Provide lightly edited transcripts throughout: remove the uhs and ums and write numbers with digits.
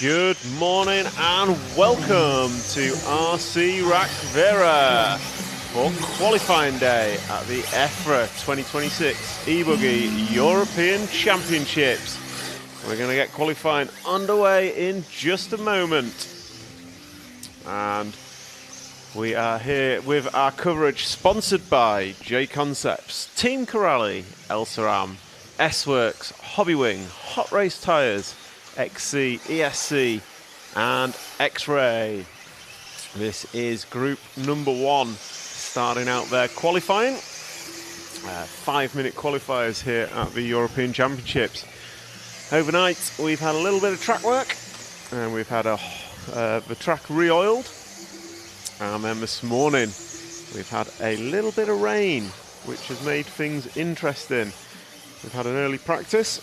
Good morning and welcome to RC Rack Vera for qualifying day at the EFRA 2026 E-Buggy European Championships. We're going to get qualifying underway in just a moment. And we are here with our coverage sponsored by JConcepts, Team Corrali, El Saram, S-Works, Hobbywing, Hot Race Tyres, XC, ESC and X-Ray. This is group number 1 starting out their qualifying. 5-minute qualifiers here at the European Championships. Overnight we've had a little bit of track work and we've had the track re-oiled, and then this morning we've had a little bit of rain which has made things interesting. We've had an early practice.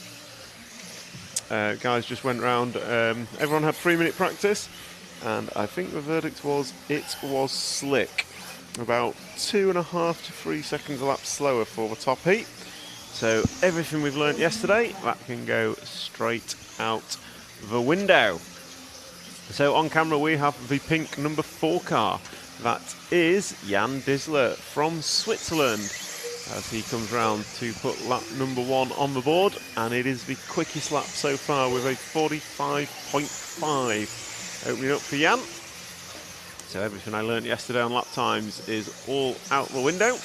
Guys just went round, everyone had 3-minute practice, and I think the verdict was it was slick. About 2.5 to 3 seconds a lap slower for the top heat. So everything we've learnt yesterday, that can go straight out the window. So on camera we have the pink number 4 car. That is Jan Disler from Switzerland, as he comes round to put lap number 1 on the board, and it is the quickest lap so far with a 45.5. Opening up for Jan. So everything I learnt yesterday on lap times is all out the window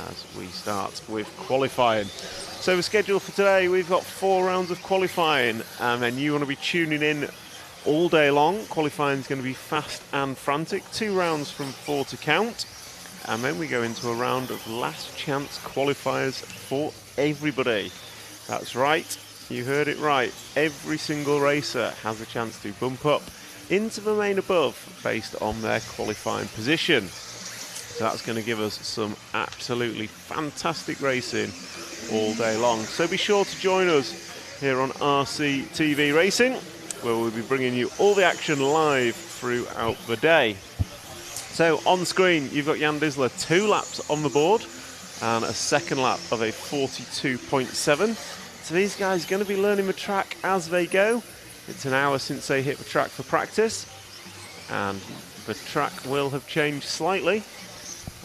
as we start with qualifying. So the schedule for today, we've got 4 rounds of qualifying, and then you want to be tuning in all day long. Qualifying is going to be fast and frantic, 2 rounds from 4 to count. And then we go into a round of last chance qualifiers for everybody. That's right, you heard it right. Every single racer has a chance to bump up into the main above based on their qualifying position. So that's going to give us some absolutely fantastic racing all day long. So be sure to join us here on RC TV Racing, where we'll be bringing you all the action live throughout the day. So on screen, you've got Jan Disler 2 laps on the board and a second lap of a 42.7. So these guys are going to be learning the track as they go. It's an hour since they hit the track for practice, and the track will have changed slightly.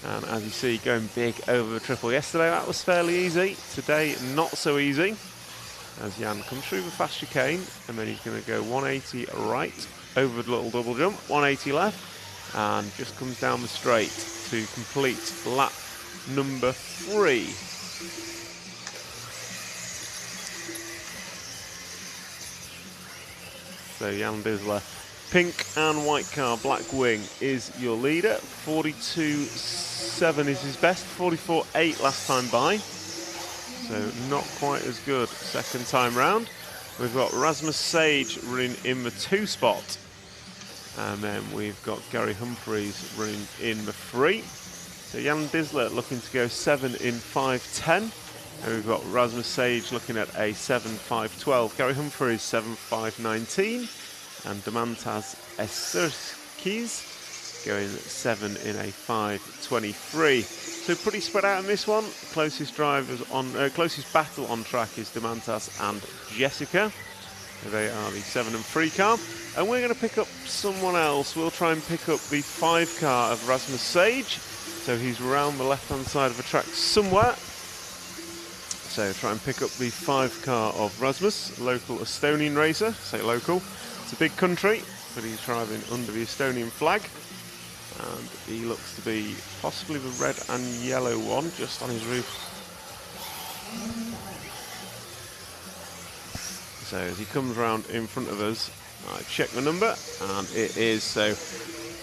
And as you see, going big over the triple yesterday, that was fairly easy. Today, not so easy, as Jan comes through the fast chicane, and then he's going to go 180 right over the little double jump, 180 left, and just comes down the straight to complete lap number 3. So Jan Disler, pink and white car, black wing, is your leader. 42.7 is his best, 44.8 last time by. So not quite as good second time round. We've got Rasmus Sage running in the 2 spot. And then we've got Gary Humphreys running in the 3. So Jan Disler looking to go 7 in 5.10. And we've got Rasmus Sage looking at a 7.5.12. Gary Humphreys 7.5.19. And Demantas Esurskis going 7 in a 5.23. So pretty spread out in this one. Closest battle on track is Demantas and Jessica. They are the 7 and 3 car. And we're going to pick up someone else. We'll try and pick up the 5 car of Rasmus Sage. So he's around the left-hand side of the track somewhere. So try and pick up the 5 car of Rasmus, local Estonian racer. Say local. It's a big country, but he's driving under the Estonian flag. And he looks to be possibly the red and yellow one just on his roof. So as he comes round in front of us, I check the number, and it is so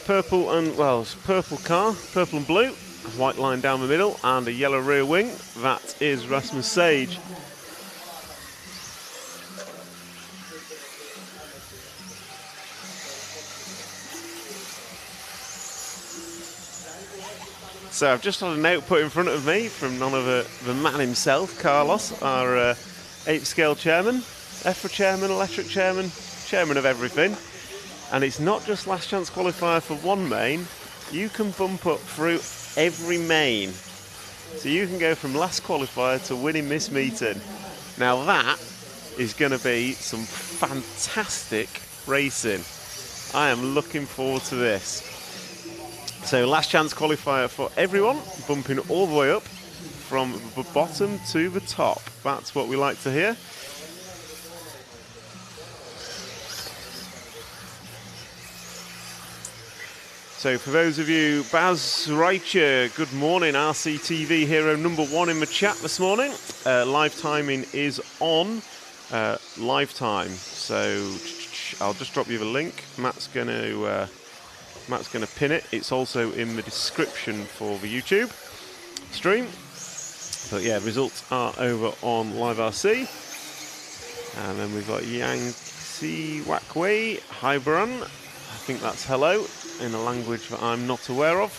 purple and, well, it's purple car, purple and blue, a white line down the middle, and a yellow rear wing. That is Rasmus Sage. So I've just had a note put in front of me from none other than the man himself, Carlos, our 8th scale chairman, EFRA chairman, electric chairman, chairman of everything. And it's not just last chance qualifier for one main, you can bump up through every main. So you can go from last qualifier to winning this meeting. Now that is going to be some fantastic racing. I am looking forward to this. So last chance qualifier for everyone, bumping all the way up from the bottom to the top. That's what we like to hear. So for those of you, Baz Reicher, good morning, RCTV hero number 1 in the chat this morning. Live timing is on, live time. So I'll just drop you the link. Matt's going to pin it. It's also in the description for the YouTube stream. But yeah, results are over on Live RC. And then we've got Yang Si Wakwei, Hybran. I think that's hello in a language that I'm not aware of.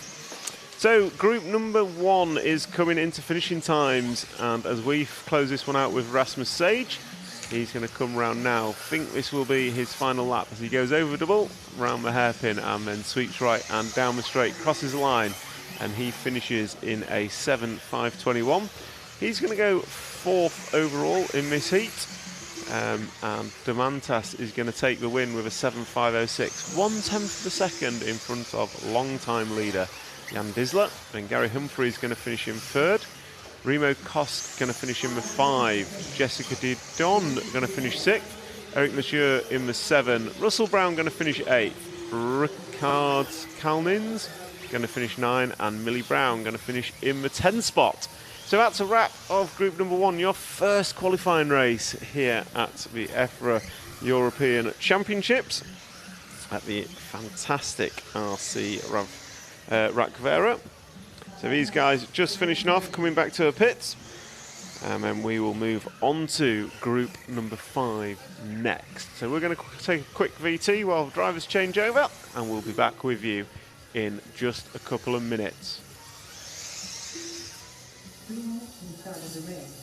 So group number 1 is coming into finishing times, and as we close this one out with Rasmus Sage, he's going to come round now. I think this will be his final lap as he goes over double, round the hairpin, and then sweeps right and down the straight, crosses the line, and he finishes in a 7.521. He's going to go 4th overall in this heat. And Demantas is going to take the win with a 7.506, 1/10 of a second in front of long-time leader Jan Disler. And Gary Humphrey is going to finish in 3rd. Remo Kosk going to finish in the 5. Jessica Didon going to finish 6th. Eric Monsieur in the 7. Russell Brown going to finish 8th. Ricard Kalnins going to finish 9. And Millie Brown going to finish in the 10 spot. So that's a wrap of group number 1, your first qualifying race here at the EFRA European Championships at the fantastic RC Rakvera. So these guys just finishing off, coming back to the pits, and then we will move on to group number 5 next. So we're going to take a quick VT while drivers change over, and we'll be back with you in just a couple of minutes. 3 minutes from the start of the race.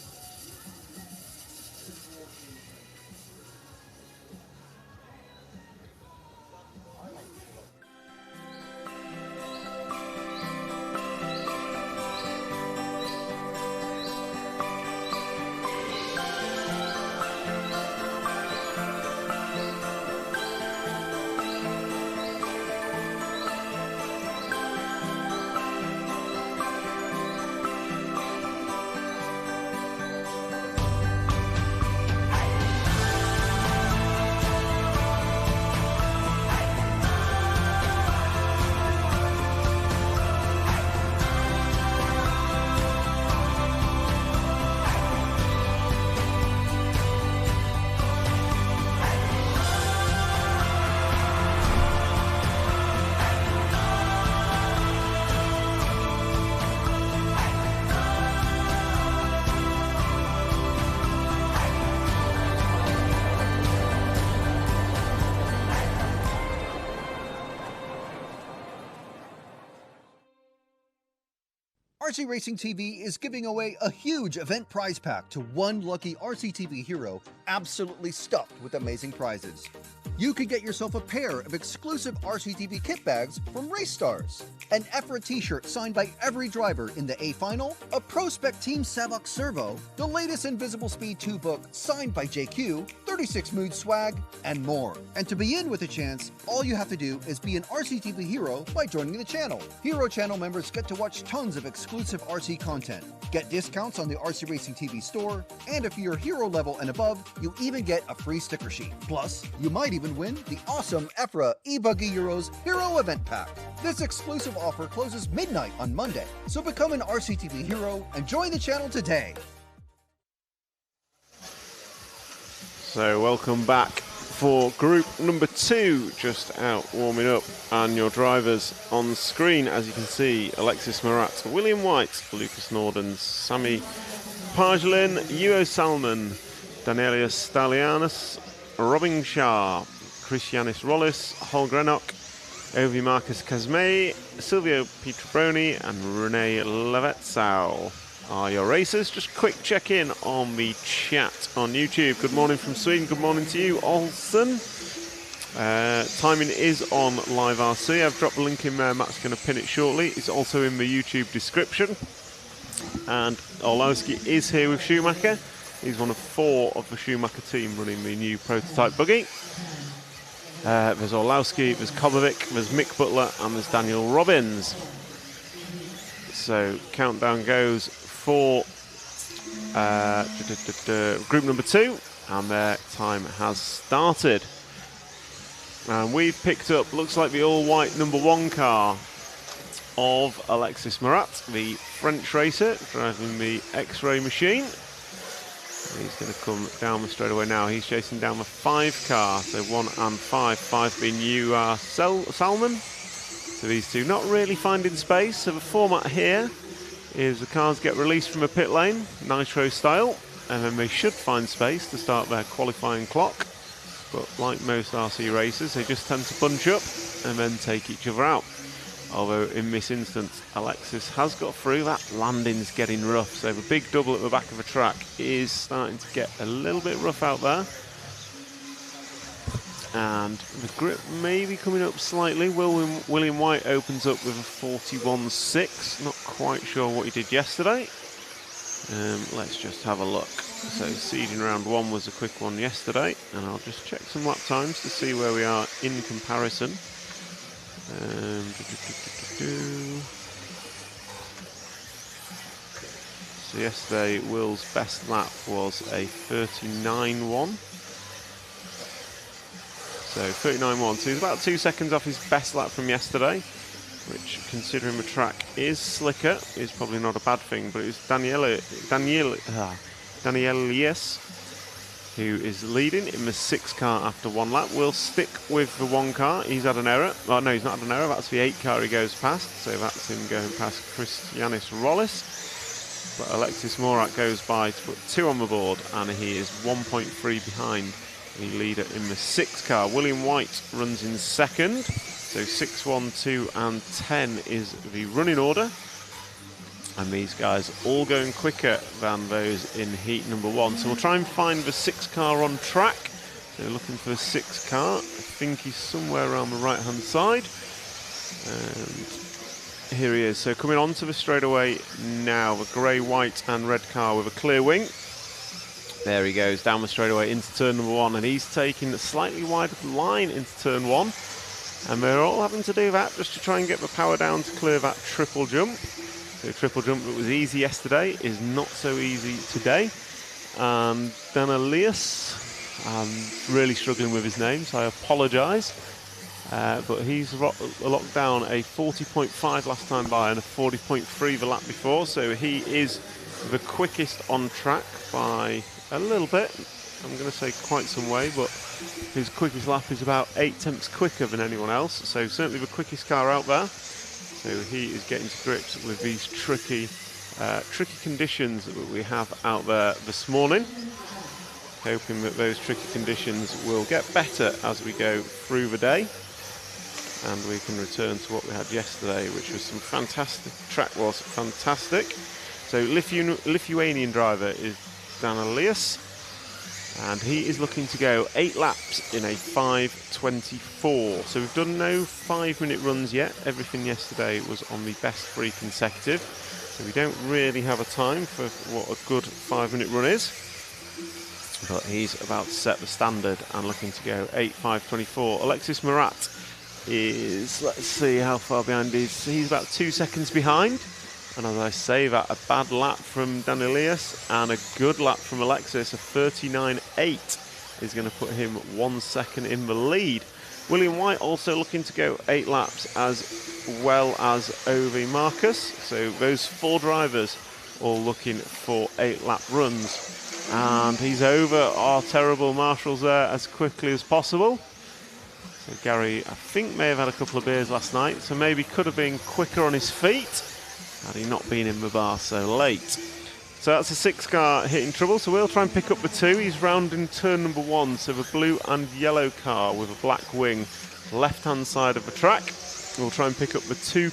RC Racing TV is giving away a huge event prize pack to one lucky RCTV hero, absolutely stuffed with amazing prizes. You could get yourself a pair of exclusive RCTV kit bags from Race Stars, an EFRA t-shirt signed by every driver in the A Final, a Pro Spec Team Savok Servo, the latest Invisible Speed 2 book signed by JQ, 36 Mood swag, and more. And to be in with a chance, all you have to do is be an RCTV hero by joining the channel. Hero channel members get to watch tons of exclusive RC content, get discounts on the RC Racing TV store, and if you're hero level and above, you even get a free sticker sheet. Plus, you might even win the awesome EFRA eBuggy Euros Hero Event Pack. This exclusive offer closes midnight on Monday, so become an RCTV hero and join the channel today. So welcome back for group number 2, just out warming up, and your drivers on screen, as you can see: Alexis Marat, William White, Lucas Norden, Sami Pargelin, Uo Salmon, Danelius Stalianis, Robin Shah, Christianis Rollis, Holger Enoch, Ovi Marcus Casme, Silvio Pietrobroni, and Renee Levetsau are your racers. Just quick check-in on the chat on YouTube. Good morning from Sweden. Good morning to you, Olsen. Timing is on Live RC. I've dropped the link in there. Matt's going to pin it shortly. It's also in the YouTube description. And Orlowski is here with Schumacher. He's one of 4 of the Schumacher team running the new prototype buggy. There's Orlowski, there's Kobovic, there's Mick Butler, and there's Daniel Robbins. So countdown goes for group number 2, and their time has started. And we've picked up, looks like the all-white number 1 car of Alexis Morat, the French racer driving the X-ray machine. He's going to come down the straightaway now. He's chasing down the 5 car, so 1 and 5. 5 being Salmon. So these two not really finding space. So the format here is the cars get released from a pit lane, nitro style, and then they should find space to start their qualifying clock. But like most RC races, they just tend to bunch up and then take each other out. Although in this instance, Alexis has got through. That landing's getting rough. So the big double at the back of the track is starting to get a little bit rough out there. And the grip may be coming up slightly. William White opens up with a 41.6. Not quite sure what he did yesterday. Let's just have a look. So seeding round 1 was a quick one yesterday. And I'll just check some lap times to see where we are in comparison. So yesterday Will's best lap was a 39.1. So 39.1, so he's about 2 seconds off his best lap from yesterday, which, considering the track is slicker, is probably not a bad thing. But it was Danielius who is leading in the 6 car after 1 lap. We'll stick with the 1 car. He's had an error. Oh no, he's not had an error. That's the 8 car he goes past. So that's him going past Christianis Rollis. But Alexis Morat goes by to put 2 on the board, and he is 1.3 behind the leader in the 6 car. William White runs in 2nd. So 6, 1, 2 and 10 is the running order. And these guys all going quicker than those in heat number 1. So we'll try and find the 6 car on track. So looking for the 6 car. I think he's somewhere around the right hand side. And here he is. So coming onto the straightaway now, the grey, white and red car with a clear wing. There he goes down the straightaway into turn number 1, and he's taking a slightly wider line into turn 1. And they're all having to do that just to try and get the power down to clear that triple jump. So triple jump that was easy yesterday is not so easy today. And Dan Elias, I'm really struggling with his name, so I apologise. But he's locked down a 40.5 last time by and a 40.3 the lap before. So he is the quickest on track by a little bit. I'm going to say quite some way, but his quickest lap is about 8 tenths quicker than anyone else. So certainly the quickest car out there. So he is getting to grips with these tricky conditions that we have out there this morning. Hoping that those tricky conditions will get better as we go through the day, and we can return to what we had yesterday, which was some fantastic. Track was fantastic. So Lithuanian driver is Dan Elias, and he is looking to go 8 laps in a 5:24. So we've done no 5-minute runs yet. Everything yesterday was on the best 3 consecutive. So we don't really have a time for what a good 5-minute run is. But he's about to set the standard and looking to go 8:5:24. Alexis Morat is, let's see how far behind he is. He's about 2 seconds behind. And as I say that, a bad lap from Dan Elias and a good lap from Alexis, a 39.8, is going to put him 1 second in the lead. William White also looking to go 8 laps, as well as Ove Marcus. So those 4 drivers all looking for 8 lap runs. And he's over our terrible marshals there as quickly as possible. So Gary, I think, may have had a couple of beers last night, so maybe could have been quicker on his feet had he not been in the bar so late. So that's a 6 car hitting trouble, so we'll try and pick up the 2. He's rounding turn number 1, so the blue and yellow car with a black wing, left hand side of the track. We'll try and pick up the 2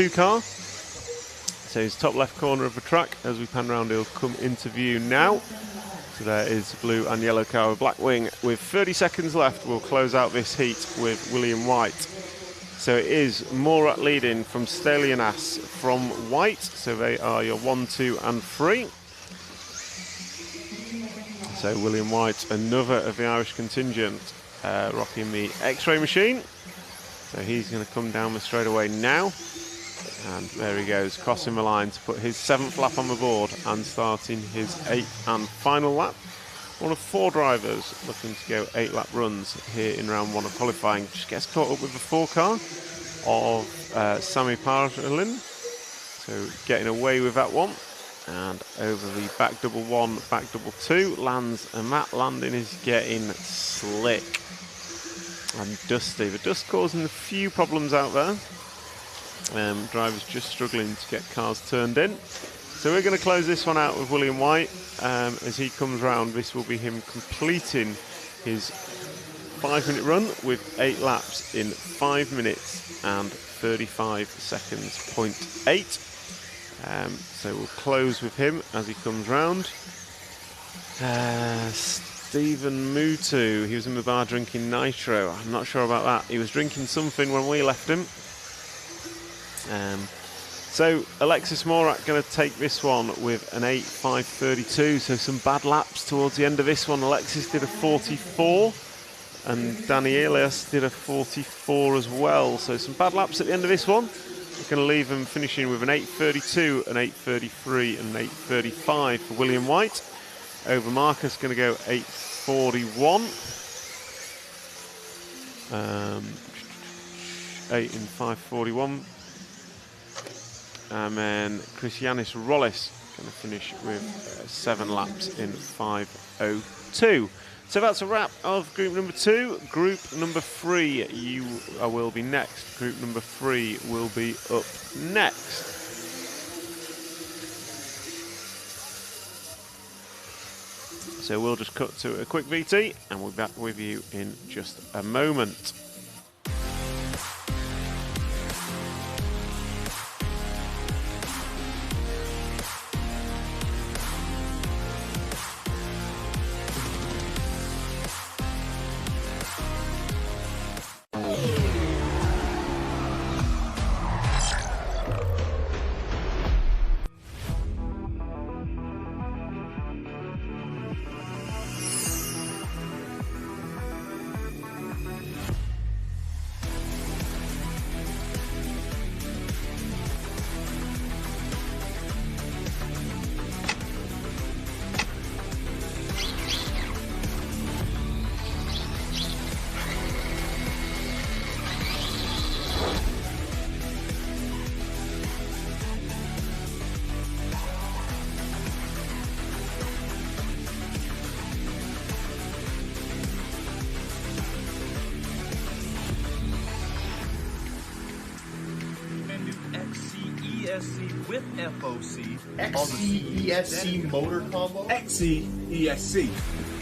car. So he's top left corner of the track. As we pan round, he'll come into view now. So there is blue and yellow car with black wing. With 30 seconds left, we'll close out this heat with William White. So it is Morat leading from Stelianas from White. So they are your 1, 2 and 3. So William White, another of the Irish contingent, rocking the X-ray machine. So he's going to come down the straightaway now. And there he goes, crossing the line to put his 7th lap on the board and starting his 8th and final lap. One of 4 drivers looking to go 8-lap runs here in round 1 of qualifying. Just gets caught up with the 4 car of Sami Parlin. So getting away with that one. And over the back double 1, back double 2 lands, and that landing is getting slick and dusty. The dust causing a few problems out there. Drivers just struggling to get cars turned in. So we're going to close this one out with William White. As he comes round, this will be him completing his 5-minute run with 8 laps in 5 minutes and 35 seconds, 0.8. So we'll close with him as he comes round. Stephen Mutu, he was in the bar drinking nitro. I'm not sure about that. He was drinking something when we left him. So Alexis Morak going to take this one with an 8.532. So some bad laps towards the end of this one. Alexis did a 44 and Danny Elias did a 44 as well. So some bad laps at the end of this one. We're going to leave them finishing with an 8.32, an 8.33 and an 8.35 for William White. Over Marcus going to go 8.41. 8 in 5.41. And then Christianis Rollis going to finish with 7 laps in 5.02. So that's a wrap of group number 2. Group number 3, you will be next. Group number 3 will be up next. So we'll just cut to a quick VT and we'll be back with you in just a moment. With FOC. XCESC motor combo? XCESC.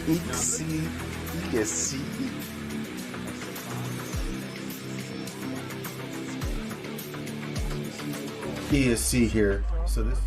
XCESC. ESC here. So this.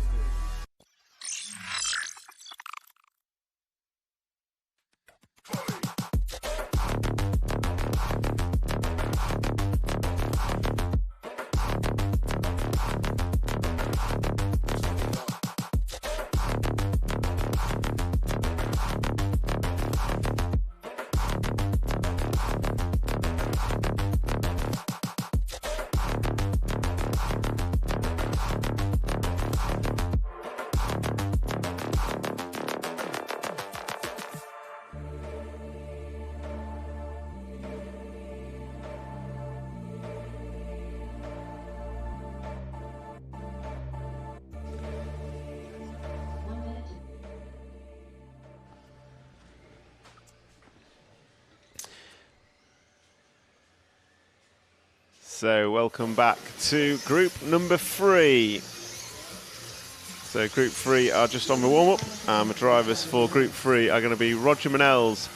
So welcome back to group number 3. So group 3 are just on the warm-up, and the drivers for group 3 are going to be Roger Manels,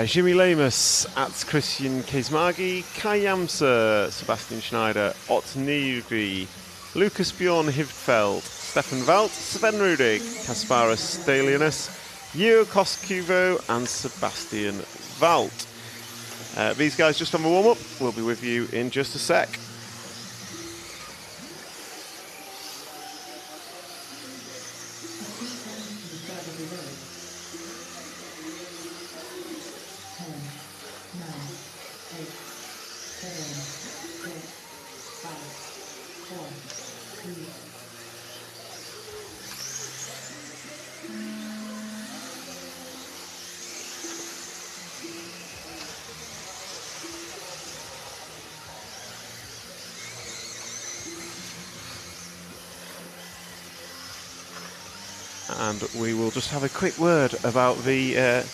Jimmy Lamus, Christian Keismagi, Kai Jamser, Sebastian Schneider, Ott Niri, Lucas Bjorn Hivfeld, Stefan Valt, Sven Rudig, Kasparas Stalianis, Yeo Koskuvo and Sebastian Valt. These guys just on the warm-up. We'll be with you in just a sec. 4, 3, And we will just have a quick word about the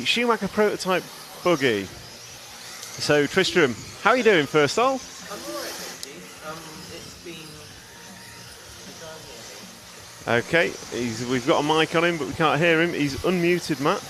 Schumacher prototype buggy. So Tristram, how are you doing first of all? I'm alright, thank you. It's been... Okay, we've got a mic on him, but we can't hear him. He's unmuted, Matt.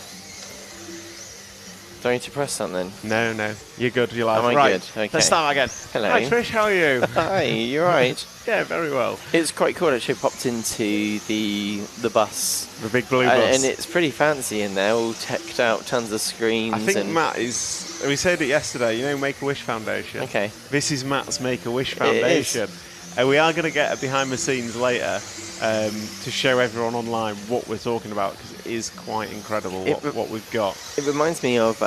Do I need to press something? No, you're good. You're live. Am I right. good? Okay. Let's start again. Hello. Hi, Trish. How are you? Hi, you're right. Yeah, very well. It's quite cool. Actually, popped into the bus. The big blue bus. And it's pretty fancy in there, all teched out, tons of screens. I think and Matt is. We said it yesterday. You know, Make-A-Wish Foundation. Okay. This is Matt's Make-A-Wish Foundation. And we are going to get a behind the scenes later to show everyone online what we're talking about, because it is quite incredible what we've got. It reminds me of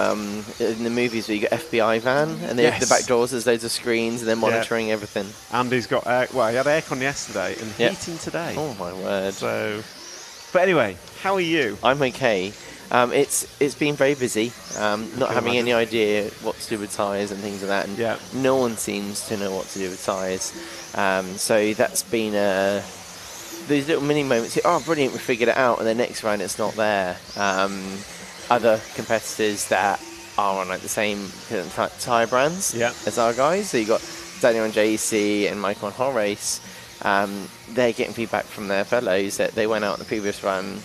in the movies where you got FBI van and the back doors, there's loads of screens and they're monitoring everything. And he's got he had aircon yesterday and heating today. Oh my word! So, but anyway, how are you? I'm okay. It's been very busy. Not having any idea what to do with tyres and things like that, and no one seems to know what to do with tyres. So that's been these little mini moments. Oh, brilliant! We figured it out, and the next round it's not there. Other competitors that are on like the same tyre brands as our guys. So you got Daniel on JC and Michael on Horace. They're getting feedback from their fellows that they went out in the previous run.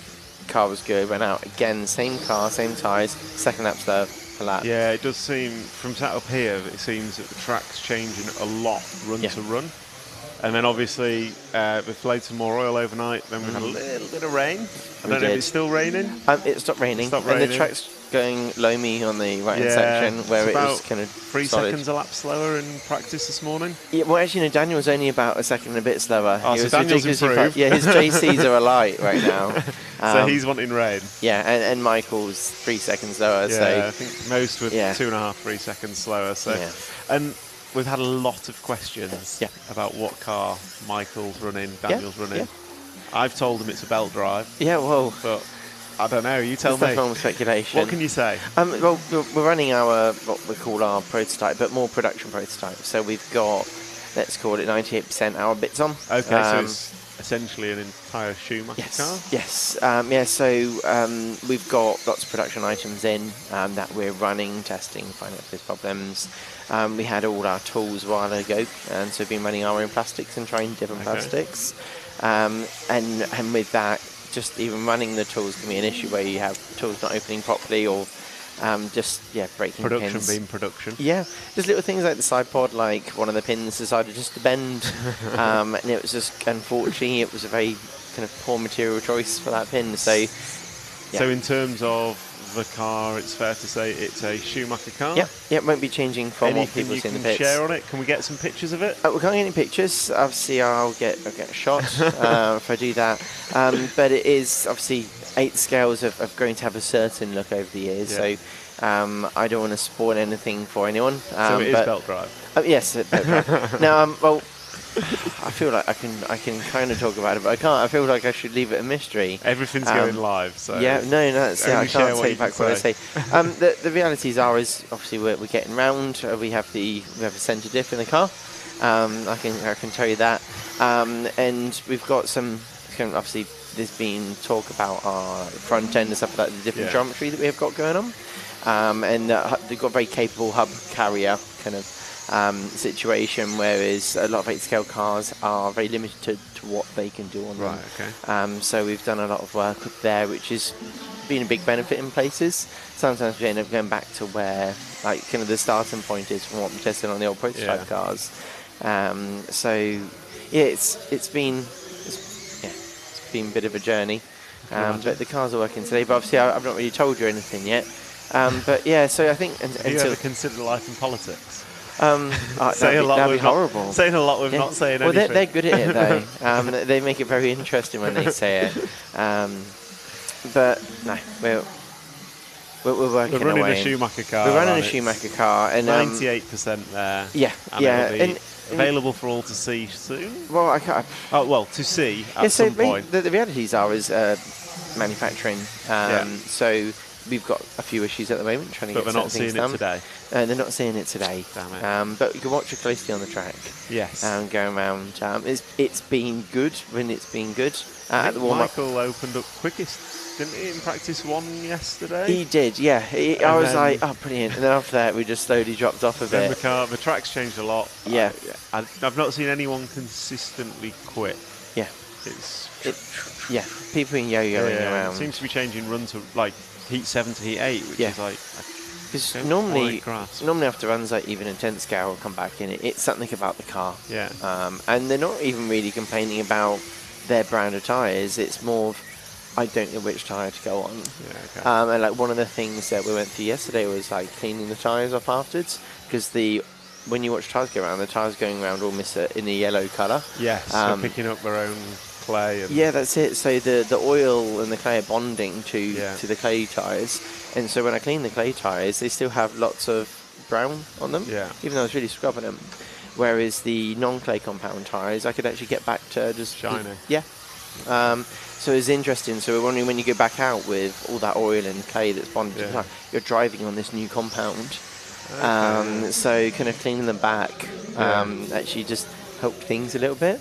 Car was good, went out again, same car, same tyres, second lap slow for lap. Yeah, it does seem, from sat up here, it seems that the track's changing a lot run to run. And then obviously, with loads of more oil overnight, then we've had a little bit of rain. I don't know if it's still raining. It stopped raining. And the track's going loamy on the right-hand section, where it was kind of 3 seconds a lap slower in practice this morning. Yeah, well, actually, no, Daniel was only about a second and a bit slower. Oh, so Daniel's improved. Yeah, his JCs are alight right now. So he's wanting rain. Yeah, and Michael's 3 seconds slower. Yeah, so I think most were 2.5, 3 seconds slower. So, and we've had a lot of questions about what car Michael's running, Daniel's running. I've told them it's a belt drive. Yeah, well, but I don't know. You tell me. That's all speculation. What can you say? Well, we're running our what we call our prototype, but more production prototype. So we've got, let's call it 98% our bits on. Okay, so it's essentially an entire Schumacher car. Yes. So we've got lots of production items in that we're running, testing, finding out if there's problems. We had all our tools a while ago, and so we've been running our own plastics and trying different plastics. And with that, just even running the tools can be an issue where you have tools not opening properly or breaking pins. Being production. Yeah, just little things like the side pod, like one of the pins decided just to bend, and it was just, unfortunately, it was a very kind of poor material choice for that pin. So, so in terms of the car, it's fair to say it's a Schumacher car. Yeah, it won't be changing from what people see in the pits. Share on it? Can we get some pictures of it? We can't get any pictures. Obviously, I'll get a shot if I do that. But it is obviously 8 scales of going to have a certain look over the years. So I don't want to spoil anything for anyone. So it is belt drive. Yes, belt drive. Now, well, I feel like I can kind of talk about it, but I can't. I feel like I should leave it a mystery. Everything's going live, so no, I can't take back what I say. The realities are is obviously we're getting round. We have a centre diff in the car. I can tell you that, and we've got some. Obviously, there's been talk about our front end and stuff like that, the different geometry that we have got going on, and they've got a very capable hub carrier kind of situation, whereas a lot of 8-scale cars are very limited to what they can do on them. Okay. So we've done a lot of work there, which has been a big benefit in places. Sometimes we end up going back to where, like, kind of the starting point is from what we tested on the old prototype cars. So yeah, it's been a bit of a journey. But the cars are working today. But obviously, I've not really told you anything yet. But yeah, so I think. Have you ever considered life in politics? Saying a lot with horrible. Saying a lot with not saying anything. Well, they're good at it though. They make it very interesting when they say it. But no, We're working We're running away. a Schumacher car. We're running a Schumacher car, and 98% there. Yeah, and yeah, it'll be available for all to see soon. Well, I can't. Oh well, to see at some point. The realities are is manufacturing. So we've got a few issues at the moment trying to get certain things done. But they're not seeing it today. They're not seeing it today. Damn it. But you can watch it closely on the track. Yes. Going around. It's been good when it's been good. At the warm-up. Michael opened up quickest, didn't he, in practice 1 yesterday? He did, yeah. I was like, oh, brilliant. And then after that, we just slowly dropped off a bit. The track's changed a lot. Yeah. I've not seen anyone consistently quit. Yeah. Yeah. People in yo-yoing around. It seems to be changing run to like heat 7 to heat 8, which is like. Because normally after runs like even intense scale will come back in, it's something about the car. Yeah. And they're not even really complaining about their brand of tyres. It's more of, I don't know which tyre to go on. Yeah, okay. And like one of the things that we went through yesterday was like cleaning the tyres off afterwards, because when you watch tyres go around, the tyres going around almost in a yellow colour. Yes, so picking up their own clay. Yeah, that's it. So the oil and the clay are bonding to the clay tyres, and so when I clean the clay tyres, they still have lots of brown on them, even though I was really scrubbing them. Whereas the non-clay compound tyres, I could actually get back to just shiny. So it's interesting. So we're wondering, when you go back out with all that oil and clay that's bonded to the car, you're driving on this new compound. So kind of cleaning them back actually just helped things a little bit.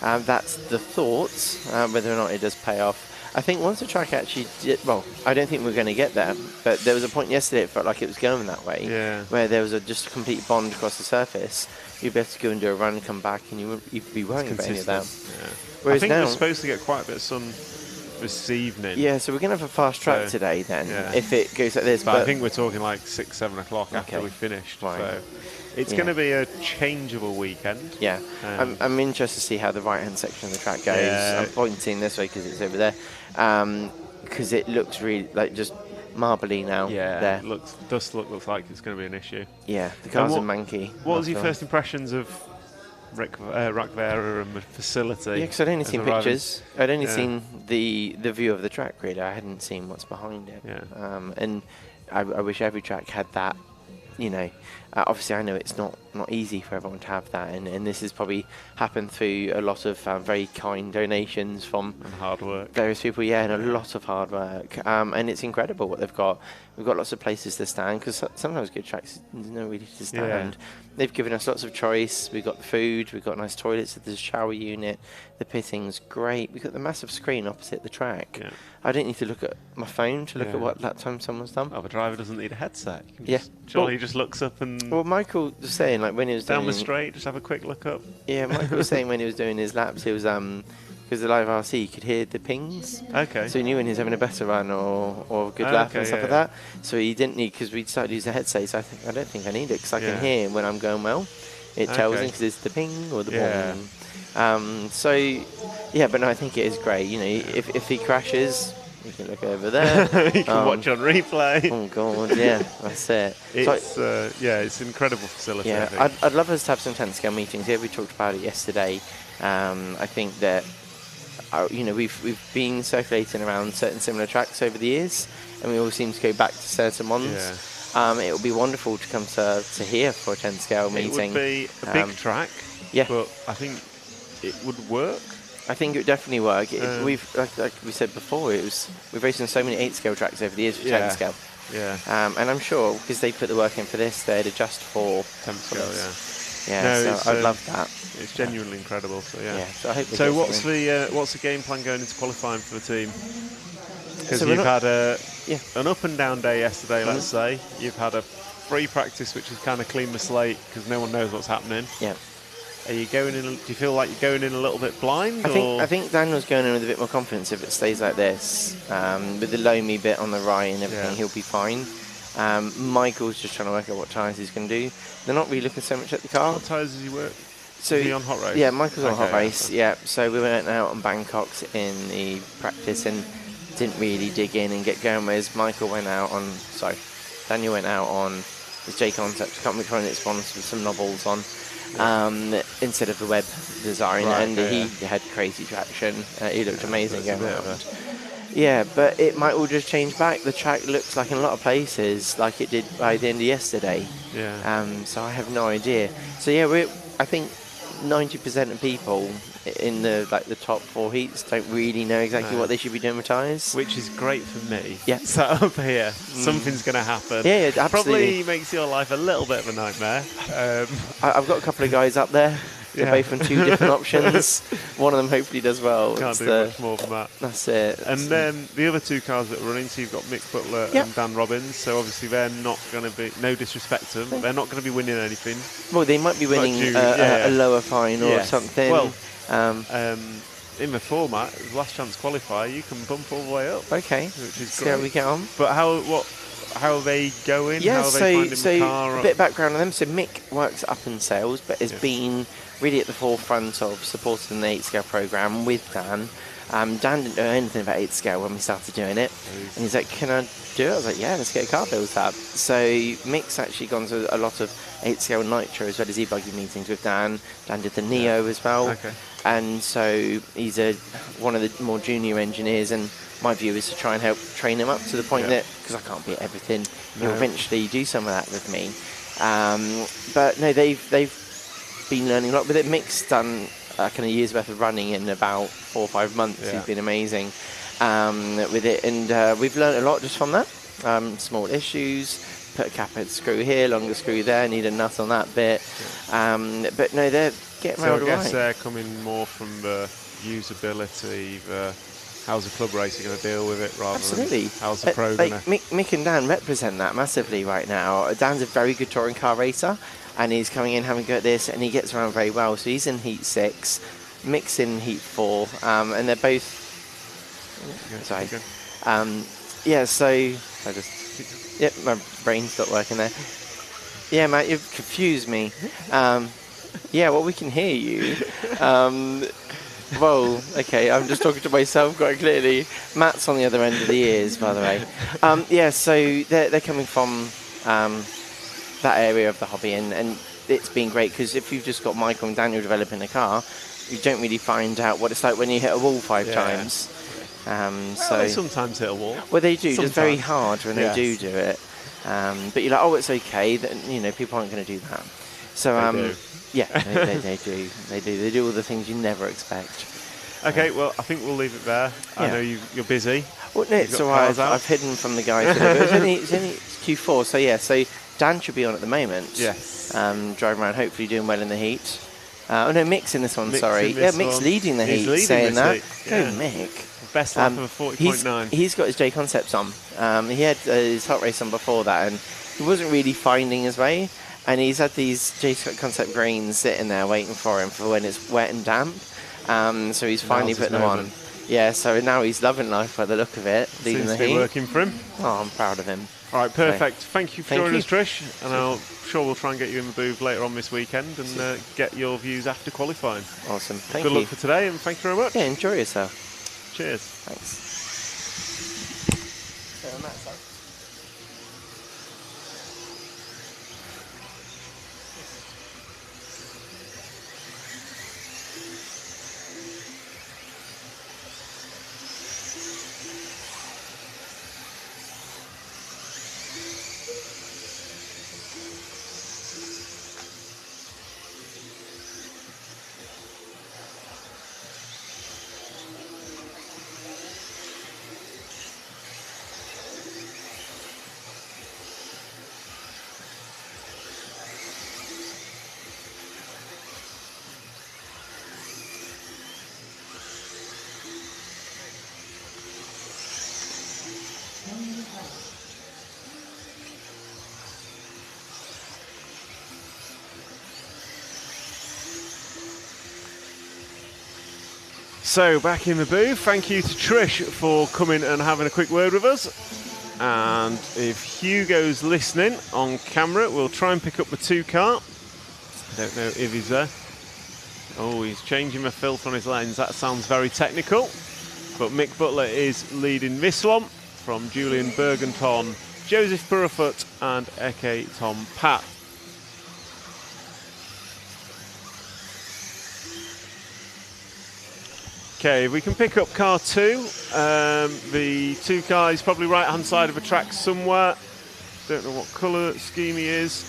That's the thoughts. Whether or not it does pay off, I think once the track actually did, well, I don't think we're going to get there, but there was a point yesterday it felt like it was going that way, where there was just a complete bond across the surface. You'd be able to go and do a run, come back, and you'd be worrying about any of that. I think we're supposed to get quite a bit of sun this evening. Yeah, so we're going to have a fast track today then, if it goes like this. But I think we're talking like 6, 7 o'clock after we finished. Right. So it's going to be a changeable weekend. Yeah, I'm interested to see how the right-hand section of the track goes. I'm pointing this way because it's over there. Because it looks really like just marbly now. Yeah, looks like it's going to be an issue. Yeah, the cars are manky. What was your first impressions of RAC Vera and the facility? Yeah, because I'd only seen pictures. I'd only seen the view of the track, really. I hadn't seen what's behind it. Yeah. And I wish every track had that. You know, obviously I know it's not easy for everyone to have that, and this has probably happened through a lot of very kind donations from and hard work. Various people, and a lot of hard work, and it's incredible what they've got. We've got lots of places to stand, because sometimes good tracks there's no really to stand. They've given us lots of choice. We've got the food, we've got nice toilets, there's a shower unit, the pitting's great. We've got the massive screen opposite the track. I don't need to look at my phone to look at what lap time someone's done. Oh, the driver doesn't need a headset. He just looks up and... Well, Michael was saying, like, when he was down the straight, just have a quick look up. Yeah, Michael was saying when he was doing his laps, it was... because the live RC, you could hear the pings. Okay. So he knew when he was having a better run or a good lap and stuff like that. So he didn't need, because we started using the headset, so I don't think I need it, because I can hear when I'm going well. It tells him, because it's the ping or the bong. But no, I think it is great. You know, if he crashes, you can look over there. You can watch on replay. Oh God, yeah, that's it. It's it's an incredible facility. Yeah, I'd love us to have some 10-scale meetings. Yeah, we talked about it yesterday. I think that we've been circulating around certain similar tracks over the years, and we all seem to go back to certain ones. It would be wonderful to come to here for a 10-scale meeting. It would be a big track. But I think it would work. I think it would definitely work. We've like we said before, we've raced on so many 8-scale tracks over the years for 10-scale. And I'm sure because they put the work in for this, they'd adjust for 10-scale. So I'd love that. It's genuinely incredible. So so I hope. So what's the game plan going into qualifying for the team? Because you've had an up and down day yesterday. Let's say you've had a free practice, which has kind of cleaned the slate because no one knows what's happening. Are you going in? Do you feel like you're going in a little bit blind? I think Daniel's going in with a bit more confidence. If it stays like this, with the loamy bit on the right and everything, he'll be fine. Michael's just trying to work out what tyres he's going to do. They're not really looking so much at the car. What tyres does he work? So is he on hot race? Yeah, Michael's on hot race. So we went out on Bangkok's in the practice and didn't really dig in and get going. Whereas Daniel went out on his JConcepts. I can't remember trying to sponsor with some knobbles on. Instead of the web design, and he had crazy traction. He looked amazing going around. Yeah, but it might all just change back. The track looks like in a lot of places like it did by the end of yesterday. Yeah. So I have no idea. So yeah, I think 90% of people in the top 4 heats don't really know exactly what they should be doing with tyres. Which is great for me. Yeah. Sat up here, something's going to happen. Yeah, absolutely. Probably makes your life a little bit of a nightmare. I've got a couple of guys up there. They're both on 2 different options. One of them hopefully does well. Can't do much more than that. That's it. And then the other 2 cars that are running, so you've got Mick Butler and Dan Robbins. So obviously they're not going to be, no disrespect to them, but they're not going to be winning anything. Well, they might be winning a lower fine or something. Well, in the format, last chance qualifier, you can bump all the way up. Okay. Which is See great. how we get on. But how are they going? Yeah, how are they finding the car? A bit of background on them. So Mick works up in sales, but has been really at the forefront of supporting the 8-scale program with Dan. Dan didn't know anything about 8-scale when we started doing it. And he's like, can I do it? I was like, yeah, let's get a car built up. So Mick's actually gone to a lot of 8-scale nitro as well as e-buggy meetings with Dan. Dan did the Neo as well. Okay. And so he's one of the more junior engineers, and my view is to try and help train him up to the point that, because I can't be at everything, he'll eventually do some of that with me. But no, they've been learning a lot with it. Mick's done kind of years worth of running in about 4 or 5 months. He's been amazing with it, and we've learned a lot just from that. Small issues, put a caphead screw here, longer screw there, need a nut on that bit. But no, they're getting around. So I guess they're coming more from the usability, how's the club racer going to deal with it rather than how's the pro going to... Mick and Dan represent that massively right now. Dan's a very good touring car racer, and he's coming in having a go at this, and he gets around very well. So he's in Heat 6, Mick's in Heat 4, and they're both... Sorry. Yeah, so... I just... Yep, my brain stopped working there. Yeah, Matt, you've confused me. Yeah, well, we can hear you. Well, okay, I'm just talking to myself quite clearly. Matt's on the other end of the ears, by the way. Yeah, so they're coming from that area of the hobby, and it's been great, because if you've just got Michael and Daniel developing a car, you don't really find out what it's like when you hit a wall 5 times. So they sometimes hit a wall. Well, they do. It's very hard when they do it. But you're like, oh, it's okay. That, people aren't going to do that. So yeah, they do. They do all the things you never expect. Okay, well, I think we'll leave it there. I know you're busy. Well, no, it's all right. I've hidden from the guys. It's only Q4, so yeah. So Dan should be on at the moment. Yes. Driving around, hopefully doing well in the heat. Oh no, Mick's in this one. Mick's Mick's leading the heat. Saying that, go Mick. Best lap of a 40.9. He's got his JConcepts on. He had his hot race on before that, and he wasn't really finding his way. And he's had these JConcept greens sitting there waiting for him for when it's wet and damp. So he's finally putting them on. Yeah, so now he's loving life by the look of it. Leading the heat. Seems to be working for him. Oh, I'm proud of him. All right, perfect. Thank you for joining us, Trish. And I'm sure we'll try and get you in the booth later on this weekend and get your views after qualifying. Awesome. Thank you. Good luck for today, and thank you very much. Yeah, enjoy yourself. Cheers. Thanks. So, back in the booth, thank you to Trish for coming and having a quick word with us. And if Hugo's listening on camera, we'll try and pick up the 2 car. Don't know if he's there. Oh, he's changing the filter on his lens. That sounds very technical. But Mick Butler is leading this one from Julian Bergenton, Joseph Purrafoot and Eke Tom Pat. Okay, we can pick up car 2. The 2 cars probably right-hand side of a track somewhere. Don't know what colour scheme he is.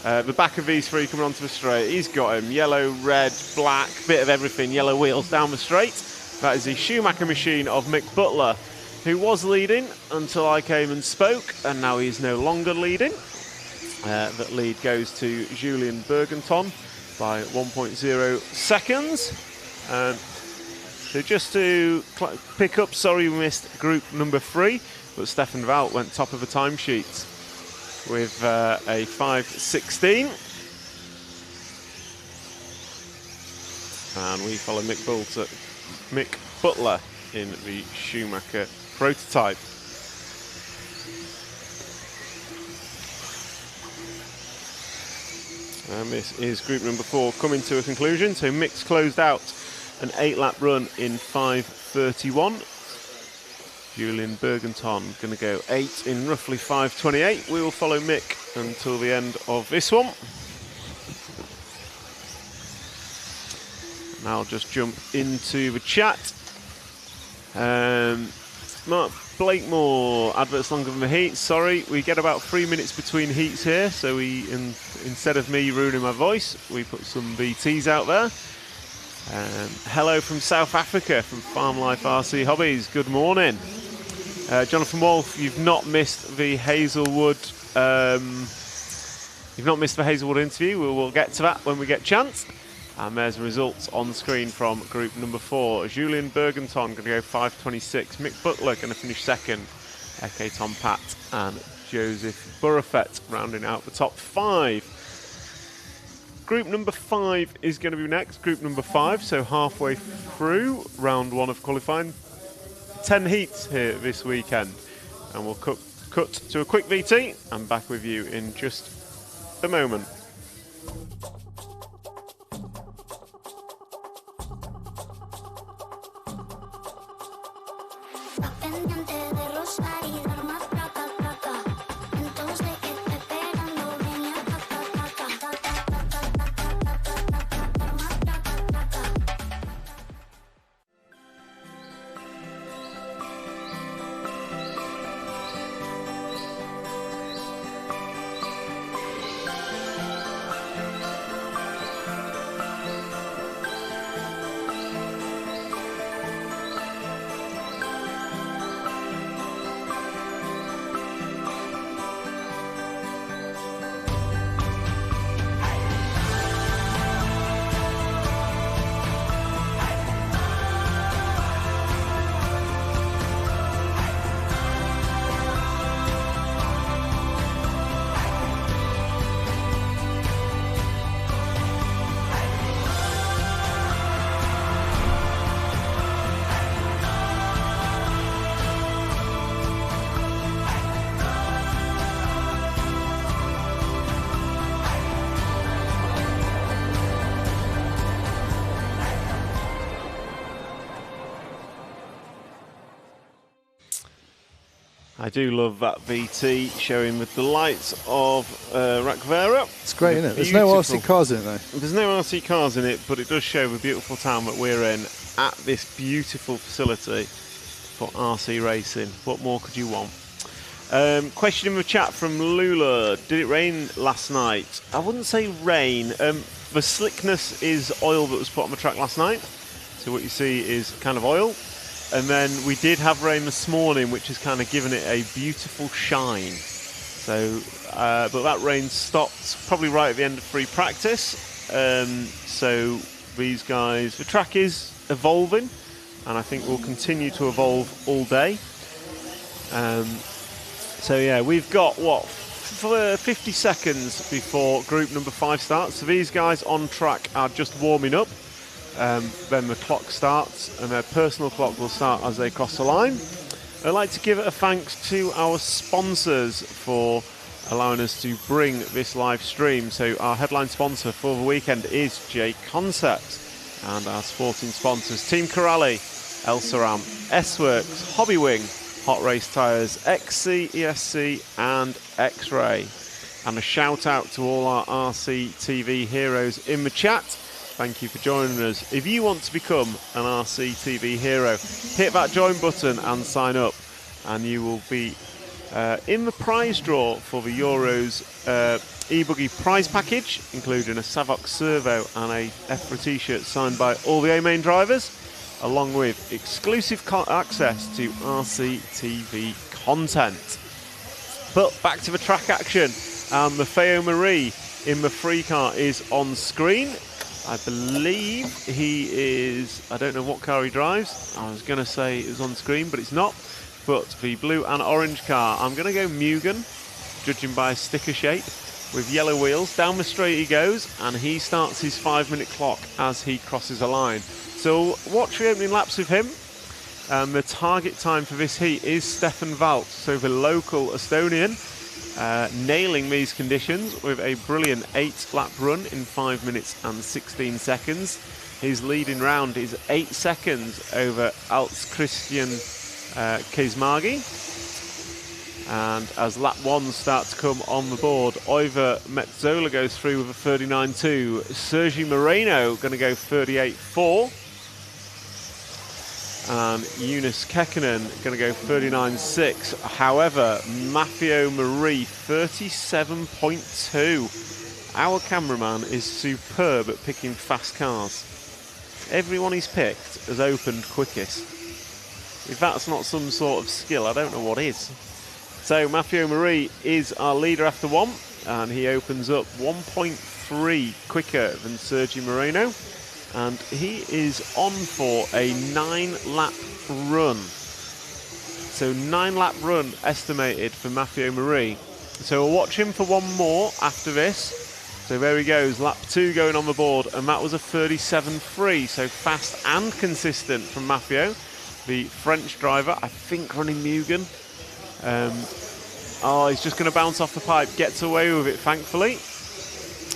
The back of these 3 coming onto the straight. He's got him. Yellow, red, black, bit of everything. Yellow wheels down the straight. That is the Schumacher machine of Mick Butler, who was leading until I came and spoke, and now he's no longer leading. That lead goes to Julien Bergenton by 1.0 seconds. So just to pick up, sorry we missed group number 3, but Stefan Wout went top of the timesheet with a 5.16. And we follow Mick Butler in the Schumacher prototype. And this is group number 4 coming to a conclusion. So Mick's closed out an 8-lap run in 5.31. Julien Bergenton going to go 8 in roughly 5.28. We will follow Mick until the end of this one. And I'll just jump into the chat. Mark Blakemore, adverts longer than the heat. Sorry, we get about 3 minutes between heats here, so instead of me ruining my voice, we put some BTs out there. Hello from South Africa, from Farm Life RC Hobbies. Good morning. Jonathan Wolf, you've not missed the Hazelwood. You've not missed the Hazelwood interview. We'll get to that when we get a chance. And there's the results on the screen from group number 4. Julien Bergenton going to go 5.26. Mick Butler going to finish second. Eke Tom Pat and Joseph Burrafet rounding out the top 5. Group number 5 is going to be next. Group number 5, so halfway through round 1 of qualifying. 10 heats here this weekend. And we'll cut to a quick VT. I'm back with you in just a moment. I do love that VT showing the delights of Rakvera. It's great, isn't it? There's no RC cars in it, though. There's no RC cars in it, but it does show the beautiful town that we're in at this beautiful facility for RC racing. What more could you want? Question in the chat from Lula. Did it rain last night? I wouldn't say rain. The slickness is oil that was put on the track last night. So what you see is kind of oil. And then we did have rain this morning, which has kind of given it a beautiful shine. So, but that rain stopped probably right at the end of free practice. So these guys, the track is evolving, and I think will continue to evolve all day. So yeah, we've got, what, 50 seconds before group number 5 starts. So these guys on track are just warming up. Then the clock starts, and their personal clock will start as they cross the line. I'd like to give a thanks to our sponsors for allowing us to bring this live stream. So our headline sponsor for the weekend is JConcepts, and our sporting sponsors Team Corrali, El Saram, S-Works, Hobby Wing, Hot Race Tyres, XC, ESC and X-Ray. And a shout out to all our RC TV heroes in the chat. Thank you for joining us. If you want to become an RCTV hero, hit that join button and sign up, and you will be in the prize draw for the Euros eBuggy prize package, including a Savox servo and a EFRA t-shirt signed by all the A-main drivers, along with exclusive access to RCTV content. But back to the track action, and Matteo Marie in the free car is on screen. I believe he is, I don't know what car he drives. I was going to say it was on screen, but it's not. But the blue and orange car, I'm going to go Mugen, judging by sticker shape, with yellow wheels. Down the straight he goes, and he starts his 5-minute clock as he crosses a line. So watch the opening laps with him. The target time for this heat is Stefan Valk, so the local Estonian, nailing these conditions with a brilliant 8-lap run in 5 minutes and 16 seconds. His leading round is 8 seconds over Alts Christian Keismagi. And as lap 1 starts to come on the board, Oiver Metzola goes through with a 39.2. Sergi Moreno going to go 38.4. And Eunice Kekkonen going to go 39.6. However, Matteo Marie 37.2. Our cameraman is superb at picking fast cars. Everyone he's picked has opened quickest. If that's not some sort of skill, I don't know what is. So Matteo Marie is our leader after 1, and he opens up 1.3 quicker than Sergi Moreno. And he is on for a 9-lap run. So 9-lap run estimated for Matteo Marie. So we'll watch him for 1 more after this. So there he goes, lap 2 going on the board, and that was a 37.3. So fast and consistent from Matteo, the French driver, I think running Mugen. He's just going to bounce off the pipe, gets away with it, thankfully.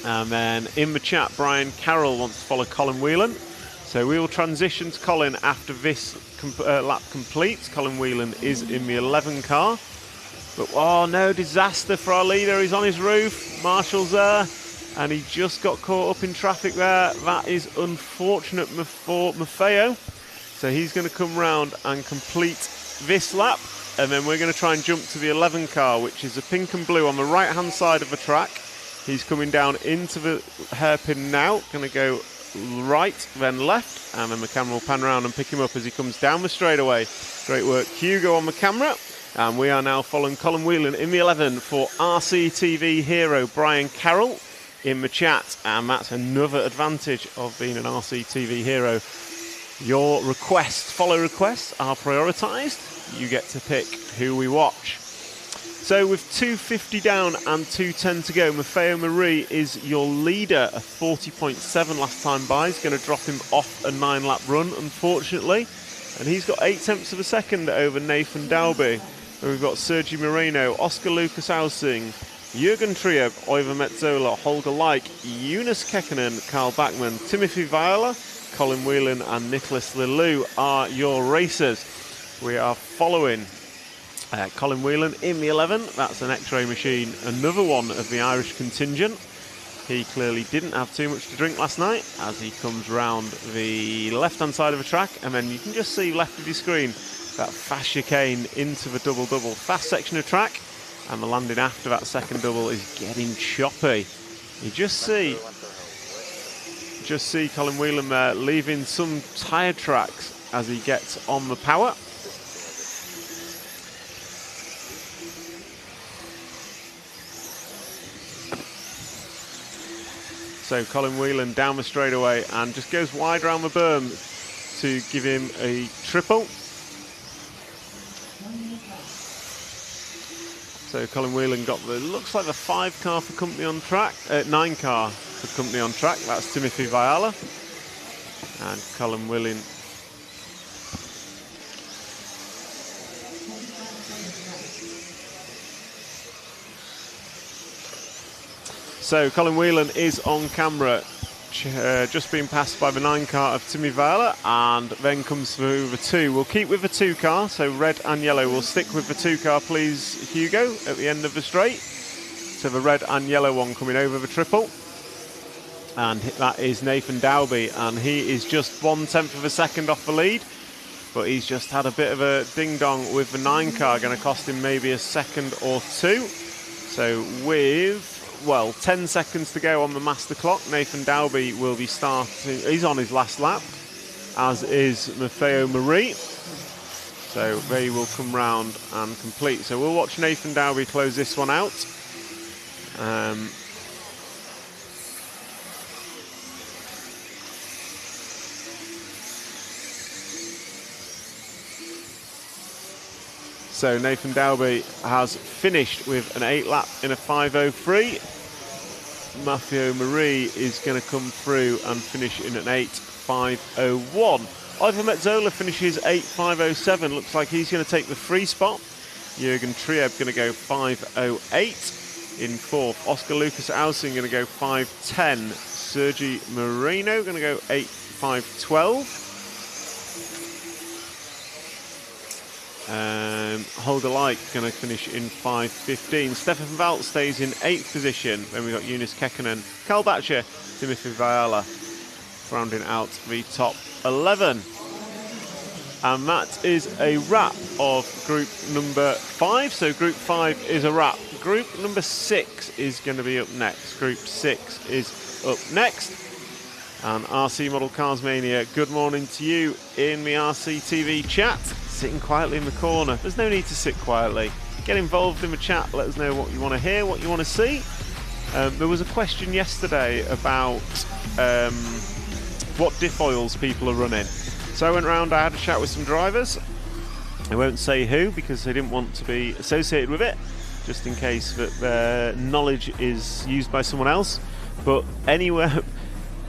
And then in the chat, Brian Carroll wants to follow Colin Whelan. So we will transition to Colin after this lap completes. Colin Whelan is in the 11 car. But, oh no, disaster for our leader. He's on his roof. Marshall's there. And he just got caught up in traffic there. That is unfortunate for Matteo. So he's going to come round and complete this lap. And then we're going to try and jump to the 11 car, which is the pink and blue on the right-hand side of the track. He's coming down into the hairpin now. Going to go right, then left. And then the camera will pan around and pick him up as he comes down the straightaway. Great work, Hugo, on the camera. And we are now following Colin Whelan in the 11 for RCTV hero Brian Carroll in the chat. And that's another advantage of being an RCTV hero. Your requests, follow requests, are prioritised. You get to pick who we watch. So with 2:50 down and 2:10 to go, Matteo Marie is your leader, a 40.7 last time by. He's going to drop him off a 9-lap run, unfortunately. And he's got 0.8 of a second over Nathan Dalby. And we've got Sergi Moreno, Oscar Lucas Ausing, Jürgen Trieb, Oiver Metzola, Holger Leik, Eunice Kekkonen, Carl Bachmann, Timothy Viola, Colin Whelan and Nicholas Lelou are your racers. We are following Colin Whelan in the 11. That's an X-ray machine, another one of the Irish contingent. He clearly didn't have too much to drink last night as he comes round the left-hand side of the track, and then you can just see left of your screen that fast chicane into the double-double. Fast section of track, and the landing after that second double is getting choppy. You just see Colin Whelan there leaving some tyre tracks as he gets on the power. So Colin Whelan down the straightaway and just goes wide around the berm to give him a triple. So Colin Whelan got the, looks like the 5 car for company on track, 9 car for company on track. That's Timothy Viola. And Colin Whelan. So Colin Whelan is on camera, just being passed by the 9 car of Timmy Viola, and then comes through the 2. We'll keep with the 2 car, so red and yellow. We'll stick with the 2 car, please, Hugo, at the end of the straight. So the red and yellow one coming over the triple. and that is Nathan Dowby, and he is just 1/10 of a second off the lead, but he's just had a bit of a ding-dong with the 9 car, going to cost him maybe a second or two. So with, well, 10 seconds to go on the master clock, Nathan Dowby will be starting. He's on his last lap, as is Matteo Marie. So they will come round and complete. So we'll watch Nathan Dowby close this one out. So Nathan Dowby has finished with an 8 lap in a 5:03. Matteo Marie is going to come through and finish in an 8:5:01. Ivan Metzola finishes 8:5:07. Looks like he's going to take the free spot. Jürgen Trieb going to go 5:08 in 4th. Oscar Lucas Ausing going to go 5:10. Sergi Moreno going to go 8:5:12. Holger Leik going to finish in 5:15. Stefan Valt stays in 8th position. Then we've got Eunice Kekkonen, Karl Batcher, Timothy Viala rounding out the top 11. And that is a wrap of group number 5. So group 5 is a wrap. Group number 6 is going to be up next. Group 6 is up next. And RC Model Cars Mania, good morning to you in the RC TV chat. Sitting quietly in the corner. There's no need to sit quietly. Get involved in the chat. Let us know what you want to hear, what you want to see. There was a question yesterday about what diff oils people are running. So I went around, I had a chat with some drivers. I won't say who because they didn't want to be associated with it, just in case that their knowledge is used by someone else. But anywhere,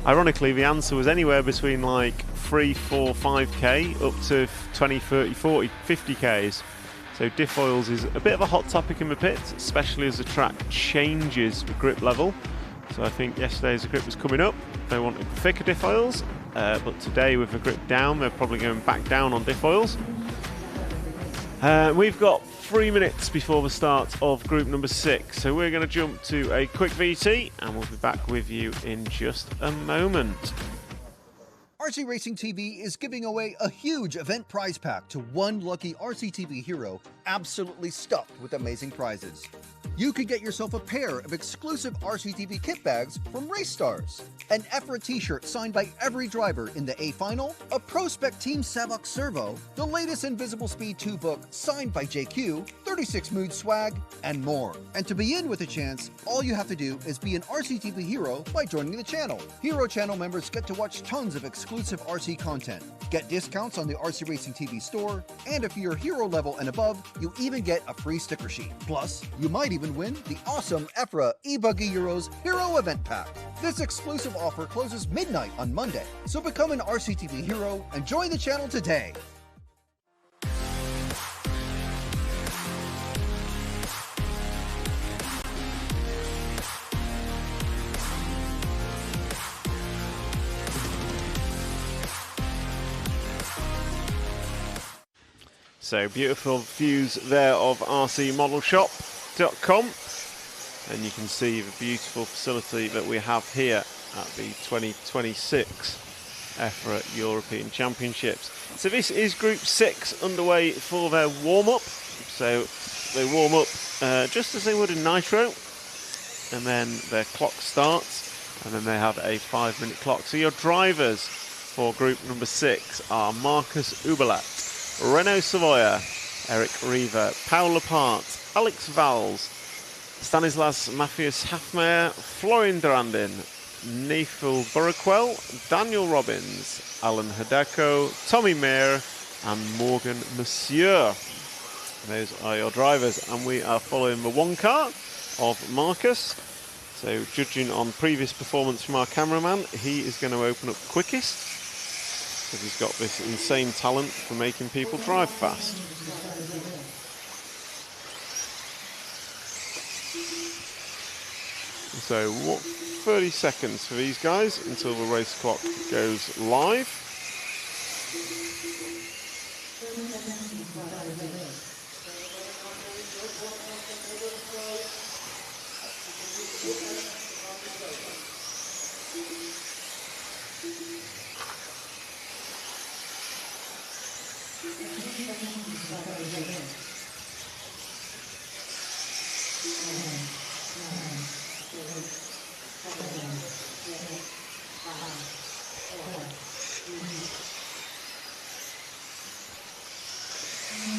ironically, the answer was anywhere between like 3, 4, 5k up to 20, 30, 40, 50k's. So diff oils is a bit of a hot topic in the pits, especially as the track changes the grip level. So I think yesterday as the grip was coming up, they wanted thicker diff oils, but today with the grip down, they're probably going back down on diff oils. We've got 3 minutes before the start of group number 6, so we're going to jump to a quick VT and we'll be back with you in just a moment. RC Racing TV is giving away a huge event prize pack to one lucky RCTV hero, absolutely stuffed with amazing prizes. You could get yourself a pair of exclusive RCTV kit bags from Race Stars, an EFRA t-shirt signed by every driver in the A Final, a Pro Spec Team Savox Servo, the latest Invisible Speed 2 book signed by JQ, 36 Mood swag, and more. And to be in with a chance, all you have to do is be an RCTV hero by joining the channel. Hero channel members get to watch tons of exclusive RC content, get discounts on the RC Racing TV store, and if you're hero level and above, you even get a free sticker sheet. Plus, you might even win the awesome EFRA eBuggy Euros Hero Event Pack. This exclusive offer closes midnight on Monday, so become an RCTV hero and join the channel today. So beautiful views there of rcmodelshop.com, and you can see the beautiful facility that we have here at the 2026 EFRA European Championships. So this is Group 6 underway for their warm-up. So they warm up just as they would in Nitro, and then their clock starts, and then they have a 5-minute clock. So your drivers for Group number 6 are Marcus Uberlat, Renaud Savoia, Eric Riva, Paul Lepart, Alex Valls, Stanislas Matthias Hafmeyer, Florian Durandin, Nifel Buraquel, Daniel Robbins, Alan Hideko, Tommy Mayer, and Morgan Monsieur. Those are your drivers, and we are following the one car of Marcus. So judging on previous performance from our cameraman, he is going to open up quickest, because he's got this insane talent for making people drive fast. So what, 30 seconds for these guys until the race clock goes live.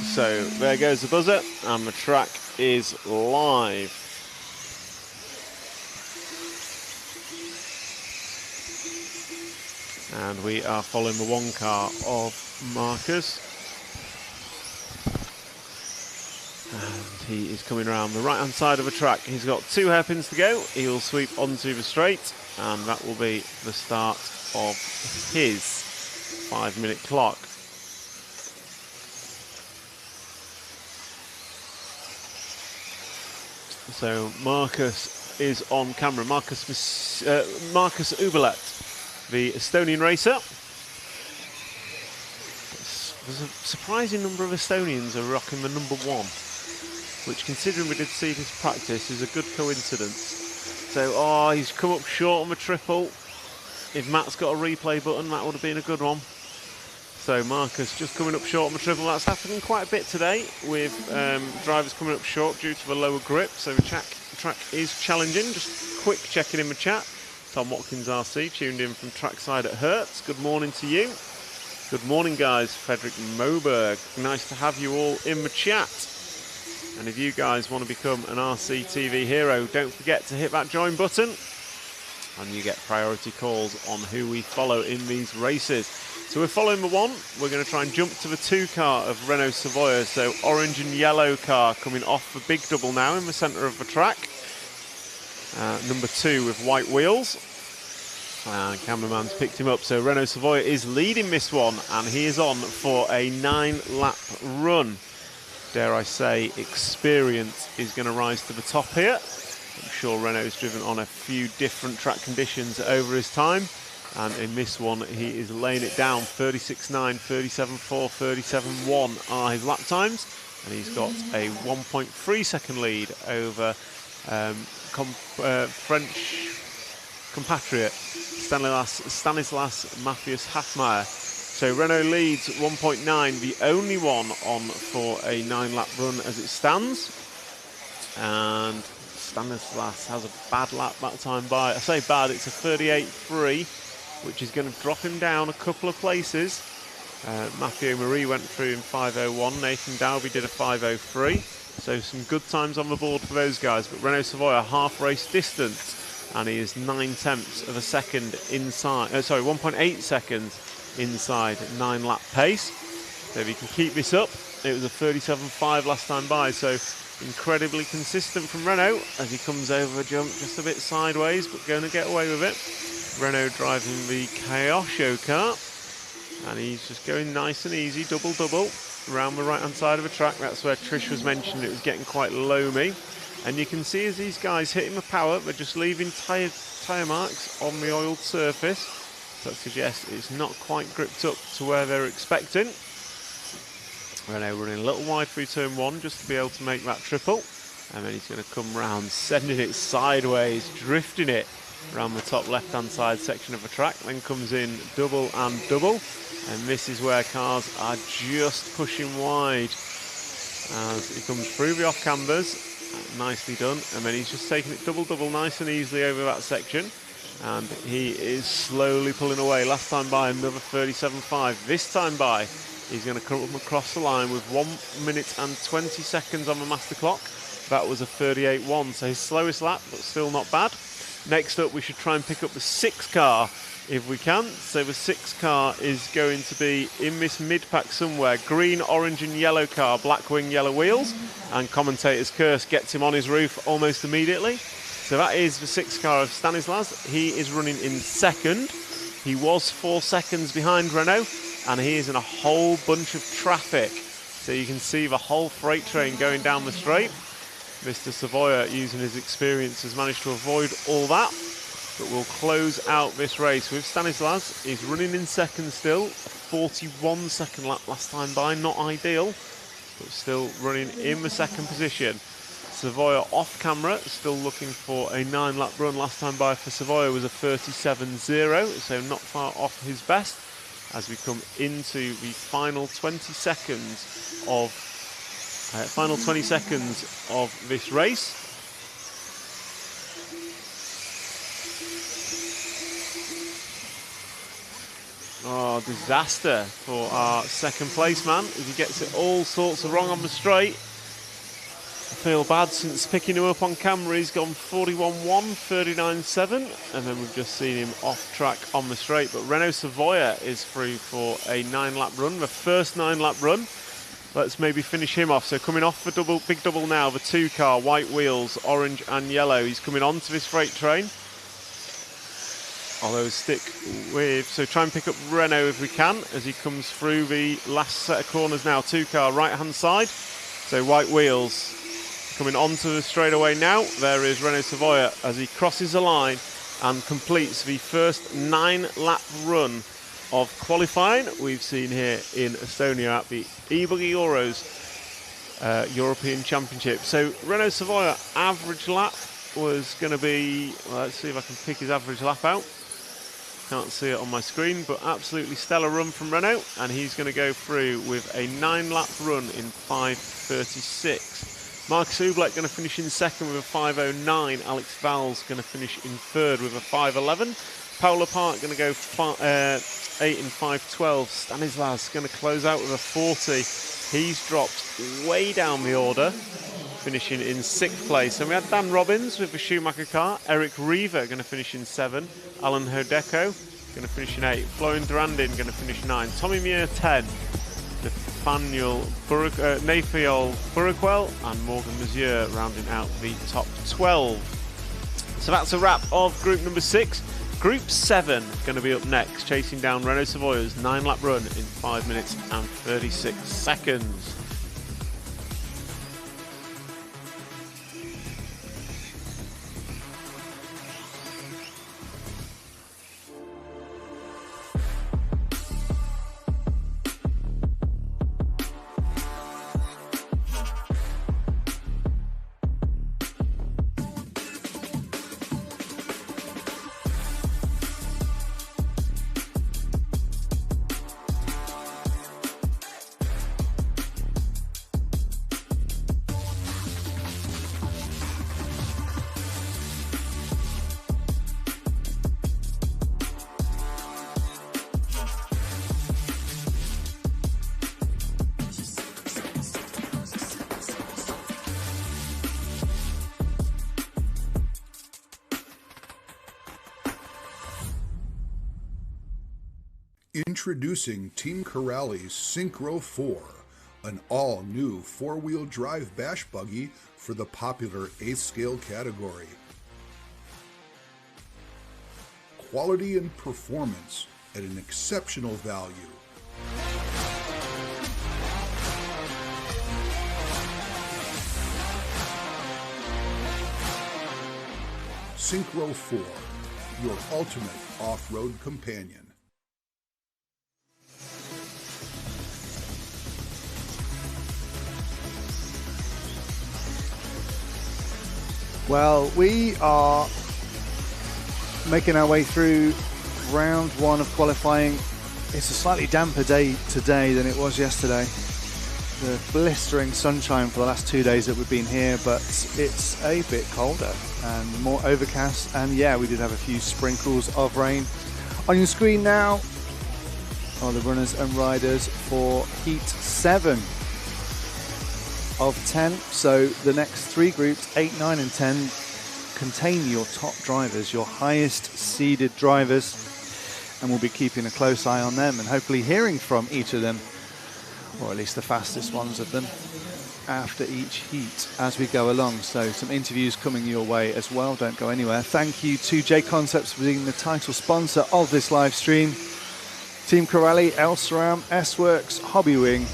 So there goes the buzzer, and the track is live. And we are following the one car of Marcus. And he is coming around the right-hand side of the track. He's got 2 hairpins to go. He will sweep onto the straight, and that will be the start of his 5-minute clock. So Marcus is on camera. Marcus Uberlet, the Estonian racer. There's a surprising number of Estonians are rocking the number 1, which, considering we did see this practice, is a good coincidence. So, he's come up short on the triple. If Matt's got a replay button, that would have been a good one. So Marcus just coming up short on the triple. That's happening quite a bit today with drivers coming up short due to the lower grip. So the track is challenging. Just quick checking in the chat. Tom Watkins RC tuned in from trackside at Hertz. Good morning to you. Good morning, guys. Frederick Moberg. Nice to have you all in the chat. And if you guys want to become an RC TV hero, don't forget to hit that join button. And you get priority calls on who we follow in these races. So we're following the 1. We're going to try and jump to the 2 car of Renault Savoia. So orange and yellow car coming off the big double now in the centre of the track. Number 2 with white wheels. Cameraman's picked him up. So Renault Savoia is leading this one, and he is on for a 9-lap run. Dare I say, experience is going to rise to the top here. I'm sure Renault's driven on a few different track conditions over his time. And in this one, he is laying it down. 36.9, 37.4, 37.1 are his lap times. And he's got a 1.3 second lead over French compatriot Stanislas Matthias Hafmeyer. So Renault leads 1.9, the only one on for a 9-lap run as it stands. And Stanislas has a bad lap that time by. I say bad, it's a 38.3. which is going to drop him down a couple of places. Matthew Marie went through in 5.01. Nathan Dalby did a 5.03. So some good times on the board for those guys. But Renault Savoia half race distance, and he is 9/10 of a second inside. 1.8 seconds inside 9-lap pace. So if he can keep this up, it was a 37.5 last time by. So incredibly consistent from Renault as he comes over a jump just a bit sideways, but going to get away with it. Renault driving the Kyosho car, and he's just going nice and easy, double around the right hand side of the track. That's where Trish was mentioning it was getting quite loamy, and you can see as these guys hitting the power, they're just leaving tyre marks on the oiled surface. That suggests it's not quite gripped up to where they're expecting. Renault running a little wide through turn 1 just to be able to make that triple, and then he's going to come round, sending it sideways, drifting it around the top left-hand side section of the track, then comes in double and double, and this is where cars are just pushing wide as he comes through the off-cambers. Nicely done, and then he's just taking it double nice and easily over that section, and he is slowly pulling away. Last time by another 37.5. This time by he's going to come across the line with 1 minute and 20 seconds on the master clock. That was a 38.1, so his slowest lap, but still not bad. Next up, we should try and pick up the 6 car if we can. So the 6 car is going to be in this mid-pack somewhere. Green, orange and yellow car, black wing, yellow wheels. And commentator's curse gets him on his roof almost immediately. So that is the 6 car of Stanislas. He is running in second. He was 4 seconds behind Renault, and he is in a whole bunch of traffic. So you can see the whole freight train going down the straight. Mr. Savoia, using his experience, has managed to avoid all that. But we'll close out this race with Stanislas. He's running in second still. 41 second lap last time by, not ideal, but still running in the second position. Savoia off camera, still looking for a 9-lap run. Last time by for Savoia was a 37.0, so not far off his best as we come into the final 20 seconds of this race. Oh, disaster for our second place man as he gets it all sorts of wrong on the straight. I feel bad since picking him up on camera. He's gone 41.1, 39.7, and then we've just seen him off track on the straight. But Renault Savoia is through for a 9-lap run, the first 9-lap run. Let's maybe finish him off. So coming off the big double now, the 2 car, white wheels, orange and yellow. He's coming onto this freight train. Although stick with, so try and pick up Renault if we can as he comes through the last set of corners now. 2 car right hand side. So white wheels coming onto the straightaway now. There is Renault Savoia as he crosses the line and completes the first 9-lap run of qualifying we've seen here in Estonia at the eBuggy Euros European Championship. So Renault Savoia average lap was going to be, well, let's see if I can pick his average lap out. Can't see it on my screen, but absolutely stellar run from Renault, and he's going to go through with a 9-lap run in 5.36. Marcus Ublek going to finish in second with a 5.09. Alex Valls going to finish in third with a 5.11. Paula Park going to go 8 in 5.12. Stanislas going to close out with a 40. He's dropped way down the order, finishing in 6th place. And we had Dan Robbins with the Schumacher car. Eric Reaver going to finish in 7. Alan Hodeko going to finish in 8. Florian Durandin going to finish 9. Tommy Muir 10. Nathaniel Buraquel and Morgan Mazier rounding out the top 12. So that's a wrap of group number 6. Group 7 going to be up next, chasing down Renault Savoia's 9-lap run in 5 minutes and 36 seconds. Introducing Team Corrali's Synchro 4, an all-new 4-wheel drive bash buggy for the popular 8th scale category. Quality and performance at an exceptional value. Synchro 4, your ultimate off-road companion. Well, we are making our way through round 1 of qualifying. It's a slightly damper day today than it was yesterday. The blistering sunshine for the last 2 days that we've been here, but it's a bit colder and more overcast. And yeah, we did have a few sprinkles of rain. On your screen now are the runners and riders for Heat 7 of 10. So the next 3 groups, 8, 9 and 10, contain your top drivers, your highest seeded drivers, and we'll be keeping a close eye on them and hopefully hearing from each of them, or at least the fastest ones of them, after each heat as we go along. So some interviews coming your way as well. Don't go anywhere. Thank you to JConcepts for being the title sponsor of this live stream. Team Corrali, Elsaram, S-Works, Hobbywing,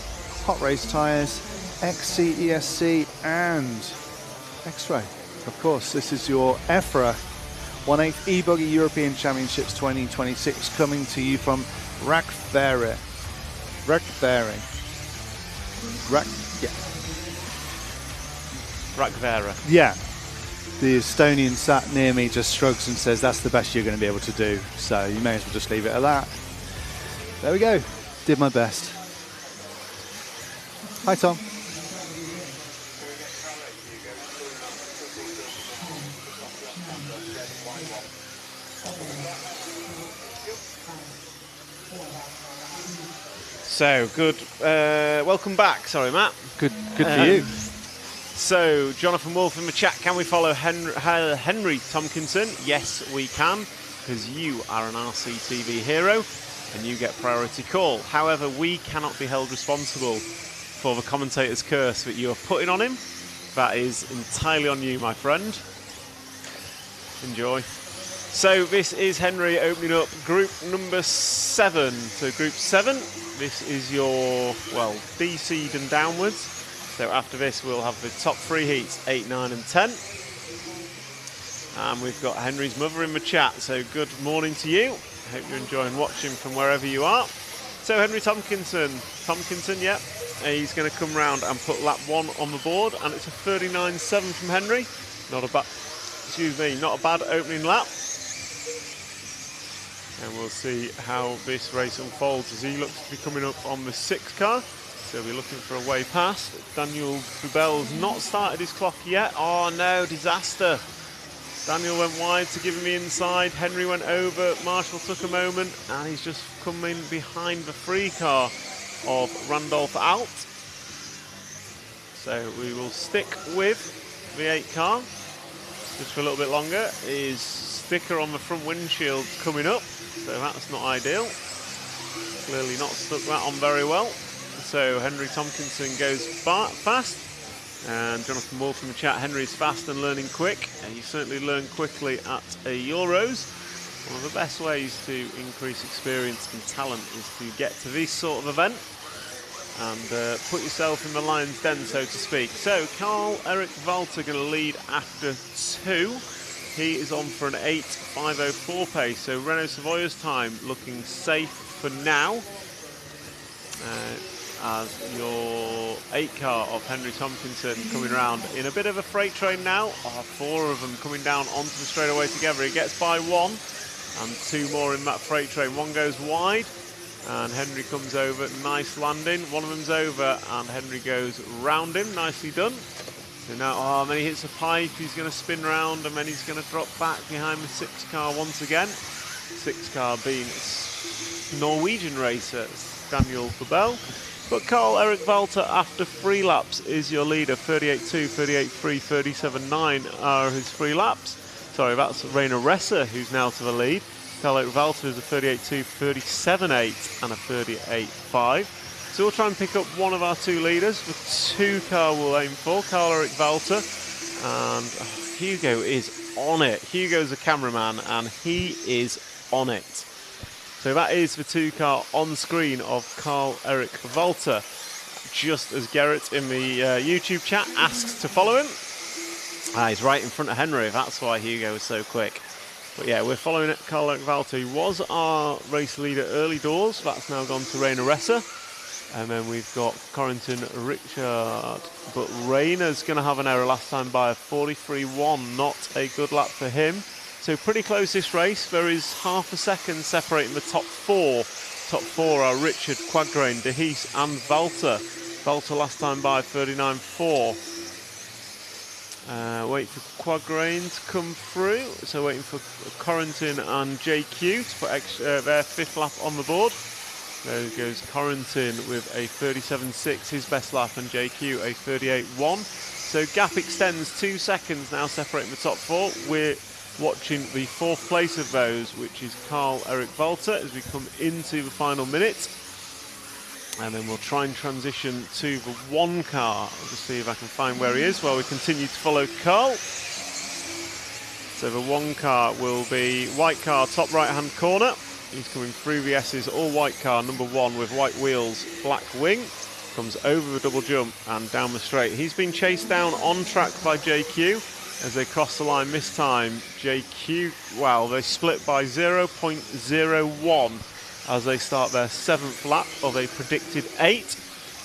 Hot Race Tyres, XC, and X-Ray. Of course, this is your EFRA 1/8 eBuggy European Championships 2026 coming to you from Rakvere. Rakvera. Yeah. The Estonian sat near me just shrugs and says, that's the best you're going to be able to do. So you may as well just leave it at that. There we go. Did my best. Hi, Tom. So, good. Welcome back. Sorry, Matt. Good for you. So, Jonathan Wolf in the chat, can we follow Henry Tompkinson? Yes, we can, because you are an RCTV hero and you get priority call. However, we cannot be held responsible for the commentator's curse that you are putting on him. That is entirely on you, my friend. Enjoy. So, this is Henry opening up group number 7. So, group 7, this is your, well, D seed and downwards. So after this, we'll have the top 3 heats, 8, 9 and 10. And we've got Henry's mother in the chat, so good morning to you. Hope you're enjoying watching from wherever you are. So Henry Tompkinson, yeah, he's going to come round and put lap 1 on the board, and it's a 39.7 from Henry. Not a bad opening lap. And we'll see how this race unfolds as he looks to be coming up on the 6 car. So we're looking for a way past. Daniel Bubell's not started his clock yet. Oh no, disaster. Daniel went wide to give him the inside. Henry went over. Marshall took a moment and he's just coming behind the 3 car of Randolph Alt. So we will stick with the 8 car just for a little bit longer. His sticker on the front windshield coming up, so that's not ideal. Clearly not stuck that on very well. So Henry Tompkinson goes fast, and Jonathan Wolf from the chat, Henry's fast and learning quick, and you certainly learn quickly at a Euros. One of the best ways to increase experience and talent is to get to this sort of event and put yourself in the lion's den, so to speak. So Carl-Eric Walter going to lead after 2. He is on for an 8.504 pace, so Renault Savoy's time looking safe for now. As your 8 car of Henry Tompkinson coming around in a bit of a freight train now. 4 of them coming down onto the straightaway together. He gets by 1 and 2 more in that freight train. 1 goes wide and Henry comes over. Nice landing. 1 of them's over and Henry goes round him. Nicely done. So now, then he hits a pipe. He's going to spin round and then he's going to drop back behind the 6 car once again. 6 car being Norwegian racer Daniel Bubell. But Carl-Eric Walter, after 3 laps, is your leader. 38.2, 38.3, 37.9 are his 3 laps. Sorry, that's Rainer Resser, who's now to the lead. Carl-Eric Walter is a 38.2, 37.8 and a 38.5. So we'll try and pick up one of our 2 leaders. The 2 car we'll aim for, Carl-Eric Walter. And Hugo is on it. Hugo's a cameraman, and he is on it. So that is the 2 car on screen of Carl-Eric Walter. Just as Garrett in the YouTube chat asks to follow him. He's right in front of Henry, that's why Hugo was so quick. But yeah, we're following it. Carl-Eric Walter, who was our race leader early doors. That's now gone to Rainer Resser. And then we've got Corrington Richard. But Rainer's going to have an error last time by a 43.1. Not a good lap for him. So pretty close this race. There is half a second separating the top 4. Top 4 are Richard, Quagrain, De Hees and Walter. Walter last time by 39.4. Wait for Quagrain to come through. So waiting for Corrington and JQ to put their 5th lap on the board. There goes Corrington with a 37.6, his best lap, and JQ a 38.1. So gap extends 2 seconds now separating the top 4. We're watching the 4th place of those, which is Carl-Eric Walter, as we come into the final minute. And then we'll try and transition to the 1 car. I'll just see if I can find where he is while we continue to follow Carl. So the 1 car will be white car, top right-hand corner. He's coming through the S's, all white car, number 1 with white wheels, black wing. Comes over the double jump and down the straight. He's been chased down on track by JQ. As they cross the line this time, JQ, wow, they split by 0.01 as they start their 7th lap of a predicted 8.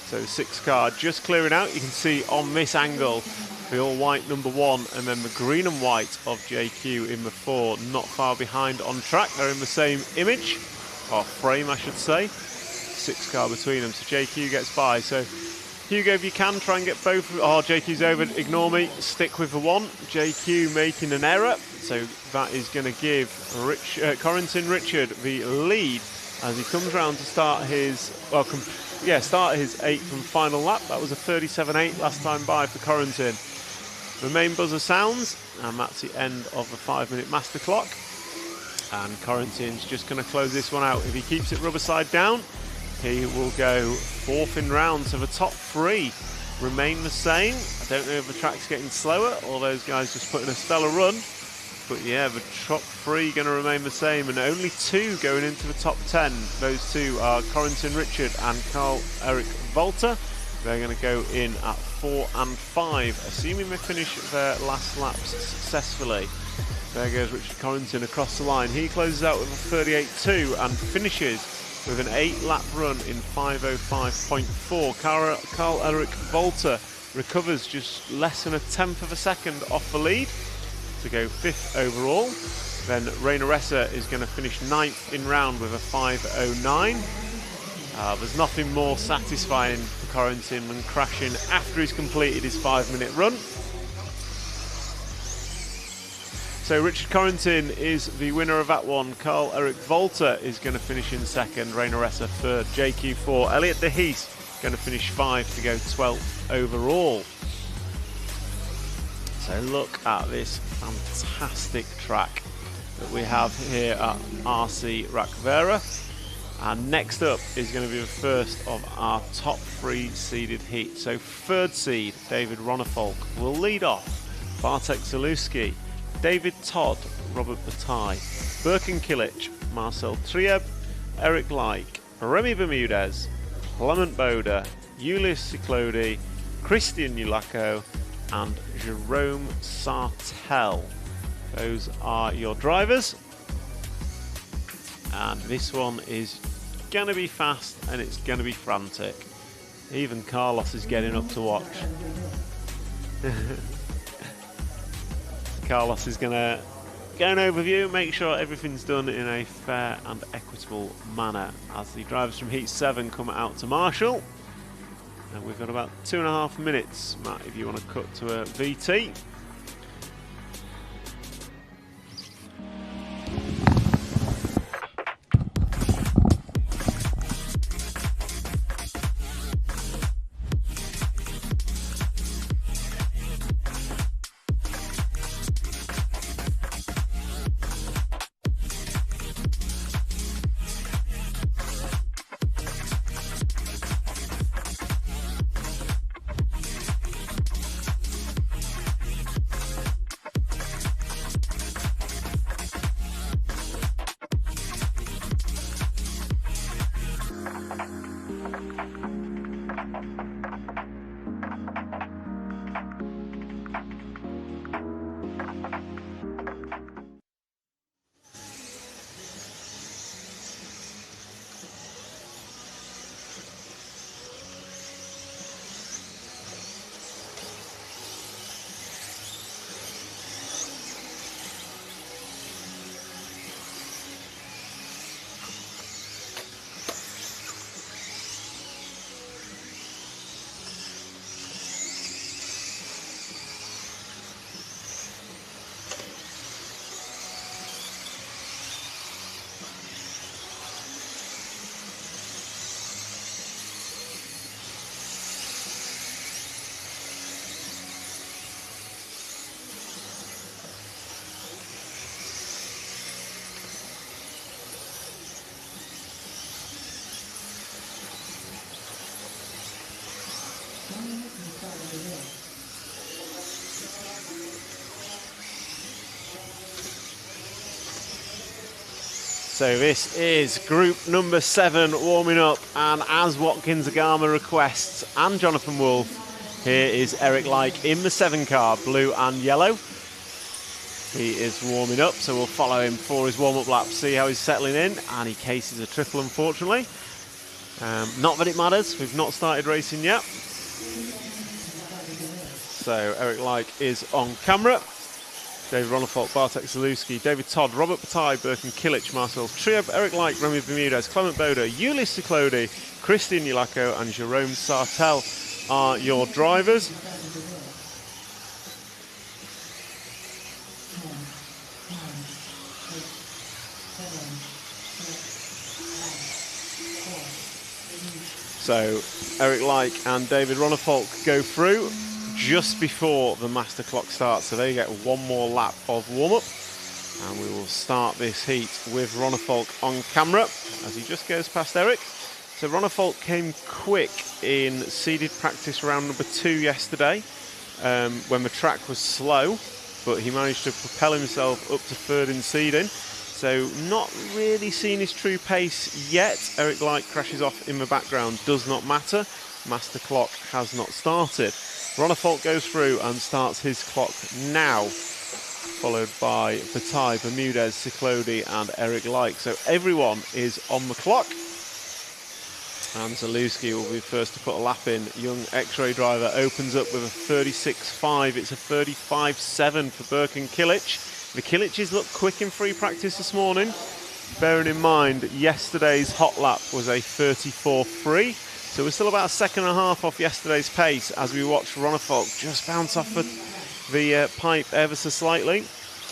So 6 car just clearing out. You can see on this angle the all-white number 1 and then the green and white of JQ in the 4, not far behind on track. They're in the same image, or frame I should say. 6 car between them, so JQ gets by. So Hugo, if you can, try and get both. Oh, JQ's over, ignore me, stick with the 1. JQ making an error, so that is going to give Corrington Richard the lead as he comes round to start his, start his 8th and final lap. That was a 37.8 last time by for Corrington. The main buzzer sounds, and that's the end of the 5-minute master clock. And Corrington's just going to close this one out. If he keeps it rubber side down, he will go 4th in round. So the top 3 remain the same. I don't know if the track's getting slower or those guys just putting a stellar run. But yeah, the top 3 going to remain the same, and only 2 going into the top 10. Those 2 are Corrington Richard and Carl-Eric Volter. They're going to go in at 4 and 5, assuming they finish their last laps successfully. There goes Richard Corrington across the line. He closes out with a 38.2 and finishes with an 8-lap run in 5:05.4. Carl-Eric Volter recovers just less than a 1/10 of a second off the lead to go 5th overall. Then Rainer Resser is going to finish 9th in round with a 5:09. There's nothing more satisfying for Corrington than crashing after he's completed his 5-minute run. So Richard Corrington is the winner of that one. Carl-Eric Volter is going to finish in 2nd, Rainer Resser 3rd, JQ4. Elliot De Hees going to finish 5 to go 12th overall. So look at this fantastic track that we have here at RC Rakvere. And next up is going to be the first of our top 3 seeded heat. So 3rd seed, David Ronnefolk, will lead off. Bartek Zaluski, David Todd, Robert Bataille, Birkin Kilic, Marcel Trieb, Eric Like, Remy Bermudez, Clement Boda, Julius Ciclodi, Christian Yulako, and Jerome Sartel. Those are your drivers. And this one is going to be fast and it's going to be frantic. Even Carlos is getting up to watch. Carlos is going to get an overview, make sure everything's done in a fair and equitable manner as the drivers from Heat 7 come out to Marshall. And we've got about 2.5 minutes, Matt, if you want to cut to a VT. So this is group number 7 warming up, and as Watkins Agama requests and Jonathan Wolf, here is Eric Like in the 7 car, blue and yellow. He is warming up, so we'll follow him for his warm-up lap, see how he's settling in, and he cases a triple, unfortunately. Not that it matters, we've not started racing yet. So Eric Like is on camera. David Ronnefolk, Bartek Zalewski, David Todd, Robert Bataille, Birkin Kilic, Marcel Trieb, Eric Like, Remy Bermudez, Clement Boda, Ulysse Ciclodi, Christian Yulako and Jerome Sartell are your drivers. So Eric Like and David Ronnefolk go through just before the master clock starts, so they get one more lap of warm-up, and we will start this heat with Ronnefolk on camera as he just goes past Eric. So Ronnefolk came quick in seeded practice round number 2 yesterday when the track was slow, but he managed to propel himself up to 3rd in seeding. So not really seen his true pace yet. Eric Like crashes off in the background, does not matter. Master clock has not started. Ronnefolk goes through and starts his clock now, followed by Bataille, Bermudez, Ciclodi and Eric Like. So everyone is on the clock. And Zalewski will be first to put a lap in. Young X-Ray driver opens up with a 36.5. It's a 35.7 for Birkin Kilic. The Kiliches look quick in free practice this morning. Bearing in mind, yesterday's hot lap was a 34.3. So we're still about a second and a half off yesterday's pace as we watch Ronnefolk just bounce off the pipe ever so slightly.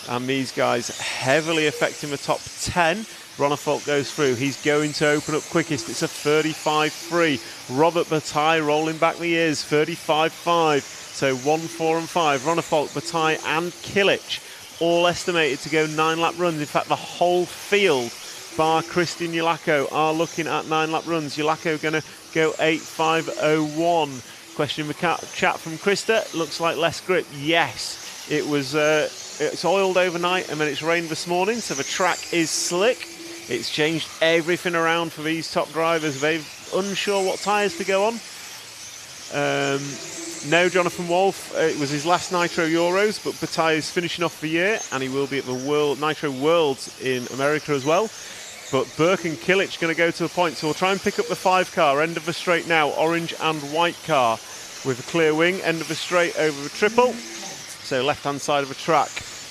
And these guys heavily affecting the top 10. Ronnefolk goes through. He's going to open up quickest. It's a 35.3. Robert Bataille rolling back the ears, 35.5. So 1, 4 and 5. Ronnefolk, Bataille and Kilic all estimated to go 9-lap runs. In fact, the whole field, bar Christian Yulako, are looking at 9-lap runs. Yulako going to go 8.5.01. Question in the chat from Krista. Looks like less grip. Yes, it was. It's oiled overnight and then it's rained this morning, so the track is slick. It's changed everything around for these top drivers. They're unsure what tyres to go on. No, Jonathan Wolf, it was his last Nitro Euros, but Bataille is finishing off the year and he will be at the Nitro Worlds in America as well. But Birkin Kilic going to go to a point, so we'll try and pick up the 5 car, end of the straight now, orange and white car with a clear wing, end of the straight over the triple. So left-hand side of the track,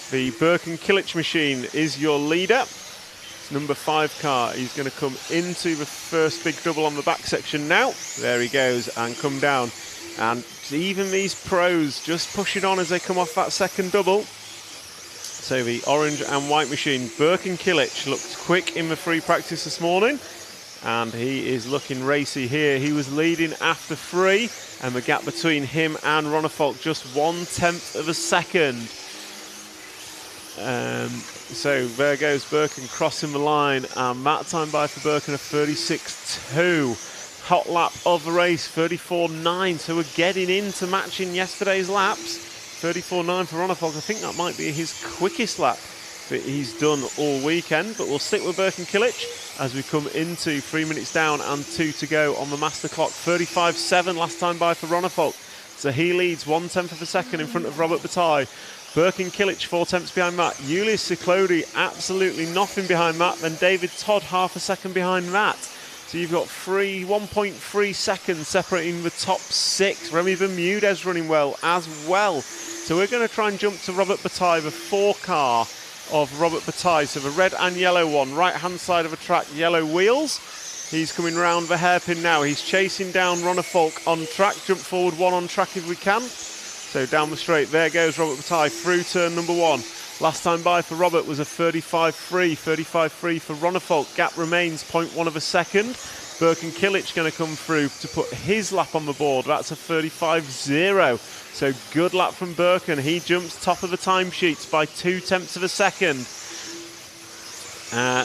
the Birkin Kilic machine is your leader. It's number 5 car. He's going to come into the first big double on the back section now. There he goes and come down. And even these pros just push it on as they come off that second double. So the orange and white machine, Birkin Kilic, looked quick in the free practice this morning. And he is looking racy here. He was leading after 3. And the gap between him and Ronnefolk just 1/10 of a second. So there goes Birkin crossing the line, and that time by for Birkin a 36.2. Hot lap of the race, 34.9. So we're getting into matching yesterday's laps. 34.9 for Ronnefolk. I think that might be his quickest lap that he's done all weekend. But we'll stick with Birkin Kilic as we come into 3 minutes down and 2 to go on the master clock. 35.7 last time by for Ronnefolk. So he leads 1/10 of a second in front of Robert Bataille. Birkin Kilic 4/10 behind that. Ulysse Ciclodi absolutely nothing behind that. Then David Todd half a second behind that. So you've got 1.3 seconds separating the top 6. Remy Bermudez running well as well. So we're going to try and jump to Robert Bataille, the 4 car of Robert Bataille. So the red and yellow one, right hand side of the track, yellow wheels. He's coming round the hairpin now. He's chasing down Ronnefolk on track. Jump forward 1 on track if we can. So down the straight, there goes Robert Bataille through turn number 1. Last time by for Robert was a 35.3, 35.3 for Ronnefolk. Gap remains 0.1 of a second. Birkin Kilic going to come through to put his lap on the board. That's a 35.0. So good lap from Birkin. He jumps top of the timesheets by 0.2 of a second.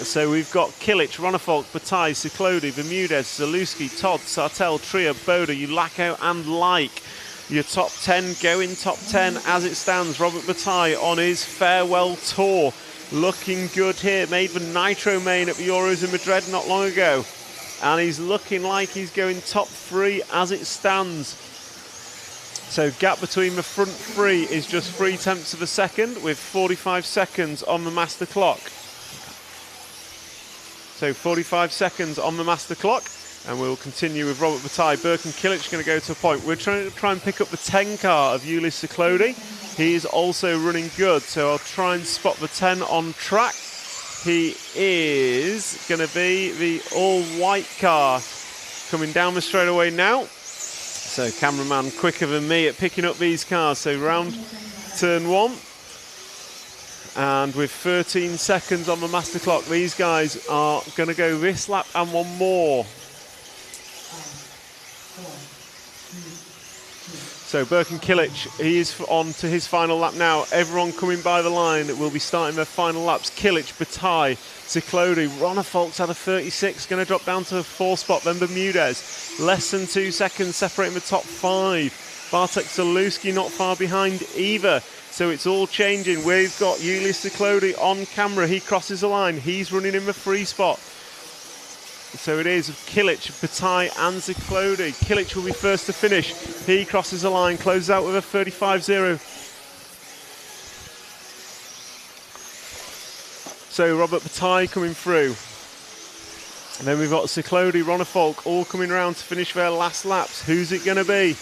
So we've got Kilic, Ronnefolk, Bataille, Ciclodi, Bermudez, Zalewski, Todd, Sartell, Trieb, Boda, Yulako and Like. Your top 10 going top 10 as it stands. Robert Bataille on his farewell tour. Looking good here. Made the Nitro main at the Euros in Madrid not long ago. And he's looking like he's going top 3 as it stands. So gap between the front 3 is just 0.3 of a second with 45 seconds on the master clock. So 45 seconds on the master clock. And we'll continue with Robert Bataille. Birkin Kilic going to go to a point. We're trying to and pick up the 10 car of Ulysse Ciclodi. He's also running good, so I'll try and spot the 10 on track. He is going to be the all-white car coming down the straightaway now. So cameraman quicker than me at picking up these cars. So round turn 1. And with 13 seconds on the master clock, these guys are going to go this lap and one more. So Birkin Kilic, he is on to his final lap now. Everyone coming by the line will be starting their final laps. Kilic, Bataille, Ciclodi, Ronnefalk's had a 36, going to drop down to a 4 spot. Then Bermudez, less than 2 seconds separating the top 5. Bartek Zaluski not far behind either. So it's all changing. We've got Ulysse Ciclodi on camera. He crosses the line. He's running in the 3 spot. So it is Kilic, Bataille and Ciclodi. Kilic will be first to finish. He crosses the line, closes out with a 35.0. So Robert Bataille coming through. And then we've got Ciclodi, Ronnefalk all coming around to finish their last laps. Who's it going to be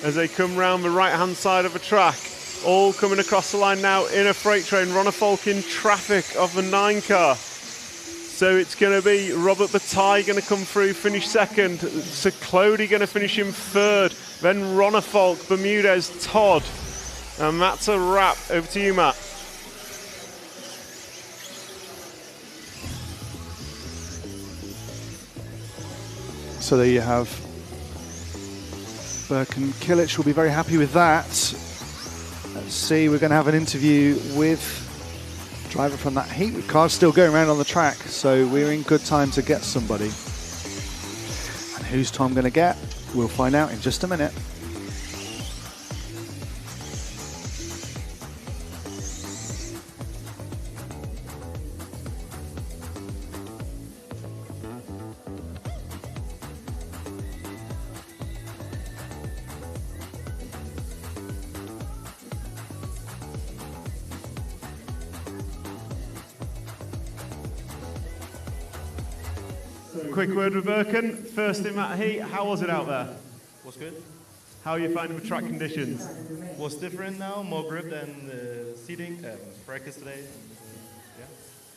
as they come round the right-hand side of the track? All coming across the line now in a freight train. Ronnefalk in traffic of the 9 car. So it's going to be Robert Bataille going to come through, finish second. Ciclodi going to finish in 3rd. Then Ronnefalk, Bermudez, Todd. And that's a wrap. Over to you, Matt. So there you have Birkin Kilic will be very happy with that. Let's see, we're going to have an interview with driver from that heat. Car's still going around on the track, so we're in good time to get somebody. And who's Tom going to get? We'll find out in just a minute. Quick word with Birkin. First in that heat, how was it out there? Was good. How are you finding the track conditions? Was different now, more grip than seating. Practice today. Yeah,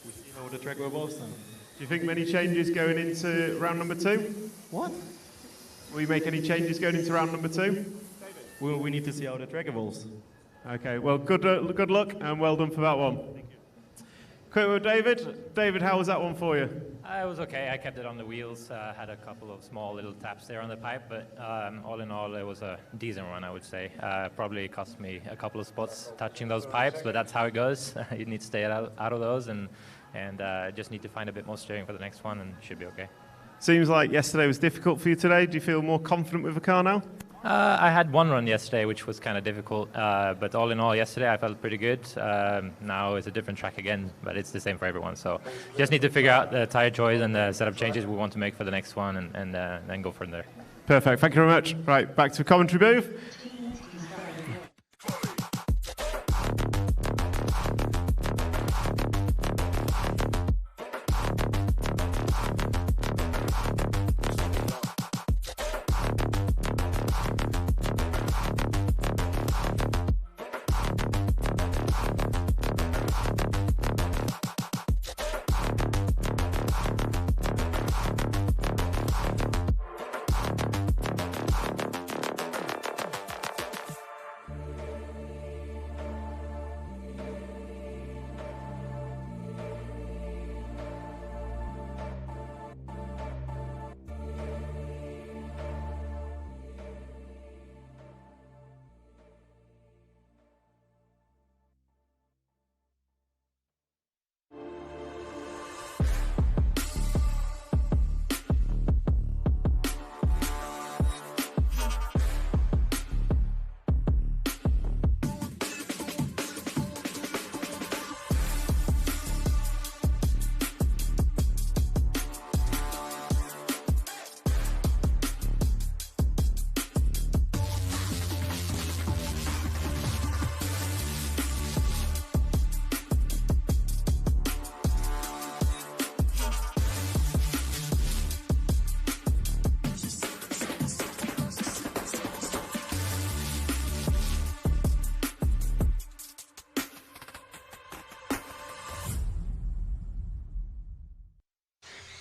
we see how the track evolves now. Do you think many changes going into round number 2? What? Will you make any changes going into round number 2? Well, we need to see how the track evolves. Okay, well, good luck and well done for that one. Quick with David. David, how was that one for you? It was okay. I kept it on the wheels. Had a couple of small little taps there on the pipe, but all in all, it was a decent run, I would say. Probably cost me a couple of spots touching those pipes, but that's how it goes. You need to stay out of those, and just need to find a bit more steering for the next one, and it should be okay. Seems like yesterday was difficult for you today. Do you feel more confident with the car now? I had one run yesterday, which was kind of difficult, but all in all, yesterday I felt pretty good. Now it's a different track again, but it's the same for everyone. So just need to figure out the tire choice and the setup changes we want to make for the next one, and then go from there. Perfect. Thank you very much. Right, back to the commentary booth.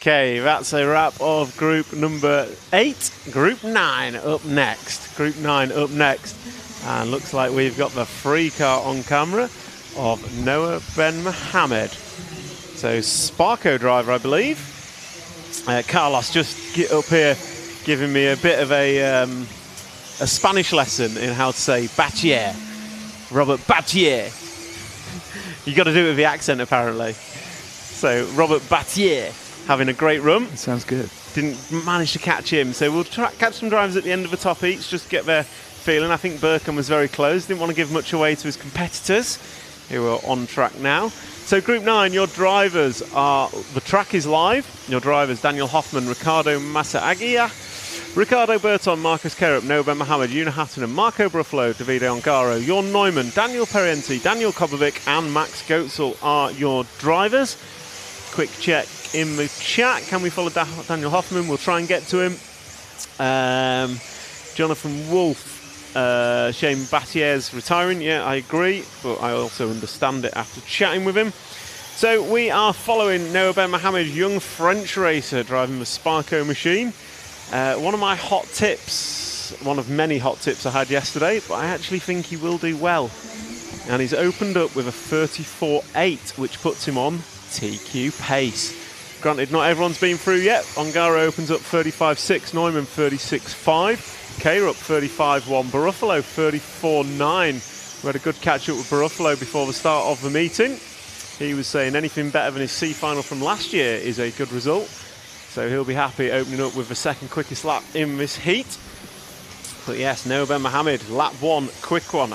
Okay, that's a wrap of group number 8. Group 9 up next. Group 9 up next. And looks like we've got the free car on camera of Noah Ben Mohammed. So Sparko driver, I believe. Carlos just get up here giving me a bit of a Spanish lesson in how to say Battier. Robert Battier. You got to do it with the accent apparently. So Robert Battier having a great run. Sounds good. Didn't manage to catch him. So we'll catch some drivers at the end of the top heats, just get their feeling. I think Burkham was very close. Didn't want to give much away to his competitors who are on track now. So Group 9, your drivers are, the track is live. Your drivers, Daniel Hoffman, Ricardo Masaagia, Ricardo Burton, Marcus Kerup, Noah Ben Mohammed, Una Hattinen, Marco Bruffalo, Davide Ongaro, Jorn Neumann, Daniel Perienti, Daniel Kobovic and Max Goetzel are your drivers. Quick check in the chat. Can we follow Daniel Hoffman? We'll try and get to him. Jonathan Wolf, Shane Battier's retiring. Yeah, I agree, but I also understand it after chatting with him. So we are following Noah Ben Mohammed, young French racer driving the Sparko machine. One of my hot tips, one of many hot tips I had yesterday, but I actually think he will do well. And he's opened up with a 34.8, which puts him on TQ pace. Granted, not everyone's been through yet. Ongaro opens up 35.6, Neumann 36.5, Kerup 35.1, Baruffalo 34.9. We had a good catch up with Baruffalo before the start of the meeting. He was saying anything better than his C final from last year is a good result. So he'll be happy opening up with the second quickest lap in this heat. But yes, Noah Ben Mohammed, lap 1, quick one.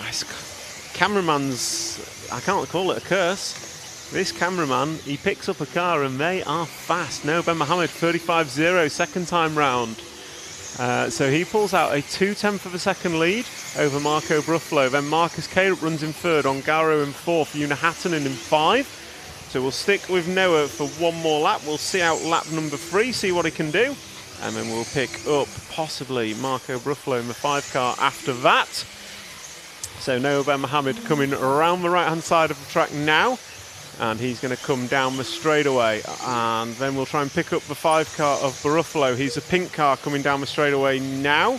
Cameraman's, I can't call it a curse. This cameraman, he picks up a car and they are fast. Noah Ben Mohammed, 35.0, second time round. So he pulls out a 0.2 of a second lead over Marco Bruffalo. Then Marcus Kerup runs in third, Ongaro in fourth, Una Hattinen in 5. So we'll stick with Noah for one more lap. We'll see out lap number 3, see what he can do. And then we'll pick up possibly Marco Bruffalo in the 5 car after that. So Noah Ben Mohammed coming around the right-hand side of the track now. And he's going to come down the straightaway. And then we'll try and pick up the 5 car of Baruffalo. He's a pink car coming down the straightaway now.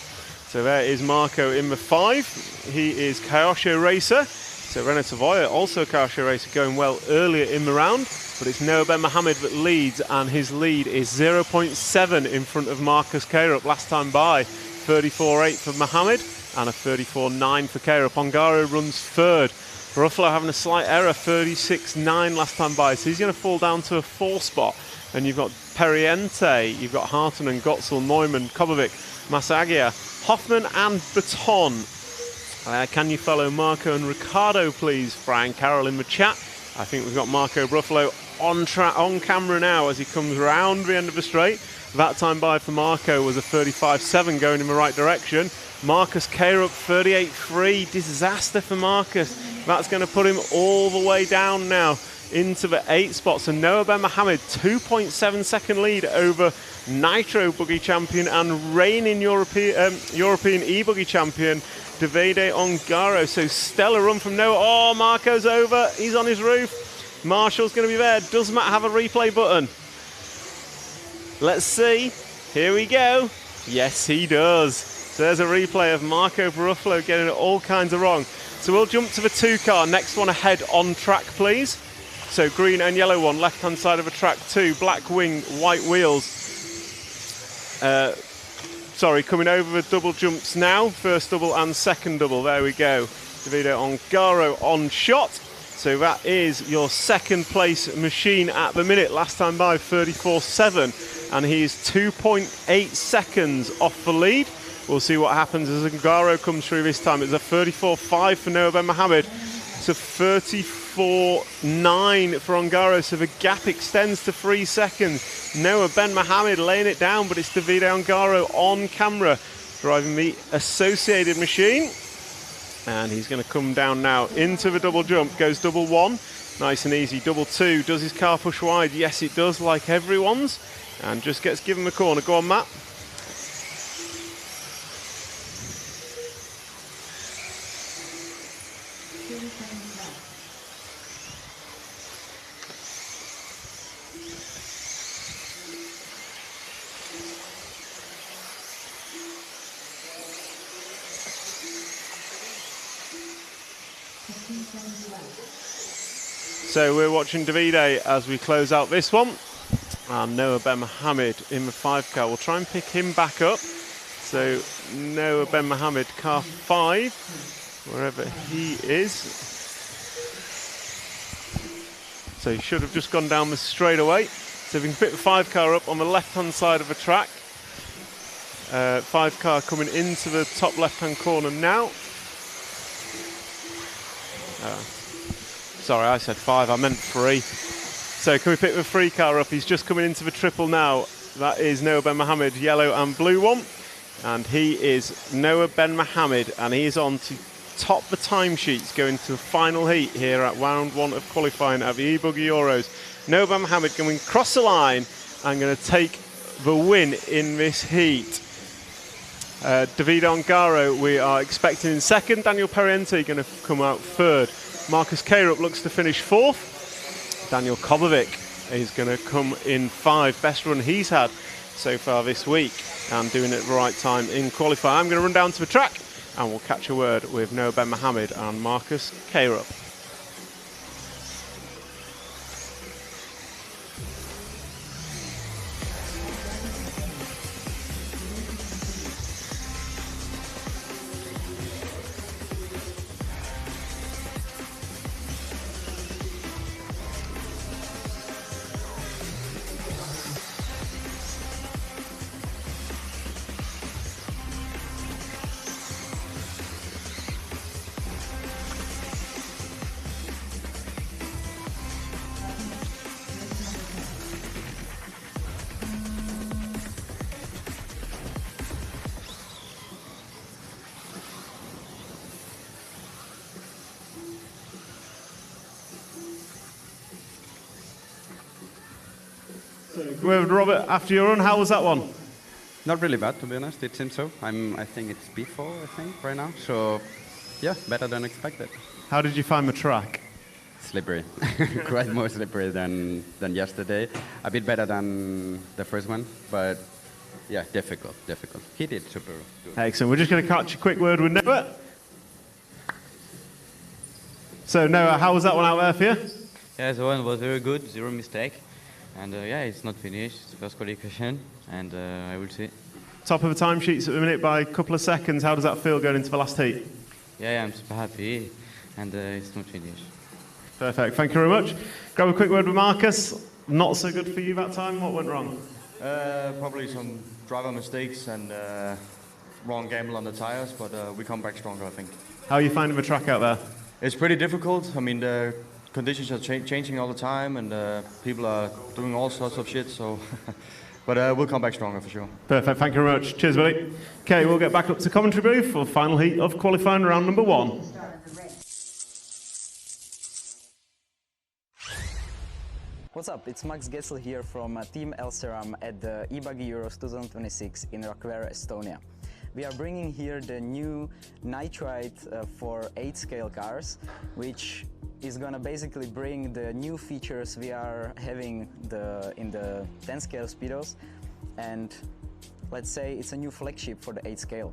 So there is Marco in the 5. He is Kyosho Racer. So Renault Savoia, also Kyosho Racer, going well earlier in the round. But it's Noah Ben Mohammed that leads, and his lead is 0.7 in front of Marcus Kerup last time by. 34.8 for Mohammed and a 34.9 for Kerup. Ongaro runs third. Baruffalo having a slight error, 36.9 last time by, so he's going to fall down to a 4 spot. And you've got Periente, you've got Hartonen, Goetzel, Neumann, Kobovic, Masaagia, Hoffman and Baton. Can you follow Marco and Ricardo, please, Frank Carroll in the chat? I think we've got Marco Bruffalo on camera now as he comes round the end of the straight. That time by for Marco was a 35.7 going in the right direction. Marcus Kerup 38.3, disaster for Marcus. That's going to put him all the way down now into the 8 spots. And Noah Ben Mohammed, 2.7 second lead over Nitro Buggy champion and reigning European e-Buggy champion Davide Ongaro. So stellar run from Noah. Oh, Marco's over. He's on his roof. Marshall's going to be there. Does Matt have a replay button? Let's see. Here we go. Yes, he does. So there's a replay of Marco Baruffalo getting it all kinds of wrong. So we'll jump to the 2 car. Next one ahead on track, please. So green and yellow one, left-hand side of the track 2. Black wing, white wheels. Sorry, coming over the double jumps now. First double and second double. There we go. Davide Ongaro on shot. So that is your second place machine at the minute. Last time by 34.7. And he is 2.8 seconds off the lead. We'll see what happens as Ongaro comes through this time. It's a 34.5 for Noah Ben Mohammed. It's a 34.9 for Ongaro, so the gap extends to 3 seconds. Noah Ben Mohammed laying it down, but it's Davide Ongaro on camera driving the associated machine. And he's going to come down now into the double jump. Goes double 1, nice and easy. Double 2, does his car push wide? Yes, it does, like everyone's. And just gets given the corner. Go on, Matt. So we're watching Davide as we close out this one. And Noah Ben Mohammed in the 5 car. We'll try and pick him back up. So Noah Ben Mohammed, car 5, wherever he is. So he should have just gone down the straightaway. So we can pick the 5 car up on the left-hand side of the track. 5 car coming into the top left-hand corner now. Sorry, I said 5, I meant 3. So can we pick the 3 car up? He's just coming into the triple now. That is Noah Ben Mohammed, yellow and blue one. And he is Noah Ben Mohammed, and he is on to top the timesheets going to the final heat here at round 1 of qualifying at the eBuggy Euros. Noah Ben Mohammed going to cross the line and going to take the win in this heat. Davide Ongaro we are expecting in 2nd. Daniel Perriente going to come out 3rd. Marcus Karup looks to finish 4th. Daniel Kobovic is going to come in 5. Best run he's had so far this week and doing it at the right time in qualifying. I'm going to run down to the track and we'll catch a word with Noah Ben Mohammed and Marcus Karup. With Robert, after your run, how was that one? Not really bad, to be honest. It seems so. I think it's P4, right now. So, yeah, better than expected. How did you find the track? Slippery. Quite more slippery than yesterday. A bit better than the first one, but yeah, difficult. He did super good. Excellent. We're just going to catch a quick word with Noah. So, Noah, how was that one out there for you? Yeah, the one was very good, 0 mistake. And yeah, it's not finished. It's the first qualification, and I will see. Top of the timesheets at the minute by a couple of seconds. How does that feel going into the last heat? Yeah, I'm super happy, and it's not finished. Perfect. Thank you very much. Grab a quick word with Marcus. Not so good for you that time. What went wrong? Probably some driver mistakes and wrong gamble on the tires, but we come back stronger, I think. How are you finding the track out there? It's pretty difficult. I mean, the conditions are changing all the time, and people are doing all sorts of shit, so but we'll come back stronger for sure. Perfect, thank you very much. Cheers, buddy. Okay, we'll get back up to commentary booth for final heat of qualifying round number 1. What's up, it's Max Gessel here from Team Elsteram at the eBuggy Euros 2026 in Rakvere, Estonia. We are bringing here the new nitride for 8-scale cars, which is gonna basically bring the new features we are having in the 10-scale speedos, and let's say it's a new flagship for the 8-scale.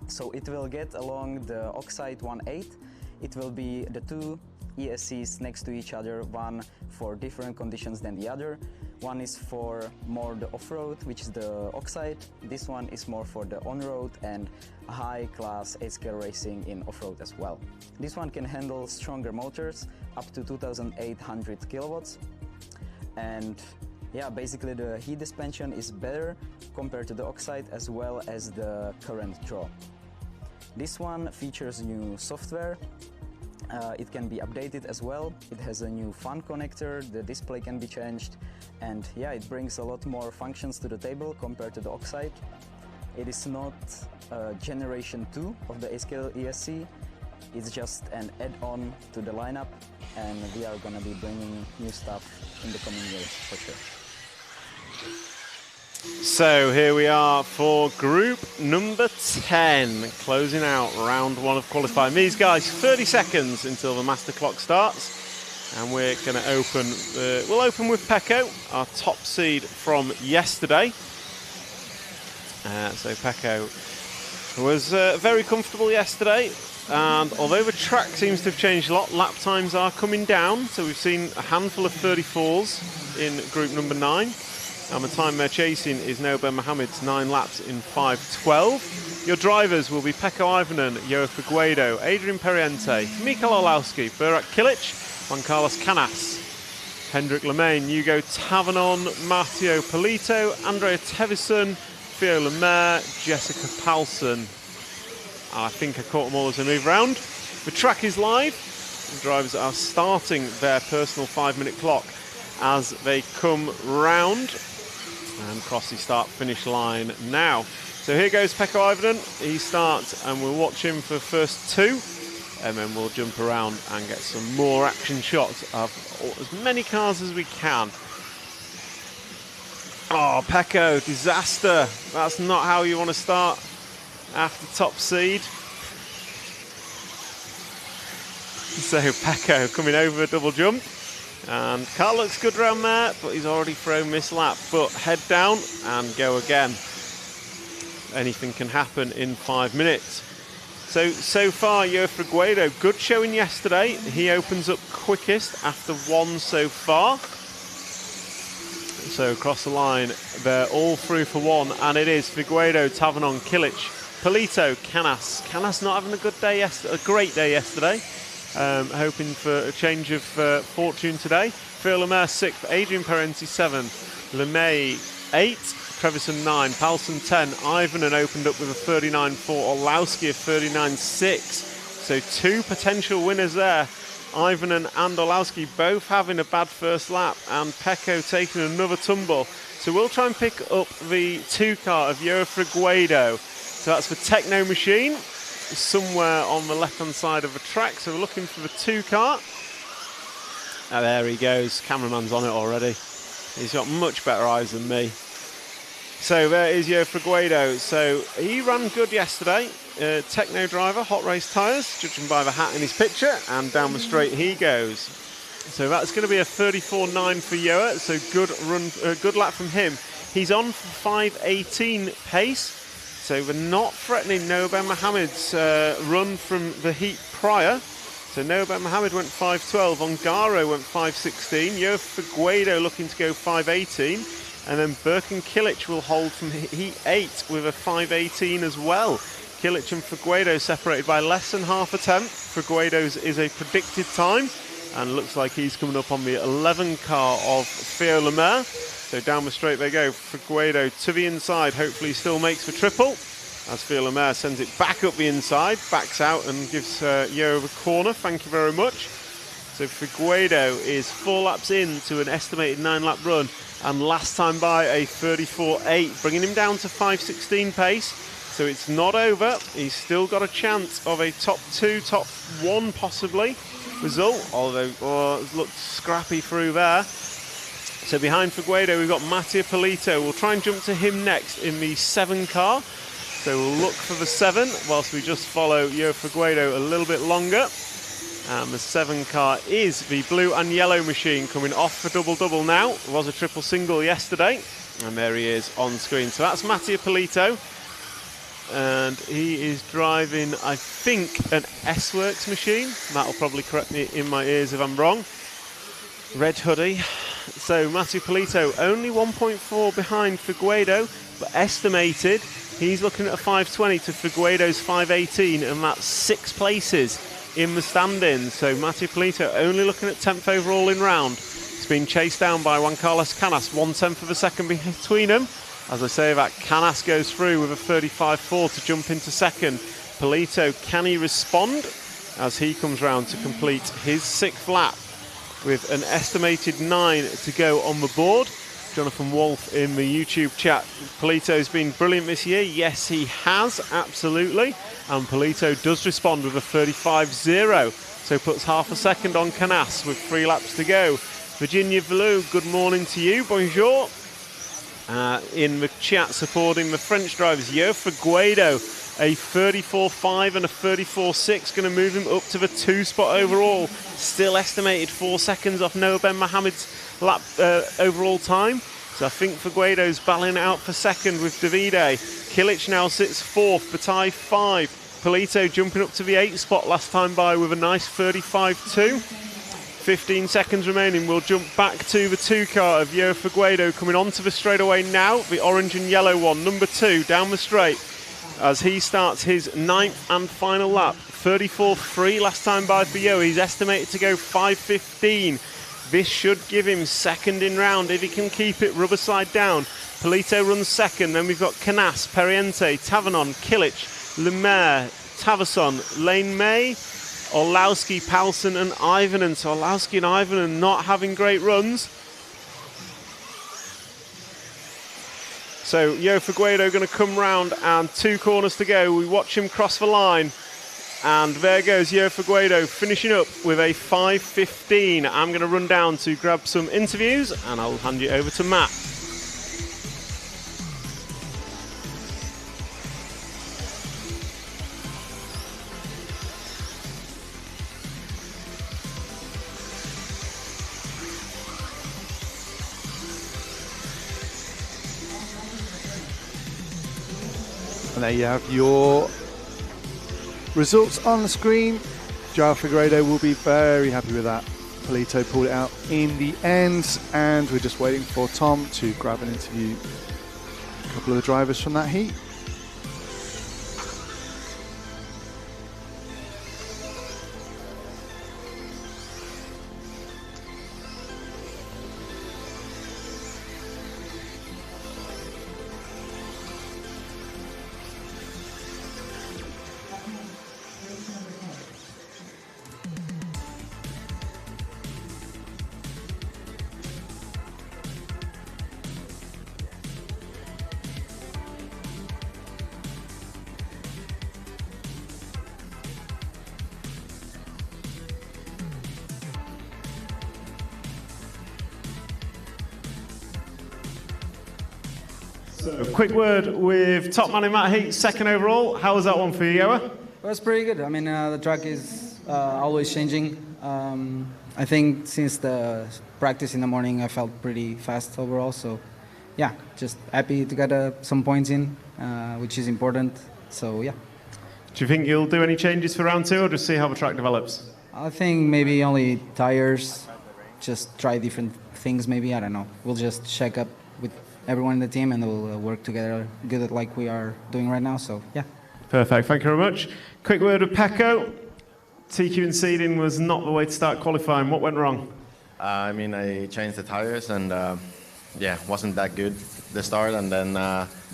So it will get along the Oxide 1.8. It will be the 2 ESCs next to each other, one for different conditions than the other. One is for more the off-road, which is the Oxide. This one is more for the on-road and high-class 8-scale racing in off-road as well. This one can handle stronger motors, up to 2,800 kilowatts. And yeah, basically the heat dispension is better compared to the Oxide as well as the current draw. This one features new software. It can be updated as well. It has a new fan connector, the display can be changed, and yeah, it brings a lot more functions to the table compared to the Oxide. It is not generation 2 of the 8-scale ESC, it's just an add-on to the lineup, and we are going to be bringing new stuff in the coming years for sure. So here we are for group number 10, closing out round 1 of qualifying. These guys, 30 seconds until the master clock starts, and we're going to open. We'll open with Pecco, our top seed from yesterday. So Pecco was very comfortable yesterday. and although the track seems to have changed a lot, lap times are coming down. So we've seen a handful of 34s in group number 9. And the time they're chasing is Noben Mohamed's 9 laps in 5:12. Your drivers will be Pecco Ivanen, Joao Figueiredo, Adrian Periente, Mikael Orlowski, Burak Kilic, Juan Carlos Canas, Hendrik Lemaine, Hugo Tavernon, Matteo Polito, Andrea Tevison, Theo Lemaire, Jessica Paulson. I think I caught them all as they move around. The track is live. The drivers are starting their personal 5-minute clock as they come round and cross the start-finish line now. So here goes Pecco Ivanen. He starts and we'll watch him for the first 2, and then we'll jump around and get some more action shots of as many cars as we can. Oh, Pecco, disaster. That's not how you want to start after top seed. So Pecco coming over a double jump. And car looks good around there, but he's already thrown this lap. But head down and go again. Anything can happen in 5 minutes. So far, Joao Figueiredo, good showing yesterday. He opens up quickest after 1 so far. So across the line, they're all through for 1, and it is Figueiredo, Tavernon, Kilic, Polito, Canas. Canas not having a good day yesterday, a great day yesterday. Hoping for a change of fortune today. Theo Lemaire 6th, Adrian Periente 7th, LeMay 8, Trevison 9, Paulson 10, Ivanen opened up with a 39.4, Orlowski a 39.6. So 2 potential winners there. Ivanen and Orlowski both having a bad first lap, and Pecco taking another tumble. So we'll try and pick up the 2 car of Joao Figueiredo. So that's the Techno Machine, somewhere on the left-hand side of the track. So we're looking for the 2 car. Oh, there he goes. Cameraman's on it already. He's got much better eyes than me. So there is Joao Figueiredo. So he ran good yesterday. Techno driver, hot race tyres, judging by the hat in his picture, and down the straight he goes. So that's going to be a 34.9 for Joao. So good run, good lap from him. He's on for 5:18 pace. So we're not threatening Noben Mohamed's run from the heat prior. So Noben Mohamed went 5:12, Ongaro went 5:16, Joao Figueiredo looking to go 5:18, and then Birkin Kilic will hold from heat 8 with a 5:18 as well. Kilic and Figueiredo separated by less than half a tenth. Figueiredo's is a predicted time, and looks like he's coming up on the 11 car of Theo Lemaire. So down the straight they go. Figueiredo to the inside, hopefully still makes the triple, as Theo Lemaire sends it back up the inside, backs out and gives Joao the corner. Thank you very much. So Figueiredo is 4 laps into an estimated 9-lap run, and last time by a 34.8, bringing him down to 5:16 pace. So it's not over. He's still got a chance of a top 2, top 1 possibly result, although it looked scrappy through there. So behind Figueiredo, we've got Matteo Polito. We'll try and jump to him next in the 7 car. So we'll look for the 7 whilst we just follow Joao Figueiredo a little bit longer. And the 7 car is the blue and yellow machine, coming off for double-double now. It was a triple single yesterday. And there he is on screen. So that's Matteo Polito. And he is driving, I think, an S-Works machine. That'll probably correct me in my ears if I'm wrong. Red hoodie. So Matteo Polito only 1.4 behind Figueiredo, but estimated he's looking at a 5:20 to Figueiredo's 5:18, and that's 6 places in the standings. So Matteo Polito only looking at 10th overall in round. He's been chased down by Juan Carlos Canas, 1/10 of a second between them. As I say that, Canas goes through with a 35.4 to jump into second. Polito, can he respond as he comes round to complete his 6th lap with an estimated 9 to go on the board? Jonathan Wolf in the YouTube chat. Polito's been brilliant this year. Yes, he has, absolutely. And Polito does respond with a 35.0. So puts half a second on Canas with 3 laps to go. Virginia Velou, good morning to you. Bonjour. In the chat supporting the French drivers, Joao Figueiredo, a 34.5 and a 34.6, going to move him up to the 2 spot overall. Still estimated 4 seconds off Noben Mohamed's lap overall time. So I think Figueiredo's battling it out for second with Davide. Kilic now sits 4th, Bataille 5, Polito jumping up to the 8th spot last time by with a nice 35.2. 15 seconds remaining. We'll jump back to the 2 car of Yo Figueiredo coming onto the straightaway now. The orange and yellow one, number 2, down the straight as he starts his 9th and final lap. 34.3 last time by for Yo. He's estimated to go 5.15. This should give him second in round if he can keep it rubber side down. Polito runs second. Then we've got Canas, Periente, Tavernon, Kilic, Lemaire, Tavason, Lane May, Orlowski, Paulson and Ivanen. So Orlowski and Ivanen not having great runs. So Yo Figueiredo going to come round and 2 corners to go. We watch him cross the line. And there goes Yo Figueiredo finishing up with a 5.15. I'm going to run down to grab some interviews and I'll hand you over to Matt. And there you have your results on the screen. João Figueiredo will be very happy with that. Polito pulled it out in the end, and we're just waiting for Tom to grab an interview. A couple of the drivers from that heat. So, quick word with top man in that heat, second overall. How was that one for you, Yoa? It was pretty good. I mean, the track is always changing. I think since the practice in the morning, I felt pretty fast overall. So, yeah, just happy to get some points in, which is important. So, yeah. Do you think you'll do any changes for round 2 or just see how the track develops? I think maybe only tires, just try different things maybe. I don't know. We'll just check up with everyone in the team and we'll work together good like we are doing right now. So, yeah. Perfect. Thank you very much. Quick word with Pecco. TQ and seeding was not the way to start qualifying. What went wrong? I mean, I changed the tires and, yeah, wasn't that good the start, and then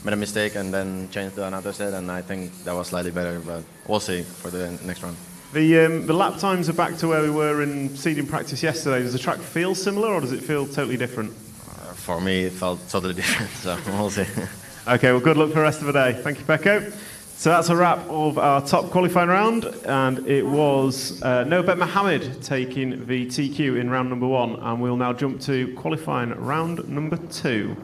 made a mistake and then changed to another set, and I think that was slightly better, but we'll see for the next run. The lap times are back to where we were in seeding practice yesterday. Does the track feel similar or does it feel totally different? For me, it felt totally different, so we'll see. Okay, well, good luck for the rest of the day. Thank you, Pecco. So that's a wrap of our top qualifying round, and it was Nobet Mohammed taking the TQ in round number 1, and we'll now jump to qualifying round number 2.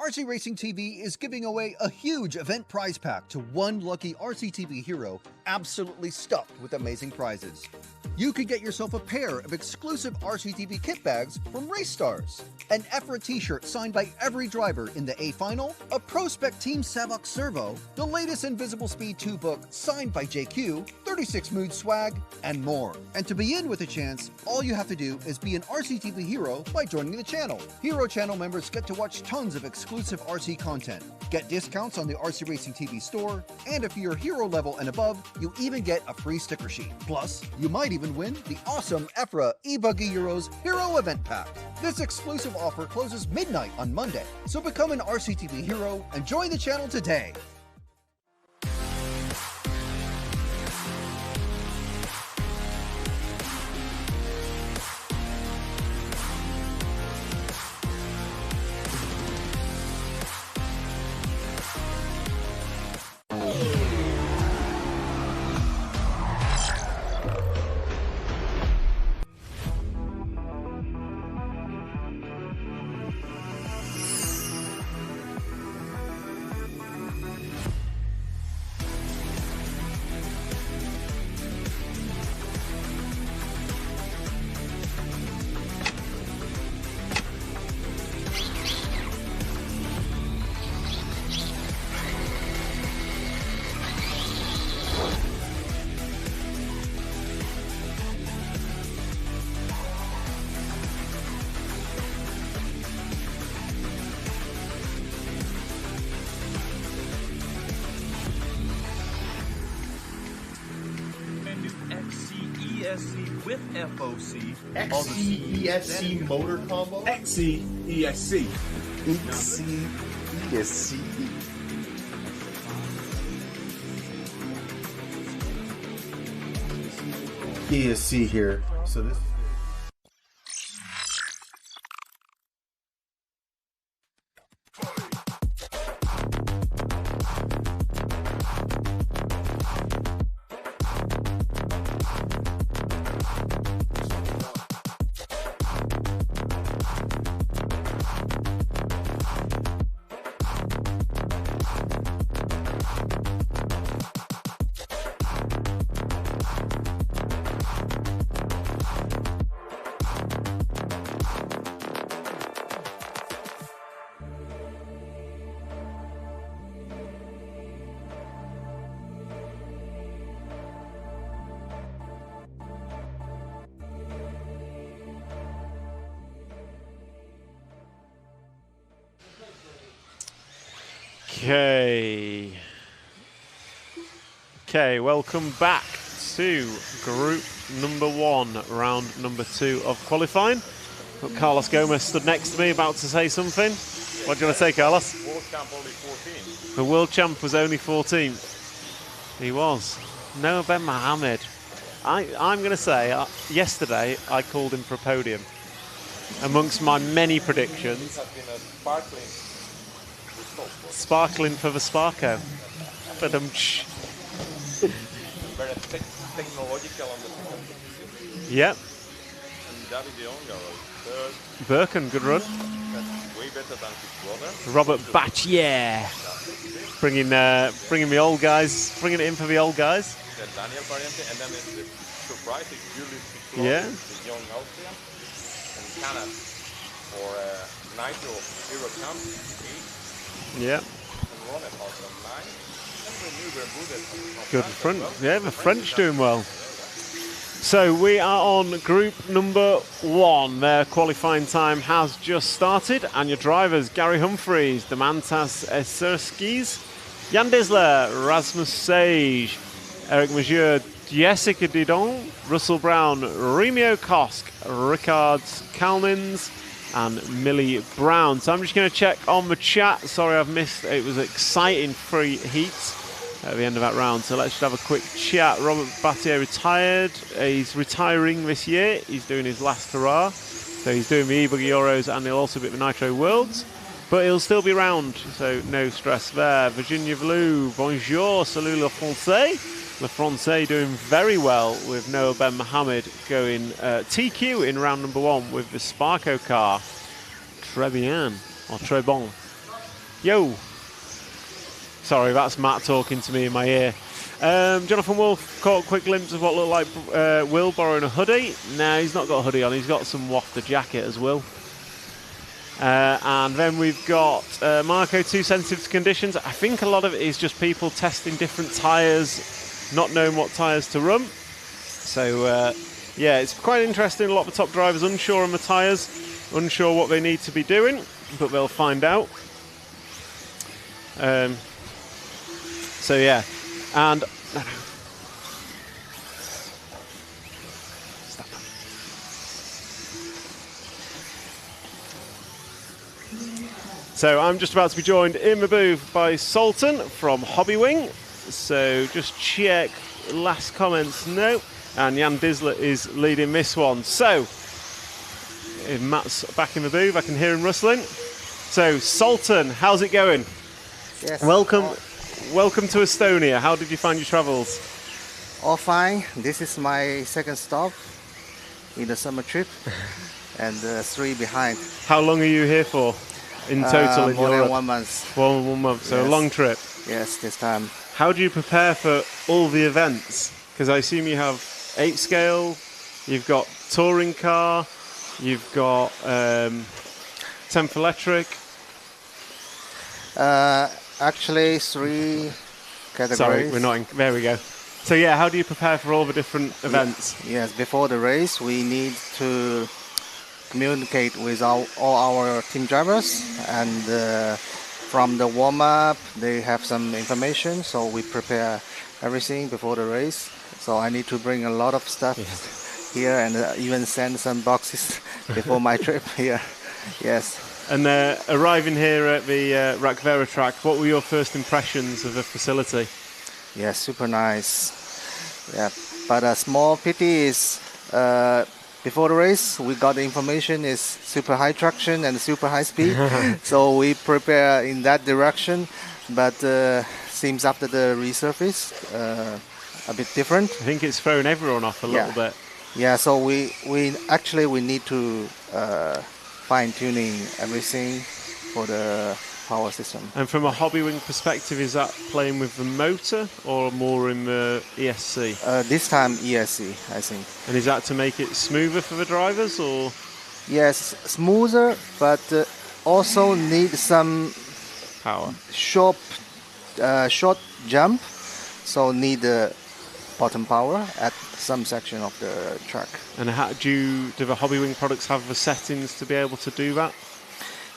RC Racing TV is giving away a huge event prize pack to one lucky RC TV hero, absolutely stuffed with amazing prizes. You could get yourself a pair of exclusive RCTV kit bags from Race Stars, an EFRA t-shirt signed by every driver in the A Final, a Pro-Spec Team Savok Servo, the latest Invisible Speed 2 book signed by JQ, 36 Mood swag, and more. And to be in with a chance, all you have to do is be an RCTV hero by joining the channel. Hero channel members get to watch tons of exclusive RC content, get discounts on the RC Racing TV store, and if you're hero level and above, you even get a free sticker sheet. Plus, you might even win the awesome EFRA eBuggy Euros Hero Event Pack. This exclusive offer closes midnight on Monday, so become an RCTV hero and join the channel today. ESC with FOC. XC ESC motor combo? XC ESC. XC ESC. ESC here. So this. Okay, welcome back to group number 1, round number 2 of qualifying. But Carlos Gomez stood next to me about to say something. What do you want to say, Carlos? World champ only 14. The world champ was only 14th. He was. Noah Ben Mohammed. I'm going to say, yesterday I called him for a podium. Amongst my many predictions. It has been a sparkling result. Sparkling for the Sparko. But Very technological on the second position. Yep. And David De Onga was third. Birken, good run. That's way better than his brother. Robert Batch, yeah. Bringing the old guys, bringing it in for the old guys. Then Daniel Pariente, and then the surprise is Julius Piccolo, Yeah. the young Austrian. And Canada for Nitro Hero Champ, 8. Yeah. And Ronnet also 9. Good front. Yeah, the French doing well. So we are on group number 1. Their qualifying time has just started, and your drivers: Gary Humphreys, Demantas Eserskis, Jan Disler, Rasmus Sage, Eric Majeur, Jessica Didon, Russell Brown, Remio Kosk, Ricard Kalnins, and Millie Brown. So I'm just going to check on the chat. Sorry, I've missed. It was exciting 3 heats at the end of that round. So let's just have a quick chat. Robert Battier retired. He's retiring this year. He's doing his last hurrah. So he's doing the eBuggy Euros, and he'll also be at the Nitro Worlds. But he'll still be around, so no stress there. Virginia Blue, bonjour, salut le français. Le français doing very well with Noah Ben Mohammed going TQ in round number 1 with the Sparko car. Très bien, or très bon. Yo. Sorry, that's Matt talking to me in my ear. Jonathan Wolf caught a quick glimpse of what looked like Will borrowing a hoodie. No, he's not got a hoodie on. He's got some wafter jacket as well. And then we've got Marco, too sensitive to conditions. I think a lot of it is just people testing different tyres, not knowing what tyres to run. So, yeah, it's quite interesting. A lot of the top drivers unsure on the tyres, unsure what they need to be doing, but they'll find out. So, yeah. And... So I'm just about to be joined in the booth by Sultan from Hobbywing. So just check last comments. No. And Jan Disler is leading this one. So if Matt's back in the booth, I can hear him rustling. So Sultan, how's it going? Yes. Welcome to Estonia. How did you find your travels? All fine. This is my second stop in the summer trip and 3 behind. How long are you here for? In total in more Europe? than 1 month. 1 month, so Yes. a long trip. Yes, this time. How do you prepare for all the events? Because I assume you have 8 scale, you've got touring car, you've got 10th electric. Actually, 3 categories. Sorry, we're not in, there we go. So yeah, how do you prepare for all the different events? Yes, before the race, we need to communicate with all our team drivers, and from the warm-up they have some information, so we prepare everything before the race. So I need to bring a lot of stuff here, and even send some boxes before my trip here. Yes. And arriving here at the Rakvera track, what were your first impressions of the facility? Yeah, super nice. Yeah, but a small pity is before the race, we got the information is super high traction and super high speed. So we prepare in that direction, but seems after the resurface a bit different. I think it's thrown everyone off a little bit. Yeah, so we actually need to fine tuning everything for the power system. And from a Hobbywing perspective, is that playing with the motor or more in the ESC? This time ESC, I think. And is that to make it smoother for the drivers, or? Yes, smoother, but also need some power. Short jump, so need bottom power at some section of the track. And how do the Hobbywing products have the settings to be able to do that?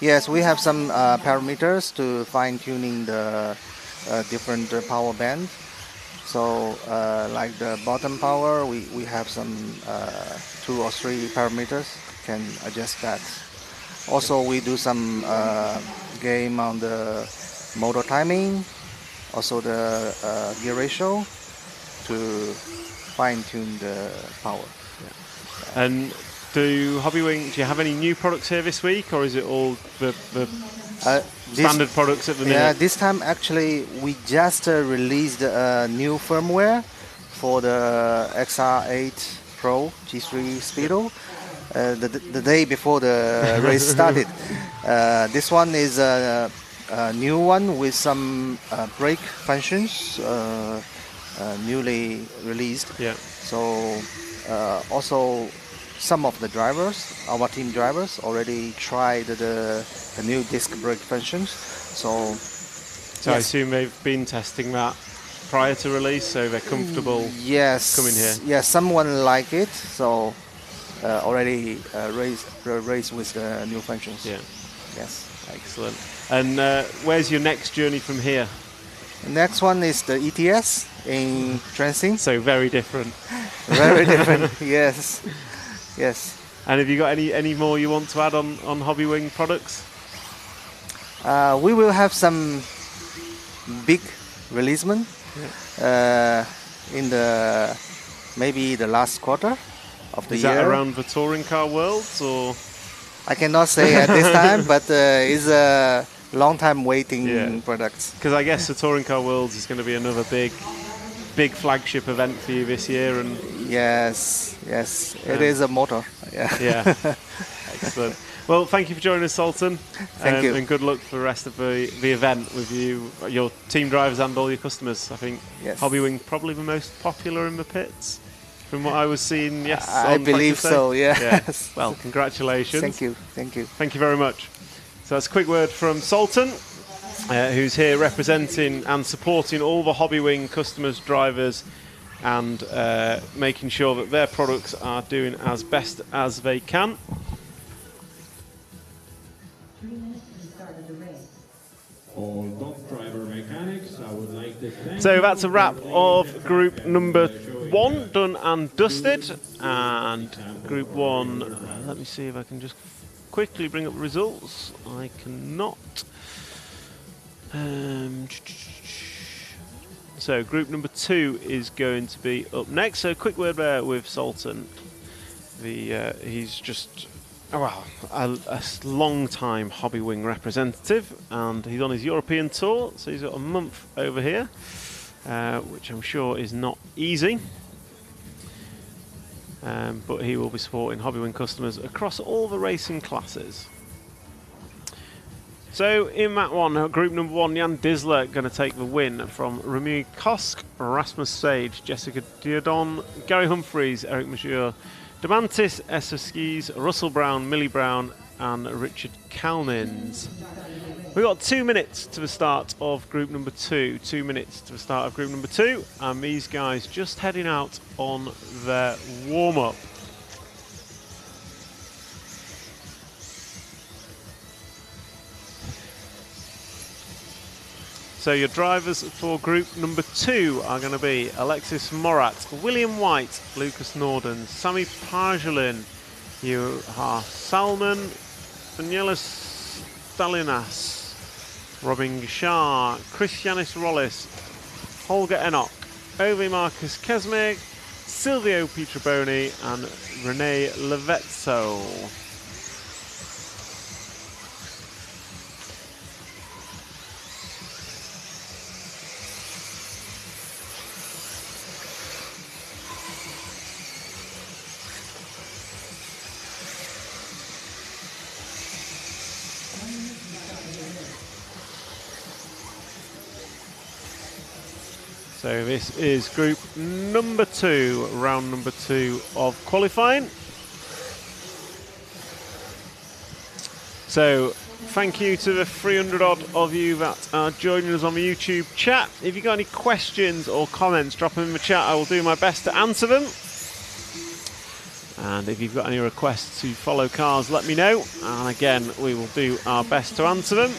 Yes, we have some parameters to fine-tuning the different power band. So like the bottom power, we have some 2 or 3 parameters, can adjust that. Also, we do some game on the motor timing, also the gear ratio to fine-tune the power. And do you have any new products here this week, or is it all the standard products at the minute? Yeah, this time actually we just released a new firmware for the XR8 Pro G3 Speedo the day before the race started. This one is a new one with some brake functions newly released. Yeah. So also some of the drivers, our team drivers, already tried the new disc brake functions. So I assume they've been testing that prior to release, so they're comfortable coming here. Yes, someone like it, so already race with the new functions. Yeah. Yes. Excellent. And where's your next journey from here? The next one is the ETS in Transing. So very different. Very different. Yes. Yes. And have you got any more you want to add on Hobbywing products? We will have some big releasement in the maybe the last quarter of the year. Is that around the touring car worlds, or? I cannot say at this time, but it's a long time waiting products. Because I guess the touring car worlds is going to be another big flagship event for you this year, and yes, it is a motor. Yeah. Yeah. Excellent. Well, thank you for joining us, Sultan. Thank you. And good luck for the rest of the event with you, your team drivers and all your customers. I think Yes. Hobbywing probably the most popular in the pits from what I was seeing. Yes, I on believe practice day. so, yes. Yeah. Well, congratulations. Thank you. Thank you. Thank you very much. So that's a quick word from Sultan, who's here representing and supporting all the Hobbywing customers, drivers, and making sure that their products are doing as best as they can. 3 minutes to the start of the race. All top driver mechanics, I would like to thank So that's a wrap of group number 1 done and dusted. And group 1, let me see if I can just quickly bring up the results. I cannot. So group number 2 is going to be up next. So quick word there with Sultan. He's just a long-time Hobbywing representative, and he's on his European tour. So he's got a month over here, which I'm sure is not easy. But he will be supporting Hobbywing customers across all the racing classes. So in that one, group number 1, Jan Disler going to take the win from Remy Kosk, Rasmus Sage, Jessica Diodon, Gary Humphreys, Eric Monsieur, Demantis, Esther Skis, Russell Brown, Millie Brown, and Richard Kalnins. We've got 2 minutes to the start of group number 2. 2 minutes to the start of group number 2, and these guys just heading out on their warm-up. So your drivers for group number 2 are going to be Alexis Morat, William White, Lucas Norden, Sami Pargelin, Juha Salmon, Danielis Stalinas, Robin Shah, Christianis Rollis, Holger Enoch, Ovi Marcus Kesmeg, Silvio Pietraboni, and Rene Levetzo. So this is group number 2, round number 2 of qualifying. So thank you to the 300 odd of you that are joining us on the YouTube chat. If you've got any questions or comments, drop them in the chat. I will do my best to answer them. And if you've got any requests to follow cars, let me know. And again, we will do our best to answer them.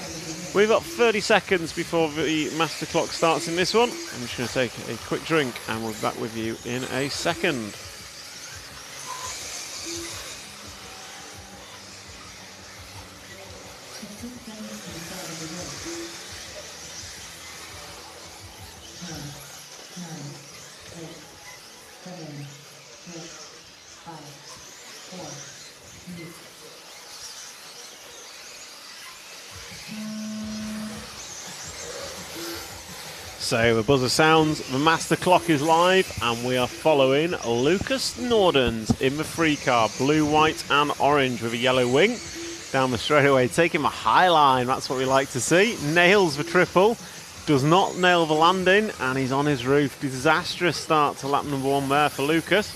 We've got 30 seconds before the master clock starts in this one. I'm just going to take a quick drink and we'll be back with you in a second. So the buzzer sounds, the master clock is live, and we are following Lucas Nordens in the free car, blue, white and orange with a yellow wing. Down the straightaway, taking the high line, that's what we like to see. Nails the triple, does not nail the landing, and he's on his roof. Disastrous start to lap number 1 there for Lucas.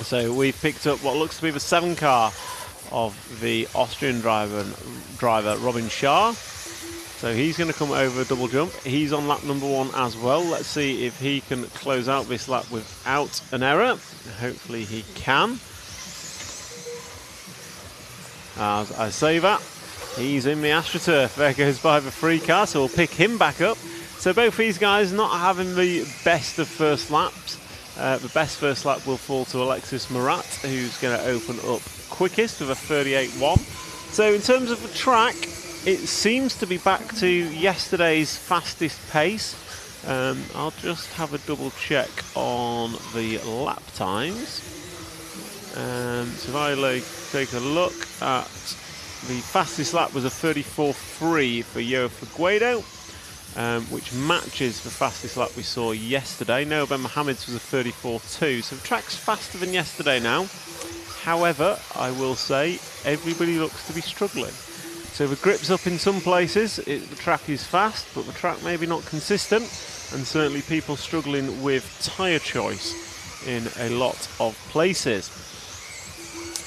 So we've picked up what looks to be the 7 car of the Austrian driver Robin Shah. So he's going to come over a double jump. He's on lap number 1 as well. Let's see if he can close out this lap without an error. Hopefully he can. As I say that, he's in the AstroTurf. There goes by the free car, so we'll pick him back up. So both these guys not having the best of first laps. The best first lap will fall to Alexis Morat, who's going to open up quickest with a 38.1. So in terms of the track, it seems to be back to yesterday's fastest pace. I'll just have a double check on the lap times. So if I take a look at the fastest lap was a 34.3 for Jofa Guido, which matches the fastest lap we saw yesterday. Noah Ben Mohammed's was a 34.2, so the track's faster than yesterday now. However, I will say everybody looks to be struggling. So the grip's up in some places, the track is fast, but the track maybe not consistent, and certainly people struggling with tyre choice in a lot of places.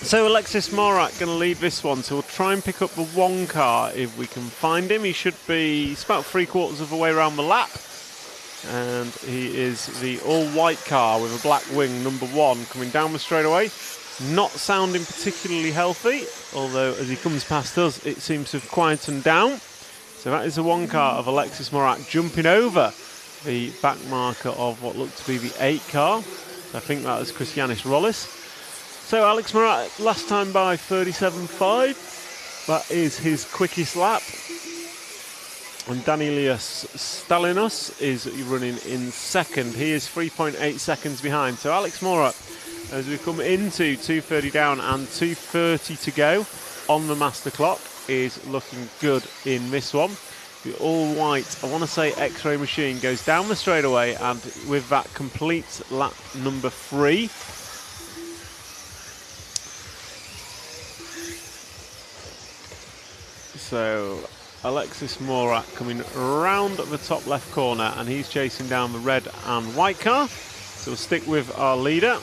So Alexis Morat going to lead this one, so we'll try and pick up the one car if we can find him. He's about 3/4 of the way around the lap, and he is the all-white car with a black wing, number 1, coming down the straightaway. Not sounding particularly healthy, although as he comes past us, it seems to have quietened down. So that is the one car of Alexis Morat jumping over the back marker of what looked to be the 8 car. I think that was Christianis Rollis. So Alex Morat, last time by 37.5. That is his quickest lap. And Danilius Stalinos is running in second. He is 3.8 seconds behind. So Alex Morat, as we come into 2:30 down and 2:30 to go on the master clock, is looking good in this one. The all-white, I want to say X-ray machine, goes down the straightaway, and with that completes lap number 3. So Alexis Morat coming round the top left corner, and he's chasing down the red and white car. So we'll stick with our leader.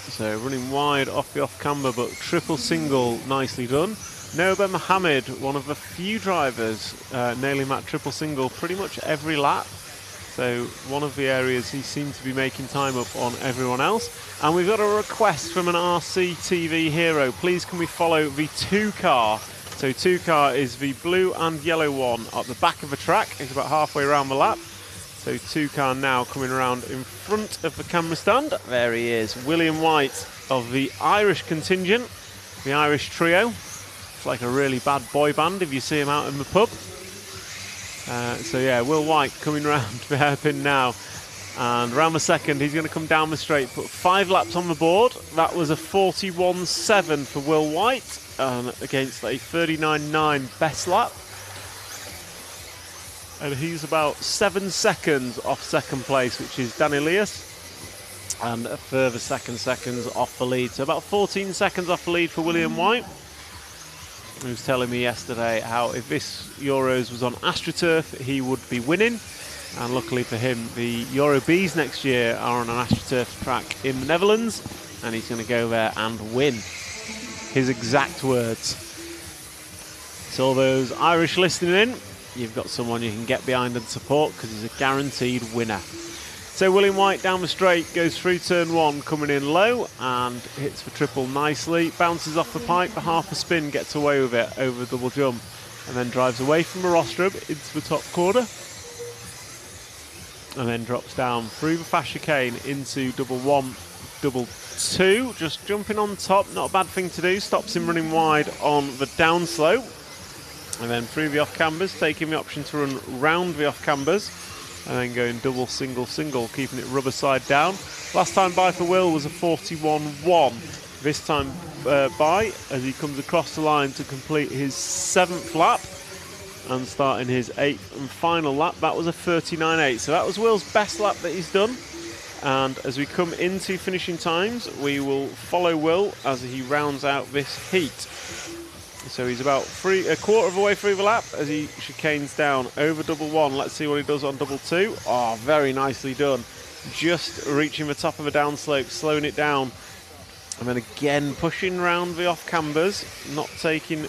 So running wide off the off-camber, but triple single, nicely done. Noba Mohammed, one of the few drivers nailing that triple single pretty much every lap. So one of the areas he seemed to be making time up on everyone else. And we've got a request from an RC TV hero. Please can we follow the 2 car? So 2 car is the blue and yellow one at the back of the track. It's about halfway around the lap. So 2 car now coming around in front of the camera stand. There he is, William White of the Irish contingent, the Irish trio. It's like a really bad boy band if you see him out in the pub. So yeah, Will White coming round the hairpin now. And around the second, he's going to come down the straight, put 5 laps on the board. That was a 41.7 for Will White, against a 39.9 best lap. And he's about 7 seconds off second place, which is Dan Elias, and a further 7 seconds off the lead. So about 14 seconds off the lead for William White. He was telling me yesterday how if this Euros was on AstroTurf, he would be winning. And luckily for him, the Euro Bs next year are on an AstroTurf track in the Netherlands, and he's going to go there and win. His exact words. So all those Irish listening in, you've got someone you can get behind and support, because he's a guaranteed winner. So William White down the straight, goes through turn 1, coming in low, and hits the triple nicely, bounces off the pipe, the half a spin, gets away with it over the double jump, and then drives away from the rostrum into the top corner, and then drops down through the fast chicane into double 1, double 2, just jumping on top, not a bad thing to do, stops him running wide on the downslope, and then through the off-cambers, taking the option to run round the off-cambers, and then going double, single, single, keeping it rubber side down. Last time by for Will was a 41.1. This time by, as he comes across the line to complete his 7th lap, and starting his 8th and final lap, that was a 39.8. So that was Will's best lap that he's done. And as we come into finishing times, we will follow Will as he rounds out this heat. So he's about a quarter of the way through the lap as he chicanes down over double 1. Let's see what he does on double 2. Oh, very nicely done. Just reaching the top of the downslope, slowing it down. And then again pushing around the off-cambers, not taking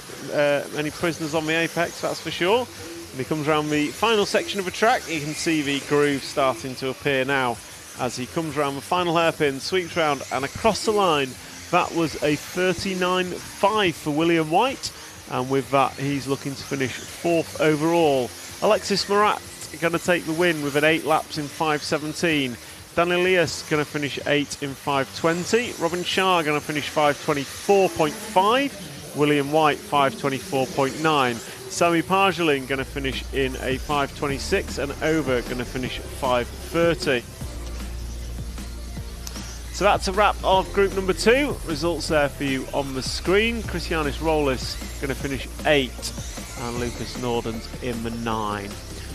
any prisoners on the apex, that's for sure. And he comes around the final section of the track. You can see the groove starting to appear now as he comes around the final hairpin, sweeps round and across the line. That was a 39.5 for William White, and with that he's looking to finish 4th overall. Alexis Morat going to take the win with an 8 laps in 5.17. Dan Elias going to finish 8 in 5.20. Robin Shah going to finish 5.24.5. William White 5.24.9. Sami Parjalin going to finish in a 5.26, and Over going to finish 5.30. So that's a wrap of group number 2. Results there for you on the screen. Christianis Rollis going to finish 8, and Lucas Norden's in the 9.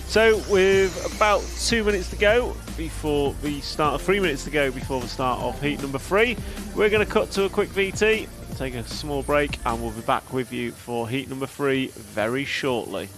So with about 2 minutes to go before the start, 3 minutes to go before the start of heat number 3, we're going to cut to a quick VT, take a small break, and we'll be back with you for heat number 3 very shortly.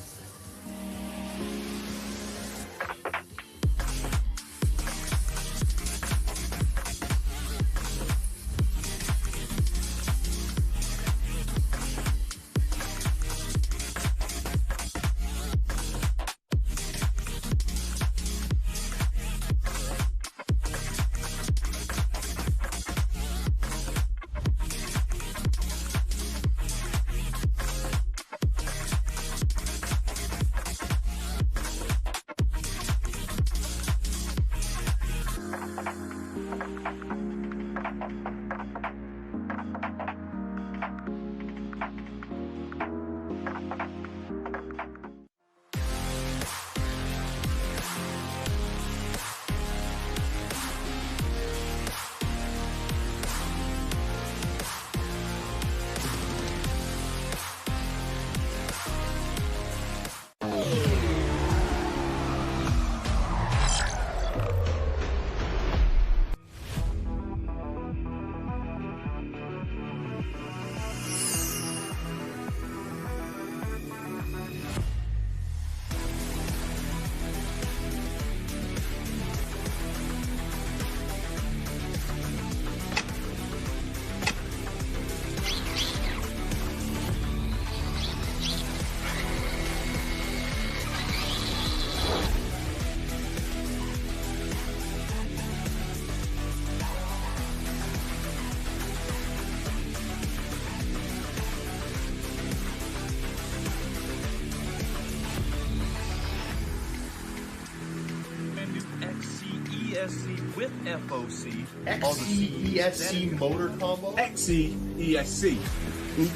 ESC with FOC. XC-ESC motor combo? XC-ESC.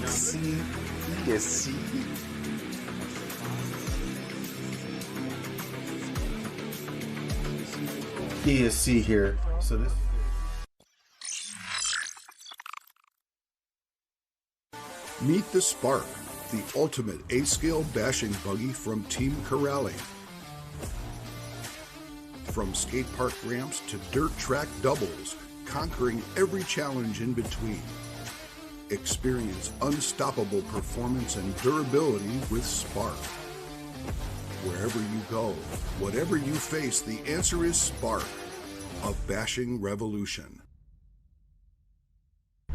XC-ESC? ESC here. So this. Meet the Spark, the ultimate A-scale bashing buggy from Team Corrali. From skate park ramps to dirt track doubles, conquering every challenge in between. Experience unstoppable performance and durability with Spark. Wherever you go, whatever you face, the answer is Spark, a bashing revolution.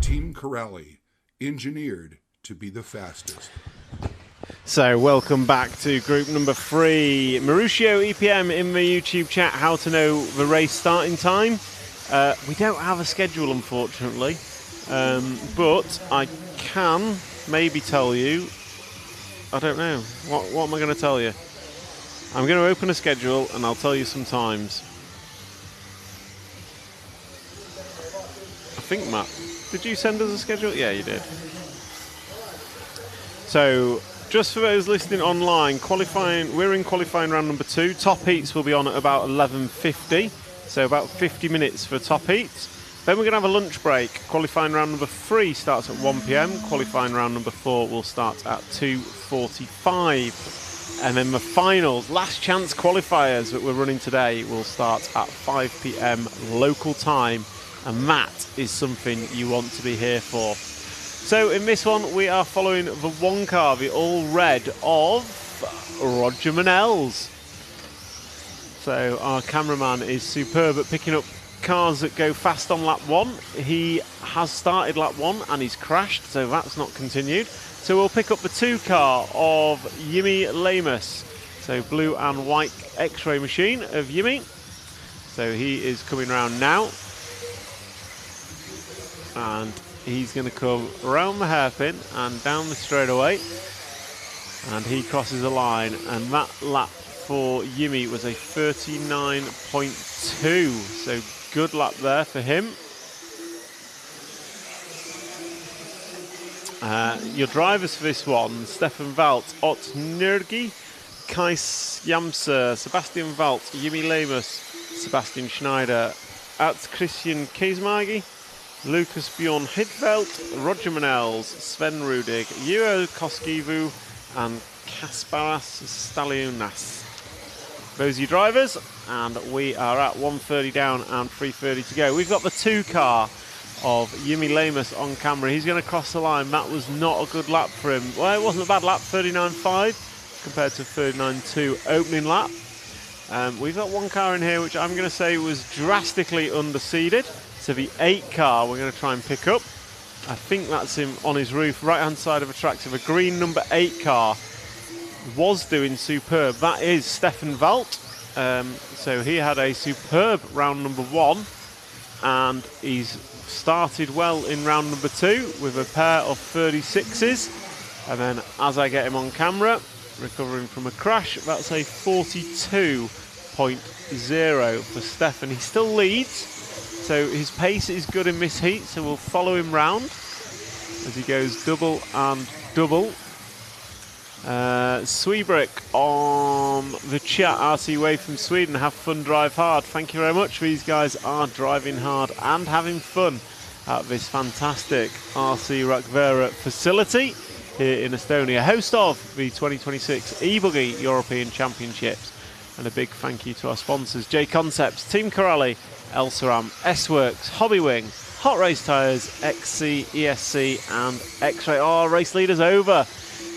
Team Corrali, engineered to be the fastest. So welcome back to group number 3. Mauricio EPM in the YouTube chat, how to know the race starting time. We don't have a schedule, unfortunately, but I can maybe tell you, I don't know, what am I going to tell you? I'm going to open a schedule and I'll tell you some times. I think, Matt, did you send us a schedule? Yeah, you did. So, just for those listening online, we're in qualifying round number 2. Top heats will be on at about 11:50, so about 50 minutes for top heats. Then we're going to have a lunch break. Qualifying round number 3 starts at 1 p.m. Qualifying round number 4 will start at 2:45. And then the finals, last chance qualifiers that we're running today, will start at 5 p.m. local time. And that is something you want to be here for. So in this one, we are following the one car, the all red of Roger Manel's. So our cameraman is superb at picking up cars that go fast on lap 1. He has started lap 1 and he's crashed, so that's not continued. So we'll pick up the 2 car of Jimmy Lamus. So blue and white X-ray machine of Yimi. So he is coming round now. And he's going to come around the hairpin and down the straightaway. And he crosses the line. And that lap for Yimi was a 39.2. So good lap there for him. Your drivers for this one, Stefan Valt, Ott Nergi, Kais Jamser, Sebastian Valt, Jimmy Lamus, Sebastian Schneider, At Christian Keismagi, Lucas Bjorn Hidvelt, Roger Manels, Sven Rudig, Juho Koskivu and Kasparas Staliunas. Those are your drivers, and we are at 1:30 down and 3:30 to go. We've got the 2 car of Yumi Lamus on camera. He's going to cross the line. That was not a good lap for him. Well, it wasn't a bad lap, 39.5 compared to 39.2 opening lap. We've got 1 car in here which I'm going to say was drastically underseeded. So the 8 car we're going to try and pick up. I think that's him on his roof, right-hand side of the track. So the green number 8 car was doing superb. That is Stefan Valt. So he had a superb round number 1, and he's started well in round number 2 with a pair of 36s. And then as I get him on camera, recovering from a crash, that's a 42.0 for Stefan. He still leads, so his pace is good in this heat, so we'll follow him round as he goes double and double. Sweebrick on the chat, RC Wave from Sweden, have fun, drive hard. Thank you very much. These guys are driving hard and having fun at this fantastic RC Rakvera facility here in Estonia, host of the 2026 e-Buggy European Championships. And a big thank you to our sponsors, JConcepts, Team Corrali, Elsaram, S-Works, Hobbywing, Hot Race Tyres, XC, ESC and X-Ray. Oh, race leader's over.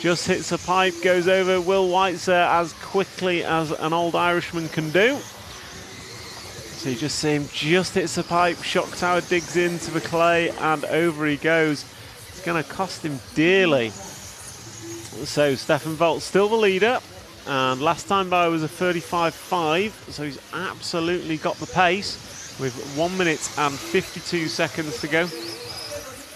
Just hits a pipe, goes over. Will White's there as quickly as an old Irishman can do. So you just see him just hits the pipe, shock tower digs into the clay and over he goes. It's going to cost him dearly. So Stefan Valt still the leader, and last time by was a 35.5, so he's absolutely got the pace with 1 minute and 52 seconds to go.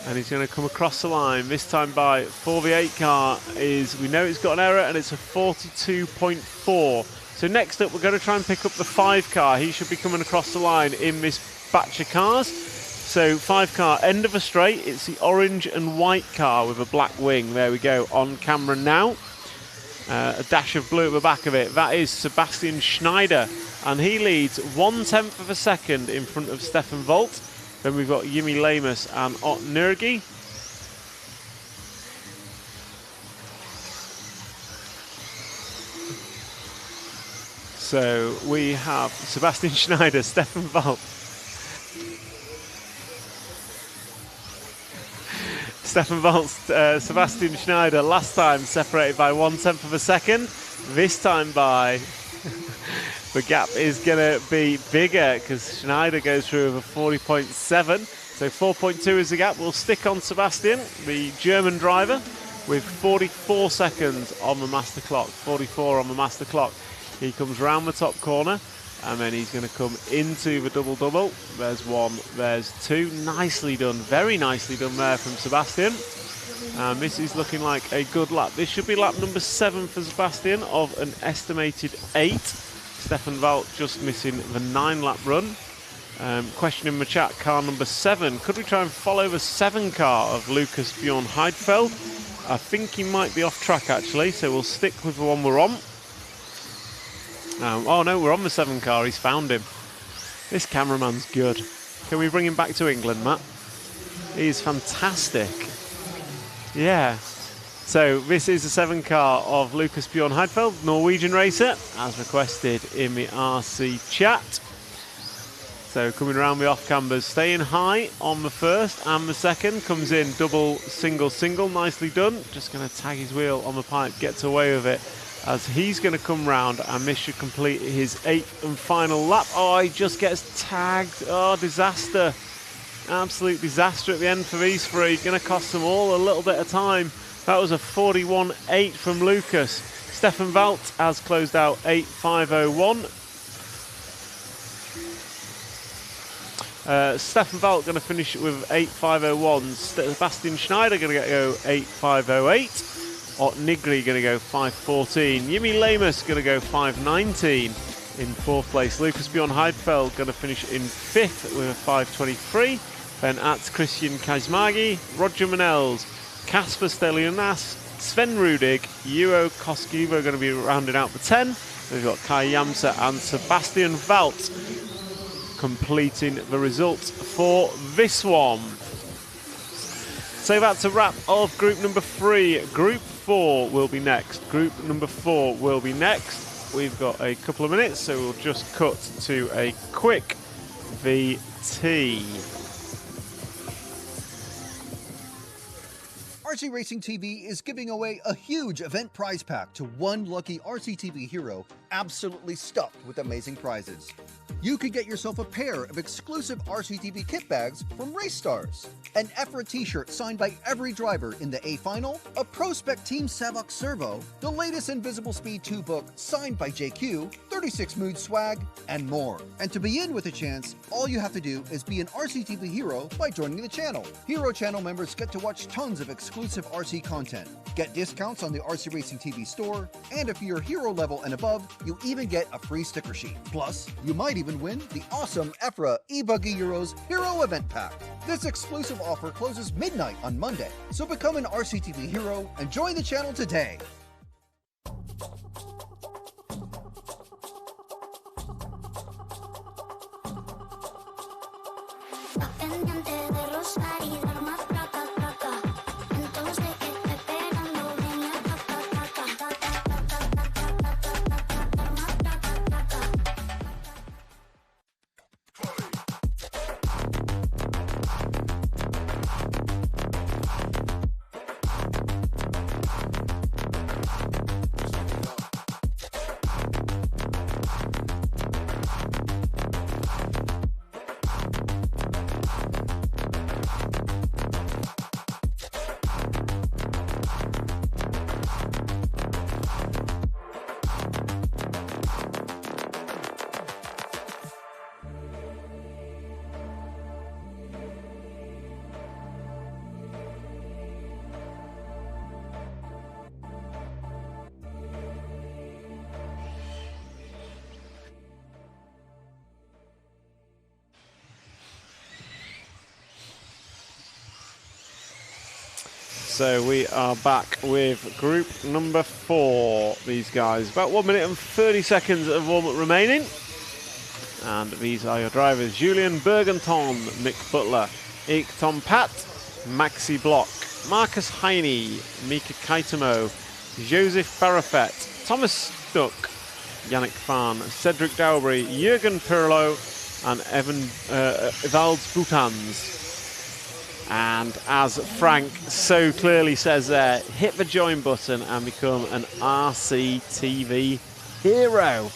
And he's going to come across the line. This time by for the 8 car is, we know it's got an error, and it's a 42.4. So next up, we're going to try and pick up the 5 car. He should be coming across the line in this batch of cars. So 5 car, end of a straight. It's the orange and white car with a black wing. There we go, on camera now. A dash of blue at the back of it. That is Sebastian Schneider, and he leads 1/10 of a second in front of Stefan Valt. Then we've got Yumi Lamus and Ott Nurgi. So we have Sebastian Schneider, Stefan Valt. Stefan Valt, Sebastian Schneider, last time separated by 1/10 of a second. This time by... the gap is going to be bigger because Schneider goes through with a 40.7. So 4.2 is the gap. We'll stick on Sebastian, the German driver, with 44 seconds on the master clock. 44 on the master clock. He comes round the top corner, and then he's going to come into the double-double. There's 1, there's 2. Nicely done, very nicely done there from Sebastian. And this is looking like a good lap. This should be lap number 7 for Sebastian of an estimated 8. Stefan Valt just missing the 9-lap run. Question in the chat, car number 7. Could we try and follow the 7 car of Lucas Bjorn Heidfeld? I think he might be off track actually, so we'll stick with the one we're on. Oh no, we're on the 7 car, he's found him. This cameraman's good. Can we bring him back to England, Matt? He's fantastic. Yeah. So this is the 7 car of Lucas Bjorn Heidfeld, Norwegian racer, as requested in the RC chat. So coming around the off-cambers, staying high on the first and the second, comes in double, single, single, nicely done. Just going to tag his wheel on the pipe, gets away with it, as he's going to come round, and this should complete his 8th and final lap. Oh, he just gets tagged. Oh, disaster. Absolute disaster at the end for these 3. Going to cost them all a little bit of time. That was a 41.8 from Lucas. Stefan Valt has closed out 8.501. Stefan Valt going to finish with 8.501. Sebastian Schneider going to go 8.508. Ott Nigri going to go 5.14. Yumi Lamus going to go 5.19 in 4th place. Lucas Bjorn Heidfeld going to finish in 5th with a 5.23. Then at Christian Kazmagi, Roger Manels, Kasper Stelionas, Sven Rudig, Euro Koskivo going to be rounding out the 10. We've got Kai Jamsa and Sebastian Valt completing the results for this one. So that's a wrap of group number 3. Group 4 will be next. Group number 4 will be next. we've got a couple of minutes, so we'll just cut to a quick VT. RC Racing TV is giving away a huge event prize pack to one lucky RCTV hero, absolutely stuffed with amazing prizes. You could get yourself a pair of exclusive RCTV kit bags from Race Stars, an EFRA t-shirt signed by every driver in the A Final, a Pro Spec Team Savox Servo, the latest Invisible Speed 2 book signed by JQ, 36 Mood swag, and more. And to be in with a chance, all you have to do is be an RCTV hero by joining the channel. Hero channel members get to watch tons of exclusive RC content, get discounts on the RC Racing TV store, and if you're hero level and above, you even get a free sticker sheet. Plus, you might even win the awesome EFRA eBuggy Euros Hero Event Pack. This exclusive offer closes midnight on Monday, so become an RCTV hero and join the channel today. So we are back with group number 4. These guys, about 1 minute and 30 seconds of warm-up remaining. And these are your drivers: Julian Bergenton, Mick Butler, Eek Tom Pat, Maxi Block, Marcus Heine, Mika Kaitamo, Joseph Farafet, Thomas Stuck, Yannick Farn, Cedric Dowbury, Jürgen Pirlo, and Evalds Boutans. And as Frank so clearly says there, hit the join button and become an RCTV hero.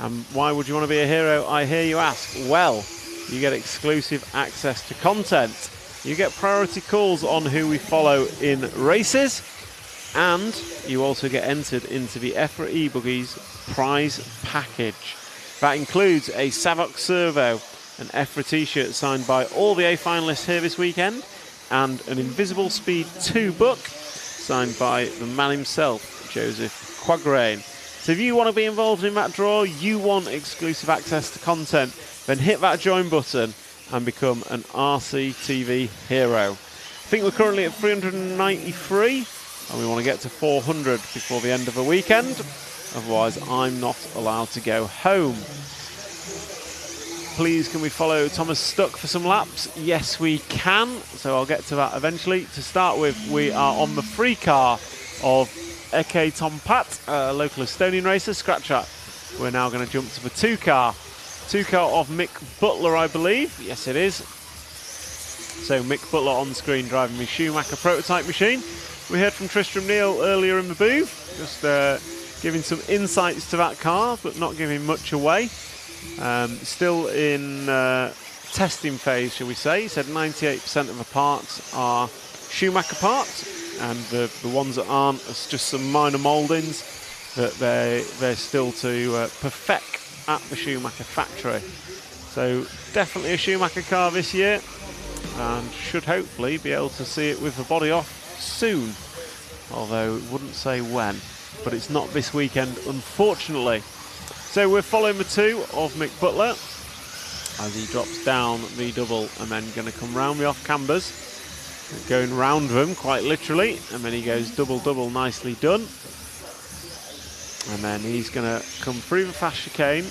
And why would you want to be a hero, I hear you ask? Well, you get exclusive access to content. You get priority calls on who we follow in races. And you also get entered into the EFRA eBuggies prize package. That includes a Savox Servo, an EFRA t-shirt signed by all the A finalists here this weekend, and an Invisible Speed 2 book signed by the man himself, Joseph Quagrain. So if you want to be involved in that draw, you want exclusive access to content, then hit that join button and become an RCTV hero. I think we're currently at 393 and we want to get to 400 before the end of the weekend, otherwise I'm not allowed to go home. Please, can we follow Thomas Stuck for some laps? Yes, we can. So I'll get to that eventually. To start with, we are on the free car of Eke Tompat, a local Estonian racer, Scratch Track. We're now going to jump to the two car of Mick Butler, I believe. Yes, it is. So Mick Butler on screen driving the Schumacher prototype machine. We heard from Tristram Neal earlier in the booth, just giving some insights to that car, but not giving much away. Still in testing phase, shall we say. He said 98% of the parts are Schumacher parts, and the ones that aren't are just some minor mouldings that they're still to perfect at the Schumacher factory. So definitely a Schumacher car this year, and should hopefully be able to see it with the body off soon, although it wouldn't say when, but it's not this weekend, unfortunately. So we're following the two of Mick Butler as he drops down the double and then going to come round the off cambers, going round them quite literally, and then he goes double, nicely done. And then he's going to come through the fast chicane.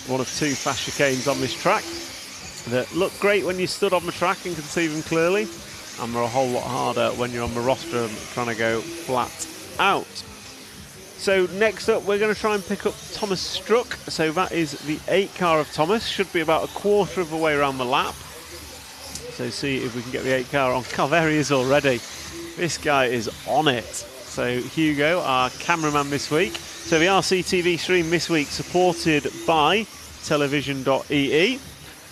One of two fast chicanes on this track that look great when you stood on the track and can see them clearly. and they're a whole lot harder when you're on the rostrum trying to go flat out. So next up, we're going to try and pick up Thomas Struck. So that is the 8 car of Thomas. Should be about a quarter of the way around the lap. So see if we can get the 8 car on. God, there he is already. This guy is on it. So Hugo, our cameraman this week. So the RCTV stream this week supported by television.ee,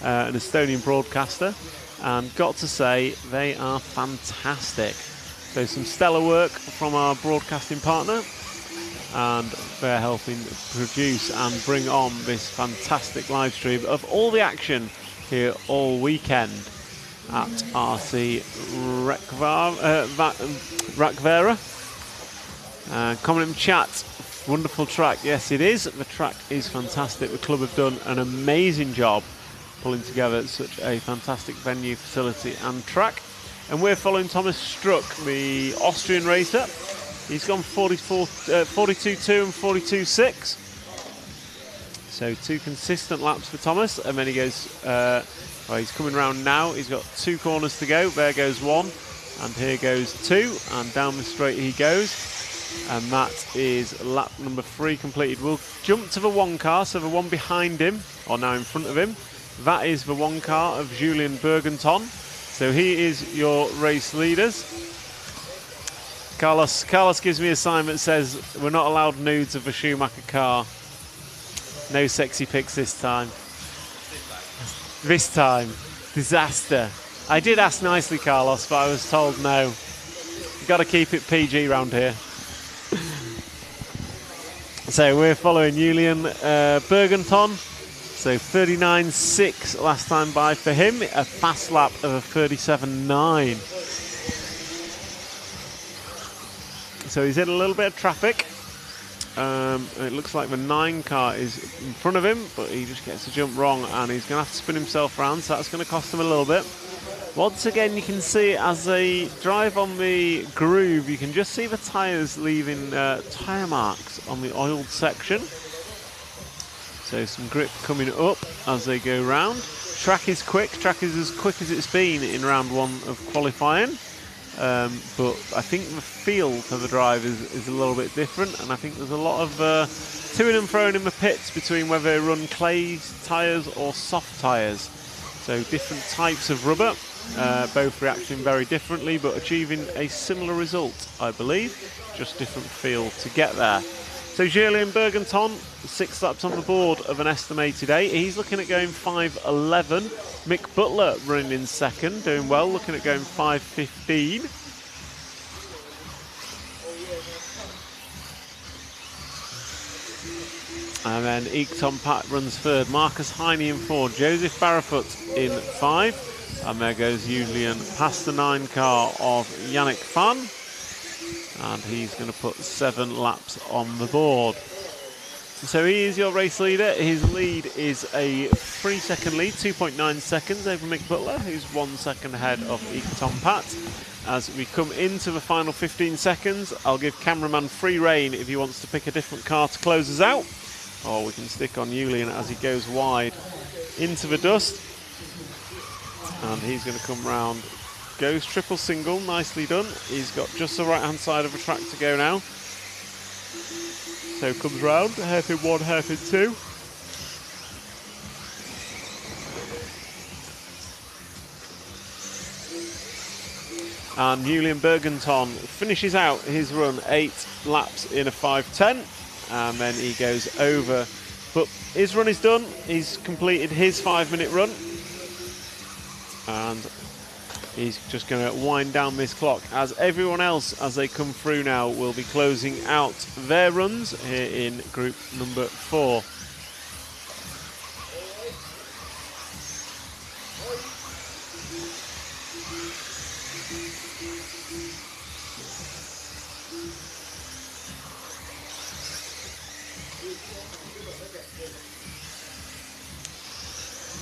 an Estonian broadcaster. And got to say, they are fantastic. So some stellar work from our broadcasting partner. And they're helping produce and bring on this fantastic live stream of all the action here all weekend at RC Rakvera. Comment in chat, wonderful track. Yes, it is. The track is fantastic. The club have done an amazing job pulling together such a fantastic venue, facility and track. And we're following Thomas Struck, the Austrian racer. He's gone 42.2 and 42.6. So 2 consistent laps for Thomas. And then he goes, well, he's coming round now. He's got 2 corners to go. There goes 1. And here goes 2. And down the straight he goes. And that is lap number 3 completed. We'll jump to the 1 car. So the one behind him, or now in front of him, that is the 1 car of Julien Bergenton. So he is your race leaders. Carlos gives me a sign that says we're not allowed nudes of the Schumacher car. No sexy pics this time. This time. Disaster. I did ask nicely, Carlos, but I was told no. You've got to keep it PG round here. So we're following Julien Bergenton. So 39.6 last time by for him. A fast lap of a 37.9. So he's in a little bit of traffic. It looks like the 9 car is in front of him, but he just gets the jump wrong and he's going to have to spin himself around, so that's going to cost him a little bit. Once again, you can see as they drive on the groove, you can just see the tyres leaving tyre marks on the oiled section. So some grip coming up as they go round. Track is quick. Track is as quick as it's been in round 1 of qualifying. But I think the feel for the drive is a little bit different, and I think there's a lot of to-ing and fro-ing in the pits between whether they run clay tyres or soft tyres. So different types of rubber, both reacting very differently but achieving a similar result, I believe. Just different feel to get there. So Julien Bergenton, 6 laps on the board of an estimated 8. He's looking at going 5.11. Mick Butler running in second, doing well, looking at going 5.15. And then Ike Tom Pat runs third. Marcus Heine in 4. Joseph Barrafoot in 5. And there goes Julien past the 9 car of Yannick Fan. And he's going to put 7 laps on the board. So he is your race leader. His lead is a 3-second lead, 2.9 seconds over Mick Butler, who's 1 second ahead of Ike Tom Pat. As we come into the final 15 seconds, I'll give cameraman free rein if he wants to pick a different car to close us out. Or we can stick on Julien as he goes wide into the dust. And he's going to come round. Goes triple single, nicely done. He's got just the right hand side of the track to go now. So comes round, hairpin 1, hairpin 2. And Julien Bergenton finishes out his run 8 laps in a 5.10. And then he goes over. But his run is done. He's completed his 5-minute run. And he's just going to wind down this clock as everyone else, as they come through now, will be closing out their runs here in group number 4.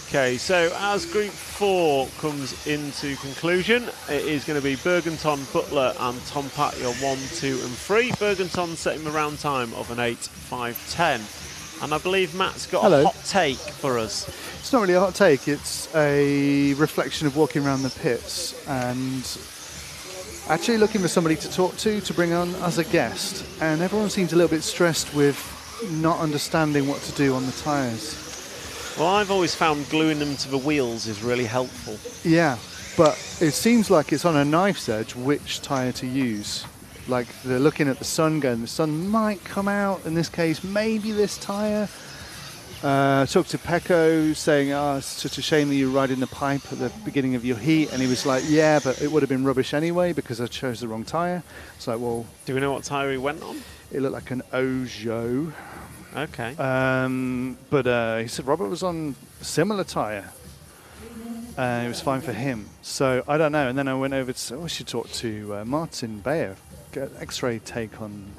Okay, so as Group 4 comes into conclusion, it is going to be Bergenton, Butler and Tom Pat, your 1, 2 and 3. Bergenton setting the round time of an 8.5.10. And I believe Matt's got Hello. a hot take for us. It's not really a hot take, it's a reflection of walking around the pits and actually looking for somebody to talk to bring on as a guest. And everyone seems a little bit stressed with not understanding what to do on the tyres. Well, I've always found gluing them to the wheels is really helpful. Yeah, but it seems like it's on a knife's edge which tyre to use. Like they're looking at the sun going, the sun might come out, in this case, maybe this tyre. Talked to Pecco saying, it's such a shame that you ride in the pipe at the beginning of your heat. And he was like, yeah, but it would have been rubbish anyway because I chose the wrong tyre. It's like, well... Do we know what tyre he went on? It looked like an Ojo. Okay. But he said Robert was on a similar tyre. It was fine for him. So I don't know. And then I went over to, I should talk to Martin Bayer, get an X-ray take on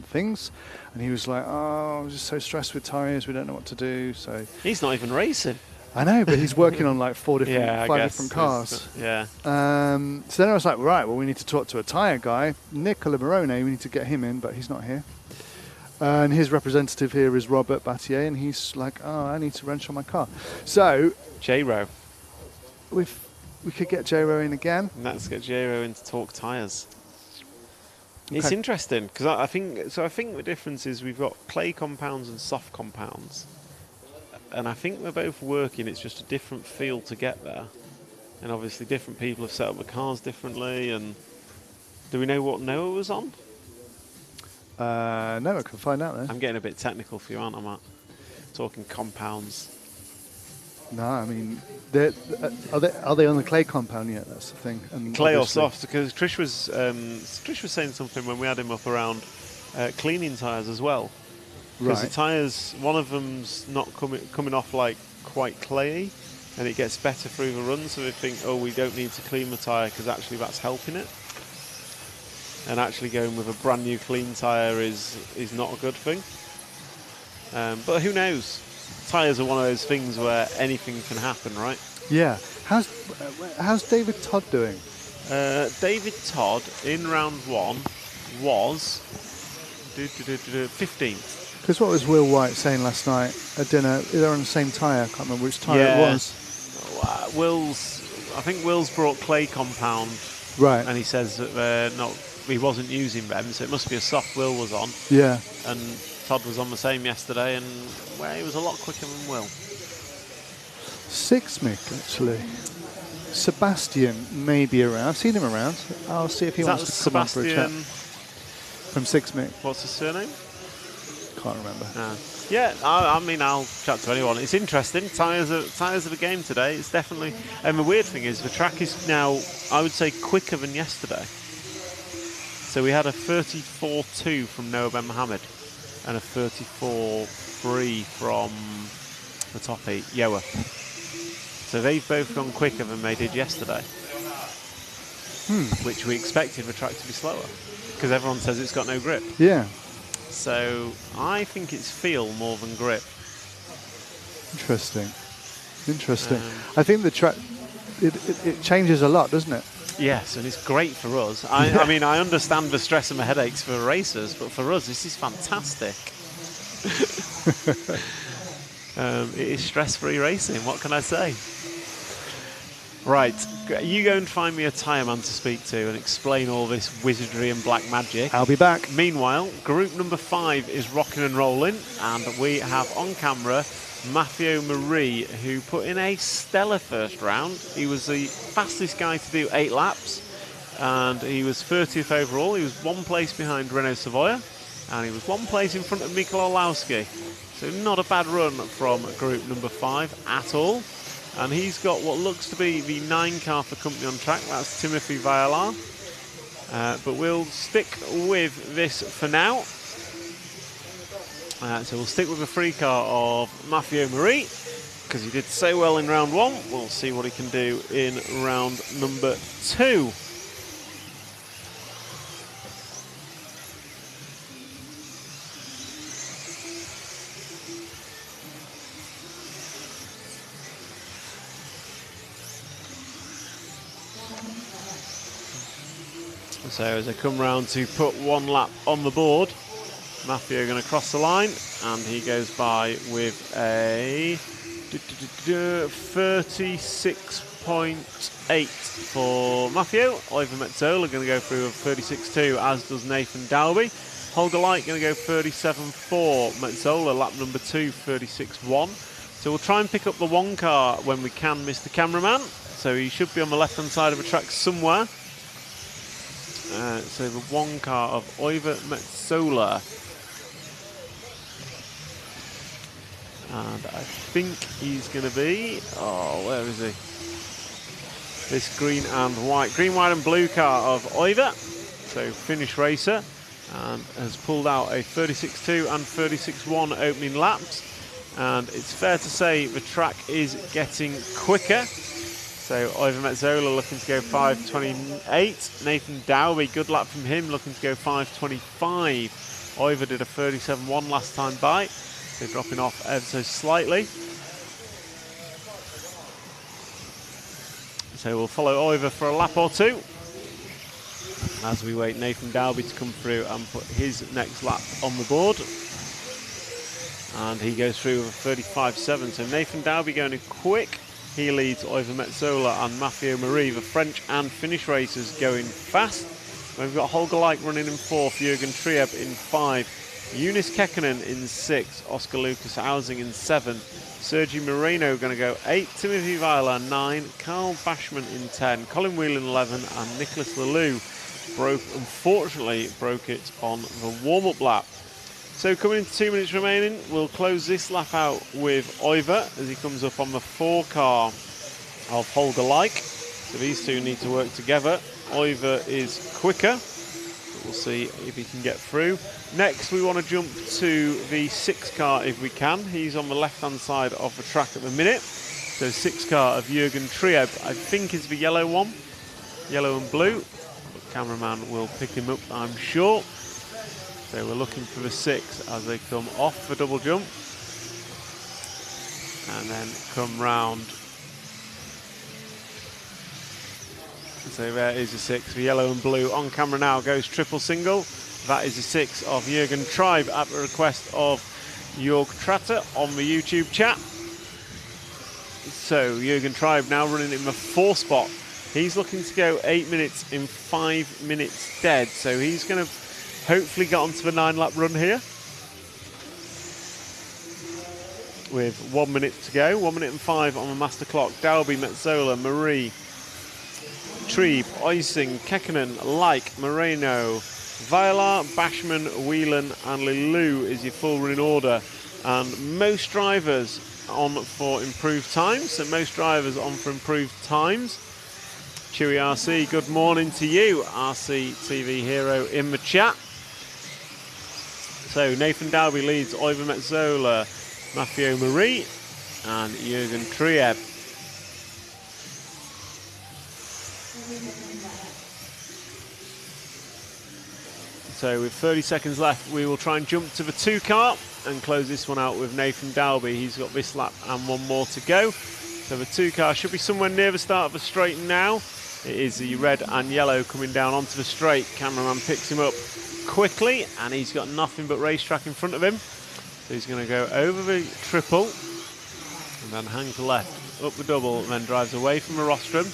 things. And he was like, I'm just so stressed with tyres, we don't know what to do. So he's not even racing. I know, but he's working on like five different cars. Yeah. So then I was like, right, well, we need to talk to a tyre guy, Nicola Barone. We need to get him in, but he's not here. And his representative here is Robert Battier, and he's like, I need to wrench on my car. So J-Ro. We could get J-Ro in again. And let's get J-Ro in to talk tyres. Okay. It's interesting because I think the difference is we've got clay compounds and soft compounds, and I think they're both working. It's just a different feel to get there, and obviously different people have set up the cars differently. And do we know what Noah was on? No, I can find out then. I'm getting a bit technical for you, aren't I, Matt? Talking compounds. No, I mean, are they on the clay compound yet? That's the thing. And clay or soft? Because Trish was saying something when we had him up around cleaning tyres as well. Because the tyres, one of them's not coming off like quite clayey, and it gets better through the run. So they think, we don't need to clean the tyre because actually that's helping it. And actually going with a brand new clean tyre is not a good thing. But who knows? Tyres are one of those things where anything can happen, right? Yeah. How's David Todd doing? David Todd in round one was 15th. Because what was Will White saying last night at dinner? They're on the same tyre. I can't remember which tyre it was. I think Will's brought clay compound. Right. And he says that he wasn't using them, so it must be a soft Will was on. Yeah. And Todd was on the same yesterday, and he was a lot quicker than Will. Sixmick, actually. Sebastian may be around. I've seen him around. I'll see if he wants to come on for a chat. From Sixmick. What's his surname? Can't remember. Yeah, I mean, I'll chat to anyone. It's interesting. Tyres are the game today. It's definitely... And the weird thing is the track is now, I would say, quicker than yesterday. So we had a 34.2 from Noah Ben Mohammed and a 34.3 from the top 8, Yoa. So they've both gone quicker than they did yesterday. Which we expected the track to be slower because everyone says it's got no grip. Yeah. So I think it's feel more than grip. Interesting. I think the track, it changes a lot, doesn't it? Yes, and it's great for us. I mean, I understand the stress and the headaches for racers, but for us, this is fantastic. It is stress-free racing. What can I say? Right, you go and find me a tyre man to speak to and explain all this wizardry and black magic. I'll be back. Meanwhile, group number 5 is rocking and rolling, and we have on camera Matteo Marie, who put in a stellar first round. He was the fastest guy to do 8 laps, and he was 30th overall. He was 1 place behind Renault Savoia, and he was 1 place in front of Mikkel Orlowski. So not a bad run from group number 5 at all. And he's got what looks to be the 9 car for company on track. That's Timothy Viola. But we'll stick with this for now. So we'll stick with the 3 car of Matteo Marie because he did so well in round 1. We'll see what he can do in round number 2. So as I come round to put 1 lap on the board, Maffeo going to cross the line, and he goes by with a 36.8 for Maffeo. Ivan Metzola going to go through a 36.2, as does Nathan Dalby. Holger Light going to go 37.4. Metzola, lap number 2, 36.1. So we'll try and pick up the one car when we can, Mr. Cameraman. So he should be on the left-hand side of the track somewhere. So the one car of Ivan Metzola. And I think he's going to be, where is he? This green and white and blue car of Iva. So Finnish racer, and has pulled out a 36.2 and 36.1 opening laps. And it's fair to say the track is getting quicker. So Ivan Metzola looking to go 5.28. Nathan Dowby, good lap from him, looking to go 5.25. Iva did a 37.1 last time by. So dropping off ever so slightly. So we'll follow Iva for a lap or two as we wait Nathan Dalby to come through and put his next lap on the board. And he goes through with a 35.7. So Nathan Dalby going in quick. He leads Iva Metzola and Maffeo Marie, the French and Finnish racers, going fast. We've got Holger Like running in 4th, Jürgen Trieb in 5. Eunice Kekkonen in 6, Oscar Lucas Housing in 7, Sergi Moreno going to go 8, Timothy Weiler 9, Carl Bashman in 10, Colin Whelan 11, and Nicholas Leloup unfortunately broke it on the warm-up lap. So coming into 2 minutes remaining, we'll close this lap out with Iva as he comes up on the 4 car of Holger Like. So these two need to work together. Iva is quicker. We'll see if he can get through. Next, we want to jump to the 6 car if we can. He's on the left-hand side of the track at the minute. So 6 car of Jürgen Trieb, I think is the yellow one. Yellow and blue. The cameraman will pick him up, I'm sure. So we're looking for the 6 as they come off the double jump. And then come round. So there is a 6 for yellow and blue. On camera now goes triple single. That is a 6 of Jürgen Trieb at the request of Jörg Tratter on the YouTube chat. So Jürgen Trieb now running in the 4 spot. He's looking to go 8 minutes in 5 minutes dead. So he's going to hopefully get onto the 9-lap run here. With 1 minute to go. 1 minute and 5 on the master clock. Dalby, Metzola, Marie, Trieb, Eising, Kekkonen, Like, Moreno, Weiler, Bashman, Whelan and Leloup is your full running order. And most drivers on for improved times. So most drivers on for improved times. Chewy RC, good morning to you. RC TV Hero in the chat. So Nathan Dalby leads Ivan Metzola, Maffeo Marie and Jürgen Trieb. So with 30 seconds left, we will try and jump to the 2 car and close this one out with Nathan Dalby. He's got this lap and 1 more to go. So the 2 car should be somewhere near the start of the straight now. It is the red and yellow coming down onto the straight. Cameraman picks him up quickly and he's got nothing but racetrack in front of him. So he's going to go over the triple and then hang to left, up the double, and then drives away from the rostrum.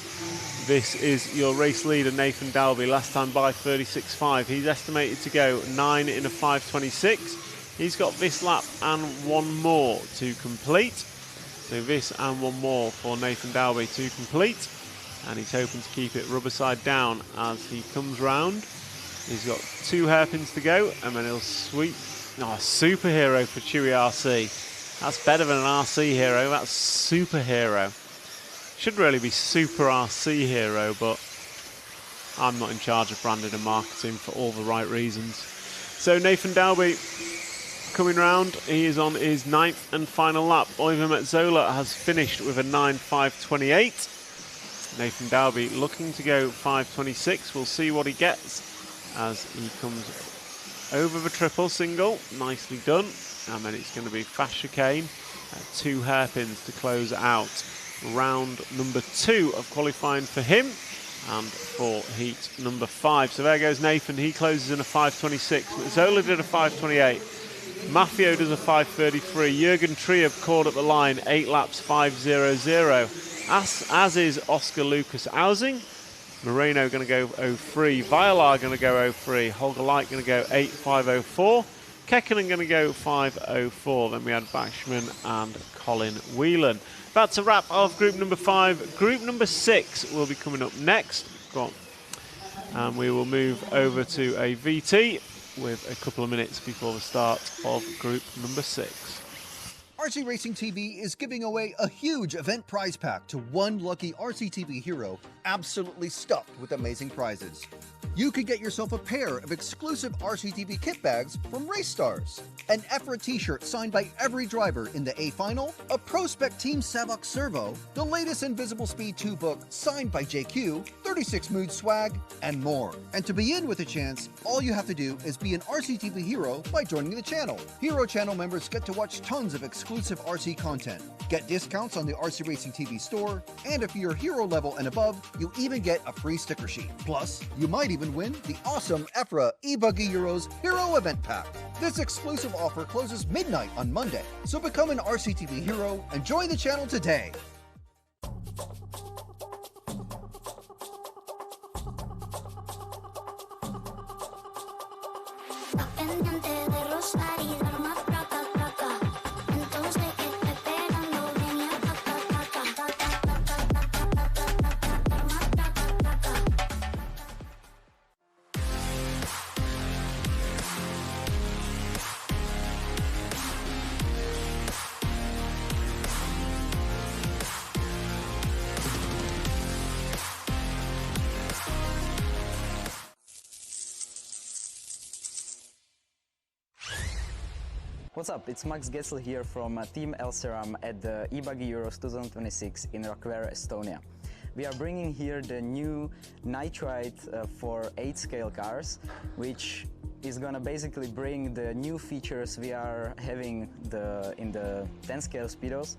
This is your race leader, Nathan Dalby, last time by 36.5. He's estimated to go 9 in a 5.26. He's got this lap and 1 more to complete. So this and 1 more for Nathan Dalby to complete. And he's hoping to keep it rubber side down as he comes round. He's got 2 hairpins to go and then he'll sweep. Oh, superhero for Chewy RC. That's better than an RC hero, that's superhero. Should really be Super RC Hero, but I'm not in charge of branding and marketing for all the right reasons. So Nathan Dalby coming round. He is on his 9th and final lap. Ivan Metzola has finished with a 9.528. Nathan Dalby looking to go 5.26. We'll see what he gets as he comes over the triple single. Nicely done. And then it's going to be fast chicane. 2 hairpins to close out round number 2 of qualifying for him. and for heat number 5. So there goes Nathan. He closes in a 5:26. Zola did a 5:28. Maffio does a 5:33. Jürgen Trier called at the line, 8 laps 5:00. As is Oscar Lucas Ausing. Moreno going to go 03. Violar going to go 03. Holger Light going to go 8:5:04. Kekkonen going to go 5:04. Then we had Bachmann and Colin Whelan. That's a wrap of group number 5. Group number 6 will be coming up next. Go on. And we will move over to a VT with a couple of minutes before the start of group number 6. RC Racing TV is giving away a huge event prize pack to one lucky RCTV hero, absolutely stuffed with amazing prizes. You could get yourself a pair of exclusive RCTV kit bags from Race Stars, an EFRA t-shirt signed by every driver in the A Final, a Prospect Team Savox Servo, the latest Invisible Speed 2 book signed by JQ, 36 Mood swag, and more. And to be in with a chance, all you have to do is be an RCTV hero by joining the channel. Hero channel members get to watch tons of exclusive RC content, get discounts on the RC Racing TV store, and if you're hero level and above, you even get a free sticker sheet. Plus, you might even win the awesome EFRA eBuggy Euros Hero Event Pack. This exclusive offer closes midnight on Monday, so become an RCTV hero and join the channel today. What's up, it's Max Gessel here from Team Elseram at the eBuggy Euros 2026 in Rakvere, Estonia. We are bringing here the new Nitride for 8-scale cars, which is gonna basically bring the new features we are having in the 10-scale speedos,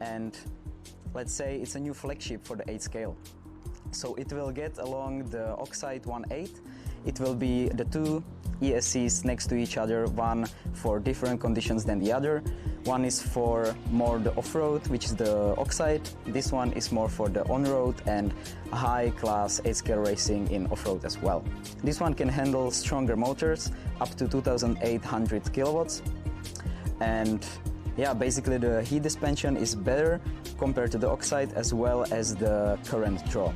and let's say it's a new flagship for the 8-scale. So it will get along the Oxide 1.8. It will be the two ESCs next to each other, one for different conditions than the other. One is for more the off-road, which is the Oxide. This one is more for the on-road and high-class 8-scale racing in off-road as well. This one can handle stronger motors, up to 2,800 kilowatts. And yeah, basically the heat dispension is better compared to the Oxide as well as the current draw.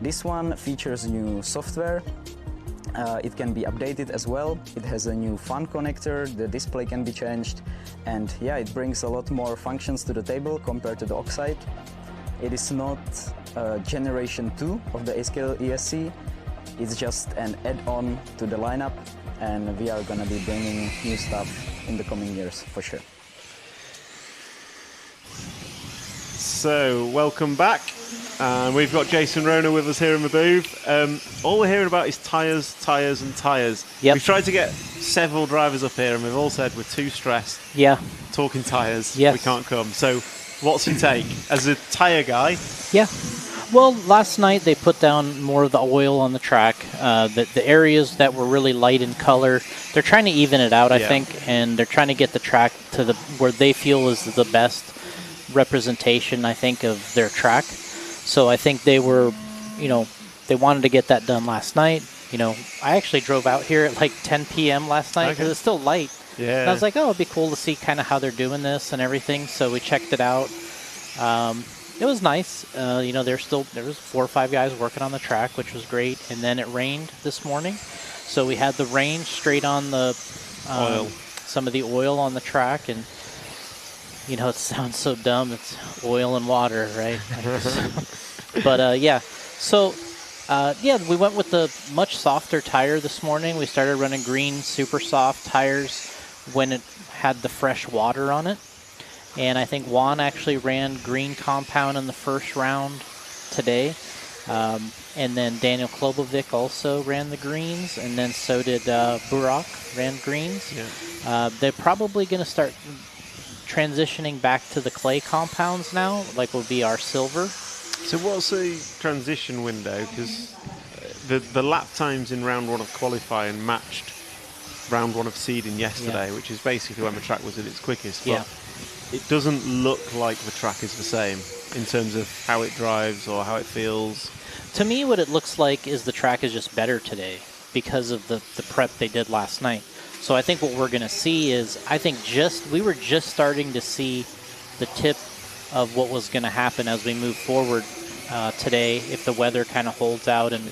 This one features new software. It can be updated as well. It has a new fan connector, the display can be changed, and yeah, it brings a lot more functions to the table compared to the Oxide. It is not generation 2 of the 8-scale ESC, it's just an add-on to the lineup, and we are gonna be bringing new stuff in the coming years for sure. So, welcome back. We've got Jason Rona with us here in the booth. All we're hearing about is tyres, tyres and tyres. Yep. We've tried to get several drivers up here and we've all said we're too stressed. Yeah. Talking tyres, yes. We can't come. So what's your take as a tyre guy? Yeah. Well, last night they put down more of the oil on the track. The areas that were really light in color, they're trying to even it out, I think, and they're trying to get the track to where they feel is the best representation, I think, of their track. So I think they were, they wanted to get that done last night. I actually drove out here at like 10 p.m. last night because it's still light. Yeah. And I was like, oh, it'd be cool to see kind of how they're doing this and everything. So we checked it out. It was nice. There was 4 or 5 guys working on the track, which was great. And then it rained this morning. So we had the rain straight on the oil. Some of the oil on the track. And it sounds so dumb. It's oil and water, right? But, yeah. So, we went with the much softer tire this morning. We started running green super soft tires when it had the fresh water on it. And I think Juan actually ran green compound in the first round today. And then Daniel Klobovic also ran the greens. And then so did Burak, ran greens. Yeah. They're probably going to start transitioning back to the clay compounds now, like will be our silver. So what's the transition window? Because the lap times in round 1 of qualifying matched round 1 of seeding yesterday, which is basically when the track was at its quickest. But it doesn't look like the track is the same in terms of how it drives or how it feels. To me, what it looks like is the track is just better today because of the prep they did last night. So I think what we're going to see is, we were just starting to see the tip of what was going to happen as we move forward today if the weather kind of holds out, and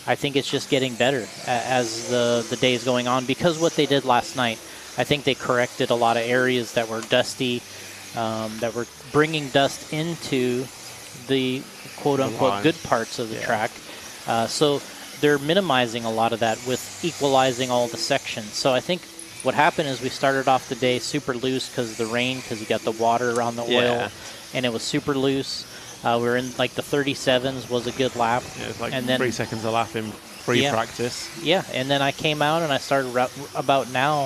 I think it's just getting better as the day is going on because what they did last night, I think they corrected a lot of areas that were dusty, that were bringing dust into the quote-unquote good parts of the track. So they're minimizing a lot of that with equalizing all the sections. So I think what happened is we started off the day super loose because of the rain, because you got the water around the oil, and it was super loose. We were in like the 37s was a good lap. Yeah, it's like and then, 3 seconds a lap in pre-practice. Yeah, and then I came out and I started about now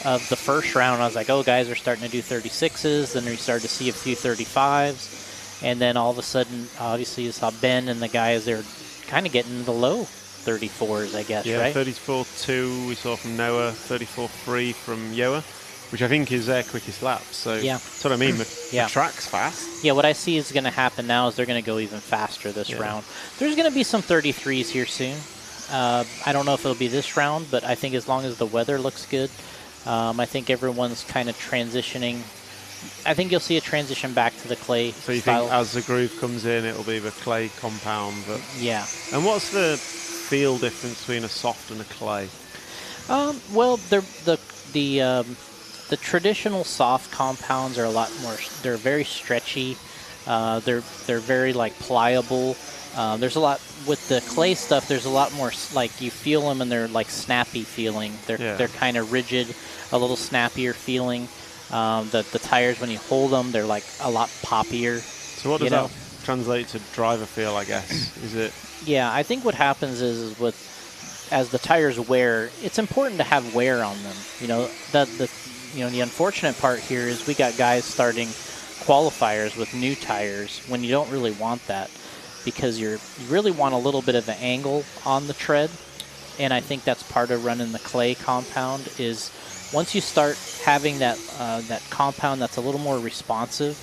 of the first round. I was like, oh, guys are starting to do 36s. Then we started to see a few 35s. And then all of a sudden, obviously, you saw Ben and the guys, they're kind of getting the low 34s, I guess, right? 34.2 we saw from Noah, 34.3 from Yoa, which I think is their quickest lap. So that's what I mean. The track's fast. Yeah, what I see is going to happen now is they're going to go even faster this round. There's going to be some 33s here soon. I don't know if it'll be this round, but I think as long as the weather looks good, I think everyone's kind of transitioning. I think you'll see a transition back to the clay So you style. think as the groove comes in, it'll be the clay compound? But And what's the feel difference between a soft and a clay? Well, the traditional soft compounds are a lot more. They're very stretchy. They're very like pliable. There's a lot with the clay stuff. There's a lot more like you feel them and they're like snappy feeling. They're kind of rigid, a little snappier feeling. The tires when you hold them, they're like a lot poppier. So what does that translate to driver feel? I guess is it? Yeah, I think what happens is as the tires wear, it's important to have wear on them. The unfortunate part here is we got guys starting qualifiers with new tires when you don't really want that, because you really want a little bit of an angle on the tread, and I think that's part of running the clay compound is once you start having that compound that's a little more responsive,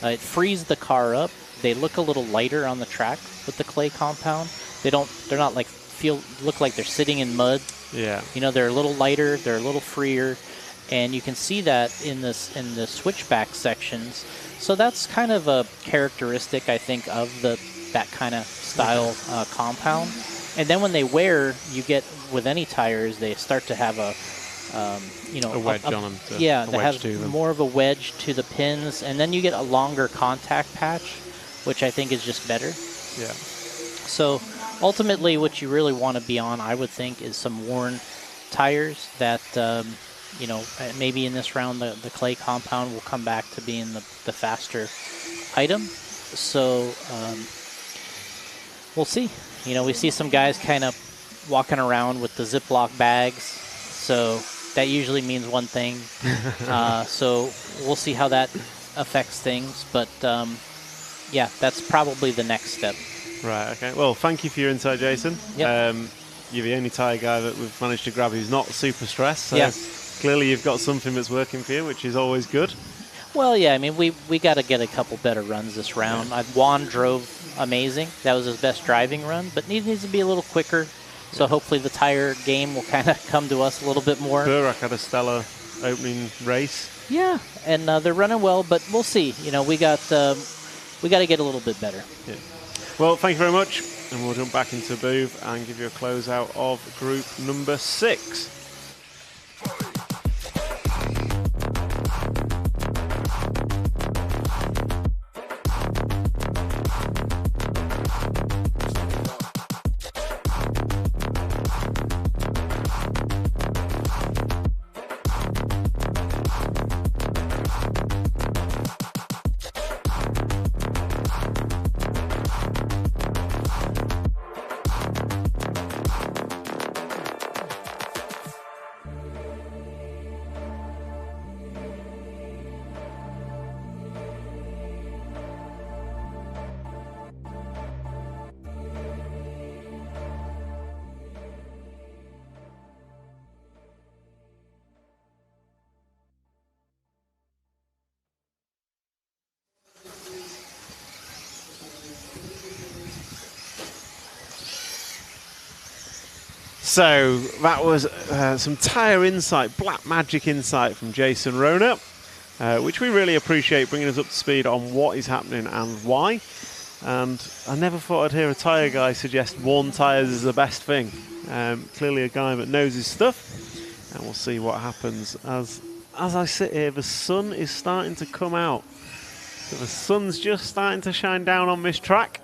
it frees the car up. They look a little lighter on the track with the clay compound. They're not like look like they're sitting in mud. Yeah. They're a little lighter, they're a little freer, and you can see that in the switchback sections. So that's kind of a characteristic, I think, of that kind of style compound. And then when they wear, you get with any tires, they start to have a wedge on them. They have more of a wedge to the pins, and then you get a longer contact patch, which I think is just better. Yeah. So ultimately, what you really want to be on, I would think, is some worn tires that, maybe in this round the clay compound will come back to being the faster item. So we'll see. We see some guys kind of walking around with the Ziploc bags. So that usually means one thing. So we'll see how that affects things. But, that's probably the next step. Right, okay. Well, thank you for your insight, Jason. Yep. You're the only tyre guy that we've managed to grab who's not super stressed. So clearly you've got something that's working for you, which is always good. Well, yeah, I mean, we got to get a couple better runs this round. Juan drove amazing. That was his best driving run, but needs to be a little quicker. So hopefully the tire game will kind of come to us a little bit more. Burak had a stellar opening race. Yeah, and they're running well, but we'll see. We got to get a little bit better. Yeah. Well, thank you very much, and we'll jump back into Booth and give you a closeout of group number 6. So that was some tyre insight, black magic insight from Jason Rona, which we really appreciate, bringing us up to speed on what is happening and why. And I never thought I'd hear a tyre guy suggest worn tyres is the best thing. Clearly a guy that knows his stuff, and we'll see what happens. As I sit here, the sun is starting to come out. So the sun's just starting to shine down on this track.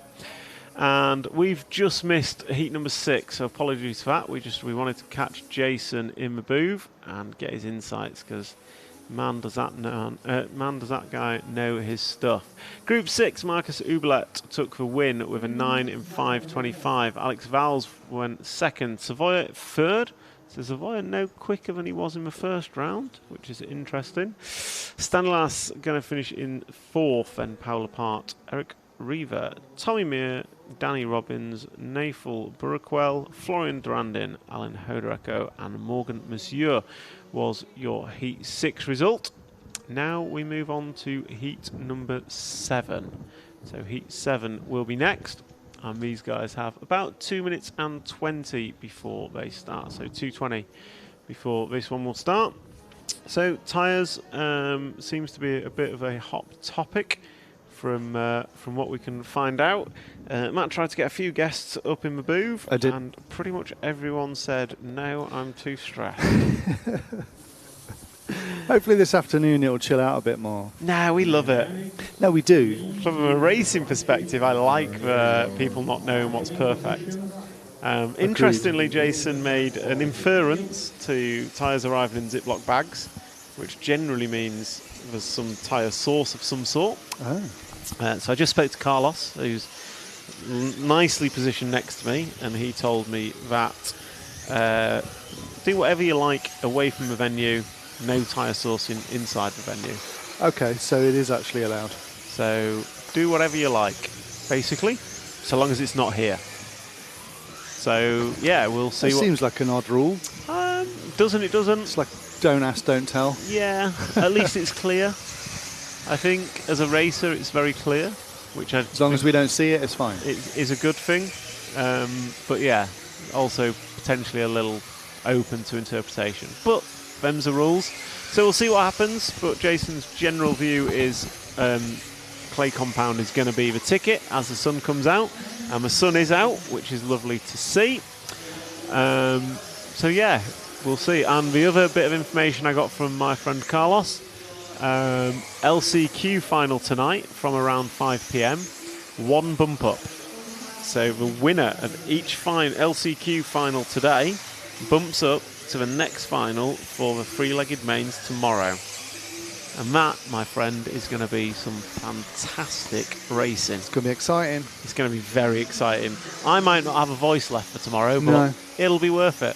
And we've just missed heat number 6, so apologies for that. We wanted to catch Jason in the booth and get his insights, because man does that guy know his stuff. Group 6, Marcus Ublet took the win with a 9 in 5:25. Alex Valls went second. Savoya third. So Savoya no quicker than he was in the first round, which is interesting. Stanislas going to finish in 4th, and Paula Part, Eric Reaver, Tommy Meir, Danny Robbins, Nafel Burkwell, Florian Durandin, Alan Hodereko, and Morgan Monsieur was your Heat 6 result. Now we move on to Heat number 7. So Heat 7 will be next, and these guys have about 2 minutes and 20 before they start. So 2:20 before this one will start. So tyres seems to be a bit of a hot topic from what we can find out. Matt tried to get a few guests up in the booth, and pretty much everyone said, no, I'm too stressed. Hopefully this afternoon it'll chill out a bit more. No, we love it. No, we do. From a racing perspective, I like people not knowing what's perfect. Interestingly, Jason made an inference to tyres arriving in Ziploc bags, which generally means there's some tyre source of some sort. Oh. So I just spoke to Carlos, who's nicely positioned next to me, and he told me that do whatever you like away from the venue, no tyre sourcing inside the venue. Okay, so it is actually allowed. So do whatever you like, basically, so long as it's not here. So yeah, we'll see. It seems like an odd rule. Doesn't it? Doesn't. It's like don't ask, don't tell. Yeah, at least it's clear. I think as a racer, it's very clear. Which as long as we don't see it, it's fine. It is a good thing. But yeah, also potentially a little open to interpretation. But them's the rules. So we'll see what happens. But Jason's general view is clay compound is going to be the ticket as the sun comes out. And the sun is out, which is lovely to see. So yeah, we'll see. And the other bit of information I got from my friend Carlos, LCQ final tonight from around 5 p.m. 1 bump up. So the winner of each LCQ final today bumps up to the next final for the three-legged mains tomorrow. And that, my friend, is going to be some fantastic racing. It's going to be exciting. It's going to be very exciting. I might not have a voice left for tomorrow, but it'll be worth it.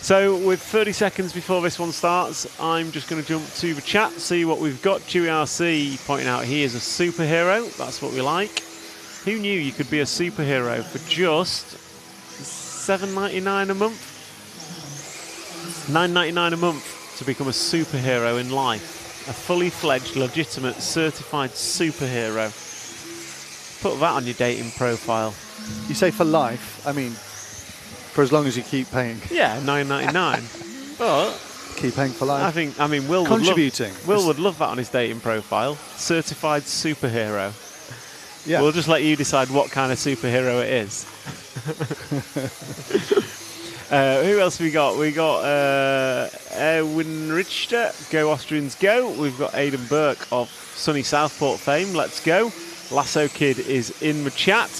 So with 30 seconds before this one starts, I'm just going to jump to the chat, see what we've got. Chewy RC pointing out he is a superhero. That's what we like. Who knew you could be a superhero for just $7.99 a month? $9.99 a month to become a superhero in life. A fully fledged, legitimate, certified superhero. Put that on your dating profile. You say for life, I mean, for as long as you keep paying. Yeah, $9.99. But keep paying for life. I mean, Will contributing. Will would love that on his dating profile. Certified superhero. Yeah. We'll just let you decide what kind of superhero it is. Who else have we got? We got Erwin Richter, Go Austrians Go. We've got Aidan Burke of sunny Southport fame. Let's go. Lasso Kid is in the chat.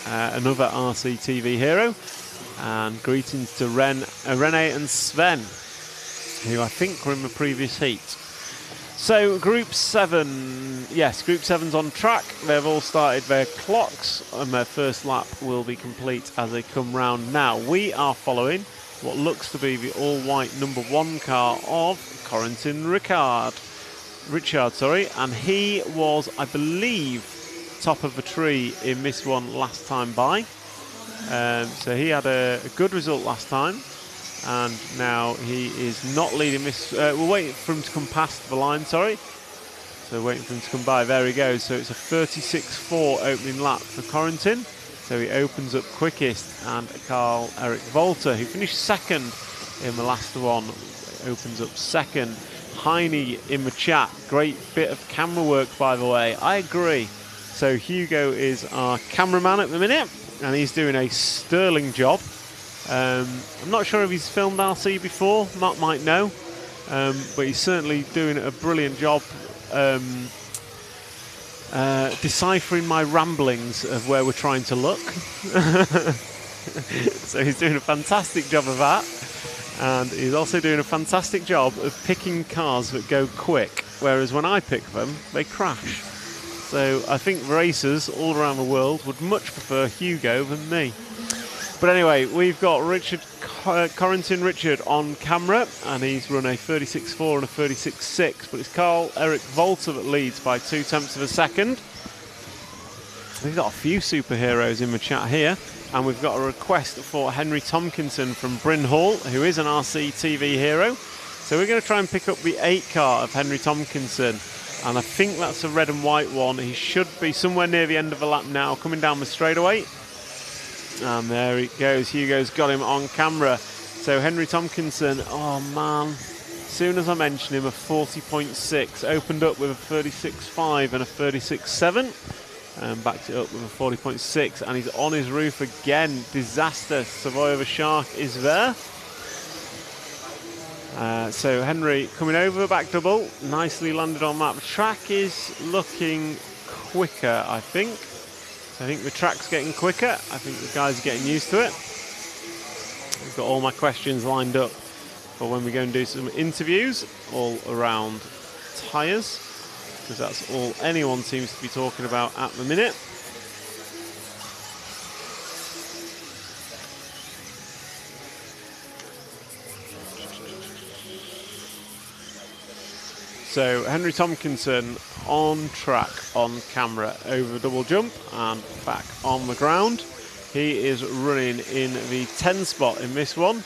Another RC TV hero. And greetings to Renee and Sven, who I think were in the previous heat. So Group 7, yes, Group 7's on track. They've all started their clocks and their first lap will be complete as they come round now. We are following what looks to be the all-white number 1 car of Corentin Richard, and he was, I believe, top of the tree in this one last time by. So he had a good result last time. And now he is not leading this. We're waiting for him to come past the line, sorry. So waiting for him to come by. There he goes. So it's a 36.4 opening lap for Corentin. So he opens up quickest, and Karl-Erik Volter, who finished second in the last one, opens up second. Heine in the chat, great bit of camera work, by the way. I agree. So Hugo is our cameraman at the minute, and he's doing a sterling job. I'm not sure if he's filmed RC before, Matt might know, but he's certainly doing a brilliant job deciphering my ramblings of where we're trying to look. So he's doing a fantastic job of that. And he's also doing a fantastic job of picking cars that go quick, whereas when I pick them, they crash. So I think racers all around the world would much prefer Hugo than me. But anyway, we've got Corentin Richard on camera, and he's run a 36.4 and a 36.6, but it's Karl-Erik Volter that leads by 0.2 of a second. We've got a few superheroes in the chat here, and we've got a request for Henry Tompkinson from Bryn Hall, who is an RC TV hero. So we're going to try and pick up the 8 car of Henry Tompkinson, and I think that's a red and white one. He should be somewhere near the end of the lap now, coming down the straightaway. And there he goes. Hugo's got him on camera. So Henry Tompkinson, oh man, as soon as I mention him, a 40.6, opened up with a 36.5 and a 36.7, and backed it up with a 40.6, and he's on his roof again. Disaster. Savoy of a Shark is there. So Henry coming over the back double, nicely landed on that. The track is looking quicker, I think. So I think the track's getting quicker. I think the guys are getting used to it. I've got all my questions lined up for when we go and do some interviews all around tyres, because that's all anyone seems to be talking about at the minute. So Henry Tompkinson on track, on camera, over the double jump and back on the ground. He is running in the 10 spot in this one.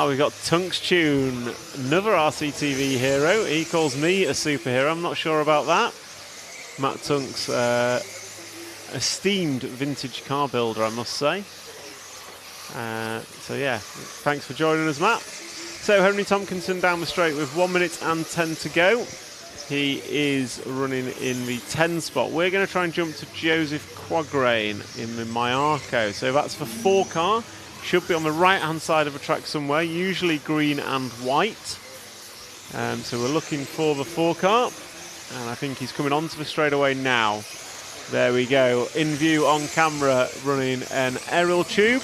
We've got Tunks Tune, another RCTV hero. He calls me a superhero. I'm not sure about that. Matt Tunks, esteemed vintage car builder, I must say. So yeah, thanks for joining us, Matt. So Henry Tompkinson down the straight with 1 minute and 10 to go. He is running in the 10 spot. We're going to try and jump to Joseph Quagrain in the Myarko. So that's the 4 car. Should be on the right-hand side of the track somewhere, usually green and white. So we're looking for the 4 car. And I think he's coming onto the straightaway now. There we go. In view on camera, running an aerial tube.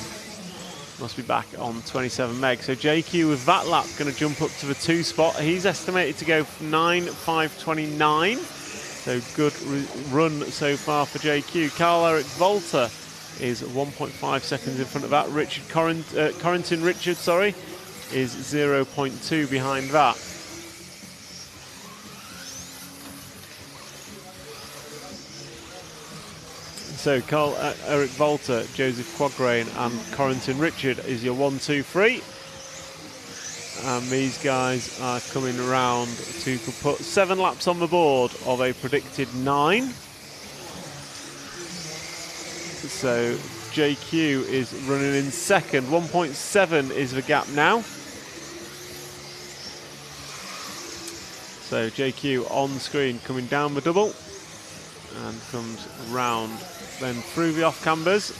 Must be back on 27 meg. So JQ with that lap going to jump up to the 2 spot. He's estimated to go 9.529. So good run so far for JQ. Karl-Erik Volter is 1.5 seconds in front of that. Corentin Richard, sorry, is 0.2 behind that. So Karl-Erik Volter, Joseph Quagrain and Corentin Richard is your 1, 2, 3. And these guys are coming around to put 7 laps on the board of a predicted 9. So JQ is running in second. 1.7 is the gap now. So JQ on the screen coming down the double and comes round then through the off cambers.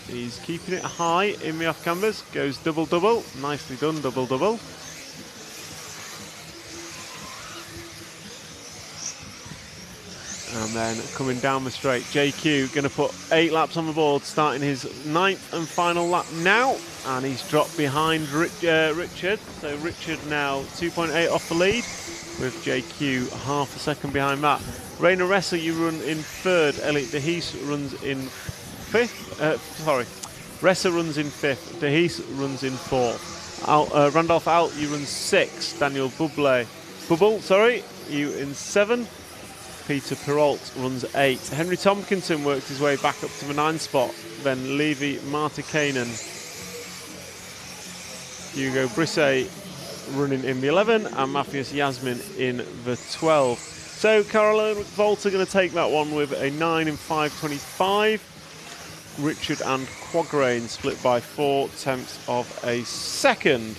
He's keeping it high in the off cambers, goes double double, nicely done, double double. And then coming down the straight, JQ going to put 8 laps on the board, starting his 9th and final lap now, and he's dropped behind Richard. So Richard now 2.8 off the lead, with JQ half a second behind that. Rainer Resser, you run in 3rd. Elliot De Hees runs in 5th. Resser runs in 5th. De Hees runs in 4th. Randolph Alt, you run 6th. Daniel Bubble, you in 7th. Peter Perrault runs 8th. Henry Tompkinson worked his way back up to the 9th spot. Then Levi Martikainen. Hugo Brisset running in the 11, and Matthias Yasmin in the 12. So Karl-Erik Volter going to take that one with a 9 in 5.25. Richard and Quagrain split by 0.4 of a second.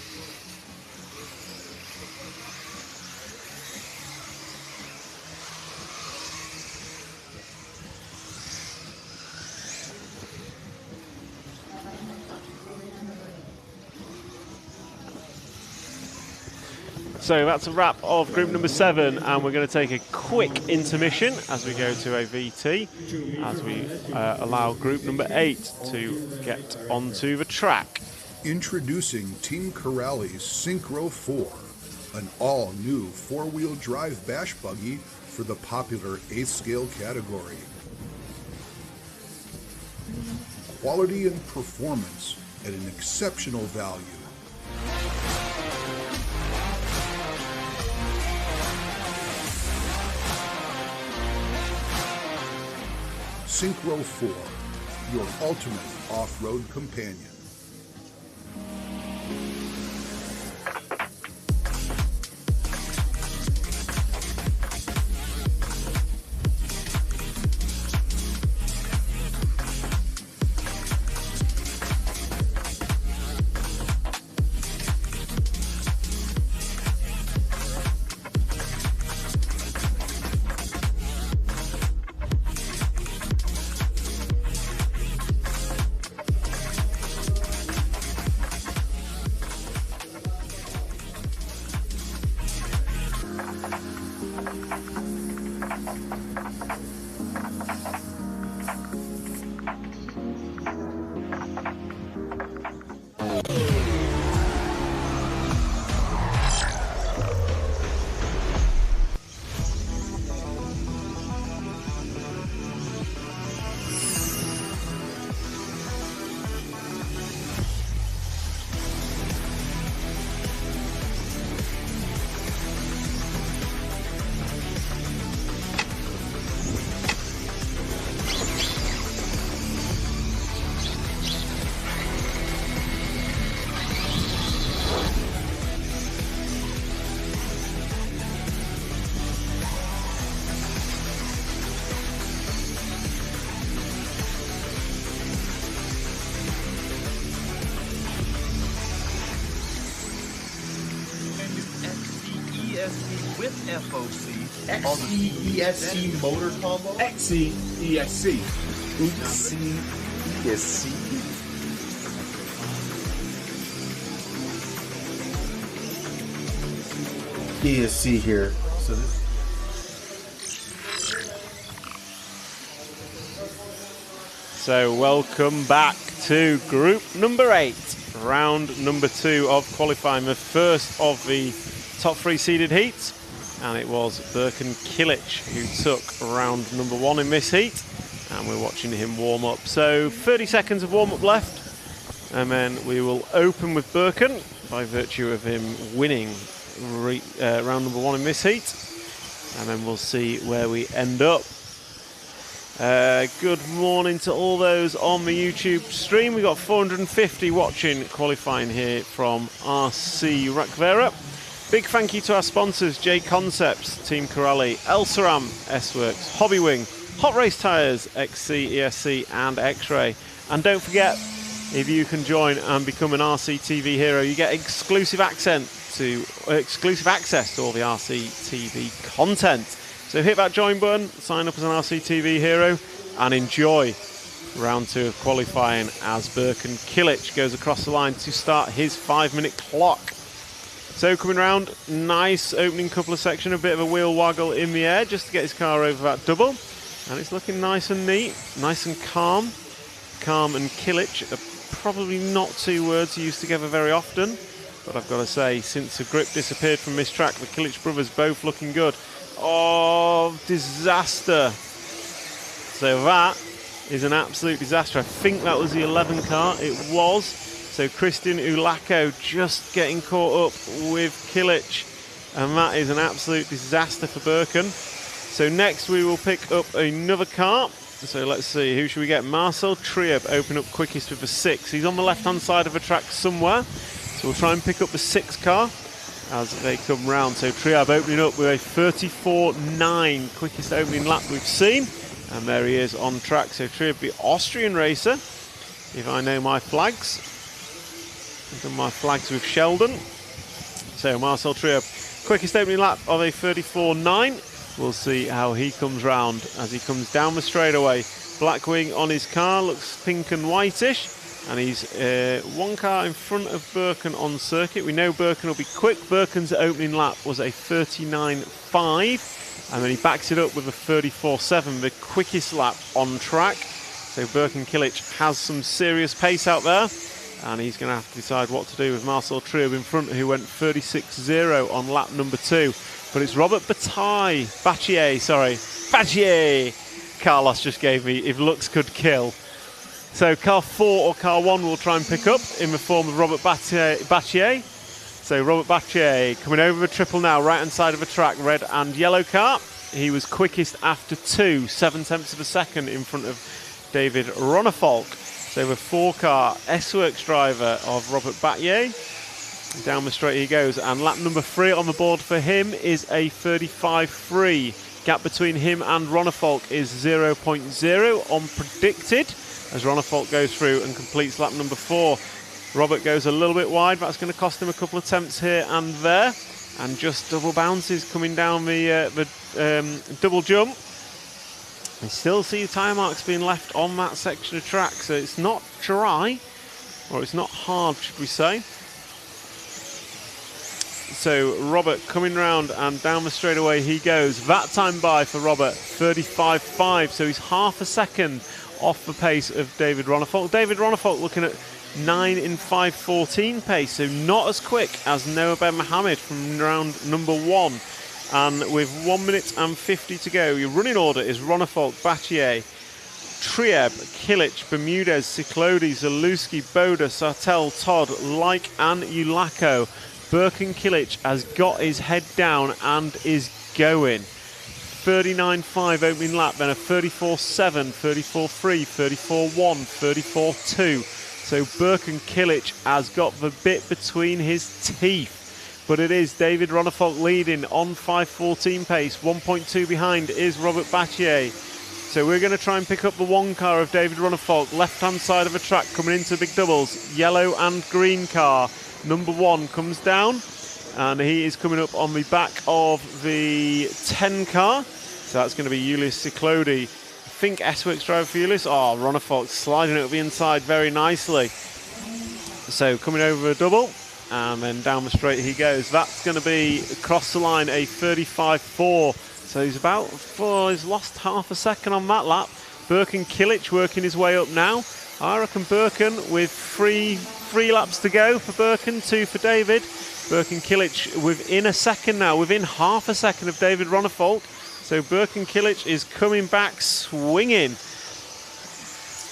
So that's a wrap of group number 7, and we're going to take a quick intermission as we go to a VT, as we allow group number 8 to get onto the track. Introducing Team Corrali's Synchro 4, an all-new four-wheel drive bash buggy for the popular 8th scale category. Quality and performance at an exceptional value. Synchro 4, your ultimate off-road companion. with FOC. XC-ESC motor combo? XC-ESC. XC-ESC. ESC here. So this. So welcome back to group number 8, round number 2 of qualifying, the first of the top 3 seeded heats, and it was Birkin Kilic who took round number 1 in this heat, and we're watching him warm up. So 30 seconds of warm up left, and then we will open with Birkin by virtue of him winning round number 1 in this heat, and then we'll see where we end up. Good morning to all those on the YouTube stream. We've got 450 watching qualifying here from RC Rakvera. Big thank you to our sponsors, JConcepts, Team Corrali, Elsaram, S-Works, Hobbywing, Hot Race Tyres, XC, ESC and X-Ray. And don't forget, if you can join and become an RC TV hero, you get exclusive access to all the RC TV content. So hit that join button, sign up as an RC TV hero, and enjoy round 2 of qualifying as Birkin Kilic goes across the line to start his 5-minute clock. So coming round, nice opening couple of sections, a bit of a wheel waggle in the air just to get his car over that double. And it's looking nice and neat, nice and calm. Calm and Kilic are probably not 2 words used together very often, but I've got to say, since the grip disappeared from this track, the Kilic brothers both looking good. Oh, disaster. So that is an absolute disaster. I think that was the 11 car. It was. So Christian Ulako just getting caught up with Kilic. And that is an absolute disaster for Birkin. So next we will pick up another car. So let's see, who should we get? Marcel Trieb open up quickest with the 6. He's on the left-hand side of the track somewhere. So we'll try and pick up the 6 car as they come round. So Triab opening up with a 34.9, quickest opening lap we've seen. And there he is on track. So Trieb, the Austrian racer, if I know my flags. I've done my flags with Sheldon. So Marcel Trieb, quickest opening lap of a 34.9. We'll see how he comes round as he comes down the straightaway. Black wing on his car, looks pink and whitish. And he's one car in front of Birken on circuit. We know Birken will be quick. Birken's opening lap was a 39.5. And then he backs it up with a 34.7, the quickest lap on track. So Birken Kilic has some serious pace out there. And he's going to have to decide what to do with Marcel Trieb in front, who went 36.0 on lap number 2. But it's Robert Battier. Carlos just gave me, if looks could kill. So car 4 or car 1 will try and pick up in the form of Robert Battier. So Robert Battier coming over the triple now, right-hand side of the track, red and yellow car. He was quickest after 2, 7/10 of a second in front of David Ronnefolk. So the 4-car S-Works driver of Robert Battier. Down the straight he goes, and lap number 3 on the board for him is a 35.3. Gap between him and Ronnefolk is 0.0 on predicted, as Ronnefolk goes through and completes lap number 4. Robert goes a little bit wide. That's going to cost him a couple of attempts here and there, and just double bounces coming down the double jump. I still see tyre marks being left on that section of track, so it's not dry, or it's not hard, should we say. So Robert coming round and down the straightaway he goes. That time by for Robert, 35.5, so he's half a second off the pace of David Ronnefolk. David Ronnefolk looking at 9 in 5.14 pace, so not as quick as Noah Ben Mohammed from round number 1. And with 1 minute and 50 to go, your running order is Ronnefolk, Battier, Trieb, Kilic, Bermudez, Ciclodi, Zalewski, Boda, Sartell, Todd, Like and Ulako. Birken Kilic has got his head down and is going. 39.5 opening lap, then a 34.7, 34.3, 34.1, 34.2. So Birken Kilic has got the bit between his teeth. But it is David Ronnefolk leading on 5.14 pace. 1.2 behind is Robert Battier. So we're going to try and pick up the 1 car of David Ronnefolk, left-hand side of the track, coming into big doubles. Yellow and green car. Number 1 comes down, and he is coming up on the back of the 10 car. So that's going to be Julius Ciclodi. I think S-Works driver for Julius. Oh, Ronnefolk sliding it up the inside very nicely. So coming over a double, and then down the straight he goes. That's going to be across the line a 35.4. So he's he's lost half a second on that lap. Birken Kilic working his way up now. I reckon Birken with three laps to go for Birken, 2 for David. Birken Kilic within a second now, within half a second of David Ronnefolk. So Birken Kilic is coming back swinging.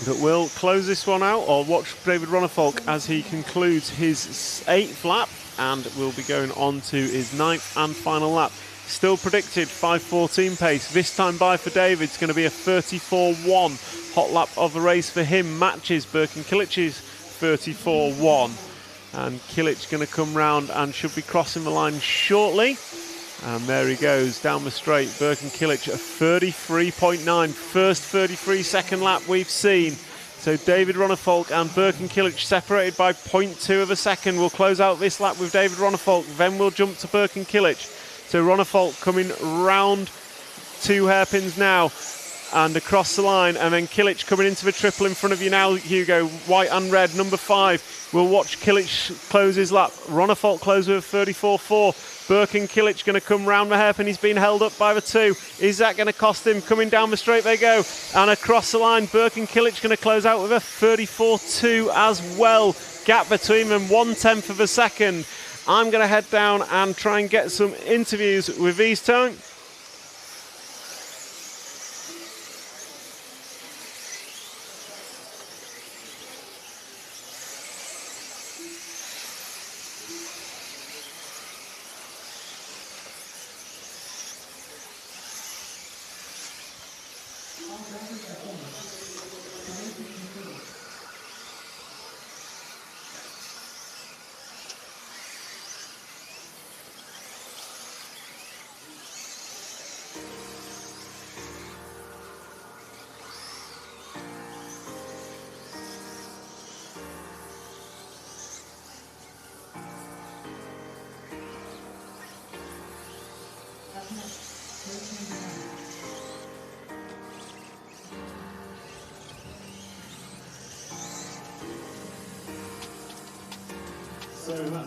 But we'll close this one out, or watch David Ronnefolk as he concludes his 8th lap, and we'll be going on to his 9th and final lap. Still predicted 5.14 pace. This time by for David, it's going to be a 34.1. Hot lap of the race for him matches Birken Kilic's 34.1. And Kilic going to come round and should be crossing the line shortly. And there he goes down the straight. Birken Kilic a 33.9. First 33-second lap we've seen. So David Ronnefolk and Birken Kilic separated by 0.2 of a second. We'll close out this lap with David Ronnefolk. Then we'll jump to Birken Kilic. So Ronnefolk coming round 2 hairpins now and across the line, and then Kilic coming into the triple in front of you now, Hugo. White and red, number 5. We'll watch Kilic close his lap. Ronnefolk close with a 34.4. Birken Kilic going to come round the hairpin. He's been held up by the 2. Is that going to cost him? Coming down the straight they go. And across the line, Birken Kilic going to close out with a 34.2 as well. Gap between them, 1/10 of a second. I'm going to head down and try and get some interviews with these two.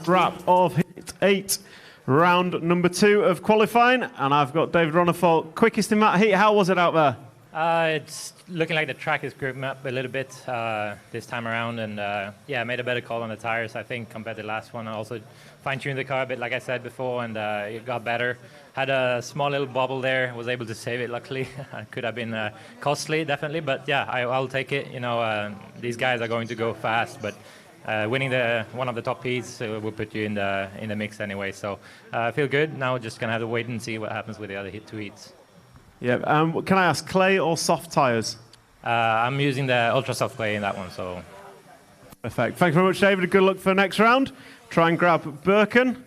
Wrap of hit 8, round number 2 of qualifying, and I've got David Ronnefold quickest in that heat. How was it out there? It's looking like the track is grouping up a little bit this time around, and yeah, I made a better call on the tires, I think, compared to the last one. I also fine-tuned the car a bit, like I said before, and it got better. Had a small little bobble there, was able to save it, luckily. It could have been costly, definitely, but yeah, I'll take it. You know, these guys are going to go fast, but winning one of the top heats will put you in the mix anyway. So I feel good. Now just gonna have to wait and see what happens with the other 2 heats. Yeah. Can I ask, clay or soft tires? I'm using the ultra soft clay in that one. So. Perfect. Thank you very much, David. Good luck for the next round. Try and grab Birkin.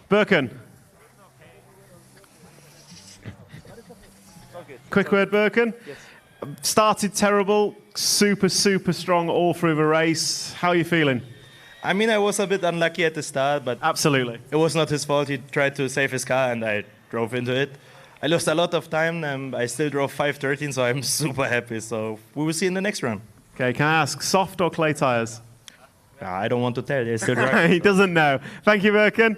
Birkin. Quick word, Birkin. Yes. Started terrible, super strong all through the race. How are you feeling? I mean, I was a bit unlucky at the start, but absolutely, it was not his fault. He tried to save his car, and I drove into it. I lost a lot of time, and I still drove 5:13, so I'm super happy. So we will see in the next round. Okay, can I ask, soft or clay tires? I don't want to tell. They're still dry. He doesn't know. Thank you, Birkin.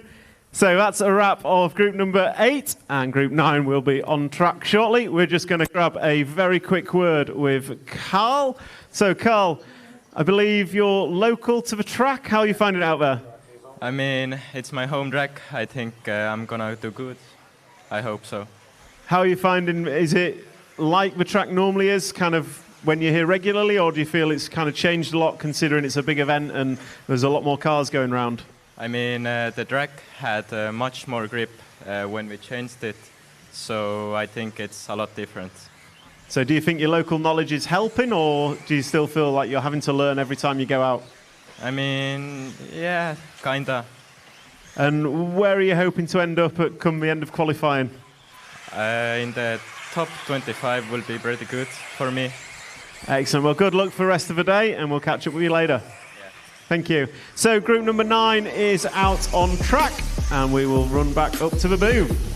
So that's a wrap of group number 8, and group 9 will be on track shortly. We're just going to grab a very quick word with Carl. So, Carl, I believe you're local to the track. How are you finding it out there? I mean, it's my home track. I think I'm going to do good. I hope so. How are you finding, is it like the track normally is, kind of when you're here regularly, or do you feel it's kind of changed a lot considering it's a big event and there's a lot more cars going around? I mean, the track had much more grip when we changed it, so I think it's a lot different. So do you think your local knowledge is helping, or do you still feel like you're having to learn every time you go out? I mean, yeah, kinda. And where are you hoping to end up at come the end of qualifying? In the top 25 will be pretty good for me. Excellent. Well, good luck for the rest of the day, and we'll catch up with you later. Thank you. So group number 9 is out on track, and we will run back up to the booth.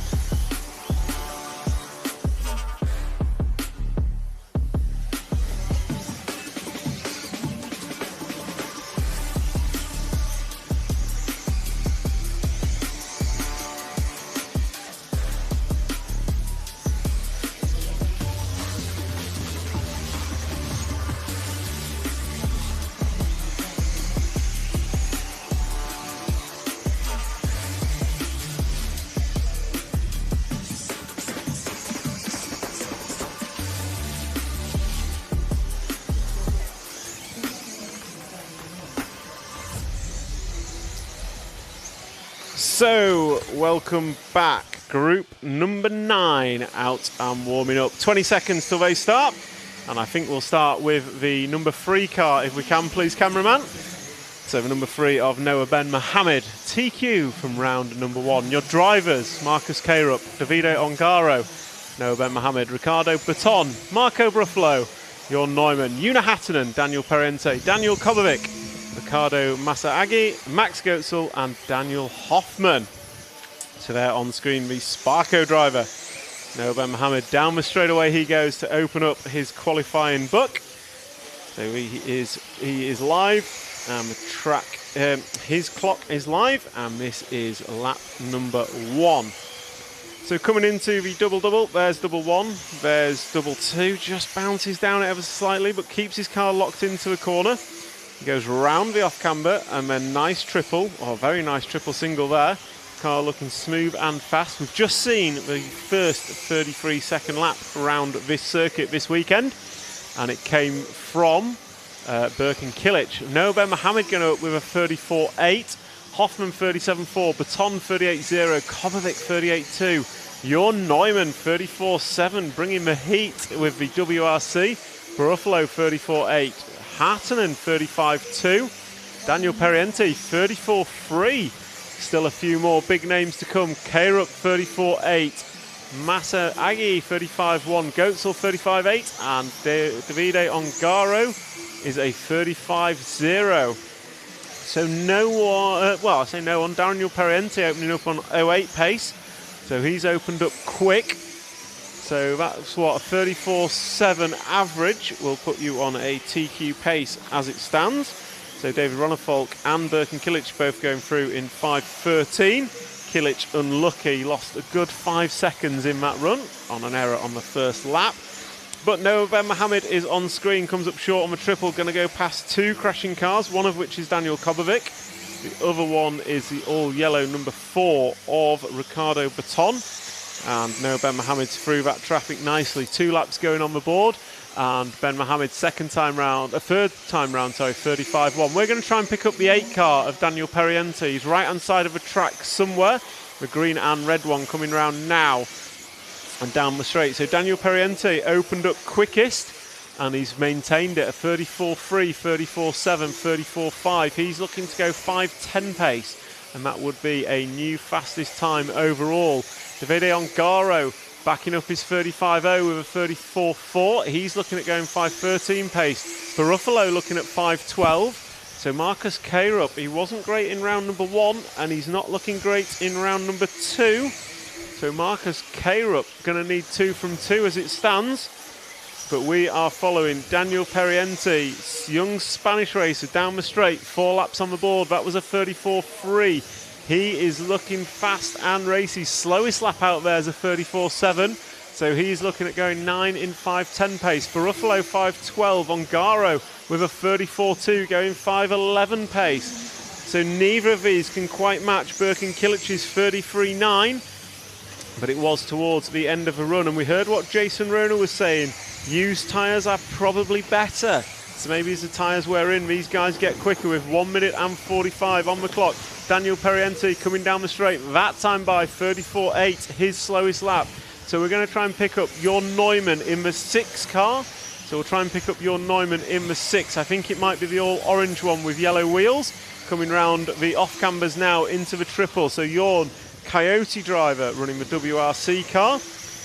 So, welcome back. Group number 9 out and warming up. 20 seconds till they start. And I think we'll start with the number 3 car, if we can, please, cameraman. So, the number 3 of Noah Ben Mohammed. TQ from round number 1. Your drivers, Marcus Karup, Davide Ongaro, Noah Ben Mohammed, Ricardo Baton, Marco Bruffalo, Jon Neumann, Una Hatanen, Daniel Perente, Daniel Kobovic, Ricardo Masaagi, Max Goetzel and Daniel Hoffman. So there on screen the Sparko driver. Noah Ben Mohammed down the straightaway he goes to open up his qualifying book. So he is live, and the track, his clock is live, and this is lap number 1. So coming into the double-double, there's double 1, there's double 2, just bounces down ever so slightly, but keeps his car locked into the corner. He goes round the off-camber, and then nice triple, or very nice triple single there. Car looking smooth and fast. We've just seen the first 33-second lap around this circuit this weekend, and it came from Birkin Kilic. Noah Ben Mohammed going up with a 34.8, Hoffman 37.4, Baton 38.0, Kobovic 38.2, Jon Neumann 34.7, bringing the heat with the WRC, Bruffalo 34.8, Hatanen 35.2, Daniel Perriente 34.3. Still a few more big names to come. Karup 34.8, Masa Agi 35.1, Goetzel 35.8, and Davide Ongaro is a 35.0. So no one, well, I say no one, Daniel Perriente opening up on 08 pace. So he's opened up quick. So that's what, a 34.7 average will put you on a TQ pace as it stands. So David Ronnefolk and Birkin Kilic both going through in 5:13. Kilic unlucky, lost a good 5 seconds in that run on an error on the first lap. But Noah Ben Mohammed is on screen, comes up short on the triple, going to go past 2 crashing cars, one of which is Daniel Kobovic. The other one is the all-yellow number 4 of Ricardo Baton. And Noah Ben Mohammed's through that traffic nicely. 2 laps going on the board. And Ben Mohammed third time round, 35-1. We're going to try and pick up the 8 car of Daniel Periente. He's right-hand side of the track somewhere. The green and red one coming round now and down the straight. So Daniel Periente opened up quickest and he's maintained it, a 34.3, 34.7, 34.5. He's looking to go 5:10 pace, and that would be a new fastest time overall. Davide Ongaro backing up his 35.0 with a 34.4. He's looking at going 5:13 pace. Baruffalo looking at 5:12. So Marcus Kayrup, he wasn't great in round number 1, and he's not looking great in round number 2. So Marcus Kayrup going to need 2 from 2 as it stands. But we are following Daniel Periente, young Spanish racer, down the straight. 4 laps on the board. That was a 34.3. He is looking fast and racy. Slowest lap out there is a 34.7. So he's looking at going 9 in 5:10 pace. Baruffalo 5:12. Ongaro with a 34.2 going 5:11 pace. So neither of these can quite match Birkin Kilic's 33.9. But it was towards the end of the run. And we heard what Jason Rona was saying. Used tyres are probably better. So maybe as the tyres wear in, these guys get quicker with 1 minute and 45 on the clock. Daniel Periente coming down the straight, that time by 34.8, his slowest lap. So we're going to try and pick up Jorn Neumann in the 6 car. So we'll try and pick up Jorn Neumann in the 6. I think it might be the all-orange one with yellow wheels. Coming round the off-cambers now into the triple. So Jorn, Coyote driver, running the WRC car.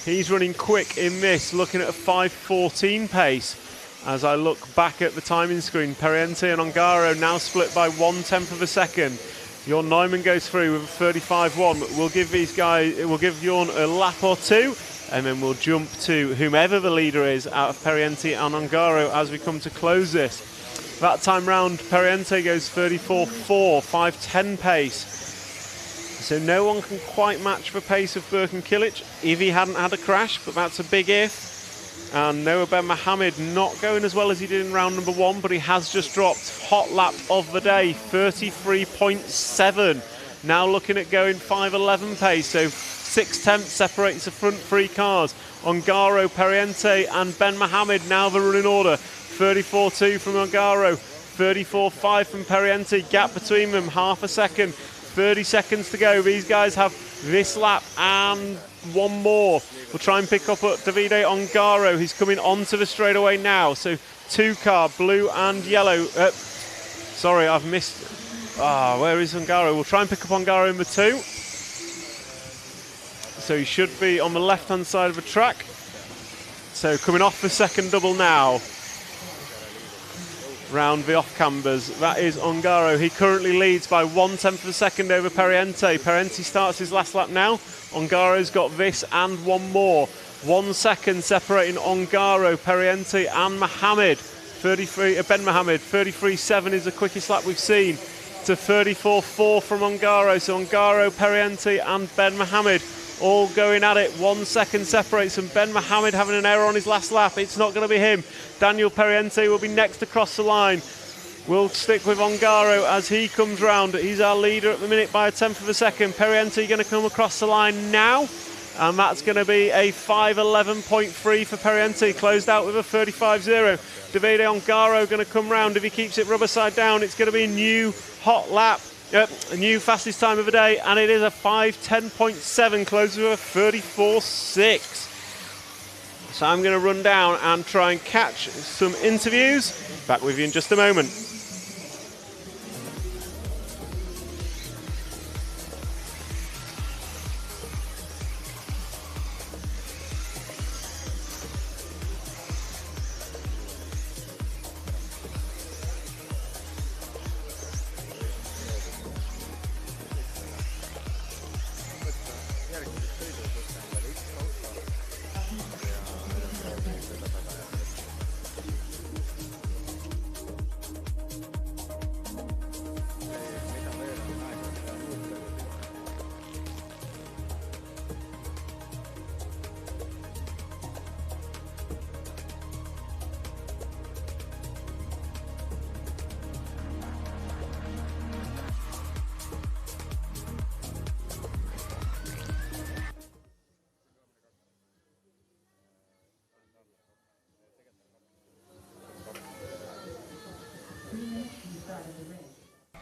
He's running quick in this, looking at a 5:14 pace. As I look back at the timing screen, Periente and Ongaro now split by 1/10 of a second. Jorn Neumann goes through with a 35.1. We'll give Jorn a lap or 2, and then we'll jump to whomever the leader is out of Periente and Ongaro as we come to close this. That time round, Periente goes 34.4, 5:10 pace. So no one can quite match the pace of Birkin Kilic if he hadn't had a crash, but that's a big if. And Noah Ben Mohammed not going as well as he did in round number 1, but he has just dropped hot lap of the day, 33.7. Now looking at going 5:11 pace, so 6/10 separates the front 3 cars. Ongaro, Periente and Ben Mohammed now the running order. 34.2 from Ongaro, 34.5 from Periente, gap between them, half a second. 30 seconds to go. These guys have this lap and one more. We'll try and pick up at Davide Ongaro. He's coming onto the straightaway now. So 2 car, blue and yellow. Sorry, I've missed. Where is Ongaro? We'll try and pick up Ongaro in the 2. So he should be on the left-hand side of the track. So coming off the second double now. Round the off-cambers, that is Ongaro. He currently leads by 1/10 of a second over Periente. Periente starts his last lap now. Ongaro's got this and one more. 1 second separating Ongaro, Periente and Mohammed. Ben Mohammed, 33.7 is the quickest lap we've seen. To 34.4 from Ongaro. So Ongaro, Periente and Ben Mohammed all going at it. 1 second separates them. Ben Mohammed having an error on his last lap. It's not going to be him. Daniel Periente will be next across the line. We'll stick with Ongaro as he comes round. He's our leader at the minute by 1/10 of a second. Periente going to come across the line now. And that's going to be a 5:11.3 for Periente. Closed out with a 35.0. Davide Ongaro going to come round. If he keeps it rubber side down, it's going to be a new hot lap. A new fastest time of the day, and it is a 5:10.7, closes with a 34.6. So I'm going to run down and try and catch some interviews. Back with you in just a moment.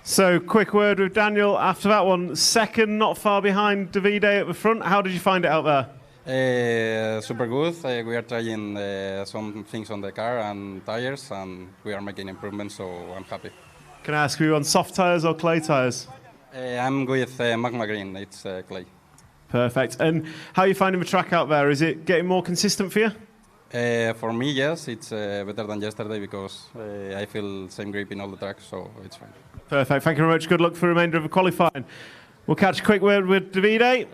So, quick word with Daniel after that one. Second, not far behind Davide at the front. How did you find it out there? Super good. We are trying some things on the car and tires, and we are making improvements, so I'm happy. Can I ask you on soft tyres or clay tyres? I'm with Magma Green. It's clay. Perfect. And how are you finding the track out there? Is it getting more consistent for you? For me, yes. It's better than yesterday because I feel same grip in all the tracks, so it's fine. Perfect. Thank you very much. Good luck for the remainder of the qualifying. We'll catch a quick word with Davide.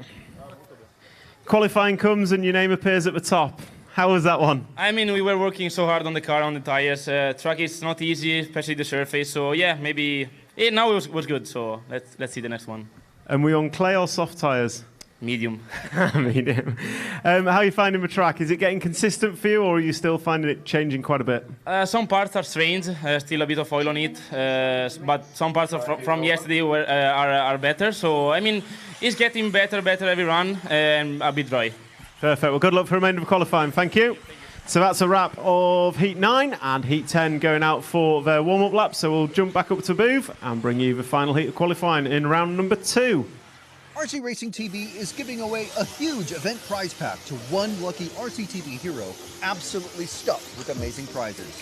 Qualifying comes and your name appears at the top. How was that one? I mean, we were working so hard on the car, on the tires. Track is not easy, especially the surface. So yeah, maybe now it was good. So let's see the next one. And we on clay or soft tyres? Medium. Medium. How are you finding the track? Is it getting consistent for you, or are you still finding it changing quite a bit? Some parts are strange, still a bit of oil on it, but some parts from yesterday are better. So I mean, it's getting better every run, and a bit dry. Perfect. Well, good luck for the remainder of qualifying. Thank you. So that's a wrap of Heat 9 and Heat 10 going out for their warm-up lap. So we'll jump back up to booth and bring you the final heat of qualifying in round number 2. RC Racing TV is giving away a huge event prize pack to one lucky RC TV hero, absolutely stuffed with amazing prizes.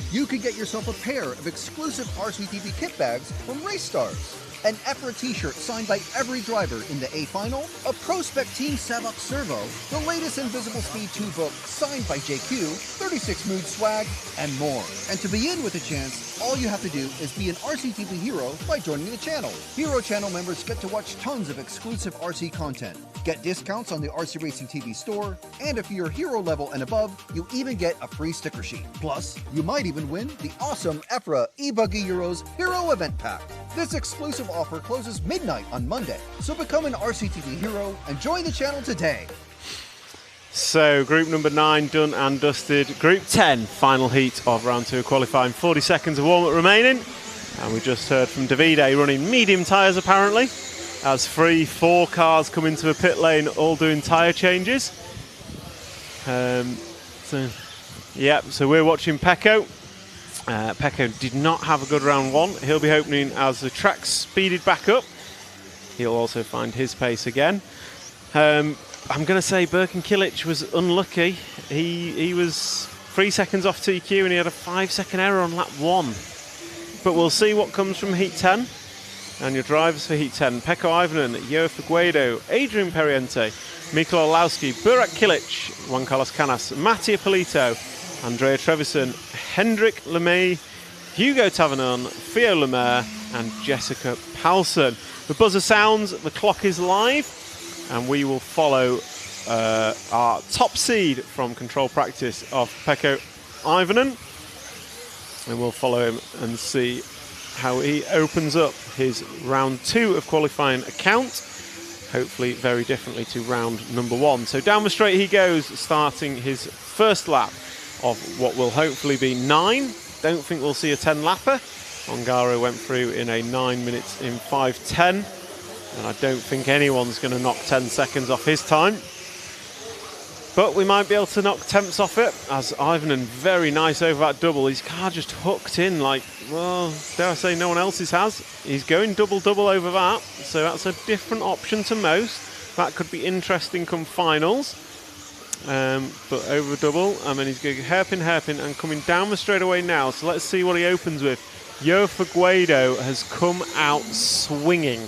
You could get yourself a pair of exclusive RC TV kit bags from Race Stars, an EFRA t-shirt signed by every driver in the A Final, a Pro Spec Team Savok Servo, the latest Invisible Speed 2 book signed by JQ, 36 Mood swag, and more. And to be in with a chance, all you have to do is be an RCTV hero by joining the channel. Hero channel members get to watch tons of exclusive RC content, get discounts on the RC Racing TV store, and if you're hero level and above, you even get a free sticker sheet. Plus, you might even win the awesome EFRA eBuggy Euros Hero Event Pack. This exclusive offer closes midnight on Monday, so become an RCTV hero and join the channel today. So group number 9 done and dusted. Group 10, final heat of round 2 qualifying. 40 seconds of warm-up remaining. And we just heard from Davide running medium tyres apparently, as 4 cars come into the pit lane all doing tyre changes. So we're watching Pecco. Pecco did not have a good round 1. He'll be opening as the track speeded back up. He'll also find his pace again. I'm going to say Birkin Kilic was unlucky. He was 3 seconds off TQ and he had a 5-second error on lap 1. But we'll see what comes from Heat 10. And your drivers for Heat 10, Pecco Ivanen, Joe Figueiredo, Adrian Periente, Mikkel Olowski, Burak Kilic, Juan Carlos Canas, Mattia Polito, Andrea Trevisan, Hendrik Lemay, Hugo Tavernon, Theo Lemaire and Jessica Paulson. The buzzer sounds, the clock is live, and we will follow our top seed from control practice of Pecco Ivanen. And we'll follow him and see how he opens up his round 2 of qualifying account. Hopefully very differently to round number 1. So down the straight he goes, starting his first lap of what will hopefully be 9. Don't think we'll see a 10 lapper. Ongaro went through in a 9 minutes in 5:10, and I don't think anyone's going to knock 10 seconds off his time. But we might be able to knock temps off it, as Ivanen very nice over that double. His car just hooked in like, well, dare I say no one else's has. He's going double-double over that, so that's a different option to most. That could be interesting come finals. But over the double, and then he's going hairpin, and coming down the straightaway now. So let's see what he opens with. Joe Figueiredo has come out swinging.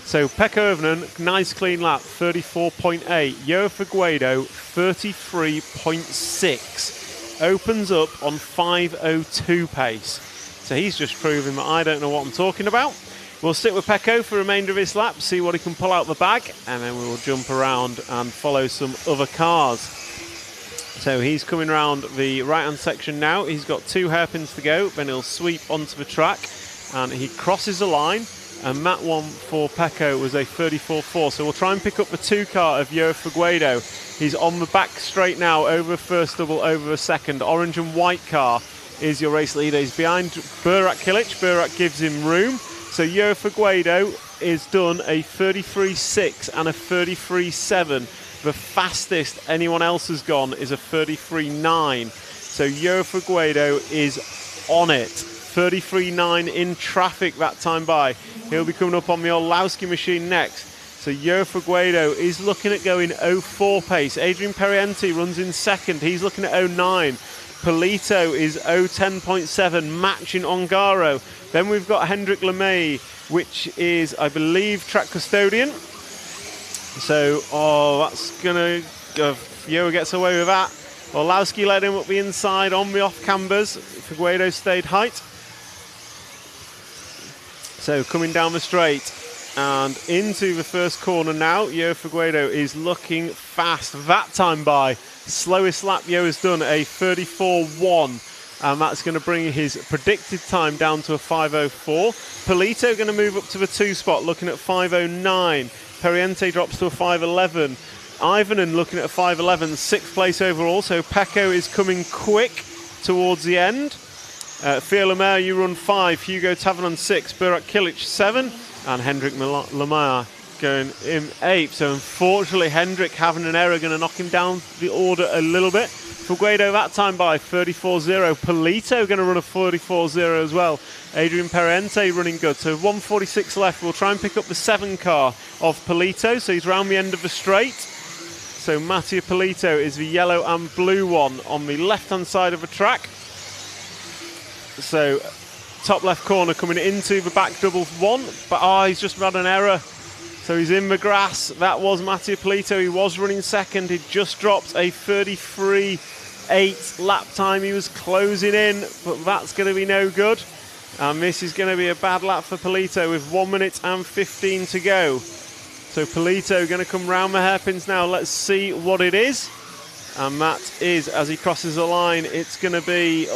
So Pecco Ivanen, nice clean lap, 34.8. Joe Figueiredo, 33.6. Opens up on 5:02 pace. So he's just proving that I don't know what I'm talking about. We'll stick with Pecco for the remainder of his lap, see what he can pull out the bag, and then we will jump around and follow some other cars. So he's coming around the right-hand section now. He's got 2 hairpins to go, then he'll sweep onto the track, and he crosses the line, and that one for Pecco was a 34.4. So we'll try and pick up the 2 car of Joe Figueiredo. He's on the back straight now, over first double, over a second. Orange and white car is your race leader. He's behind Burak Kilic. Burak gives him room. So Joe Figueiredo is done a 33.6 and a 33.7. The fastest anyone else has gone is a 33.9. So Joe Figueiredo is on it. 33.9 in traffic that time by. He'll be coming up on the Orlowski machine next. So Yo Figueiredo is looking at going 0.4 pace. Adrian Perienti runs in second. He's looking at 0.9. Polito is 0.10.7, matching Ongaro. Then we've got Hendrik Lemay, which is, I believe, track custodian. So, that's going to... Yo gets away with that. Orlowski led him up the inside on the off-cambers. Figueiredo stayed height. So, coming down the straight and into the first corner now, Yo Figueiredo is looking fast. That time by, slowest lap Yo has done, a 34.1. And that's going to bring his predicted time down to a 5.04. Polito going to move up to the 2 spot, looking at 5.09. Periente drops to a 5.11. Ivanen looking at a 5.11, 6th place overall. So Pecco is coming quick towards the end. Theo Lemaire, you run 5. Hugo Tavernon 6. Burak Kilic 7. And Hendrik Lemaire going in 8. So unfortunately, Hendrik having an error going to knock him down the order a little bit. Figueiredo that time by 34.0. Polito going to run a 44.0 as well. Adrian Periente running good. So 1:46 left. We'll try and pick up the 7 car of Polito. So he's round the end of the straight. So Mattia Polito is the yellow and blue one on the left-hand side of the track. So top left corner coming into the back double one. But he's just had an error. So he's in the grass. That was Mattia Polito. He was running second. He just dropped a 33.8 lap time. He was closing in, but that's going to be no good. And this is going to be a bad lap for Polito with 1 minute and 15 to go. So Polito going to come round the hairpins now. Let's see what it is. And that is, as he crosses the line, it's going to be,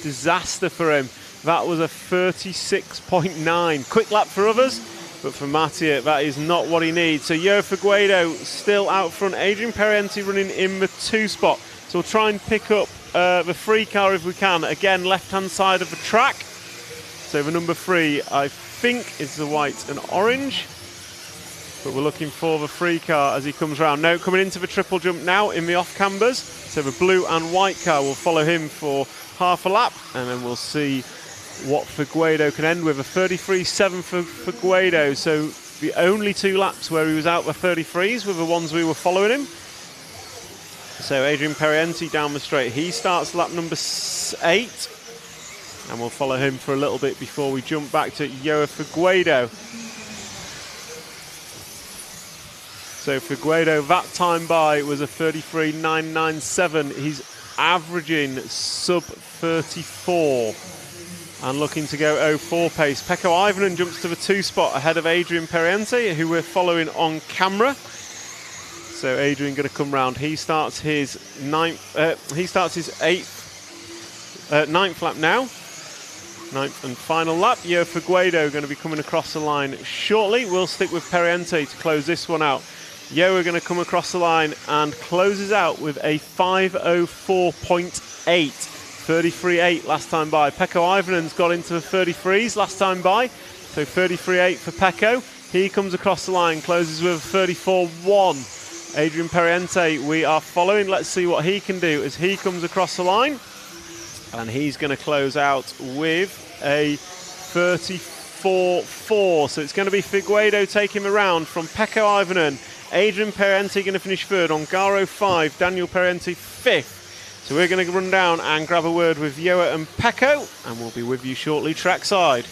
disaster for him. That was a 36.9. Quick lap for others. But for Mattia, that is not what he needs. So Yo Figueiredo still out front. Adrian Perienti running in the 2 spot. So we'll try and pick up the 3 car if we can. Again, left-hand side of the track. So the number 3, I think, is the white and orange. But we're looking for the 3 car as he comes round. No, coming into the triple jump now in the off-cambers. So the blue and white car will follow him for half a lap. And then we'll see what Figueiredo can end with. A 33.7 for Figueiredo. So the only 2 laps where he was out the 33s were the ones we were following him. So Adrian Perienti down the straight. He starts lap number 8. And we'll follow him for a little bit before we jump back to Yo Figueiredo. So Figueiredo, that time by was a 33.997. He's averaging sub 34. And looking to go 0.4 pace. Pecco Ivanen jumps to the 2 spot ahead of Adrian Periente, who we're following on camera. So Adrian going to come round. He starts his 9th lap now. 9th and final lap. Yo Figueiredo going to be coming across the line shortly. We'll stick with Periente to close this one out. Yo are going to come across the line and closes out with a 5.04.8. 33.8 last time by. Pecco Ivanen's got into the 33s last time by. So 33.8 for Pecco. He comes across the line, closes with a 34.1. Adrian Periente we are following. Let's see what he can do as he comes across the line. And he's going to close out with a 34.4. So it's going to be Figueiredo taking him around from Pecco Ivanen. Adrian Periente going to finish 3rd. Ongaro 5. Daniel Periente 5th. So we're going to run down and grab a word with Yoa and Pecco, and we'll be with you shortly trackside.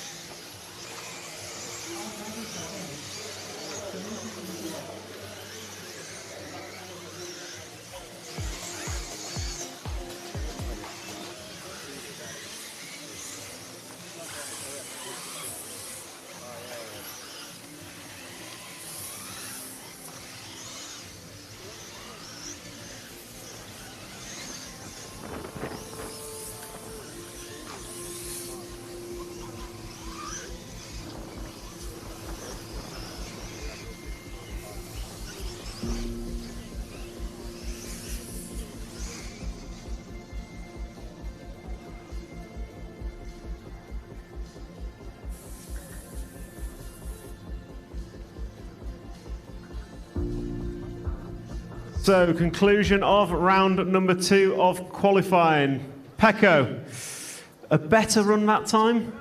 So, conclusion of round number 2 of qualifying. Pecco, a better run that time?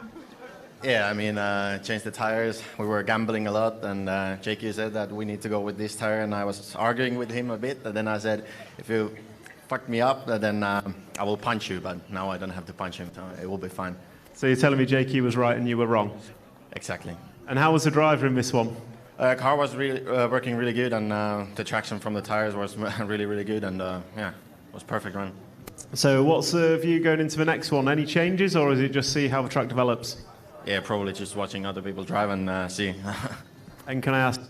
Yeah, I mean, changed the tires. We were gambling a lot, and JQ said that we need to go with this tire, and I was arguing with him a bit. And then I said, if you fuck me up, then I will punch you. But now I don't have to punch him, so it will be fine. So you're telling me JQ was right and you were wrong? Exactly. And how was the driver in this one? Car was really working really good, and the traction from the tires was really, really good, and yeah, it was perfect run. So what's the view going into the next one? Any changes, or is it just see how the track develops? Yeah, probably just watching other people drive and see. And can I ask,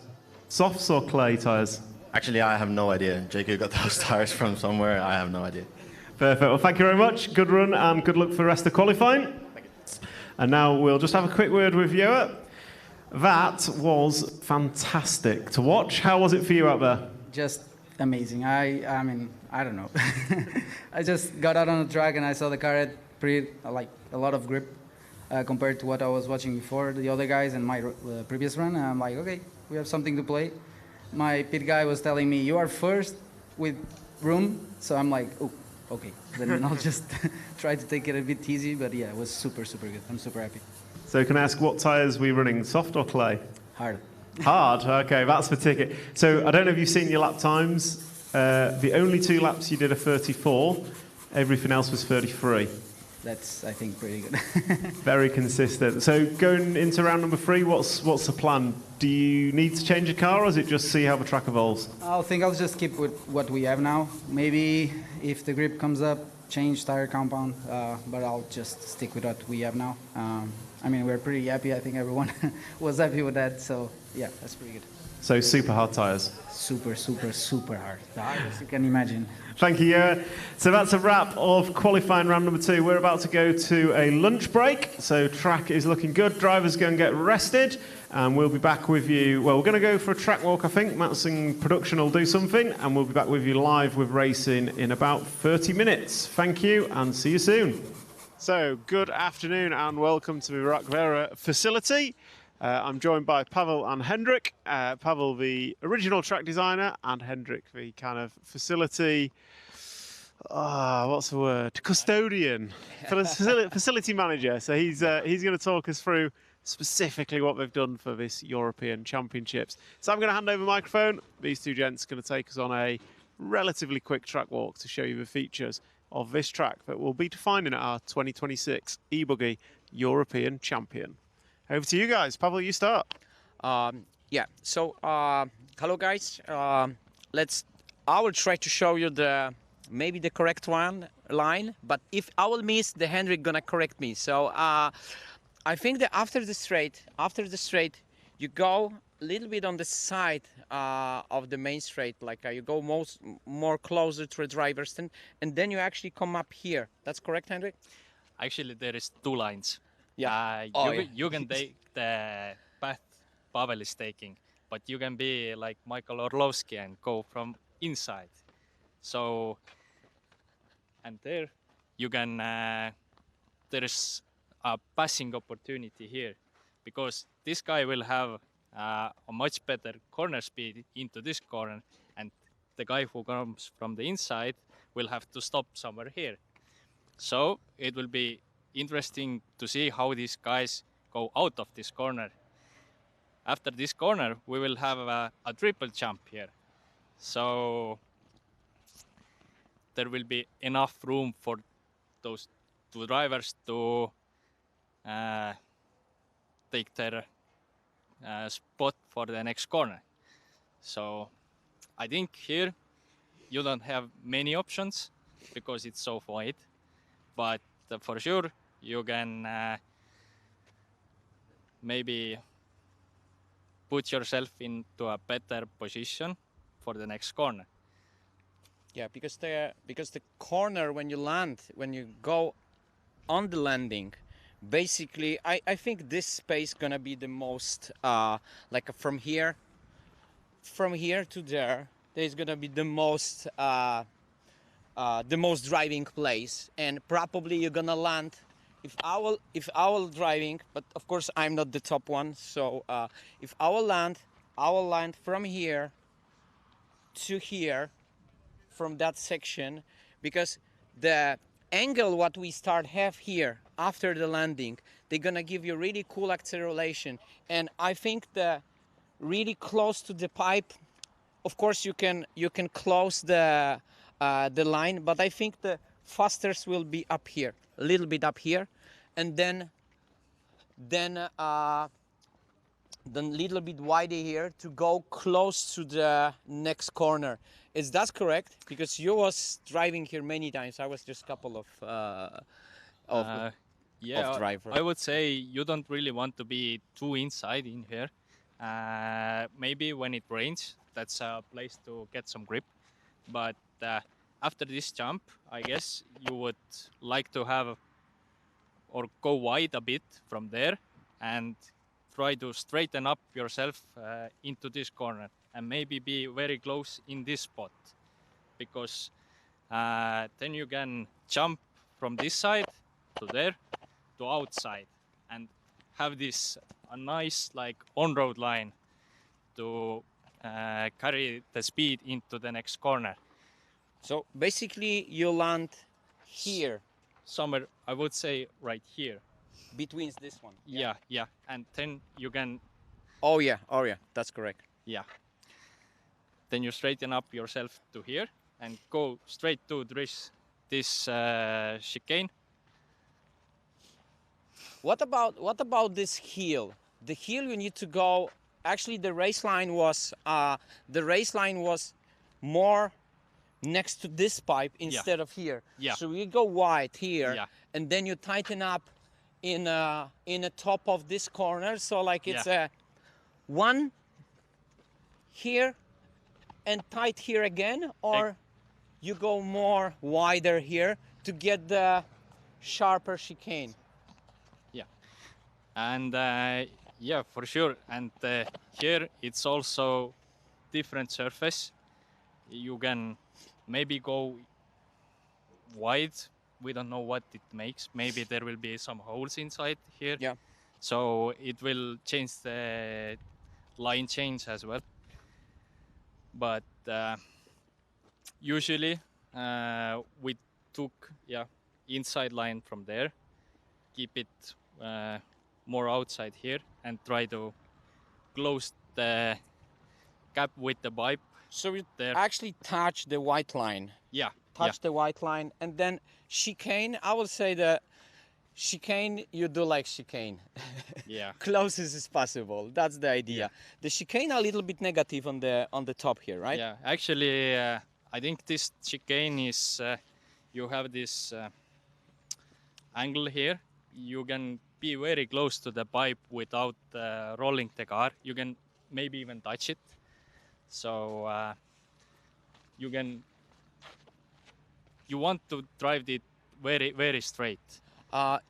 softs or clay tyres? Actually, I have no idea. JQ got those tires from somewhere. I have no idea. Perfect. Well, thank you very much. Good run and good luck for the rest of qualifying. Thank you. And now we'll just have a quick word with Joa. That was fantastic to watch. How was it for you out there? Just amazing. I mean, I don't know. I just got out on the track and I saw the car had a lot of grip. Compared to what I was watching before, the other guys and my previous run, and I'm like, okay, we have something to play. My pit guy was telling me, you are first with room, so I'm like, oh, okay. Then I'll just try to take it a bit easy, but yeah, it was super, super good. I'm super happy. So can I ask what tyres were you running, soft or clay? Hard. Hard, okay, that's the ticket. So I don't know if you've seen your lap times. The only 2 laps you did a 34, everything else was 33. That's, I think, pretty good. Very consistent. So going into round number 3, what's the plan? Do you need to change a car, or is it just see how the track evolves? I think I'll just keep with what we have now. Maybe if the grip comes up, change tire compound, but I'll just stick with what we have now. I mean, we're pretty happy. I think everyone was happy with that. So yeah, that's pretty good. So super hard tyres. Super, super, super hard. The hardest you can imagine. Thank you, Joa. So that's a wrap of qualifying round number 2. We're about to go to a lunch break. So track is looking good. Drivers go and get rested. And we'll be back with you. Well, we're going to go for a track walk, I think. Mats in production will do something. And we'll be back with you live with racing in about 30 minutes. Thank you and see you soon. So good afternoon and welcome to the Rakvere facility. I'm joined by Pavel and Hendrik. Pavel, the original track designer, and Hendrik, the kind of facility, what's the word? Custodian, facility manager. So he's going to talk us through specifically what they've done for this European Championships. So I'm going to hand over the microphone. These two gents are going to take us on a relatively quick track walk to show you the features of this track that will be defining our 2026 eBuggy European Champion. Over to you guys. Pavel, you start. Yeah, so hello guys. I will try to show you maybe the correct line, but if I will miss, the Hendrik gonna correct me. So I think that after the straight, you go a little bit on the side of the main straight, like you go more closer to the driver's stand, and then you actually come up here. That's correct, Hendrik? Actually, there is 2 lines. Yeah. You can take the path Pavel is taking, but you can be like Michael Orlovsky and go from inside. So, and there you can, there is a passing opportunity here, because this guy will have a much better corner speed into this corner, and the guy who comes from the inside will have to stop somewhere here. So it will be interesting to see how these guys go out of this corner. After this corner, we will have a triple jump here. So there will be enough room for those 2 drivers to take their spot for the next corner. So I think here you don't have many options because it's so wide, but for sure you can maybe put yourself into a better position for the next corner. Yeah, because the corner, when you land, when you go on the landing, basically I think this space gonna be the most like from here to there's gonna be the most driving place, and probably you're gonna land if I will driving, but of course I'm not the top one, so if I will land from here to here, from that section, because the angle what we have here after the landing, they're gonna give you really cool acceleration. And I think the really close to the pipe, of course you can close the line, but I think the fastest will be up here, a little bit up here, and then a little bit wider here to go close to the next corner. Is that correct? Because you was driving here many times. I was just a couple of driver. I would say you don't really want to be too inside in here. Maybe when it rains, that's a place to get some grip. But after this jump, I guess you would like to have or go wide a bit from there and try to straighten up yourself into this corner and maybe be very close in this spot, because then you can jump from this side to there to outside and have this a nice like on-road line to carry the speed into the next corner. So basically you land here. Somewhere, I would say right here. Between this one. Yeah, and then you can. Oh yeah, that's correct. Yeah. Then you straighten up yourself to here and go straight to this chicane. What about this hill? The hill you need to go. Actually, the race line was more next to this pipe instead of here. Yeah. So you go wide here, and then you tighten up in the top of this corner. So like it's a one here and tight here again, or you go more wider here to get the sharper chicane. Yeah, and yeah, for sure. And here it's also different surface. You can maybe go wide. We don't know what it makes. Maybe there will be some holes inside here. Yeah. So it will change the line change as well. But usually we took inside line from there, keep it more outside here, and try to close the gap with the pipe. So you there. actually touch the white line. Yeah. Touch the white line, and then chicane. I will say the chicane you do like chicane. Yeah. Closest as possible. That's the idea. Yeah. The chicane a little bit negative on the top here, right? Yeah. Actually, I think this chicane is you have this angle here. You can be very close to the pipe without rolling the car. You can maybe even touch it. So you want to drive it very, very straight.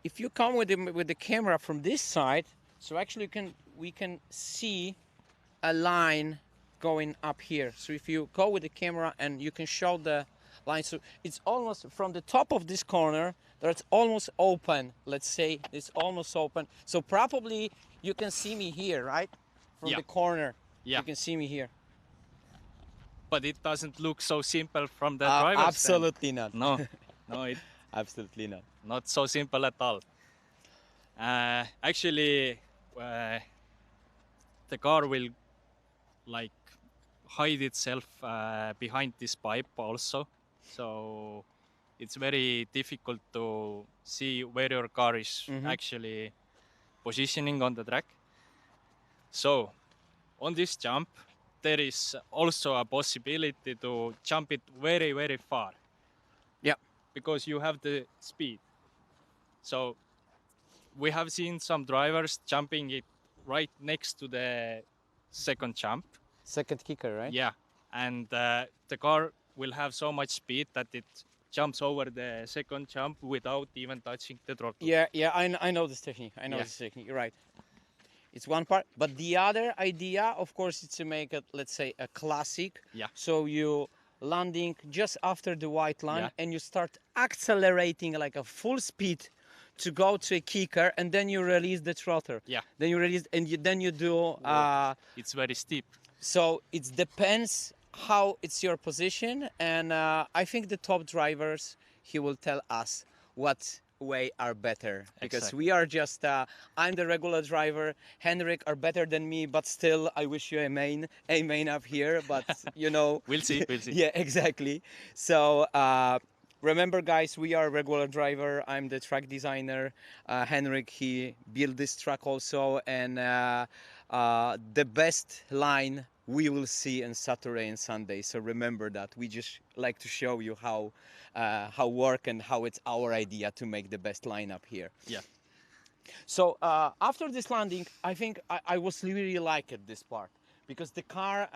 If you come with the camera from this side, so actually we can see a line going up here. So if you go with the camera and you can show the line, so it's almost from the top of this corner, that's almost open. Let's say it's almost open. So probably you can see me here, right? From the corner, you can see me here. But it doesn't look so simple from the driver's Absolutely not. No, it absolutely not. Not so simple at all. Actually, the car will like hide itself behind this pipe also. So it's very difficult to see where your car is actually positioning on the track. So on this jump, there is also a possibility to jump it very, very far. Yeah. Because you have the speed. So we have seen some drivers jumping it right next to the second jump. Second kicker, right? Yeah. And the car will have so much speed that it jumps over the second jump without even touching the throttle. Yeah, I know this technique. This technique. You're right. It's one part, but the other idea, of course, is to make it, let's say, a classic. Yeah. So you landing just after the white line, and you start accelerating like a full speed to go to a kicker, and then you release the throttle. Yeah. Then you release, and then you do. It's very steep. So it depends how it's your position, and I think the top drivers he will tell us what way are better, because Exactly. we are just I'm the regular driver, Henrik are better than me, but still I wish you a main up here, but you know. We'll see. Yeah, exactly. So remember guys, we are regular driver, I'm the track designer, Henrik, he built this track also, and the best line we will see on Saturday and Sunday. So remember that. We just like to show you how work and how it's our idea to make the best lineup here. Yeah. So after this landing, I think I was really like it, this part, because the car,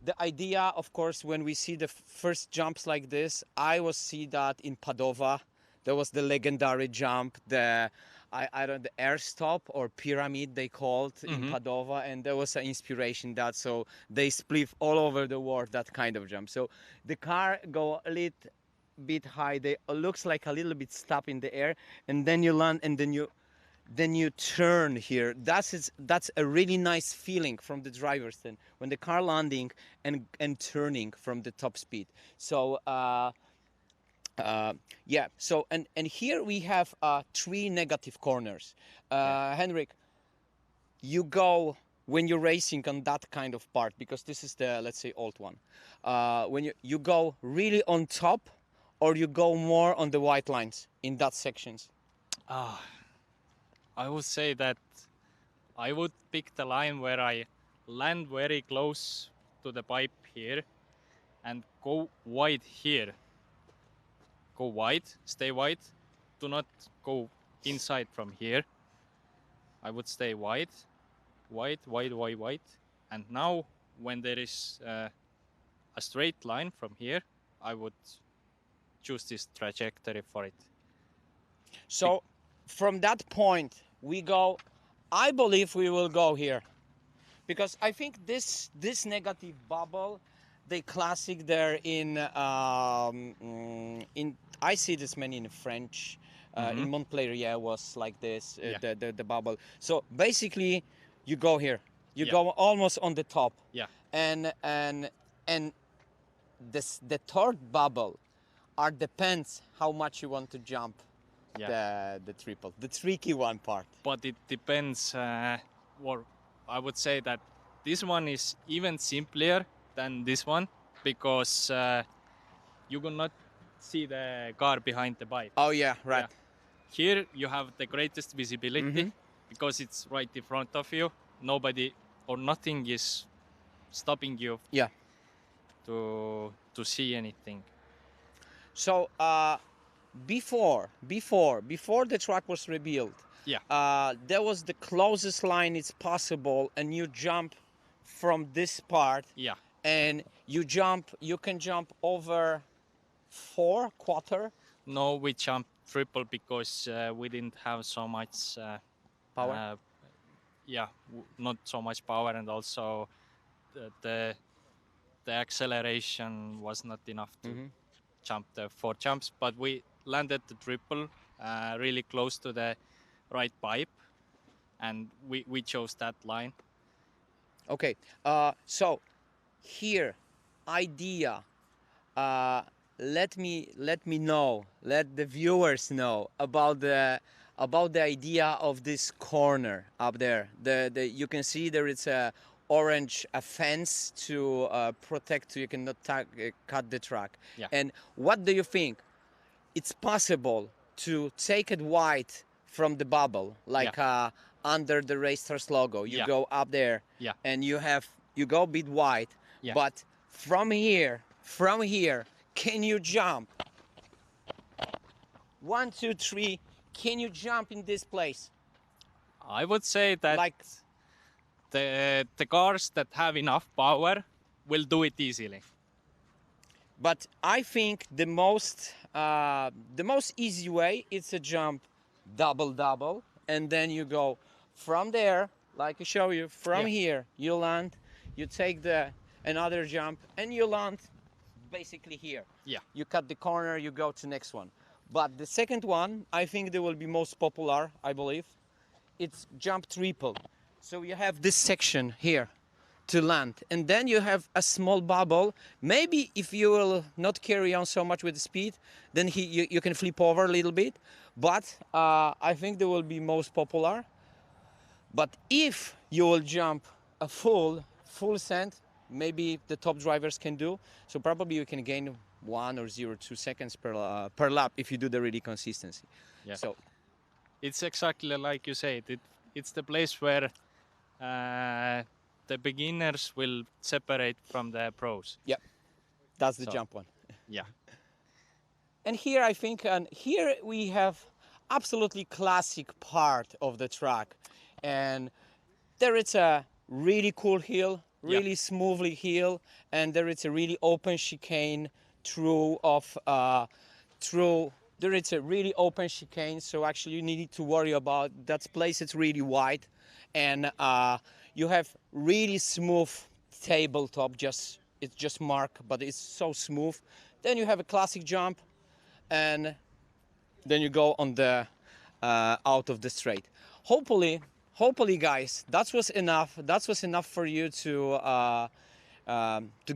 the idea, of course, when we see the first jumps like this, I was see that in Padova. There was the legendary jump, the I don't the air stop or pyramid they called in Padova, and there was an inspiration that, so they split all over the world that kind of jump. So the car go a little bit high, they looks like a little bit stop in the air, and then you land, and then you turn here. That's a really nice feeling from the driver's stand when the car landing and turning from the top speed. So yeah, so and here we have 3 negative corners. Henrik, you go when you're racing on that kind of part, because this is the, let's say, old one. When you go really on top, or you go more on the white lines in that sections? I would say that I would pick the line where I land very close to the pipe here and go wide here. Go wide, stay wide. Do not go inside from here. I would stay wide, wide, wide, wide, wide. And now when there is a straight line from here, I would choose this trajectory for it. So from that point, we go, I believe we will go here, because I think this negative bubble, the classic there in I see this many in French, in Montpellier was like this, the bubble. So basically, you go here, you go almost on the top, and the third bubble depends how much you want to jump. The triple, the tricky one part. But it depends, or I would say that this one is even simpler than this one, because you will not see the car behind the bike. Oh yeah, right. Here you have the greatest visibility, because it's right in front of you. Nobody or nothing is stopping you to see anything. So before the track was rebuilt, there was the closest line it's possible, and you jump from this part, and you can jump over 4 quarter. No, we jumped triple because we didn't have so much power. Not so much power, and also the acceleration was not enough to jump the 4 jumps, but we landed the triple really close to the right pipe, and we chose that line. Okay, so here, idea. Let me know. Let the viewers know about the idea of this corner up there. You can see there is a orange fence to protect, so you cannot cut the track. And what do you think? It's possible to take it wide from the bubble, like under the Racers logo. You go up there, and you go a bit wide. But from here, can you jump? 1, 2, 3. Can you jump in this place? I would say that the cars that have enough power will do it easily. But I think the most easy way is to jump double, and then you go from there, like I show you, from here you land, you take another jump, and you land basically here. You cut the corner, you go to next one. But the second one, I think they will be most popular, I believe. It's jump triple. So you have this section here, to land, and then you have a small bubble. Maybe if you will not carry on so much with the speed, then you can flip over a little bit, but I think they will be most popular. But if you will jump a full ascent, maybe the top drivers can do, so probably you can gain 1 or 0.2 seconds per lap if you do the really consistency. Yeah. So it's exactly like you said. It's the place where the beginners will separate from the pros. Yeah, that's the jump one. Yeah. And here I think, here we have absolutely classic part of the track, and there it's a really cool hill, really smoothly hill, and there it's a really open chicane there it's a really open chicane, so actually you need to worry about that place. It's really wide, and you have really smooth tabletop, it's just mark, but it's so smooth. Then you have a classic jump, and then you go on the out of the straight. Hopefully guys, that was enough for you to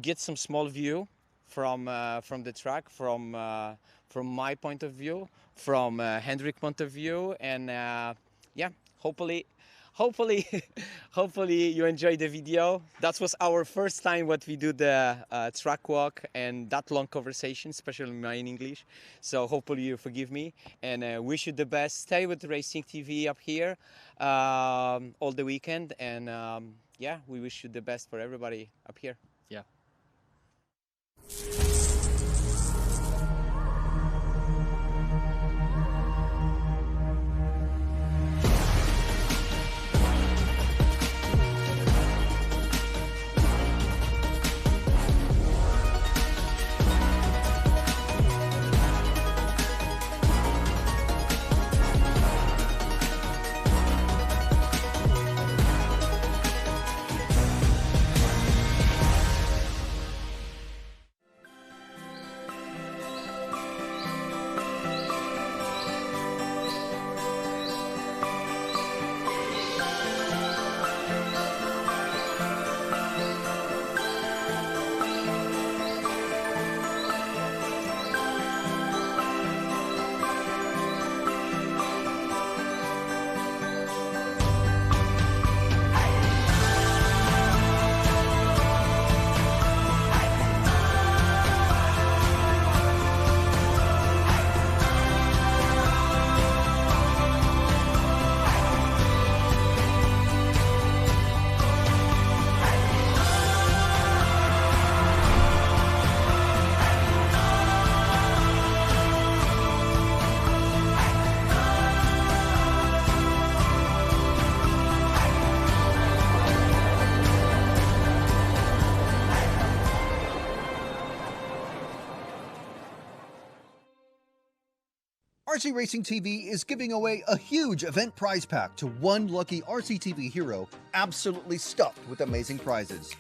get some small view from the track, from my point of view, from Hendrik point of view, and yeah, hopefully you enjoyed the video. That was our first time what we do the track walk and that long conversation, especially mine in English. So hopefully you forgive me, and wish you the best. Stay with Racing TV up here all the weekend, and yeah, we wish you the best for everybody up here. Yeah. RC Racing TV is giving away a huge event prize pack to one lucky RCTV hero, absolutely stuffed with amazing prizes.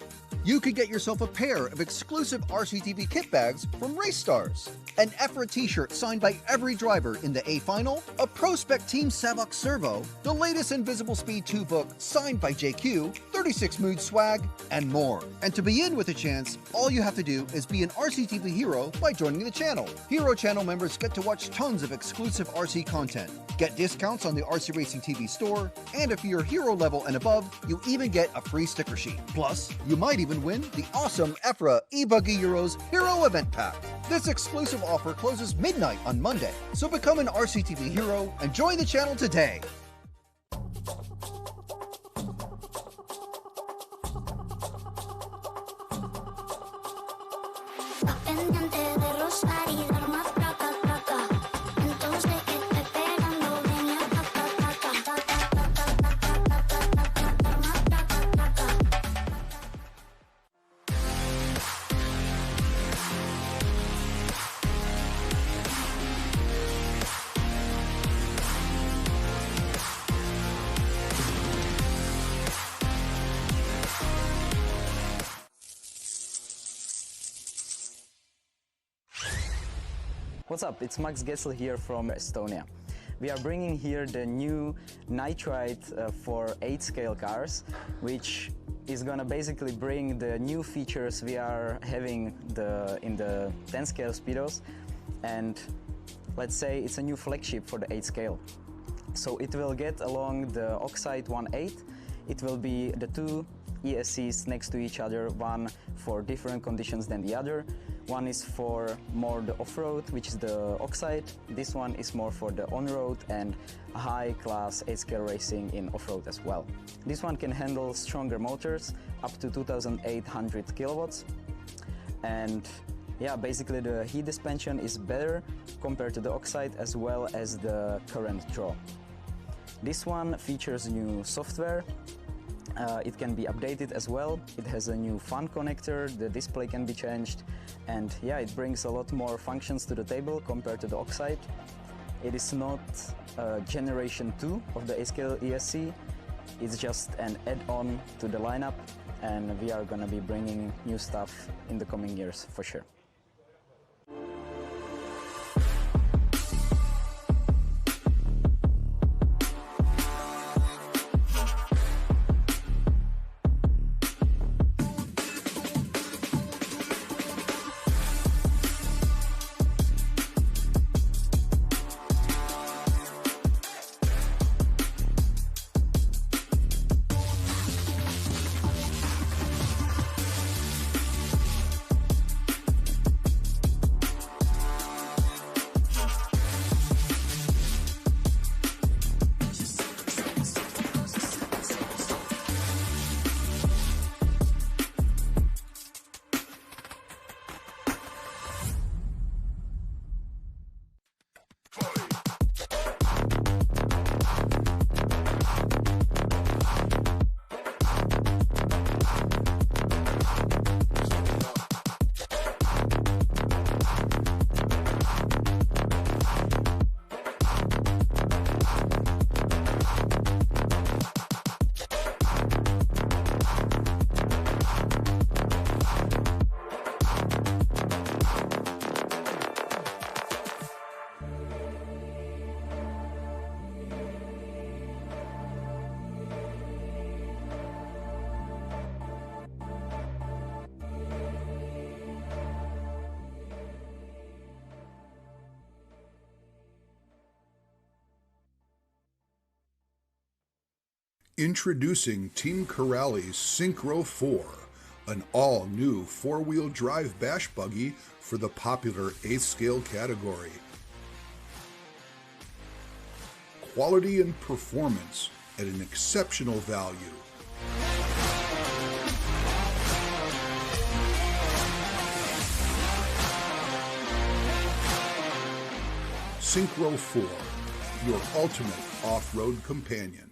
You could get yourself a pair of exclusive RCTV kit bags from Race Stars, an EFRA t-shirt signed by every driver in the A Final, a Prospect Team Savok Servo, the latest Invisible Speed 2 book signed by JQ, 36 Mood swag, and more. And to be in with a chance, all you have to do is be an RCTV hero by joining the channel. Hero channel members get to watch tons of exclusive RC content, get discounts on the RC Racing TV store, and if you're hero level and above, you even get a free sticker sheet. Plus, you might even win the awesome EFRA eBuggy Euros Hero Event Pack. This exclusive offer closes midnight on Monday, so become an RCTV hero and join the channel today. What's up? It's Max Gessel here from Estonia. We are bringing here the new nitride for 8-scale cars, which is gonna basically bring the new features we are having in the 10 scale speedos, and let's say it's a new flagship for the 8 scale. So it will get along the Oxide 1.8. It will be the two ESCs next to each other, one for different conditions than the other. One is for more the off-road, which is the Oxide. This one is more for the on-road and high-class 8-scale racing in off-road as well. This one can handle stronger motors, up to 2,800 kilowatts. And yeah, basically the heat dispension is better compared to the Oxide as well as the current draw. This one features new software. It can be updated as well. It has a new fan connector, the display can be changed, and yeah, it brings a lot more functions to the table compared to the Oxide. It is not generation 2 of the 8-scale ESC, it's just an add-on to the lineup, and we are gonna be bringing new stuff in the coming years for sure. Introducing Team Corrali's Synchro 4, an all-new four-wheel drive bash buggy for the popular 8th scale category. Quality and performance at an exceptional value. Synchro 4, your ultimate off-road companion.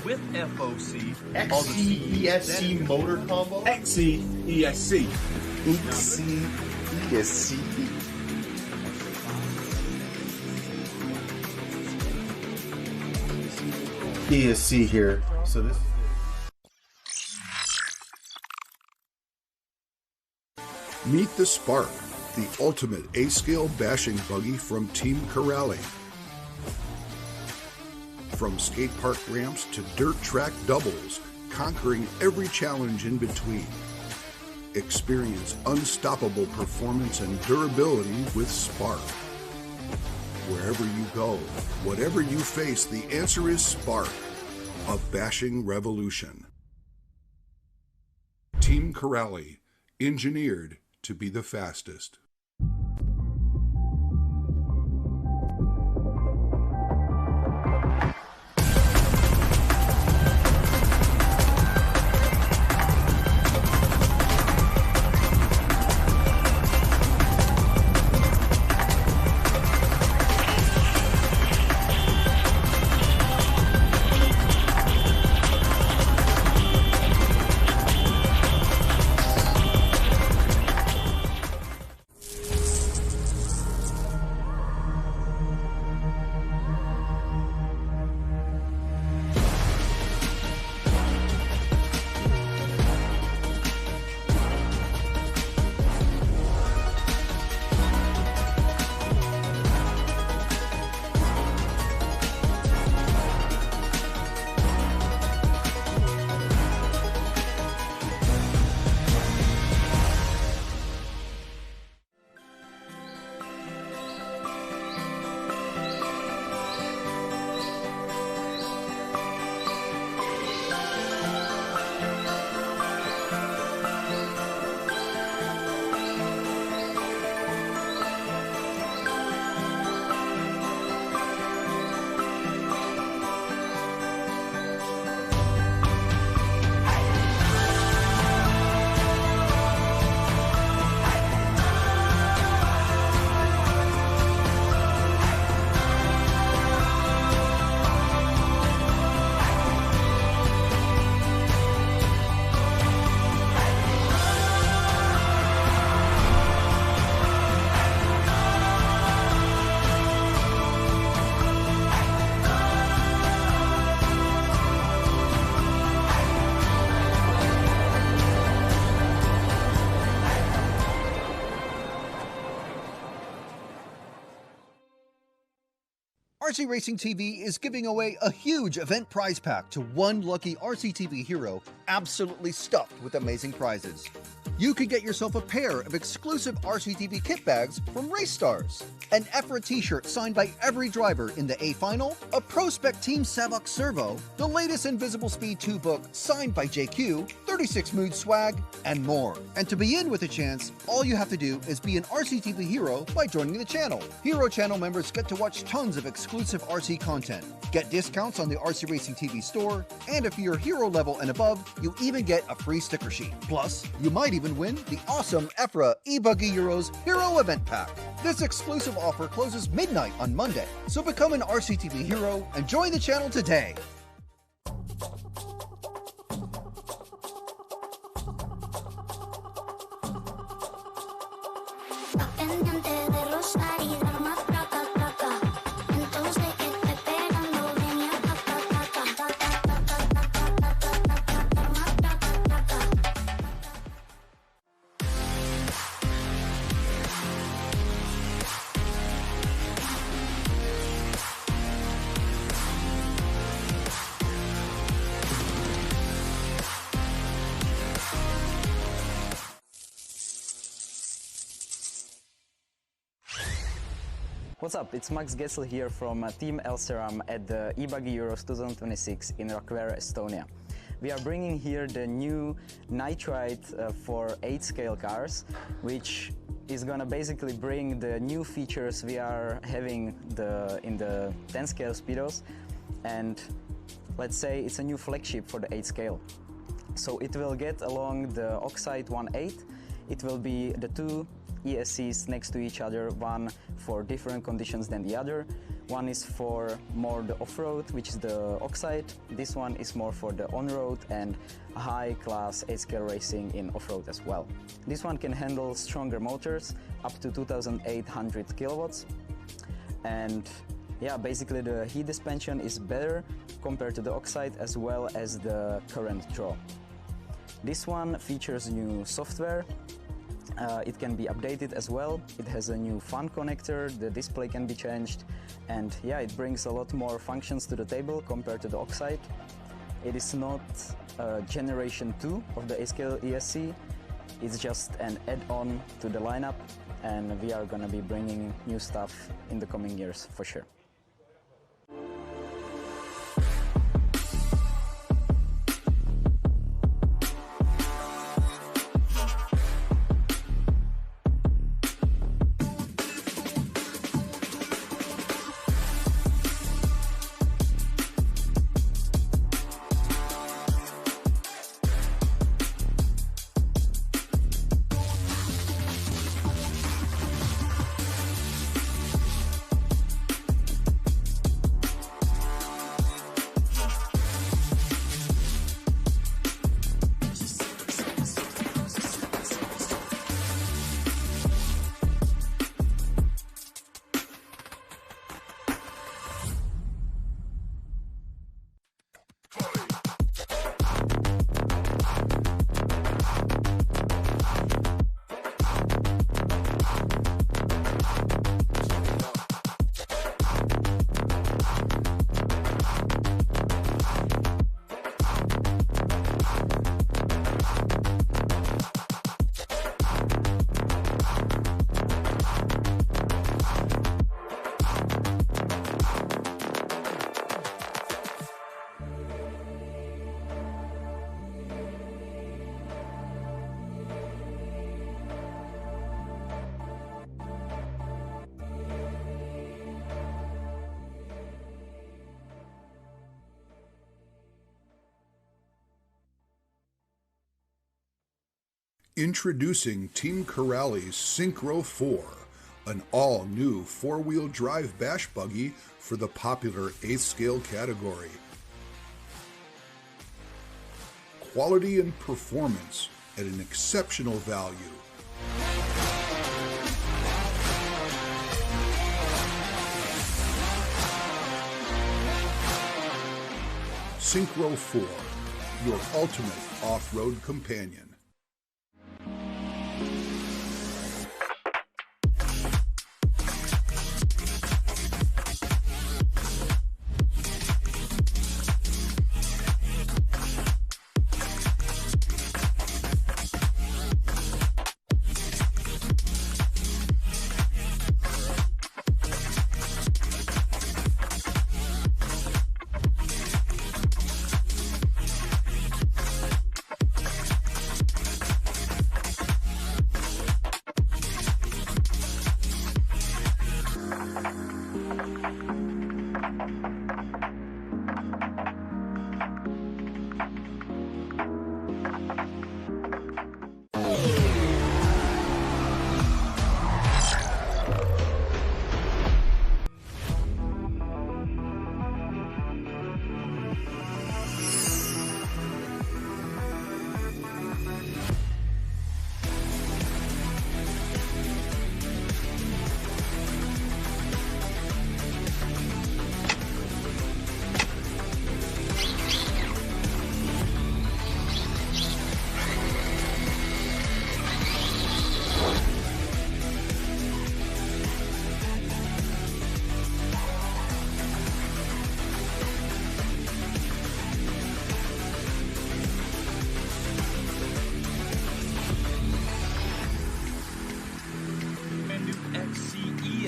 with FOC. XC-ESC motor combo? XC-ESC. XC-ESC. ESC here. So this. Meet the Spark, the ultimate A-scale bashing buggy from Team Corrali. From skate park ramps to dirt track doubles, conquering every challenge in between. Experience unstoppable performance and durability with Spark. Wherever you go, whatever you face, the answer is Spark, a bashing revolution. Team Corrali, engineered to be the fastest. RC Racing TV is giving away a huge event prize pack to one lucky RCTV hero, absolutely stuffed with amazing prizes. You could get yourself a pair of exclusive RCTV kit bags from Race Stars, an EFRA t-shirt signed by every driver in the A Final, a Prospect Team Savok Servo, the latest Invisible Speed 2 book signed by JQ, 36 Mood swag, and more. And to be in with a chance, all you have to do is be an RCTV hero by joining the channel. Hero channel members get to watch tons of exclusive RC content, get discounts on the RC Racing TV store, and if you're hero level and above, you even get a free sticker sheet. Plus, you might even win the awesome EFRA eBuggy Euros Hero Event Pack. This exclusive offer closes midnight on Monday, so become an RCTV hero and join the channel today. What's up? It's Max Gessel here from Team Elseram at the eBuggy Euros 2026 in Rakvere, Estonia. We are bringing here the new nitride for 8-scale cars, which is gonna basically bring the new features we are having in the 10-scale speedos, and let's say it's a new flagship for the 8-scale. So it will get along the Oxide 1.8. It will be the two ESCs next to each other, one for different conditions than the other. One is for more the off-road, which is the Oxide. This one is more for the on-road and high-class 8-scale racing in off-road as well. This one can handle stronger motors, up to 2,800 kilowatts. And yeah, basically the heat dispension is better compared to the Oxide as well as the current draw. This one features new software. It can be updated as well. It has a new fan connector, the display can be changed, and yeah, it brings a lot more functions to the table compared to the Oxide. It is not generation 2 of the A-Scale ESC, it's just an add-on to the lineup, and we are gonna be bringing new stuff in the coming years for sure. Introducing Team Corrali's Synchro 4, an all-new four-wheel drive bash buggy for the popular 8th scale category. Quality and performance at an exceptional value. Synchro 4, your ultimate off-road companion.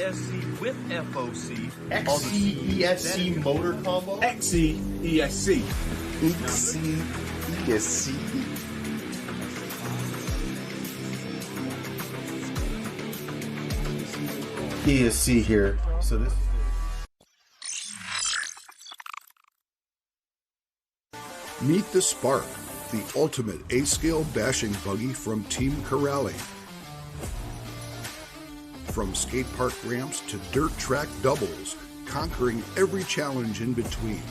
ESC with FOC. XC-ESC motor combo? XC-ESC. XC-ESC. ESC here. So this. Meet the Spark, the ultimate 8-scale bashing buggy from Team Corrali. From skate park ramps to dirt track doubles, conquering every challenge in between.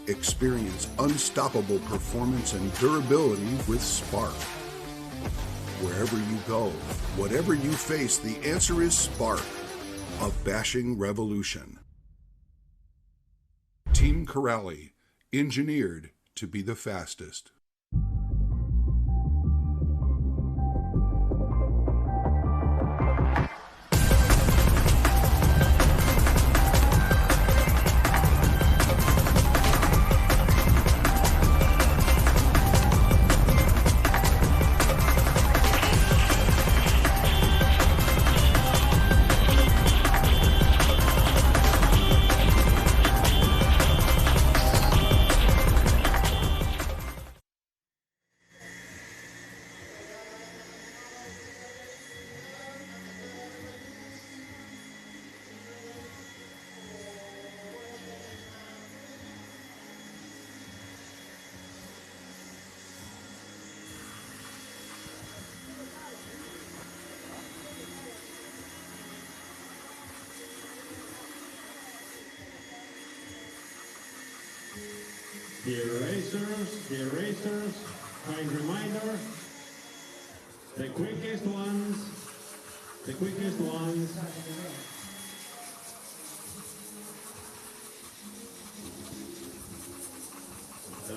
Experience unstoppable performance and durability with Spark. Wherever you go, whatever you face, the answer is Spark, a bashing revolution. Team Corrali, engineered to be the fastest. Dear racers, kind reminder, the quickest ones, the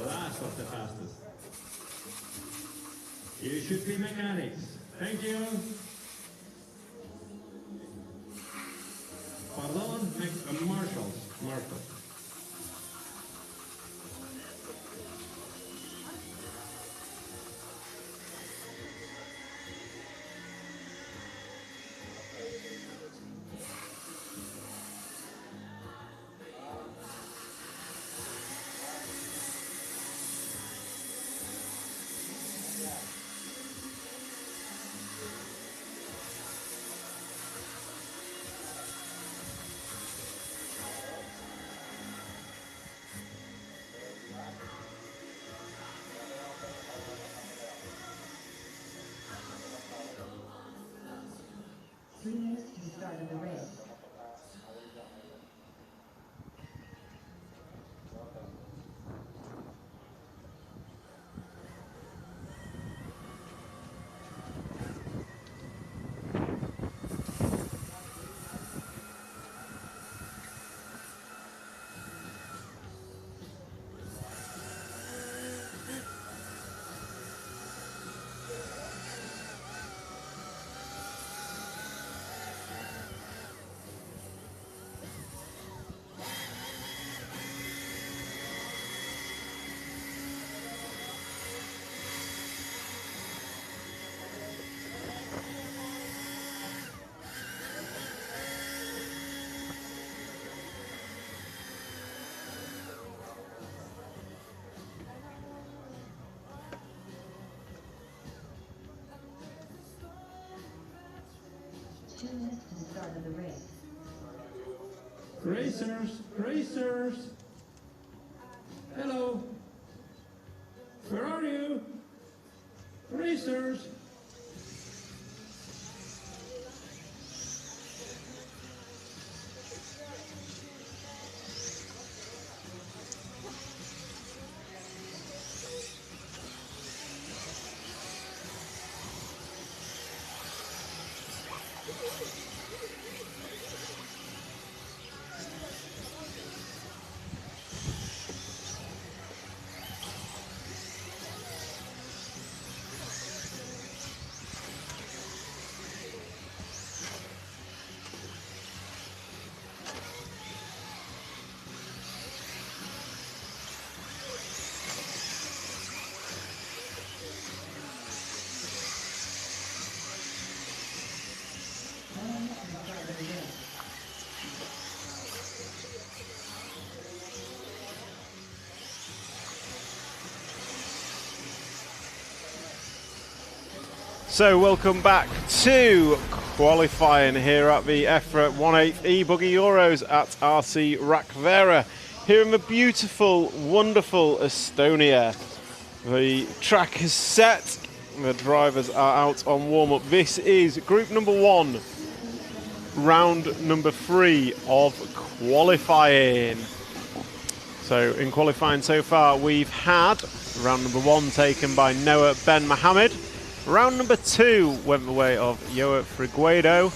last of the fastest. You should be mechanics. Thank you. Pardon, marshals. Start of the race. Start of the race. Racers. Hello. Where are you? Racers. So welcome back to qualifying here at the EFRA 1/8 E-Buggy Euros at RC Rakvere here in the beautiful, wonderful Estonia. The track is set, the drivers are out on warm-up. This is group number 1, round number 3 of qualifying. So in qualifying so far, we've had round number 1 taken by Noah Ben Mohammed. Round number 2 went the way of Joa Friguedo,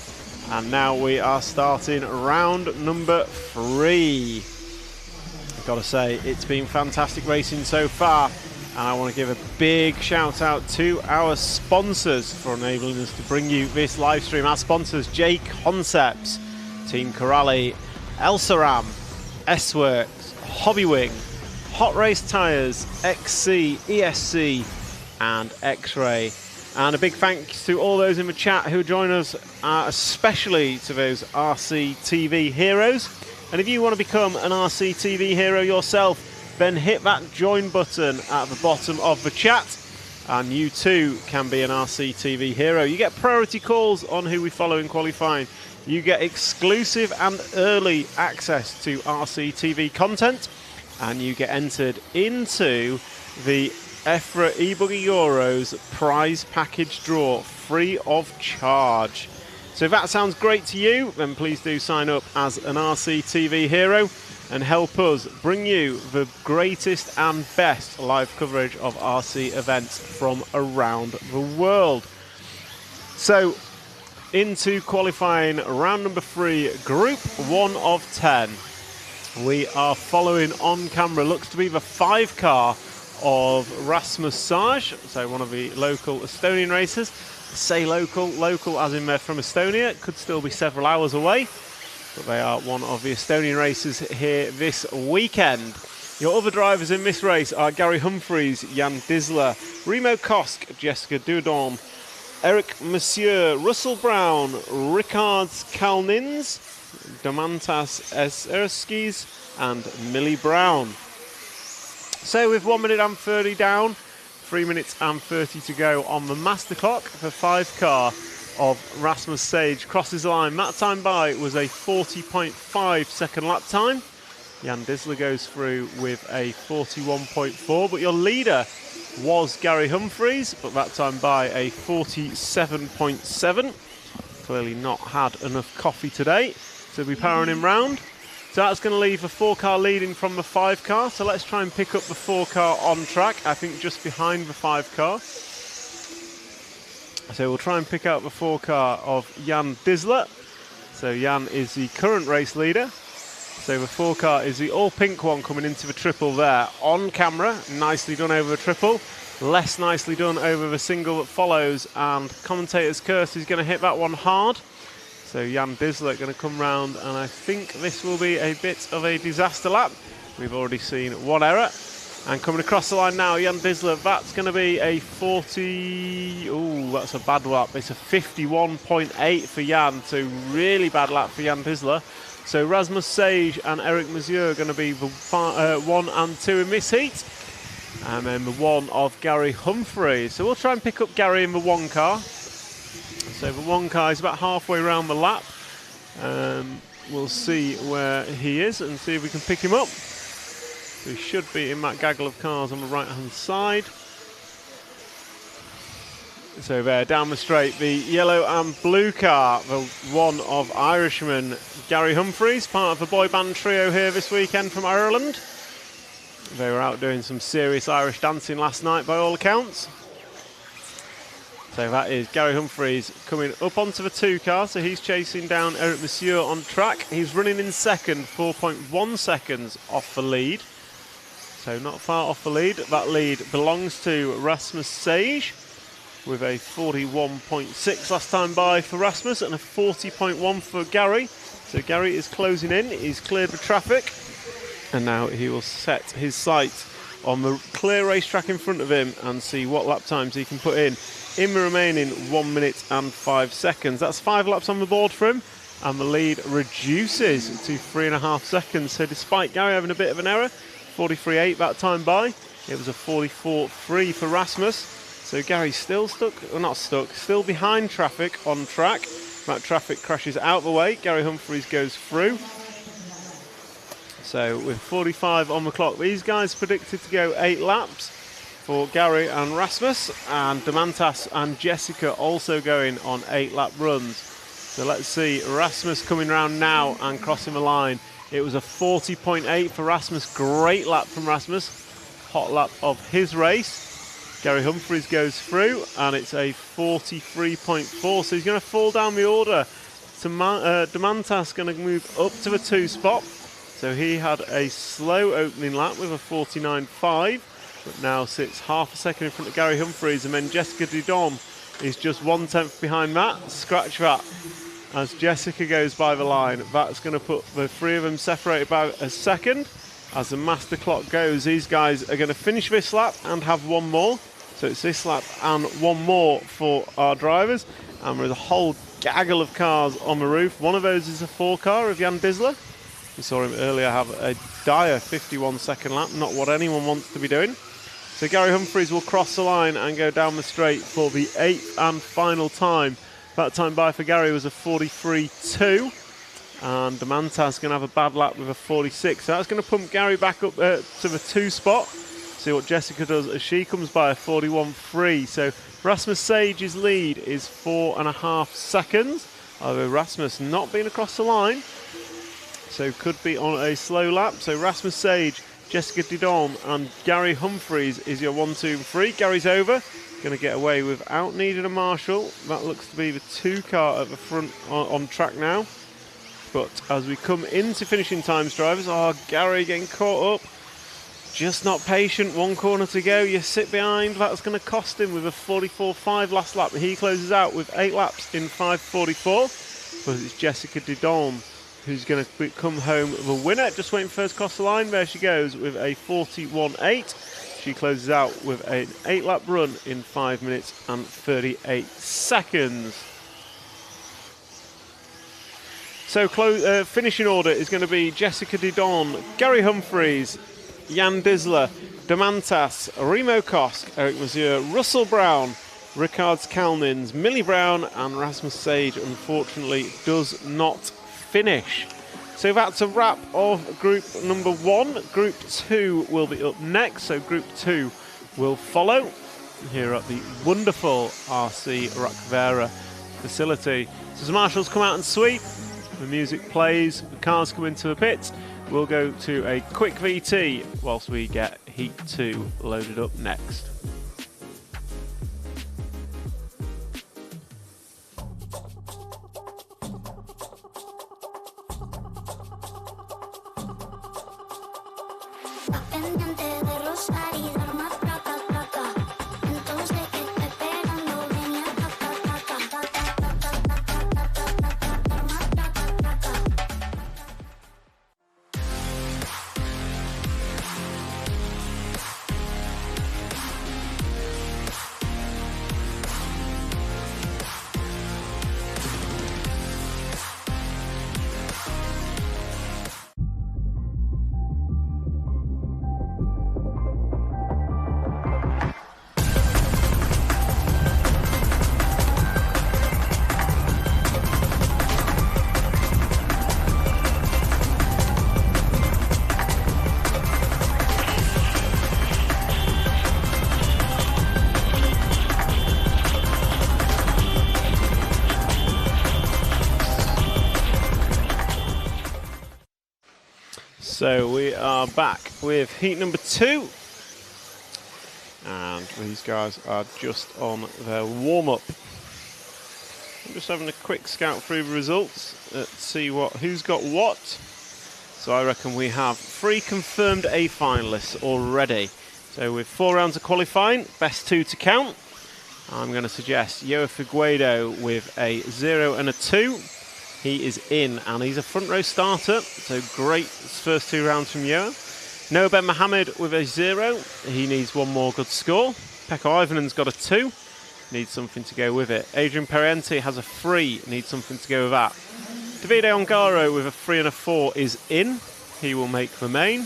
and now we are starting round number 3. I've got to say, it's been fantastic racing so far. And I want to give a big shout out to our sponsors for enabling us to bring you this live stream. Our sponsors, JConcepts, Team Corrali, Elsaram, S-Works, Hobbywing, Hot Race Tyres, XC, ESC, and X-Ray. And a big thanks to all those in the chat who join us, especially to those RC TV heroes. And if you want to become an RC TV hero yourself, then hit that join button at the bottom of the chat, and you too can be an RC TV hero. You get priority calls on who we follow in qualifying. You get exclusive and early access to RC TV content, and you get entered into the EFRA eBuggy Euros prize package draw free of charge. So if that sounds great to you, then please do sign up as an RC TV hero and help us bring you the greatest and best live coverage of RC events from around the world. So into qualifying round number 3, group 1 of 10. We are following on camera, looks to be the 5 car of Rasmus Sage, so one of the local Estonian racers. Say local as in they're from Estonia, could still be several hours away, but they are one of the Estonian racers here this weekend. Your other drivers in this race are Gary Humphries, Jan Disler, Remo Kosk, Jessica Dudon, Eric Monsieur, Russell Brown, Ricard Kalnins, Domantas Erskis, and Millie Brown. So with 1 minute and 30 down, 3 minutes and 30 to go on the master clock, the 5 car of Rasmus Sage crosses the line. That time by was a 40.5 second lap time. Jan Disler goes through with a 41.4, but your leader was Gary Humphries, but that time by a 47.7. Clearly not had enough coffee today to be powering him round. So that's going to leave the 4 car leading from the 5 car. So let's try and pick up the 4 car on track, I think just behind the 5 car. So we'll try and pick out the 4 car of Jan Disler. So Jan is the current race leader. So the 4 car is the all pink one coming into the triple there on camera. Nicely done over the triple. Less nicely done over the single that follows. And commentator's curse is going to hit that one hard. So Jan Disler going to come round, and I think this will be a bit of a disaster lap. We've already seen one error. And coming across the line now, Jan Disler, that's going to be a 40... Ooh, that's a bad lap. It's a 51.8 for Jan, so really bad lap for Jan Disler. So Rasmus Sage and Eric Monsieur are going to be the 1 and 2 in this heat. And then the 1 of Gary Humphries. So we'll try and pick up Gary in the 1 car. So the 1 car is about halfway around the lap. We'll see where he is and see if we can pick him up. He should be in that gaggle of cars on the right-hand side. So there, down the straight, the yellow and blue car, the 1 of Irishman Gary Humphries, part of the boy band trio here this weekend from Ireland. They were out doing some serious Irish dancing last night by all accounts. So that is Gary Humphries coming up onto the 2 car, so he's chasing down Eric Monsieur on track. He's running in second, 4.1 seconds off the lead. So not far off the lead. That lead belongs to Rasmus Sage with a 41.6 last time by for Rasmus and a 40.1 for Gary. So Gary is closing in, he's cleared the traffic, and now he will set his sight on the clear racetrack in front of him and see what lap times he can put in the remaining 1 minute and 5 seconds. That's 5 laps on the board for him, and the lead reduces to 3.5 seconds. So despite Gary having a bit of an error, 43.8 that time by, it was a 44.3 for Rasmus. So Gary's still stuck, or not stuck, still behind traffic on track. That traffic crashes out the way. Gary Humphries goes through. So with 45 on the clock, these guys predicted to go 8 laps for Gary and Rasmus, and Domantas and Jessica also going on 8 lap runs. So let's see Rasmus coming round now and crossing the line. It was a 40.8 for Rasmus. Great lap from Rasmus. Hot lap of his race. Gary Humphries goes through, and it's a 43.4. So he's going to fall down the order. Domantas going to move up to the 2 spot. So he had a slow opening lap with a 49.5, but now sits half a second in front of Gary Humphries, and then Jessica Dudon is just 1/10 behind that. Scratch that. As Jessica goes by the line, that's going to put the three of them separated by a second. As the master clock goes, these guys are going to finish this lap and have one more. So it's this lap and one more for our drivers. And there's a whole gaggle of cars on the roof. One of those is a 4 car of Jan Disler. We saw him earlier have a dire 51-second lap, not what anyone wants to be doing. So Gary Humphries will cross the line and go down the straight for the 8th and final time. That time by for Gary was a 43.2. And Demantas going to have a bad lap with a 46. So that's going to pump Gary back up to the 2 spot. See what Jessica does as she comes by a 41.3. So Rasmus Sage's lead is 4.5 seconds. Although Rasmus not being across the line. So could be on a slow lap. So Rasmus Sage, Jessica Dudon and Gary Humphries is your 1, 2 and 3. Gary's over. Going to get away without needing a marshal. That looks to be the 2 car at the front on track now. But as we come into finishing times, drivers, Gary getting caught up. Just not patient, 1 corner to go. You sit behind, that's going to cost him with a 44.5 last lap. He closes out with 8 laps in 5.44. But it's Jessica Dudon who's going to come home the winner. Just waiting for her to cross the line. There she goes with a 41.8. She closes out with an 8-lap run in 5 minutes and 38 seconds. So finishing order is going to be Jessica Dudon, Gary Humphries, Jan Disler, Demantas, Remo Kosk, Eric Mazur, Russell Brown, Ricard Kalnins, Millie Brown and Rasmus Sage unfortunately does not finish. So that's a wrap of group number 1. Group 2 will be up next, so group 2 will follow here at the wonderful RC Rakvera facility. So the marshals come out and sweep. The music plays, the cars come into the pit. We'll go to a quick VT whilst we get Heat 2 loaded up next. So we are back with heat number 2. And these guys are just on their warm-up. I'm just having a quick scout through the results. Let's see who's got what. So I reckon we have 3 confirmed A finalists already. So with 4 rounds of qualifying, best 2 to count. I'm going to suggest Yoa Figueiredo with a 0 and a 2. He is in, and he's a front row starter, so great first 2 rounds from Yoa. Noah Ben Mohammed with a 0. He needs 1 more good score. Pekko Ivanen's got a 2. Needs something to go with it. Adrian Parenti has a 3. Needs something to go with that. Davide Ongaro with a 3 and a 4 is in. He will make the main.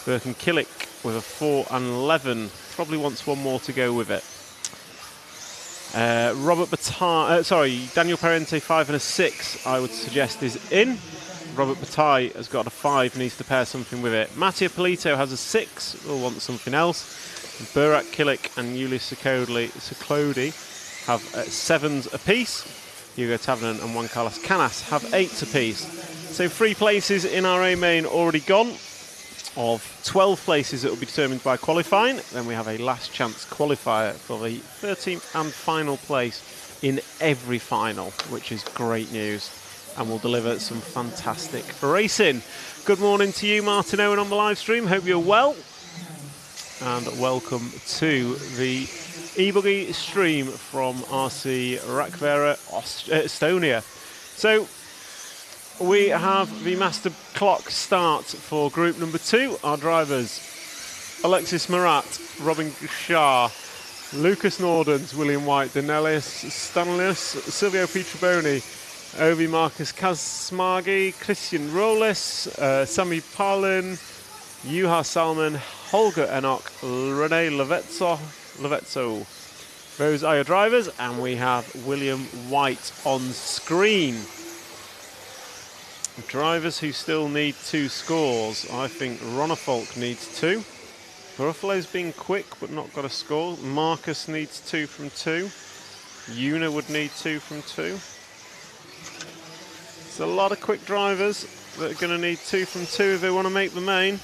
Birkin Killick with a 4 and 11. Probably wants 1 more to go with it. Daniel Parente 5 and a 6 I would suggest is in. Robert Bataille has got a 5, needs to pair something with it. Mattia Polito has a 6, will want something else. Burak Killick and Julius Siklodi have 7s apiece. Hugo Tavnen and Juan Carlos Canas have 8s apiece. So 3 places in our A main already gone. Of 12 places that will be determined by qualifying. Then we have a last chance qualifier for the 13th and final place in every final, which is great news. and will deliver some fantastic racing. Good morning to you, Martin Owen, on the live stream. Hope you're well. And welcome to the eBuggy stream from RC Rakvere, Estonia. So we have the master clock start for group number 2. Our drivers: Alexis Marat, Robin Shah, Lucas Nordens, William White, Danelis Stanlius, Silvio Pietraboni, Ovi Marcus Kazmagi, Christian Rolis, Sami Palin, Juha Salman, Holger Enoch, Rene Levetso. Those are your drivers, and we have William White on screen. Drivers who still need 2 scores. I think Ronnefolk needs 2. Ruffalo's been quick but not got a score. Marcus needs 2 from 2. Una would need 2 from 2. There's a lot of quick drivers that are going to need 2 from 2 if they want to make the main.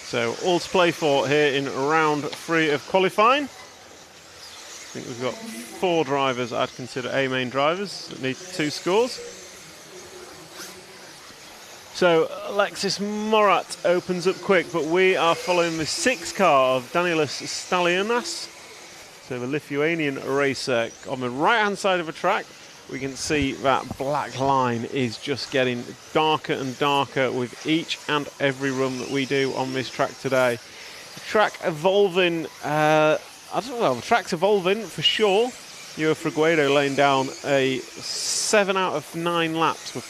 So all to play for here in round 3 of qualifying. I think we've got 4 drivers I'd consider A-main drivers that need 2 scores. So Alexis Morat opens up quick, but we are following the 6 car of Danielis Stalionas. So the Lithuanian racer. On the right-hand side of the track, we can see that black line is just getting darker and darker with each and every run that we do on this track today. The track evolving, I don't know, the track's evolving for sure. EFRA Guido laying down a 7 out of 9 laps with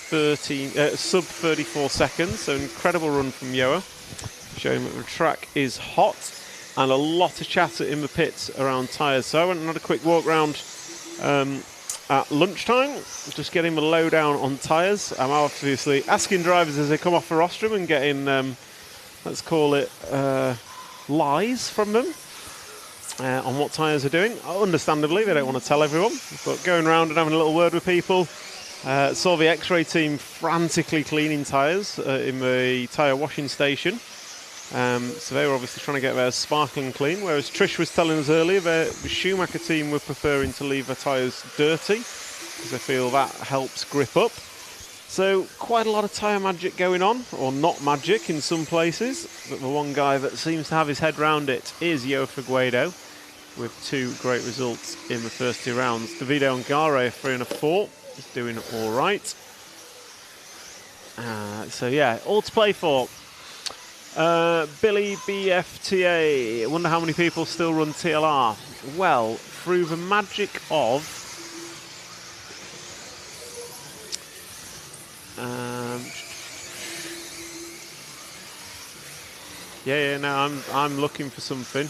sub 34 seconds, so incredible run from Joa, showing that the track is hot, and a lot of chatter in the pits around tyres. So I went and had a quick walk round at lunchtime, just getting the lowdown on tyres. I'm obviously asking drivers as they come off the rostrum and getting, let's call it, lies from them. On what tyres are doing. Understandably, they don't want to tell everyone, but going around and having a little word with people. Saw the X-Ray team frantically cleaning tyres in the tyre washing station. So they were obviously trying to get theirs sparkling clean, whereas Trish was telling us earlier the Schumacher team were preferring to leave their tyres dirty because they feel that helps grip up. So quite a lot of tyre magic going on, or not magic in some places, but the one guy that seems to have his head round it is EFRA Guido, with 2 great results in the first 2 rounds. Davide Ongare, 3 and a 4, is doing all right. So yeah, all to play for. Billy BFTA, I wonder how many people still run TLR. Well, through the magic of no, I'm looking for something.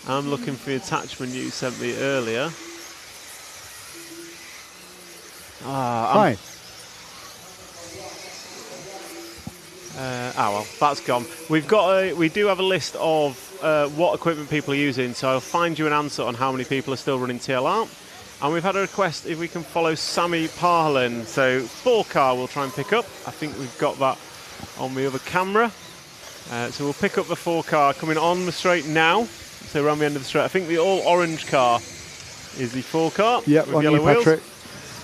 I'm looking for the attachment you sent me earlier. Hi. Well, that's gone. We do have a list of what equipment people are using, so I'll find you an answer on how many people are still running TLR. And we've had a request if we can follow Sami Parlin. So 4 car we'll try and pick up. I think we've got that on the other camera. So we'll pick up the 4 car coming on the straight now. So we're on the end of the straight. I think the all orange car is the 4 car. Yep, with on yellow you, wheels. Patrick.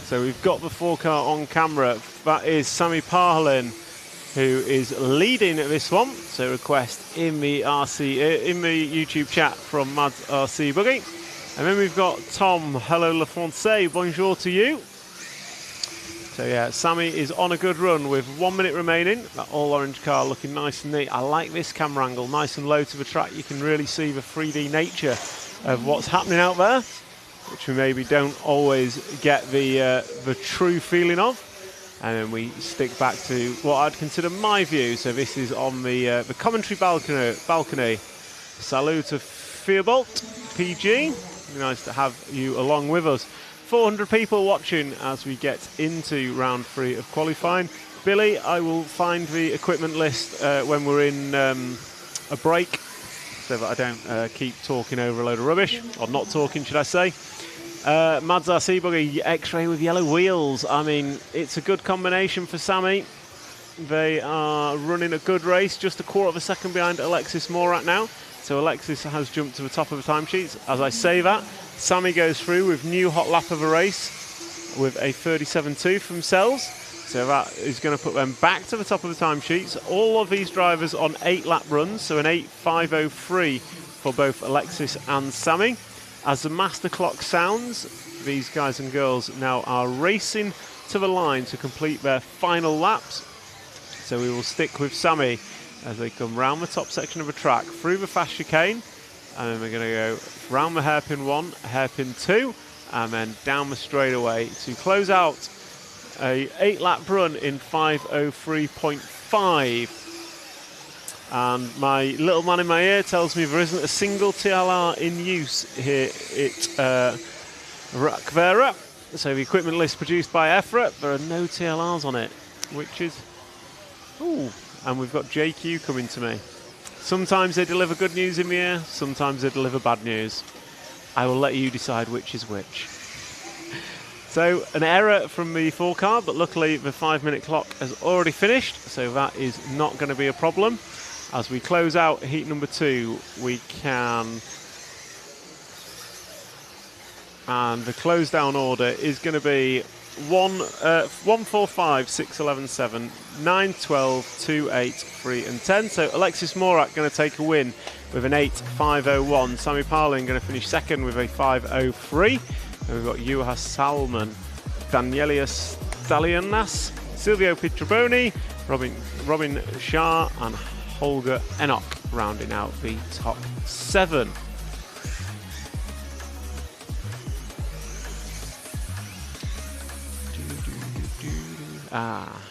So we've got the 4 car on camera. That is Sami Parlin, who is leading this one. So request in the in the YouTube chat from Mads RC Buggy. And then we've got Tom. Hello, Le Francais. Bonjour to you. So yeah, Sami is on a good run with 1 minute remaining. That all orange car looking nice and neat. I like this camera angle, nice and low to the track. You can really see the 3D nature of what's happening out there, which we maybe don't always get the true feeling of. And then we stick back to what I'd consider my view. So this is on the commentary balcony. Salute to Fearbolt, PG. Nice to have you along with us. 400 people watching as we get into round 3 of qualifying. Billy, I will find the equipment list when we're in a break, so that I don't keep talking over a load of rubbish, or not talking, should I say. Mads RC Buggy, X-Ray with yellow wheels. I mean, it's a good combination for Sami. They are running a good race, just a quarter of a second behind Alexis Morat now. So Alexis has jumped to the top of the timesheets. As I say that, Sammy goes through with new hot lap of a race with a 37.2 from Cells. So that is going to put them back to the top of the timesheets. All of these drivers on 8-lap runs, so an 8.503 for both Alexis and Sammy. As the master clock sounds, these guys and girls now are racing to the line to complete their final laps. So we will stick with Sammy as they come round the top section of the track, through the fast chicane, and then we're going to go round the hairpin 1, hairpin 2, and then down the straightaway to close out a 8-lap run in 5:03.5. And my little man in my ear tells me there isn't a single TLR in use here at RAC Vera. So the equipment list produced by EFRA, there are no TLRs on it, which is... Ooh, and we've got JQ coming to me. Sometimes they deliver good news in the air, sometimes they deliver bad news. I will let you decide which is which. So an error from the 4 car, but luckily the 5-minute clock has already finished, so that is not going to be a problem. As we close out heat number 2, we can... And the close down order is going to be 145, 6, 11, 7, 9, 12, 2, 8, 3 and 10. So Alexis Morak going to take a win with an 8.501. Sami Parlin going to finish second with a 5.03. And we've got Juha Salman, Danielius Stalianas, Silvio Pietroboni, Robin Shah and Holger Enoch rounding out the top 7. Ah.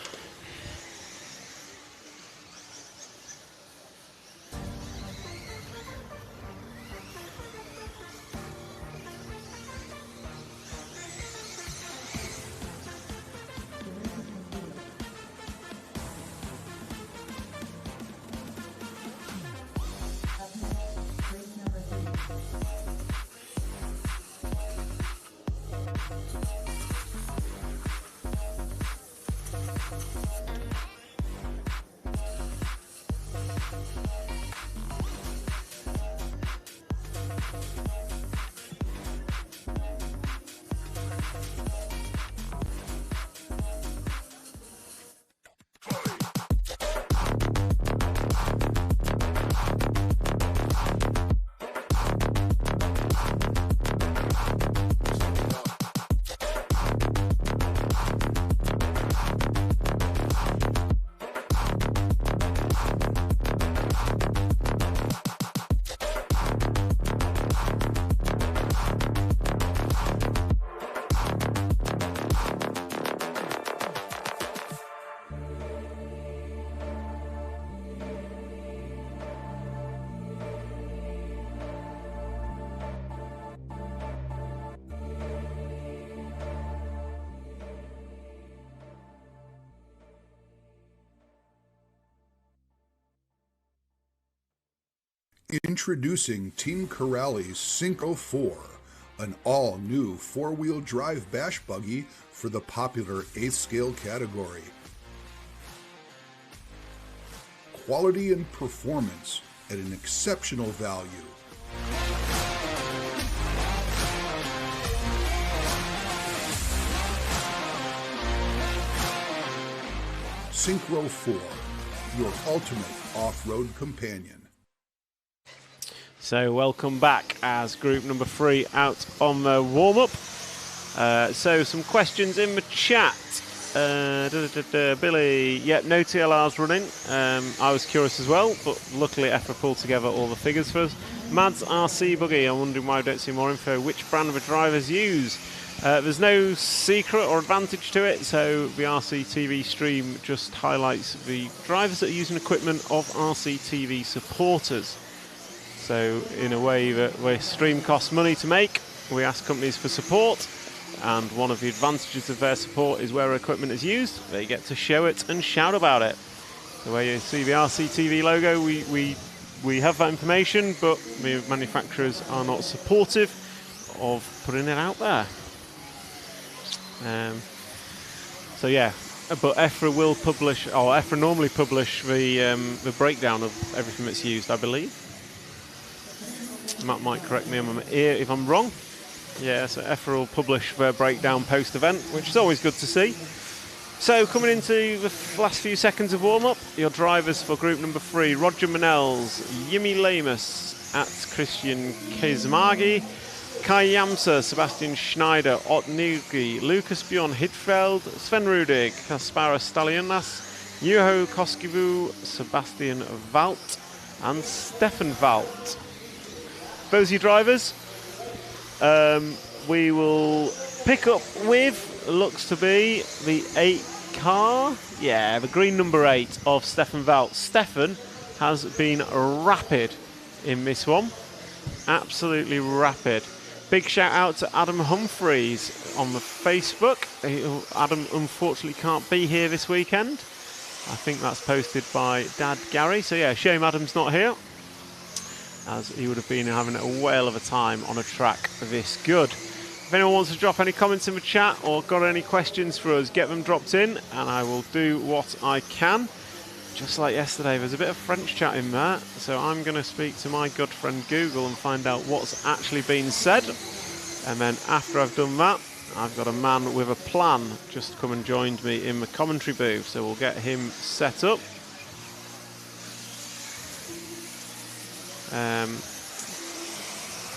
Introducing Team Corrali's Synchro 4, an all-new 4-wheel drive bash buggy for the popular 8th scale category. Quality and performance at an exceptional value. Synchro 4, your ultimate off-road companion. So welcome back as group number 3 out on the warm-up. So some questions in the chat. Billy, yeah, no TLRs running. I was curious as well, but luckily EFRA pulled together all the figures for us. Mads RC Buggy, I'm wondering why I don't see more info. Which brand of the drivers use? There's no secret or advantage to it, so the RCTV stream just highlights the drivers that are using equipment of RCTV supporters. So in a way that where stream costs money to make, we ask companies for support, and one of the advantages of their support is where equipment is used, they get to show it and shout about it. The way you see the RCTV logo, we have that information, but the manufacturers are not supportive of putting it out there. So yeah, but EFRA will publish, or EFRA normally publish the breakdown of everything that's used, I believe. Matt might correct me if I'm wrong. Yeah, so EFRA will publish their breakdown post-event, which is always good to see. So coming into the last few seconds of warm-up, your drivers for group number 3, Roger Manels, Yimi Lamus at Christian Kezmagi, Kai Jamser, Sebastian Schneider, Ott Nugi, Lucas Bjorn Hidfeld, Sven Rudig, Kaspara Stalionas, Juho Koskivu, Sebastian Valt, and Stefan Valt. Those are your drivers. We will pick up with, looks to be, the 8 car. Yeah, the green number 8 of Stefan Valt. Stefan has been rapid in this one. Absolutely rapid. Big shout out to Adam Humphreys on the Facebook. Adam unfortunately can't be here this weekend. I think that's posted by Dad Gary. So yeah, shame Adam's not here, as he would have been having a whale of a time on a track this good. If anyone wants to drop any comments in the chat or got any questions for us, get them dropped in and I will do what I can. Just like yesterday, there's a bit of French chat in there, so I'm going to speak to my good friend Google and find out what's actually been said. And then after I've done that, I've got a man with a plan just come and joined me in the commentary booth, so we'll get him set up.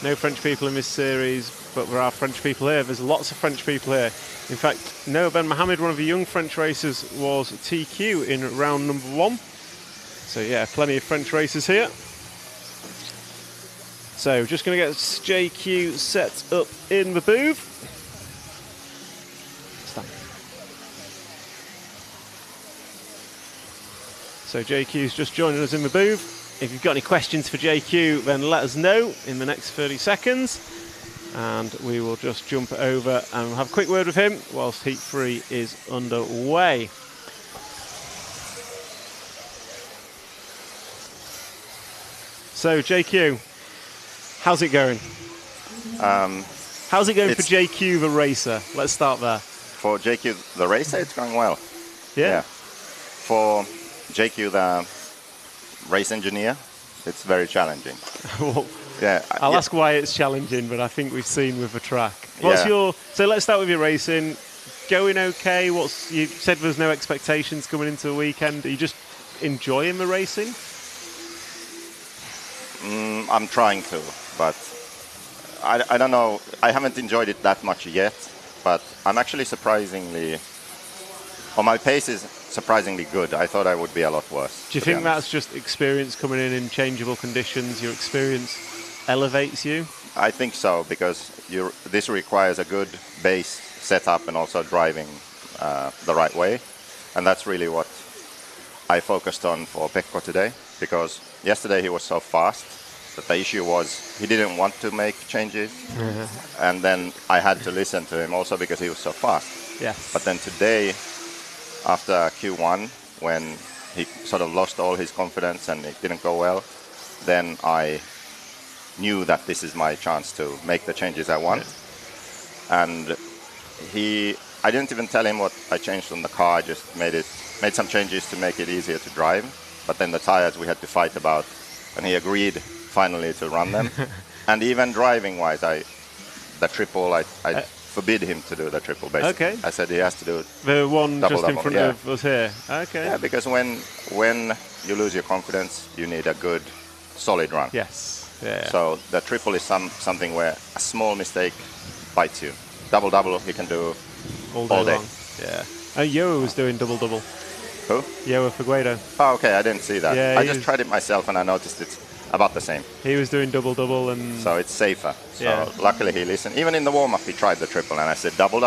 No French people in this series, but there are French people here. There's lots of French people here. In fact, Noah Ben Mohammed, one of the young French racers, was TQ in round number 1. So yeah, plenty of French racers here. So just going to get JQ set up in the booth. So JQ's just joining us in the booth. If you've got any questions for JQ, then let us know in the next 30 seconds. And we will just jump over and have a quick word with him whilst Heat 3 is underway. So JQ, how's it going? How's it going for JQ the racer? Let's start there. For JQ the racer, it's going well. Yeah. For JQ the race engineer, it's very challenging. Well, yeah, I'll ask why it's challenging, but I think we've seen with the track. What's your? So let's start with your racing. Going okay? You said there's no expectations coming into the weekend. Are you just enjoying the racing? I'm trying to, but I don't know. I haven't enjoyed it that much yet, but I'm actually surprisingly. Well, my pace is surprisingly good. I thought I would be a lot worse. Do you think that's just experience coming in changeable conditions? Your experience elevates you? I think so, because this requires a good base setup and also driving the right way. And that's really what I focused on for Pekko today, because yesterday he was so fast that the issue was he didn't want to make changes. And then I had to listen to him also because he was so fast. Yes. But then today, after Q1, when he sort of lost all his confidence and it didn't go well, then I knew that this is my chance to make the changes I want. Yeah. And I didn't even tell him what I changed on the car. I just made some changes to make it easier to drive. But then the tires we had to fight about, and he agreed finally to run them. And even driving-wise, the triple, I forbid him to do the triple, basically. Okay. I said he has to do the one double, just in front of us here. Okay. Yeah, because when you lose your confidence, you need a good, solid run. Yes. Yeah. So the triple is something where a small mistake bites you. Double, he can do all day. Long. Yeah. Yoa was doing double. Who? Yoa Figueiredo. Oh, okay, I didn't see that. Yeah, I just tried it myself and I noticed it's about the same. He was doing double, and so it's safer. So luckily he listened. Even in the warm-up he tried the triple and I said double.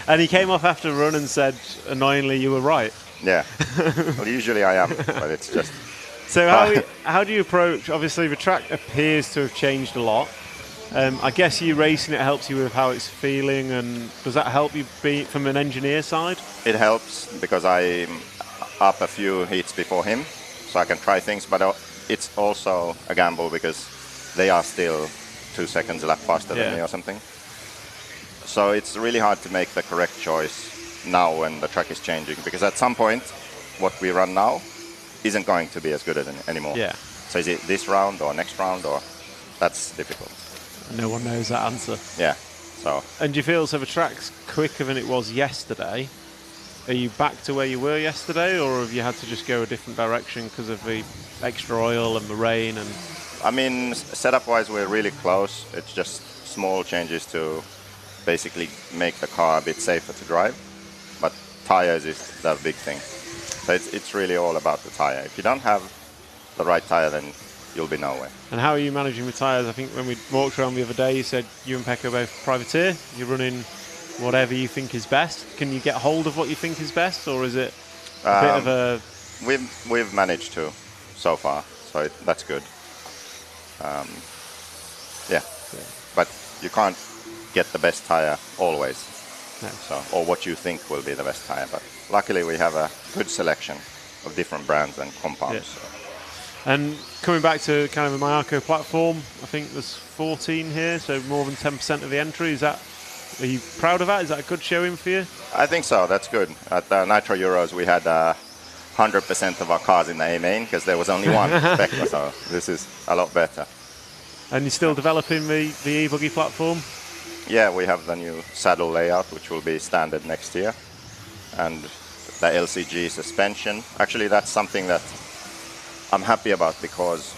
And he came off after a run and said, annoyingly, you were right. Yeah. Well, usually I am, but it's just... So how do you approach, obviously the track appears to have changed a lot. I guess you racing it helps you with how it's feeling, and does that help you from an engineer side? It helps because I'm up a few heats before him, so I can try things, but it's also a gamble because they are still 2 seconds a lap faster than me or something. So it's really hard to make the correct choice now when the track is changing, because at some point what we run now isn't going to be as good as anymore. Yeah. So is it this round or next round or? that's difficult. No one knows that answer. Yeah. So. And do you feel so the track's quicker than it was yesterday? Are you back to where you were yesterday, or have you had to just go a different direction because of the extra oil and the rain? And I mean, setup-wise, we're really close. It's just small changes to basically make the car a bit safer to drive. But tires is the big thing. So it's really all about the tire. If you don't have the right tire, then you'll be nowhere. And how are you managing the tyres? I think when we walked around the other day, you said you and Pekka are both privateer. You're running whatever you think is best. Can you get hold of what you think is best, or is it a bit of a... We've managed to so far, so that's good. Yeah. But you can't get the best tire always. No. So, or what you think will be the best tire. But luckily we have a good selection of different brands and compounds. Yeah. So. And coming back to kind of the Mayako platform, I think there's 14 here, so more than 10% of the entry. Are you proud of that? Is that a good showing for you? I think so. That's good. At the Nitro Euros, we had 100% of our cars in the A main because there was only one Pekka, so this is a lot better. And you're still developing the e-buggy platform? Yeah, we have the new saddle layout, which will be standard next year, and the LCG suspension. Actually, that's something that I'm happy about because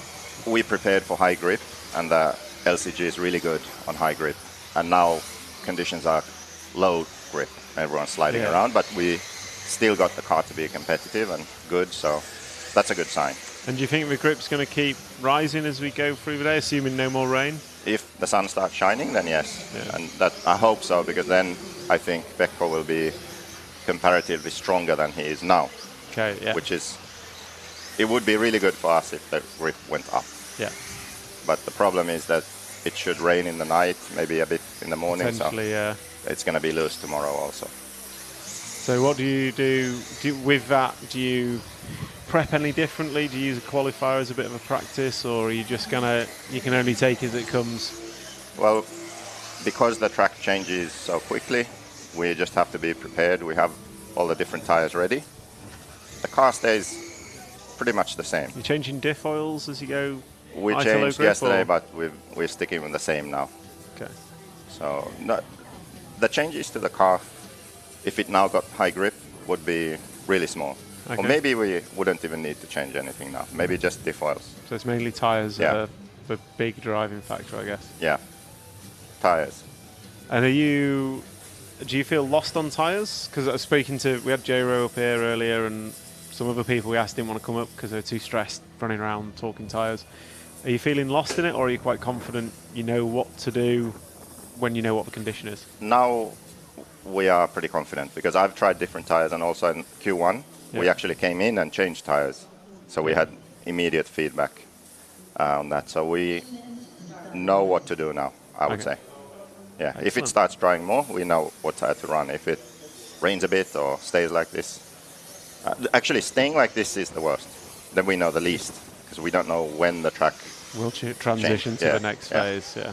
we prepared for high grip, and the LCG is really good on high grip. And now conditions are low grip, everyone's sliding around, but we still got the car to be competitive and good, so that's a good sign. And do you think the grip's going to keep rising as we go through the day, assuming no more rain? If the sun starts shining, then yes. Yeah. And that I hope so, because then I think Pekka will be comparatively stronger than he is now. Okay, yeah. Which is, it would be really good for us if the grip went up. Yeah. But the problem is that it should rain in the night, maybe a bit in the morning. Potentially, so it's going to be loose tomorrow also. So what do you do with that? Do you prep any differently? Do you use a qualifier as a bit of a practice, or are you just you can only take as it comes? Well, because the track changes so quickly, we just have to be prepared. We have all the different tires ready. The car stays pretty much the same. You're changing diff oils as you go? We changed yesterday, but we're sticking with the same now. Okay. So the changes to the car, if it now got high grip, would be really small. Okay. Or maybe we wouldn't even need to change anything now. Maybe just diff oils. So it's mainly tyres that are the big driving factor, I guess. Yeah, tyres. And do you feel lost on tyres? Because I was speaking to, we had J-Ro up here earlier, and some other people we asked didn't want to come up because they're too stressed running around talking tyres. Are you feeling lost in it, or are you quite confident you know what to do when you know what the condition is? Now we are pretty confident because I've tried different tyres, and also in Q1 we actually came in and changed tyres. So we had immediate feedback on that. So we know what to do now, I would say. Yeah, excellent. If it starts drying more, we know what tyre to run. If it rains a bit or stays like this. Actually, staying like this is the worst. Then we know the least, because we don't know when the track will transition to the next phase. Yeah.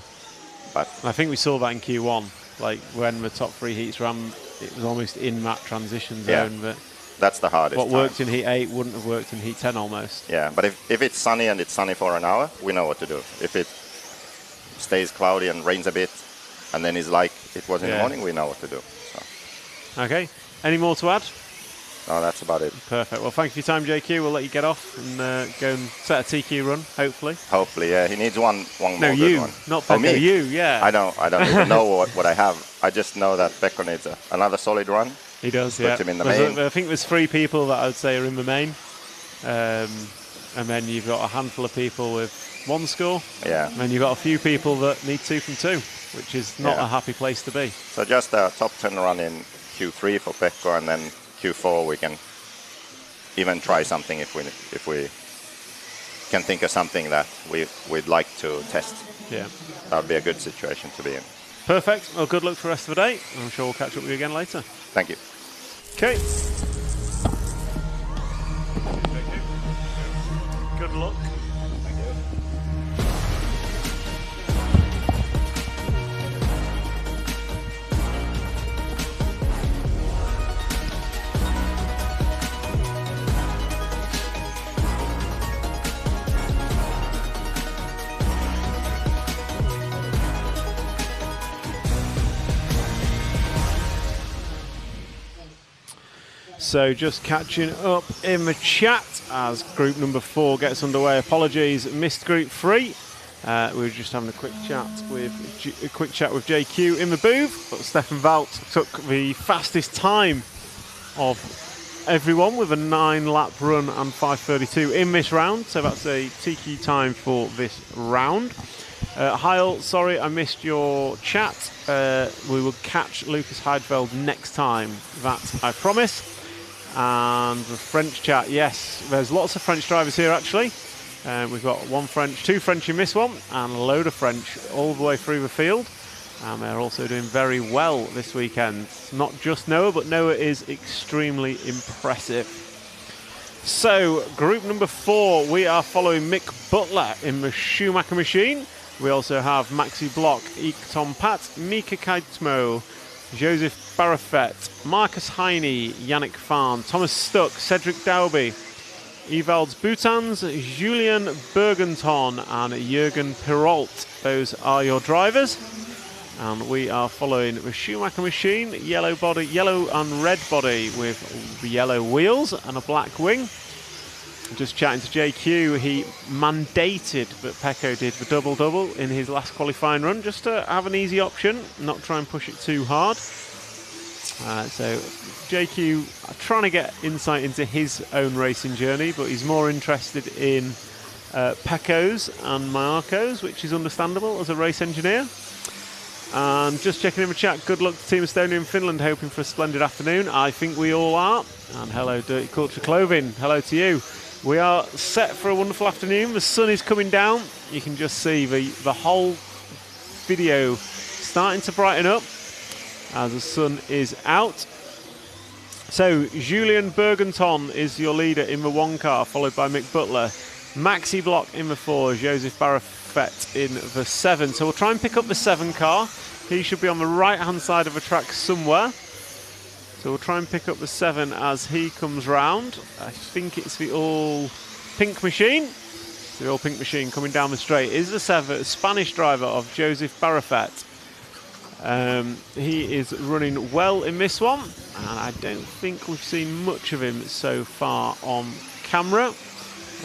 But I think we saw that in Q1, like when the top 3 heats ran, it was almost in that transition zone. But that's the hardest. What worked in heat 8 wouldn't have worked in heat 10 almost. Yeah, but if it's sunny and it's sunny for an hour, we know what to do. If it stays cloudy and rains a bit, and then is like it was in the morning, we know what to do. So. Okay. Any more to add? No, that's about it. Perfect. Well, thank you for your time, JQ. We'll let you get off and go and set a TQ run, hopefully. Hopefully, yeah. He needs one more you, good one. Not Pekka. Me? You, yeah. I don't even know what I have. I just know that Pekka needs another solid run. He does, Put him in the main. I think there's 3 people that I would say are in the main. And then you've got a handful of people with 1 score. Yeah. And then you've got a few people that need 2 from 2, which is not a happy place to be. So just a top 10 run in Q3 for Pekka, and then Q4 we can even try something if we can think of something that we'd like to test. Yeah. That would be a good situation to be in. Perfect. Well, good luck for the rest of the day. I'm sure we'll catch up with you again later. Thank you. Okay. Good luck. Thank you. So just catching up in the chat as group number 4 gets underway. Apologies, missed group 3. We were just having a quick chat with JQ in the booth, but Stefan Valt took the fastest time of everyone with a 9-lap run and 5:32 in this round. So that's a TQ time for this round. Heil, sorry I missed your chat. We will catch Lucas Heidfeld next time, that I promise. And the French chat, yes, there's lots of French drivers here actually. We've got 2 French in this one, and a load of French all the way through the field. And they're also doing very well this weekend. Not just Noah, but Noah is extremely impressive. So, group number 4, we are following Mick Butler in the Schumacher machine. We also have Maxi Block, Ik Tom Pat, Mika Kaitmo, Joseph Barafet, Marcus Heine, Yannick Farn, Thomas Stuck, Cedric Dauby, Evalds Boutans, Julien Bergenton and Jürgen Perrault. Those are your drivers. And we are following the Schumacher machine, yellow body, yellow and red body with yellow wheels and a black wing. Just chatting to JQ, he mandated that Pecco did the double-double in his last qualifying run, just to have an easy option, not try and push it too hard. So JQ trying to get insight into his own racing journey, but he's more interested in Pecco's and Marco's, which is understandable as a race engineer. And just checking in the chat, good luck to Team Estonia in Finland, hoping for a splendid afternoon. I think we all are. And hello Dirty Culture Clothing, hello to you. We are set for a wonderful afternoon. The sun is coming down. You can just see the whole video starting to brighten up as the sun is out. So Julien Bergenton is your leader in the 1 car, followed by Mick Butler. Maxi Block in the 4, Joseph Barafet in the 7. So we'll try and pick up the 7 car. He should be on the right-hand side of the track somewhere. So we'll try and pick up the 7 as he comes round. I think it's the all-pink machine. The all-pink machine coming down the straight is the 7, Spanish driver of Joseph Barafet. He is running well in this one, and I don't think we've seen much of him so far on camera.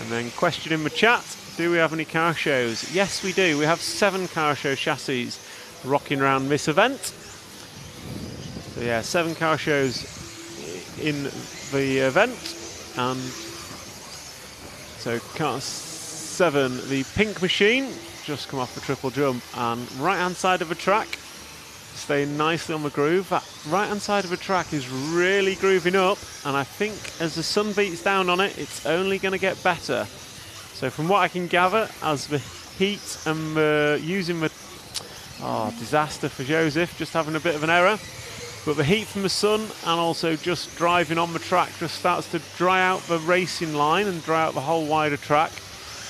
And then question in the chat, do we have any car shows? Yes, we do. We have 7 car show chassis rocking around this event. So yeah, 7 car shows in the event. And so car 7, the pink machine, just come off the triple jump, and right hand side of the track, staying nicely on the groove. That right hand side of the track is really grooving up, and I think as the sun beats down on it, it's only going to get better. So from what I can gather, as the heat and using the disaster for Joseph, just having a bit of an error, but the heat from the sun and also just driving on the track just starts to dry out the racing line and dry out the whole wider track.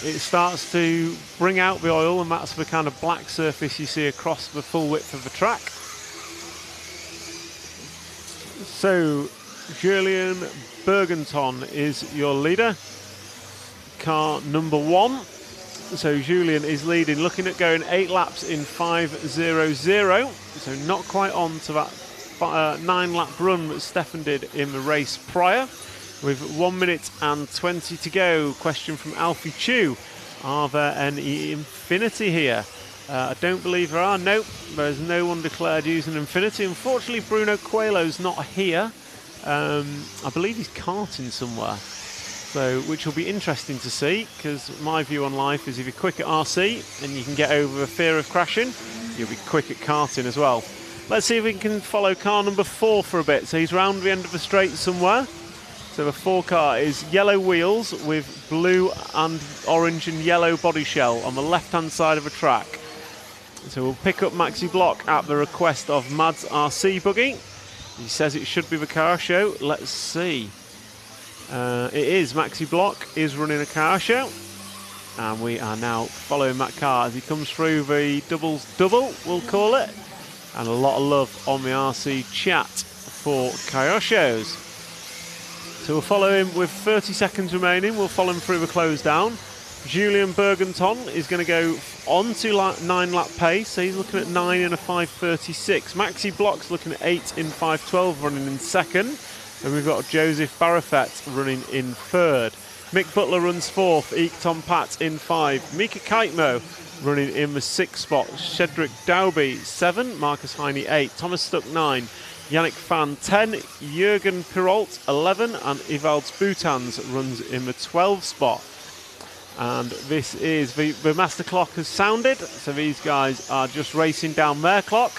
It starts to bring out the oil, and that's the kind of black surface you see across the full width of the track. So Julien Bergenton is your leader, car number 1. So Julien is leading, looking at going 8 laps in 5:00. So not quite on to that 9-lap run that Stefan did in the race prior. With 1 minute and 20 to go. Question from Alfie Chu. Are there any Infinity here? I don't believe there are. Nope, there's no one declared using Infinity. Unfortunately, Bruno Coelho's not here. I believe he's karting somewhere. So, which will be interesting to see, because my view on life is if you're quick at RC and you can get over the fear of crashing, you'll be quick at karting as well. Let's see if we can follow car number 4 for a bit. So he's round the end of the straight somewhere. So the 4 car is yellow wheels with blue and orange and yellow body shell on the left-hand side of the track. So we'll pick up Maxi Block at the request of Mads RC Buggy. He says it should be the car show. Let's see. It is. Maxi Block is running a car show. And we are now following that car as he comes through the doubles double, we'll call it. And a lot of love on the RC chat for Kyoshos. So we'll follow him with 30 seconds remaining. We'll follow him through the close down. Julien Bergenton is going to go on to 9-lap pace. So he's looking at 9 in a 5:36. Maxi Block's looking at 8 in 5:12, running in second. And we've got Joseph Barafet running in 3rd. Mick Butler runs 4th. Eek Tom Pat in 5. Mika Kitemo running in the 6th spot. Shedrick Dowby 7. Marcus Heine 8. Thomas Stuck 9. Yannick Fan 10. Jürgen Pirolt 11. And Evalds Boutans runs in the 12th spot. And this is the master clock has sounded, so these guys are just racing down their clock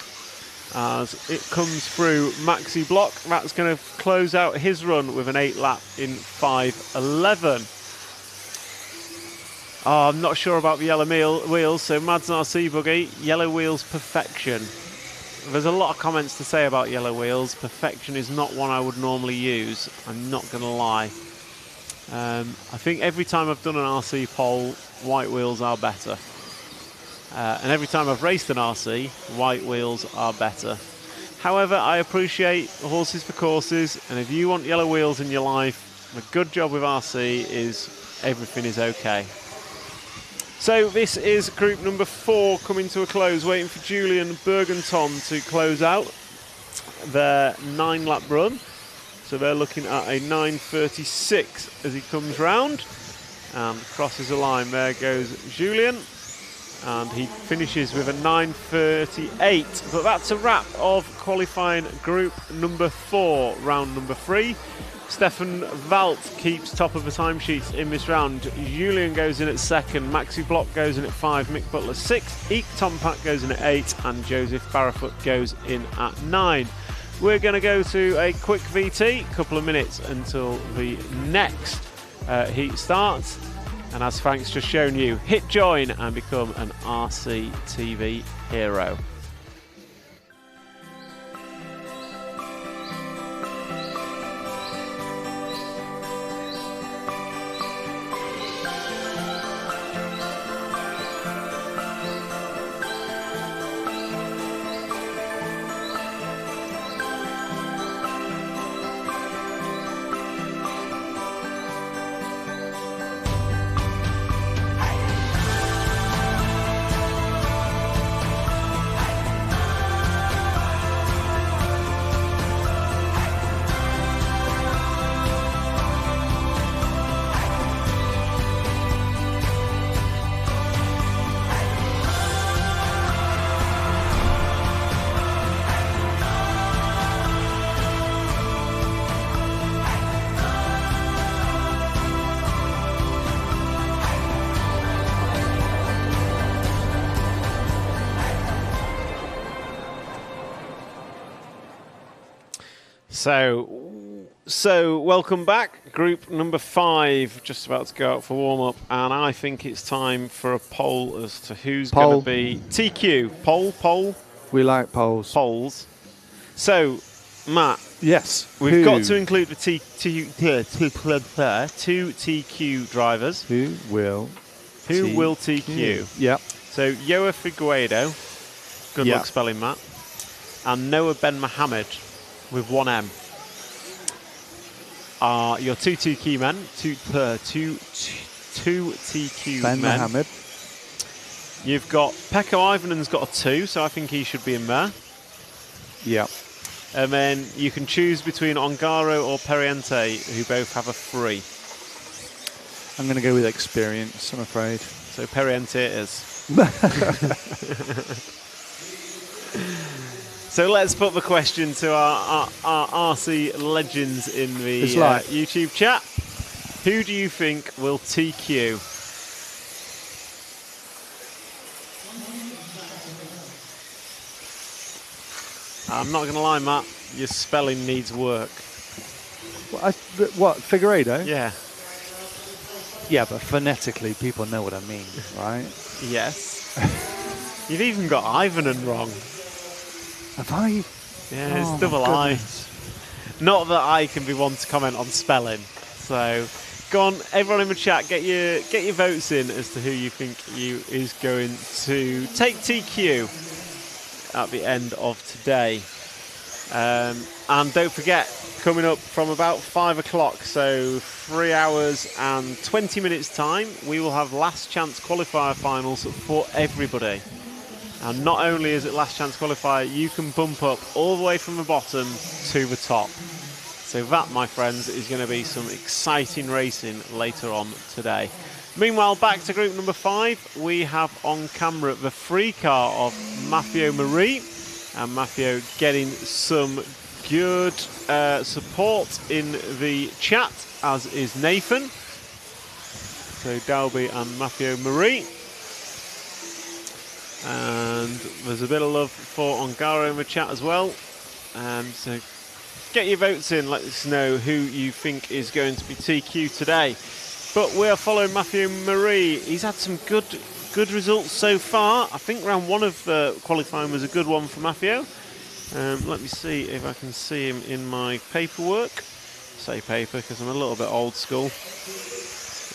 as it comes through Maxi Block. That's going to close out his run with an 8 lap in 5:11. Oh, I'm not sure about the yellow wheels, so Mads RC Buggy, yellow wheels perfection. There's a lot of comments to say about yellow wheels. Perfection is not one I would normally use, I'm not going to lie. I think every time I've done an RC pole, white wheels are better. And every time I've raced an RC, white wheels are better. However, I appreciate horses for courses, and if you want yellow wheels in your life, a good job with RC is everything is okay. So this is group number 4 coming to a close, waiting for Julian Bergenton to close out their 9-lap run. So they're looking at a 9:36 as he comes round and crosses the line. There goes Julian, and he finishes with a 9:38. But that's a wrap of qualifying group number 4, round number 3. Stefan Walt keeps top of the timesheets in this round. Julian goes in at 2nd, Maxi Block goes in at 5, Mick Butler 6th, Eek Tom Pat goes in at 8, and Joseph Barrafoot goes in at 9. We're going to go to a quick VT, couple of minutes until the next heat starts. And as Frank's just shown you, hit join and become an RC TV hero. So welcome back. Group number 5, just about to go out for warm-up, and I think it's time for a poll as to who's going to be TQ. Poll. We like polls. Polls. So, Matt. Yes. We've got to include the two TQ drivers. Who will TQ? Yep. So Yoa Figueiredo. Good luck spelling that. And Noah Ben Mohammed with 1 M. Your 2 TQ men. Two TQ Ben men. Mohammed. You've got Pekko Ivanen's got a 2, so I think he should be in there. Yeah. And then you can choose between Ongaro or Periente, who both have a 3. I'm going to go with experience, I'm afraid. So Periente it is. So let's put the question to our RC legends in the YouTube chat. Who do you think will TQ? I'm not going to lie, Matt. Your spelling needs work. What, Figueiredo? Yeah. Yeah, but phonetically, people know what I mean, right? Yes. You've even got Ivanen wrong. Have I? Yeah, it's double I. Not that I can be one to comment on spelling. So, go on, everyone in the chat, get your votes in as to who you think is going to take TQ at the end of today. And don't forget, coming up from about 5 o'clock, so 3 hours and 20 minutes time, we will have last chance qualifier finals for everybody. And not only is it last chance qualifier, you can bump up all the way from the bottom to the top. So that, my friends, is going to be some exciting racing later on today. Meanwhile, back to group number 5, we have on camera the free car of Matteo Marie, and Matteo getting some good support in the chat, as is Nathan. So Dalby and Matteo Marie. And there's a bit of love for Ongaro in the chat as well. So get your votes in, let us know who you think is going to be TQ today. But we are following Matteo Marie. He's had some good results so far. I think round 1 of qualifying was a good one for Matteo. Let me see if I can see him in my paperwork. I say paper because I'm a little bit old school.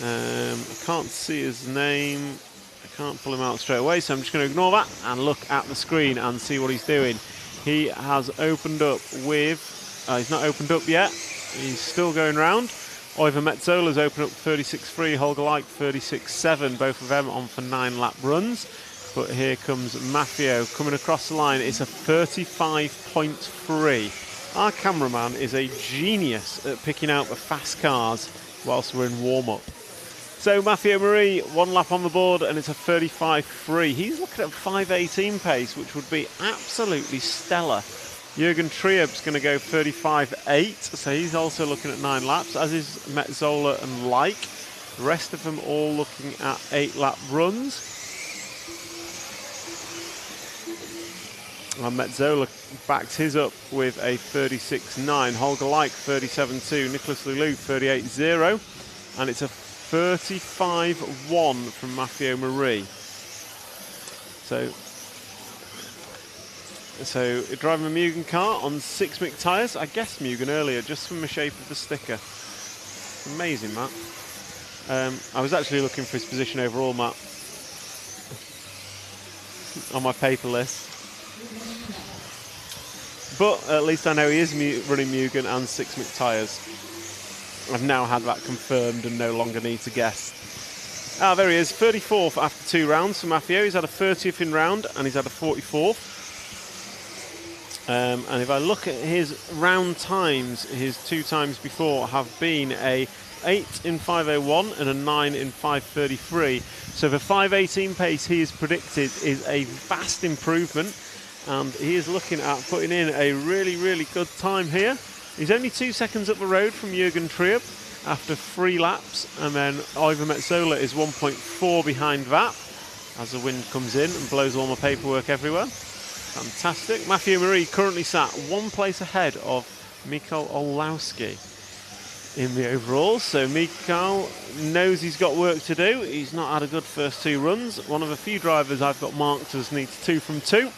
I can't see his name. I can't pull him out straight away, so I'm just going to ignore that and look at the screen and see what he's doing. He has opened up with... he's not opened up yet. He's still going round. Ivan Metzola's opened up 36.3, Holger Like 36.7, both of them on for 9-lap runs. But here comes Matteo coming across the line. It's a 35.3. Our cameraman is a genius at picking out the fast cars whilst we're in warm-up. So Matteo Marie, 1 lap on the board, and it's a 35.3. He's looking at 5.18 pace, which would be absolutely stellar. Jürgen Trieb's going to go 35.8, so he's also looking at 9 laps, as is Metzola and Like. The rest of them all looking at 8-lap runs. And Metzola backs his up with a 36.9. Holger Like 37.2. Nicholas Lulu 38.0. And it's a 35.1 from Matteo Marie. So driving a Mugen car on 6 Mick tyres. I guessed Mugen earlier just from the shape of the sticker. Amazing, Matt. I was actually looking for his position overall, Matt, on my paper list. But at least I know he is running Mugen and 6 Mick tyres. I've now had that confirmed and no longer need to guess. There he is, 34th after 2 rounds for Matteo. He's had a 30th in round and he's had a 44th. And if I look at his round times, his 2 times before have been a 8 in 5:01 and a 9 in 5:33. So the 5:18 pace he has predicted is a vast improvement, and he is looking at putting in a really good time here. He's only 2 seconds up the road from Jürgen Trieb after 3 laps, and then Ivan Metzola is 1.4 behind that as the wind comes in and blows all my paperwork everywhere. Fantastic. Matteo Marie currently sat 1 place ahead of Mikael Olowski in the overall. So Mikael knows he's got work to do. He's not had a good first 2 runs. One of a few drivers I've got marked as needs 2 from 2.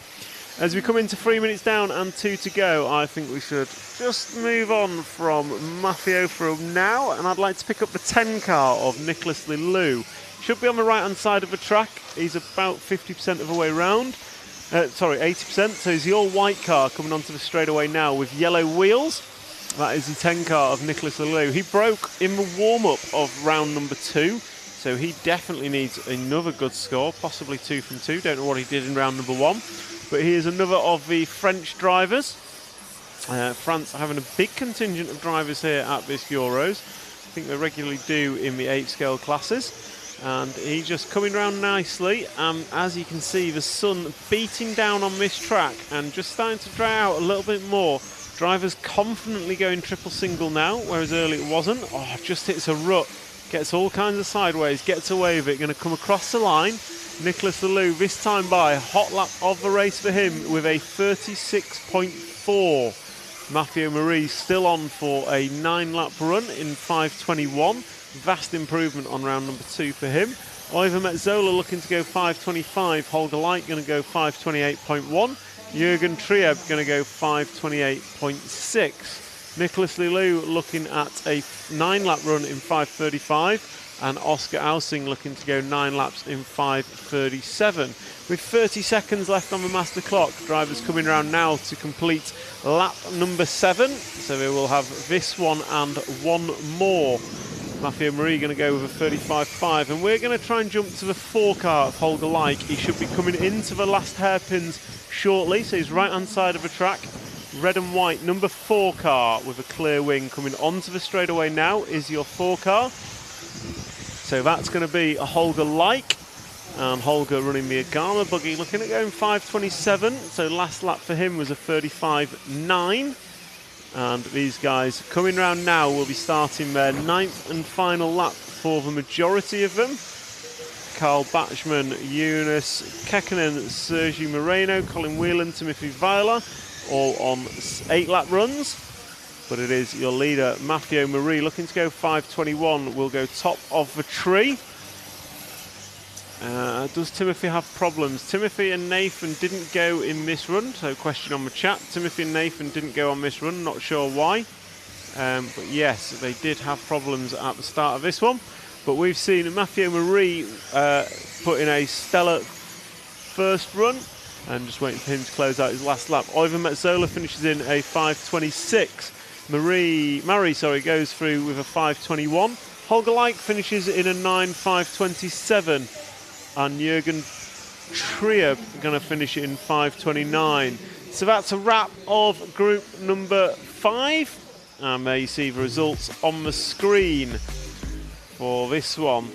As we come into 3 minutes down and 2 to go, I think we should just move on from Matteo for now, and I'd like to pick up the 10 car of Nicholas Lelou. Should be on the right hand side of the track. He's about 50% of the way round. Sorry, 80%. So he's the all-white car coming onto the straightaway now with yellow wheels. That is the 10 car of Nicholas Lelou. He broke in the warm-up of round number 2, so he definitely needs another good score, possibly 2 from 2. Don't know what he did in round number 1, but he is another of the French drivers. France are having a big contingent of drivers here at this Euros. I think they regularly do in the 8-scale classes. And he's just coming round nicely. As you can see, the sun beating down on this track and just starting to dry out a little bit more. Drivers confidently going triple single now, whereas earlier it wasn't. Oh, just hits a rut, gets all kinds of sideways, gets away with it, going to come across the line. Nicholas Lelou this time by, hot lap of the race for him with a 36.4. Matteo Marie still on for a 9-lap run in 5:21. Vast improvement on round number 2 for him. Ivan Metzola looking to go 5:25. Holger Like going to go 5:28.1. Jürgen Trieb going to go 5:28.6. Nicholas Lelou looking at a 9-lap run in 5:35. And Oscar Ausing looking to go 9 laps in 5:37. With 30 seconds left on the master clock, drivers coming around now to complete lap number 7. So we will have this one and one more. Matteo Marie going to go with a 35.5, and we're going to try and jump to the 4 car of Holger Like. He should be coming into the last hairpins shortly, so he's right hand side of the track. red and white number 4 car with a clear wing coming onto the straightaway now is your 4 car. So that's going to be a Holger Like, and Holger running the Agama buggy, looking at going 5:27. So last lap for him was a 35.9. And these guys coming round now will be starting their 9th and final lap for the majority of them. Carl Batchman, Eunice Kekkonen, Sergi Moreno, Colin Whelan, Timothy Viola, all on 8-lap runs. But it is your leader, Mathieu Marie, looking to go 5:21, will go top of the tree. Does Timothy have problems? Timothy and Nathan didn't go in this run, so question on the chat. Timothy and Nathan didn't go on this run, not sure why. But yes, they did have problems at the start of this one. But we've seen Mathieu Marie put in a stellar first run, and just waiting for him to close out his last lap. Ivan Metzola finishes in a 5:26. Marie goes through with a 5:21. Holger Like finishes in a 9:5:27. And Jürgen Trier going to finish it in 5:29. So that's a wrap of group number 5. And there you see the results on the screen for this one.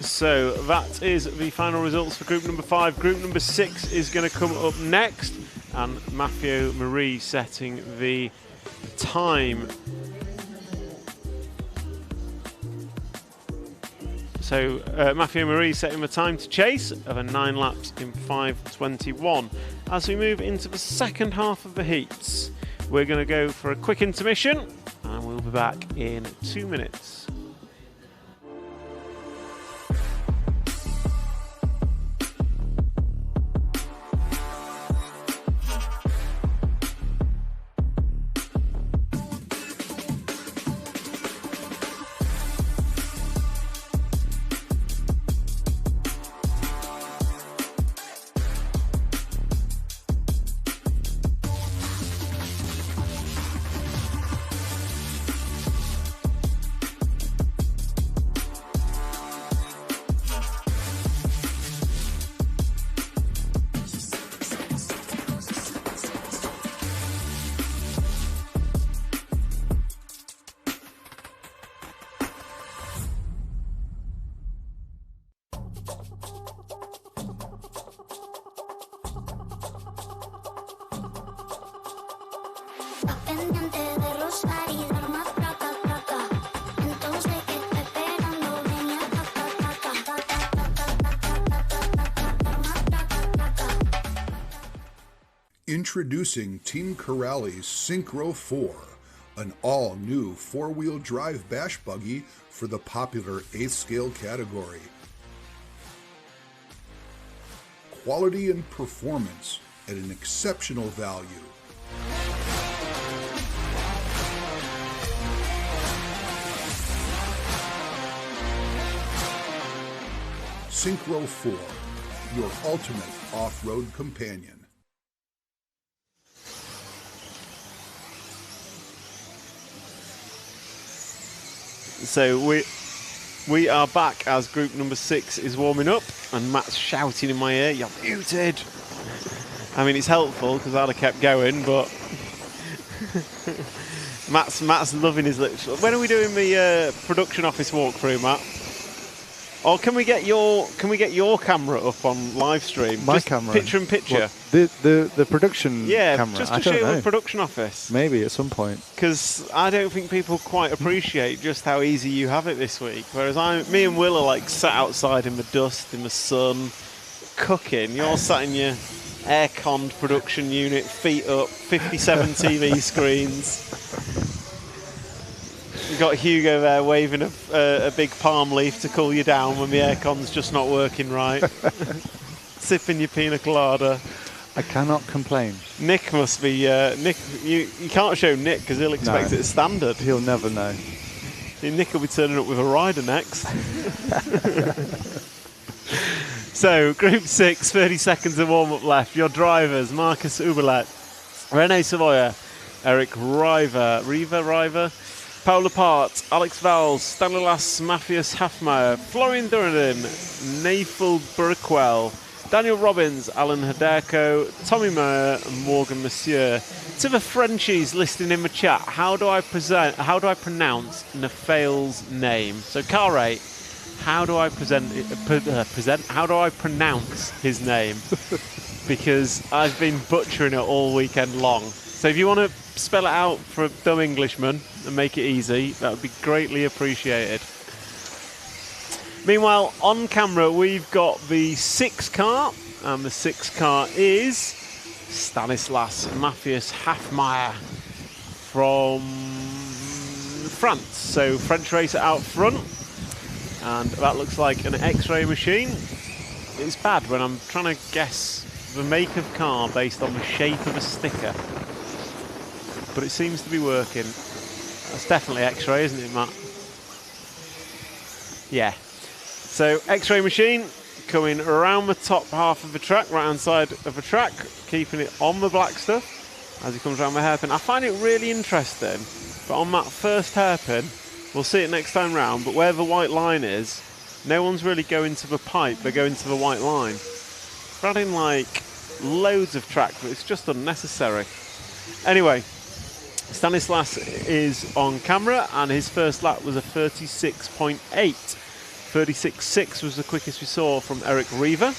So that is the final results for group number 5. Group number 6 is going to come up next, and Mathieu Marie setting the time. So Mathieu Marie setting the time to chase of a 9 laps in 5:21. As we move into the second half of the heats, we're going to go for a quick intermission, and we'll be back in 2 minutes. Introducing Team Corrali's Synchro 4, an all-new 4-wheel drive bash buggy for the popular 8th scale category. Quality and performance at an exceptional value. Synchro 4, your ultimate off-road companion. So we are back as group number 6 is warming up, and Matt's shouting in my ear, "You're muted." I mean, it's helpful because I'd have kept going, but Matt's loving his lips. When are we doing the production office walkthrough, Matt? Or can we get your camera up on live stream? My just camera, picture in picture. What, the production camera. Just to show you the production office. Maybe at some point. Because I don't think people quite appreciate just how easy you have it this week. Whereas me and Will are like sat outside in the dust, in the sun, cooking. You're sat in your air-conned production unit, feet up, 57 TV screens. You've got Hugo there waving a big palm leaf to cool you down when the aircon's just not working right. Sipping your pina colada. I cannot complain. Nick must be... Nick, you can't show Nick because he'll expect it as standard. He'll never know. Nick will be turning up with a rider next. So, Group 6, 30 seconds of warm-up left. Your drivers, Marcus Uberlet, René Savoya, Eric River, Paul Lepart, Alex Valls, Stanislas Matthias Hafmeyer, Florian Durden, Nafel Burkwell, Daniel Robbins, Alan Hideko, Tommy Meyer, and Morgan Monsieur. To the Frenchies listening in the chat, how do I pronounce Nafail's name? So Kare, how do I how do I pronounce his name? Because I've been butchering it all weekend long. So if you want to spell it out for a dumb Englishman and make it easy, that would be greatly appreciated. Meanwhile, on camera, we've got the 6 car, and the 6 car is Stanislas Matthias Hafmeyer from France. So French racer out front, and that looks like an X-ray machine. It's bad when I'm trying to guess the make of car based on the shape of a sticker, but it seems to be working. That's definitely X-ray, isn't it, Matt? Yeah. So X-ray machine coming around the top half of the track, right hand side of the track, keeping it on the black stuff as he comes around the hairpin. I find it really interesting, but on that first hairpin, we'll see it next time round, but where the white line is, no one's really going to the pipe, they're going to the white line. We're adding like loads of track, but it's just unnecessary. Anyway, Stanislas is on camera, and his first lap was a 36.8. 36.6 was the quickest we saw from Eric Reaver.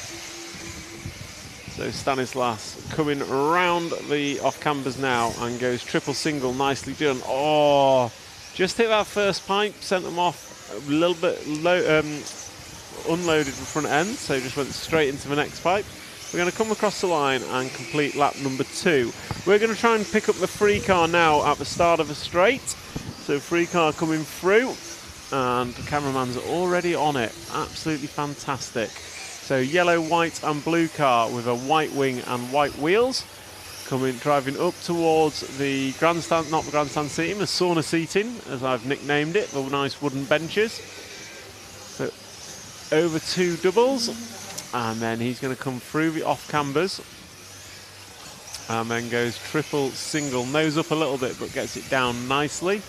So Stanislas coming around the off-cambers now and goes triple single, nicely done. Oh, just hit that first pipe, sent them off a little bit low, unloaded the front end, so just went straight into the next pipe. We're going to come across the line and complete lap number 2. We're going to try and pick up the free car now at the start of the straight. So free car coming through, and the cameraman's already on it. Absolutely fantastic. So yellow, white and blue car with a white wing and white wheels. Driving up towards the grandstand, not the grandstand seating, the sauna seating, as I've nicknamed it, the nice wooden benches. So over 2 doubles, and then he's going to come through the off cambers, and then goes triple single, nose up a little bit, but gets it down nicely.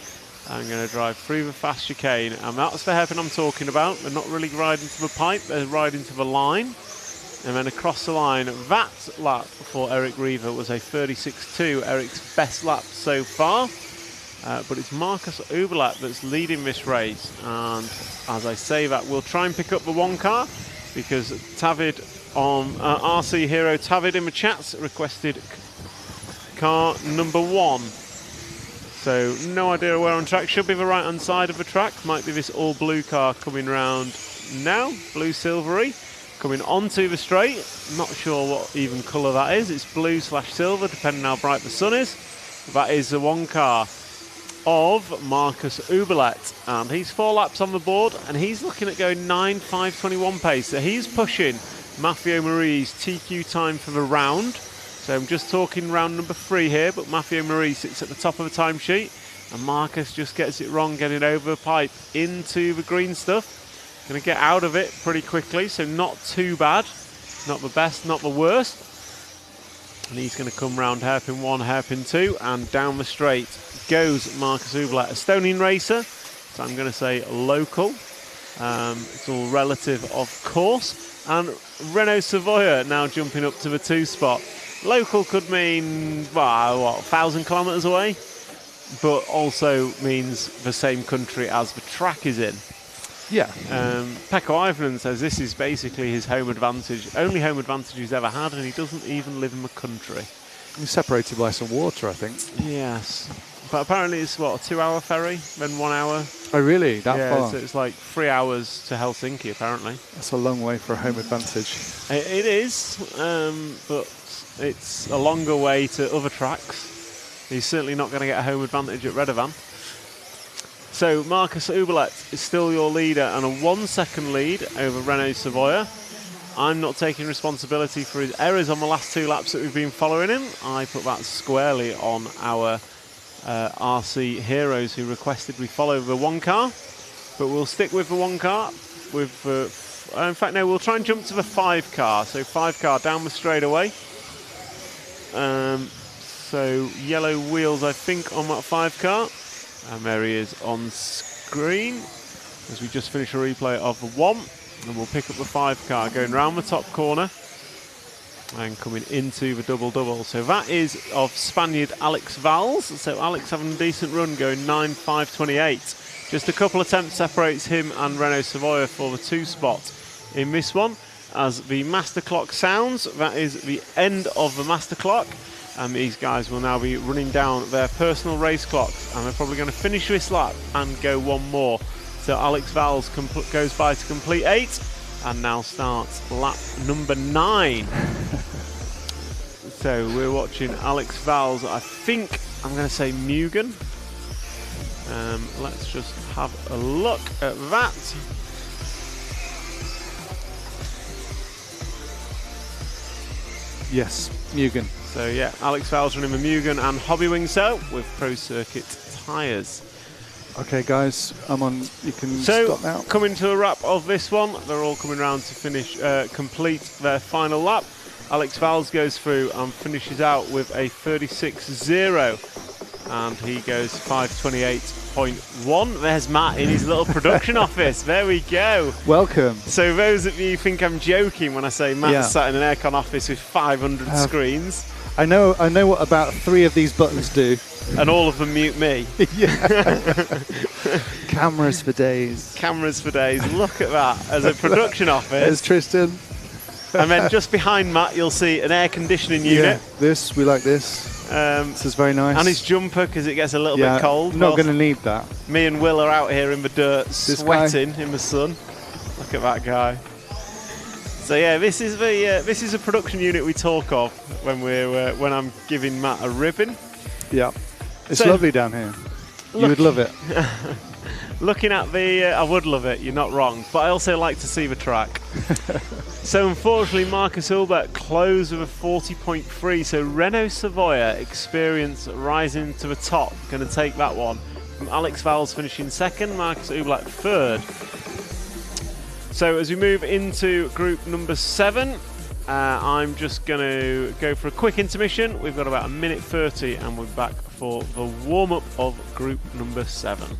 I'm going to drive through the fast chicane, and that's the hairpin I'm talking about. They're not really riding to the pipe, they're riding to the line. And then across the line, that lap for Eric Reaver was a 36.2, Eric's best lap so far. But it's Marcus Oberlatt that's leading this race. And as I say that, we'll try and pick up the 1 car, because Tavid on RC Hero Tavid in the chats requested car number 1. So no idea where on track. Should be the right hand side of the track. Might be this all blue car coming round now, blue silvery. Coming onto the straight, not sure what even colour that is. It's blue / silver, depending how bright the sun is. That is the 1 car of Marcus Oberlatt, and he's 4 laps on the board, and he's looking at going 9.521 pace. So he's pushing Matthieu Marie's TQ time for the round. So I'm just talking round number 3 here, but Matthieu Marie sits at the top of the timesheet, and Marcus just gets it wrong, getting over the pipe into the green stuff. Going to get out of it pretty quickly, so not too bad. Not the best, not the worst. And he's going to come round hairpin 1, hairpin 2, and down the straight goes Marcus Oberlatt, Estonian racer. So I'm going to say local. It's all relative, of course. And Renault Savoia now jumping up to the 2 spot. Local could mean, well, what, 1,000 kilometres away? But also means the same country as the track is in. Yeah. Pekko Ivonen says this is basically his home advantage, only home advantage he's ever had, and he doesn't even live in the country. He's separated by some water, I think. Yes. But apparently it's, what, a 2-hour ferry, then 1 hour? Oh, really? That far? So it's like 3 hours to Helsinki, apparently. That's a long way for a home advantage. It is, but it's a longer way to other tracks. He's certainly not going to get a home advantage at Redovan. So Marcus Oberlatt is still your leader, and a 1-second lead over Renault Savoia. I'm not taking responsibility for his errors on the last 2 laps that we've been following him. I put that squarely on our RC heroes who requested we follow the 1 car. But we'll stick with the 1 car. In fact, no, we'll try and jump to the 5 car. So 5 car down the straightaway. So yellow wheels, I think, on that 5 car. And there he is on screen as we just finish a replay of the 1, and we'll pick up the 5 car going round the top corner. And coming into the double-double. So that is of Spaniard Alex Valls. So Alex having a decent run, going 9.5.28. Just a couple attempts separates him and Renault Savoia for the 2 spot in this one. As the master clock sounds, that is the end of the master clock. And these guys will now be running down their personal race clocks. And they're probably going to finish this lap and go one more. So Alex Valls goes by to complete 8. And now starts lap number 9. So we're watching Alex Valls. I think I'm going to say Mugen. Let's just have a look at that. Yes, Mugen. So yeah, Alex Valls running with Mugen and Hobbywing with Pro Circuit tyres. Okay, guys, I'm on. You can so stop now. Coming to a wrap of this one, they're all coming round to finish, complete their final lap. Alex Valls goes through and finishes out with a 36.0, and he goes 5:28.1. There's Matt in his little production office. There we go. Welcome. So those of you who think I'm joking when I say Matt's sat in an aircon office with 500 screens. I know what about 3 of these buttons do. And all of them mute me. Cameras for days. Cameras for days. Look at that. As a production office. There's Tristan. And then just behind Matt, you'll see an air conditioning unit. This, we like this. This is very nice. And his jumper, because it gets a little bit cold. Not going to need that. Me and Will are out here in the dirt, sweating in the sun. Look at that guy. So yeah, this is a production unit we talk of when I'm giving Matt a ribbon. Yeah, it's lovely down here. You would love it. Looking at I would love it. You're not wrong, but I also like to see the track. So unfortunately, Marcus Hulbert closed with a 40.3. So Renault Savoia experience rising to the top, going to take that one. From Alex Valls finishing second, Marcus Hulbert third. So as we move into group number 7, I'm just going to go for a quick intermission. We've got about 1:30 and we're back for the warm-up of group number 7.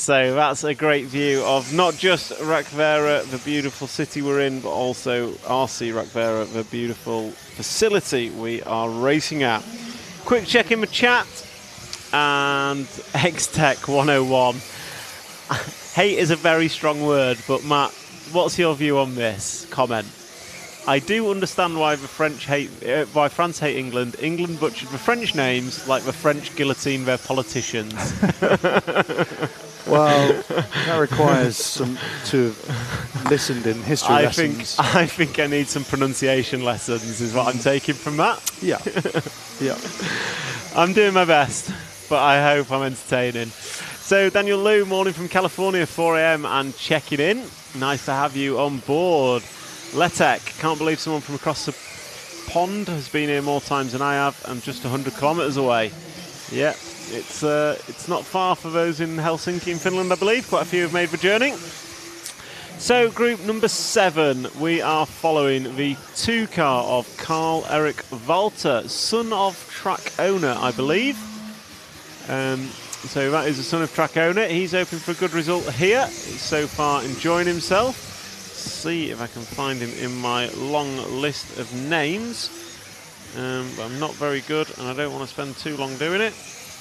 So that's a great view of not just Rakvera, the beautiful city we're in, but also RC Rakvera, the beautiful facility we are racing at. Quick check in the chat, and X-Tech 101. Hate is a very strong word, but Matt, what's your view on this comment? I do understand why why France hate England. England butchered the French names like the French guillotine their politicians. Well, that requires some to have listened in history lessons. I think I need some pronunciation lessons is what I'm taking from that. Yeah. Yeah. I'm doing my best, but I hope I'm entertaining. So Daniel Liu, morning from California, 4 a.m. and checking in. Nice to have you on board. Letek, can't believe someone from across the pond has been here more times than I have. I'm just 100 kilometres away. Yeah, It's not far for those in Helsinki in Finland, I believe. Quite a few have made the journey. So group number 7, we are following the 2 car of Karl-Erik Walter, son of track owner, I believe. So that is the son of track owner. He's hoping for a good result here. He's so far enjoying himself. See if I can find him in my long list of names. But I'm not very good, and I don't want to spend too long doing it,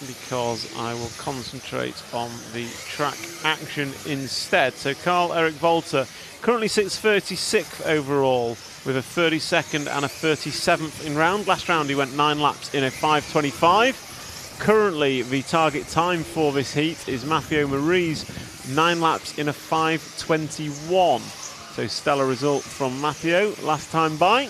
because I will concentrate on the track action instead. So Karl-Erik Walter currently sits 36th overall with a 32nd and a 37th in round. Last round he went 9 laps in a 5:25. Currently the target time for this heat is Matteo Marie's 9 laps in a 5:21. So stellar result from Matteo last time by.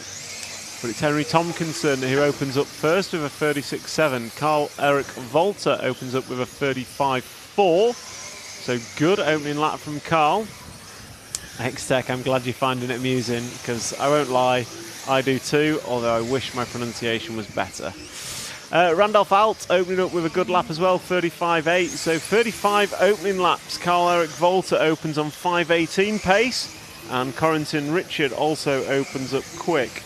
But it's Henry Tomkinson who opens up first with a 36.7. Karl-Erik Walter opens up with a 35.4. So good opening lap from Karl. X-Tech, I'm glad you're finding it amusing, because I won't lie, I do too, although I wish my pronunciation was better. Randolph Alt opening up with a good lap as well, 35.8. So 35 opening laps. Karl-Erik Walter opens on 5:18 pace, and Corentin Richard also opens up quick.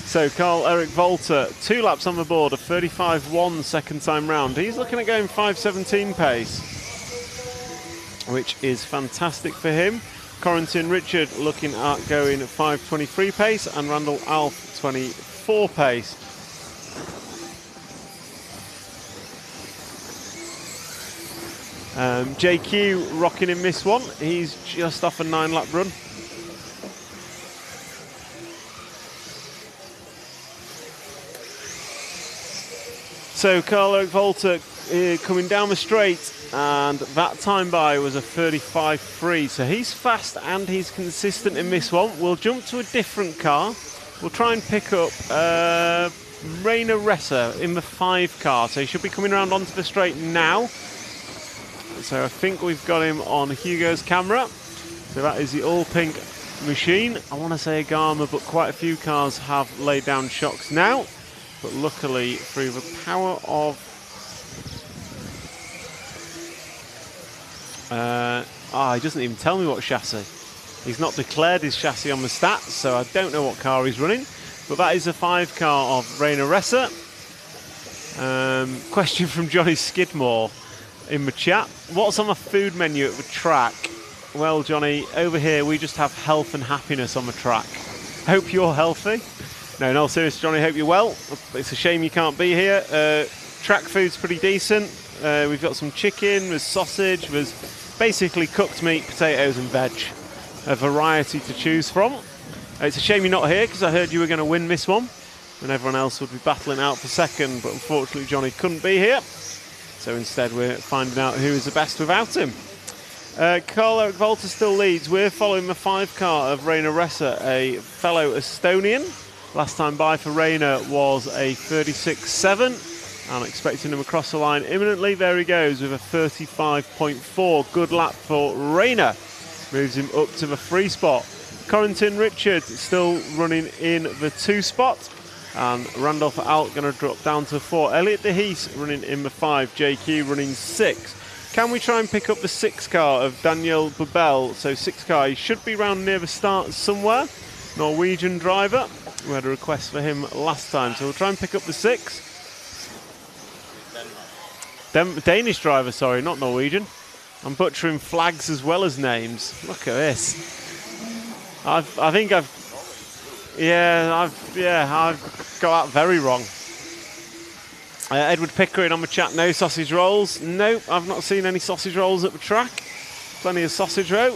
So Karl-Erik Walter, 2 laps on the board, a 35.1 second time round. He's looking at going 5:17 pace, which is fantastic for him. Corentin Richard looking at going 5:23 pace, and Randall Alf 24 pace. JQ rocking in this one. He's just off a 9-lap run. So Karl-Erik Walter coming down the straight, and that time by was a 35.3. So he's fast and he's consistent in this one. We'll jump to a different car. We'll try and pick up Rainer Resser in the 5 car. So he should be coming around onto the straight now. So I think we've got him on Hugo's camera. So that is the all-pink machine. I want to say a Garma, but quite a few cars have laid down shocks now. But luckily, through the power of... he doesn't even tell me what chassis. He's not declared his chassis on the stats, so I don't know what car he's running. But that is a 5 car of Rainer Resser. Question from Johnny Skidmore in the chat. What's on the food menu at the track? Well, Johnny, over here we just have health and happiness on the track. Hope you're healthy. No, in all seriousness, Johnny, hope you're well. It's a shame you can't be here. Track food's pretty decent. We've got some chicken, there's sausage, there's basically cooked meat, potatoes and veg. A variety to choose from. It's a shame you're not here, because I heard you were going to win this one, and everyone else would be battling out for second, but unfortunately Johnny couldn't be here. So instead we're finding out who is the best without him. Karl-Erik Walter still leads. We're following the 5 car of Rainer Resser, a fellow Estonian. Last time by for Rainer was a 36.7. I'm expecting him across the line imminently. There he goes with a 35.4. Good lap for Rainer. Moves him up to the 3 spot. Corentin Richard still running in the 2 spot. And Randolph Alt going to drop down to 4. Elliot De Hees running in the 5. JQ running 6. Can we try and pick up the 6 car of Daniel Bubel? So 6 car, he should be round near the start somewhere. Norwegian driver. We had a request for him last time, so we'll try and pick up the 6. Danish driver, sorry, not Norwegian. I'm butchering flags as well as names. Look at this. I've got that very wrong. Edward Pickering on the chat, no sausage rolls. Nope, I've not seen any sausage rolls at the track. Plenty of sausage row.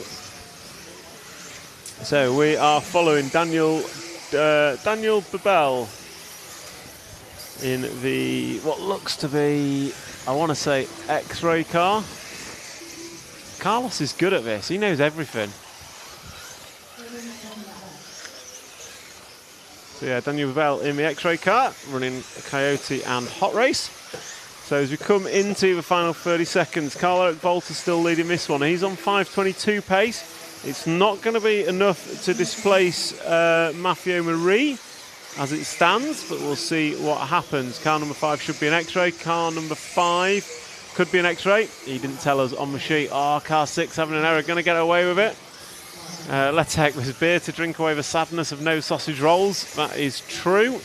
So we are following Daniel Bubel in the, what looks to be, I want to say, X-ray car. Carlos is good at this. He knows everything. So yeah, Daniel Bubel in the X-ray car, running Coyote and Hot Race. So as we come into the final 30 seconds, Karl-Erik Walter still leading this one. He's on 5:22 pace. It's not going to be enough to displace Maffeo Marie as it stands, but we'll see what happens. Car number 5 should be an X-ray. Car number 5 could be an X-ray. He didn't tell us on the sheet. Oh, car 6 having an error, going to get away with it. Let's take this beer to drink away the sadness of no sausage rolls. That is true.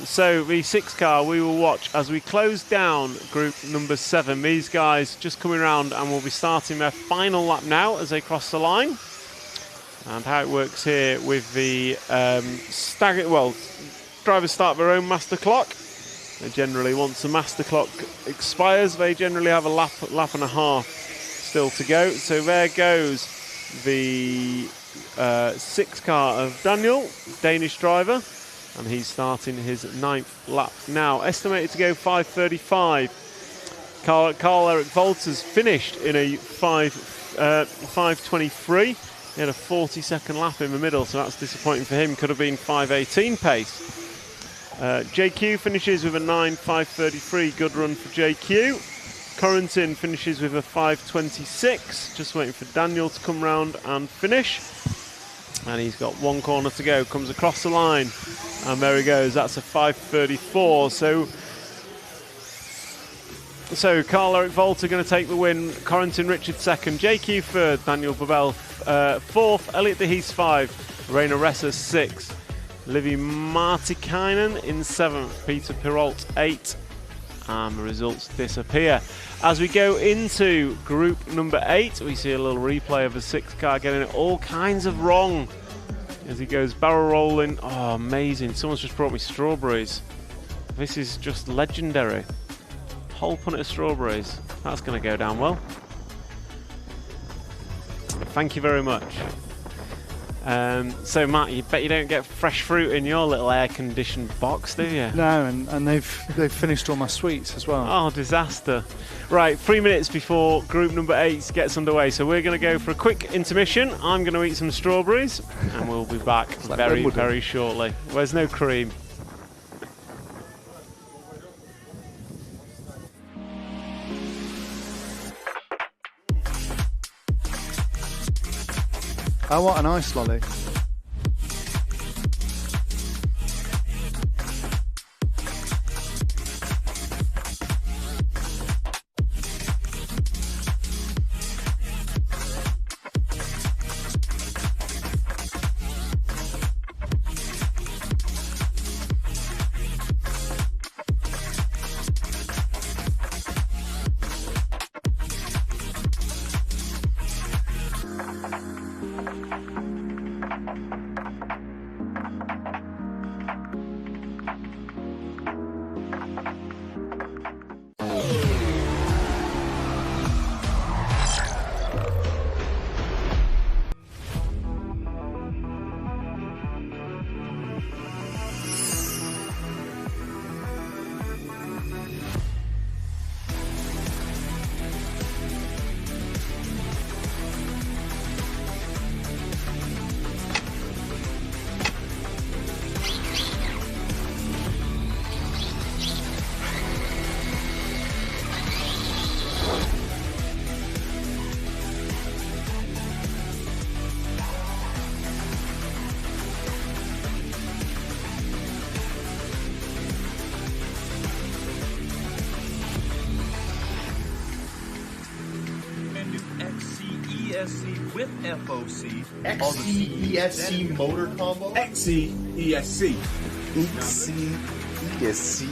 So the 6 car we will watch as we close down group number 7. These guys just coming around and will be starting their final lap now as they cross the line. And how it works here with the drivers start their own master clock. They generally, once the master clock expires, they generally have a lap and a half still to go. So there goes the 6 car of Daniel, Danish driver. And he's starting his 9th lap now. Estimated to go 5:35. Carl-Eric Wolters finished in a 5:23. He had a 40-second lap in the middle, so that's disappointing for him. Could have been 5:18 pace. JQ finishes with a 9:5:33. Good run for JQ. Corrington finishes with a 5:26. Just waiting for Daniel to come round and finish. And he's got 1 corner to go, comes across the line, and there he goes. That's a 5:34. So Carl-Eric Volter going to take the win. Corrington Richard 2nd, JQ 3rd, Daniel Babel 4th, Elliot De Hees 5th, Reina Ressa 6th, Livy Martikainen in 7th, Peter Perrault 8th, and the results disappear. As we go into group number 8, we see a little replay of the 6 car getting it all kinds of wrong as he goes barrel rolling. Oh, amazing. Someone's just brought me strawberries. This is just legendary. Whole punnet of strawberries. That's going to go down well. Thank you very much. So Matt, you bet you don't get fresh fruit in your little air-conditioned box, do you? No, and they've finished all my sweets as well. Oh, disaster. Right, 3 minutes before group number 8 gets underway, so we're going to go for a quick intermission. I'm going to eat some strawberries, and we'll be back very, very shortly. There's no cream. I want an ice lolly. ESC with FOC. XC-ESC motor combo? XC-ESC. XC-ESC.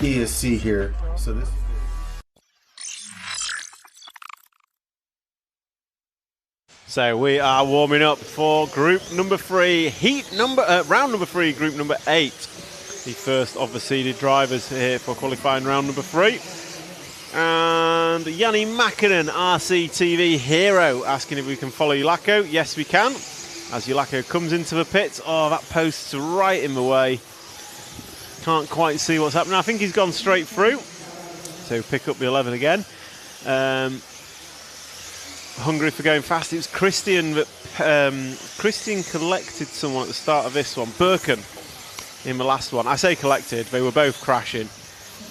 ESC here. So this. So we are warming up for group number 3, round number 3, group number 8. The first of the seeded drivers here for qualifying round number 3. And Yanni Mäkinen, RCTV hero, asking if we can follow Yulako. Yes, we can. As Yulako comes into the pits, oh, that post's right in the way. Can't quite see what's happening. I think he's gone straight through. So pick up the 11 again. Hungry for going fast. It was Christian that Christian collected someone at the start of this one. Birken in the last one. I say collected. They were both crashing.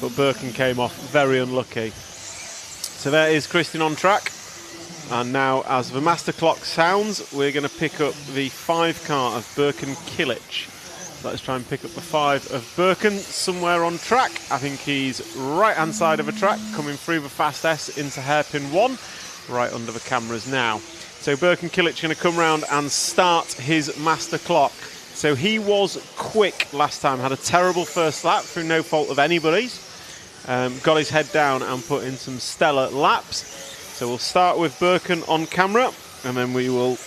but Birkin came off very unlucky. So there is Christian on track. And now, as the master clock sounds, we're going to pick up the 5 car of Birkin Kilic. Let's try and pick up the 5 of Birkin somewhere on track. I think he's right-hand side of the track, coming through the fast S into hairpin 1, right under the cameras now. So Birkin Kilic going to come round and start his master clock. So he was quick last time, had a terrible first lap through no fault of anybody's. Got his head down and put in some stellar laps. So we'll start with Birkin on camera, and then we will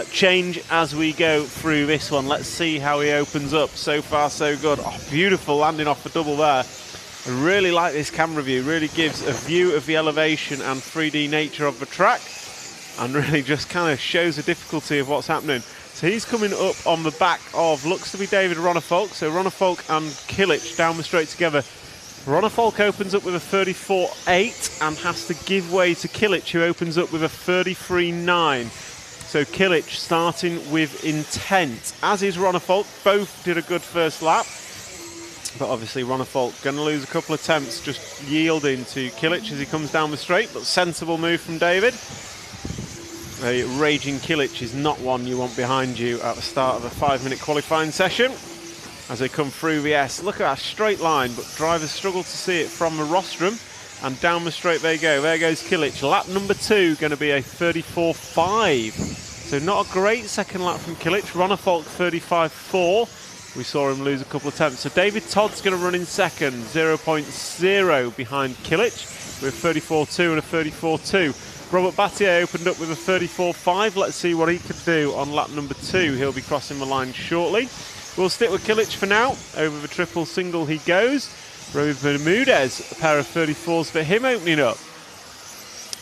change as we go through this one. Let's see how he opens up. So far, so good. Oh, beautiful landing off the double there. I really like this camera view. Really gives a view of the elevation and 3D nature of the track, and really just kind of shows the difficulty of what's happening. So he's coming up on the back of, looks to be David Ronnefolk. So Ronnefolk and Kilic down the straight together. Ronnefolk opens up with a 34.8 and has to give way to Kilic, who opens up with a 33.9. So Kilic starting with intent, as is Ronnefolk. Both did a good first lap, but obviously Ronnefolk going to lose a couple of attempts, just yielding to Kilic as he comes down the straight, but sensible move from David. A raging Kilic is not one you want behind you at the start of a 5-minute qualifying session. As they come through the S, look at that straight line, but drivers struggle to see it from the rostrum, and down the straight they go. There goes Kilic. Lap number 2 going to be a 34.5. So not a great second lap from Kilic. Ronnefolk 35.4. We saw him lose a couple of attempts. So David Todd's going to run in second, 0.0 behind Kilic with 34.2 and a 34.2. Robert Battier opened up with a 34.5. Let's see what he could do on lap number 2. He'll be crossing the line shortly. We'll stick with Kilic for now. Over the triple single he goes. Roby Bermudez, a pair of 34s for him opening up.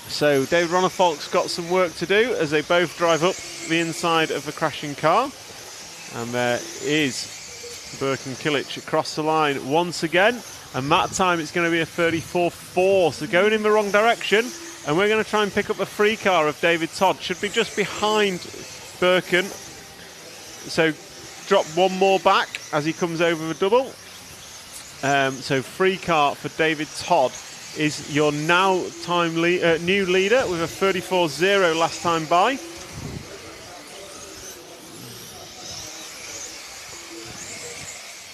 So David Ronnefolk's got some work to do as they both drive up the inside of the crashing car. And there is Birkin Kilic across the line once again. And that time it's going to be a 34.4. So going in the wrong direction. And we're going to try and pick up a free car of David Todd. Should be just behind Birkin. So drop one more back as he comes over the double. So free car for David Todd is your now new leader with a 34.0 last time by.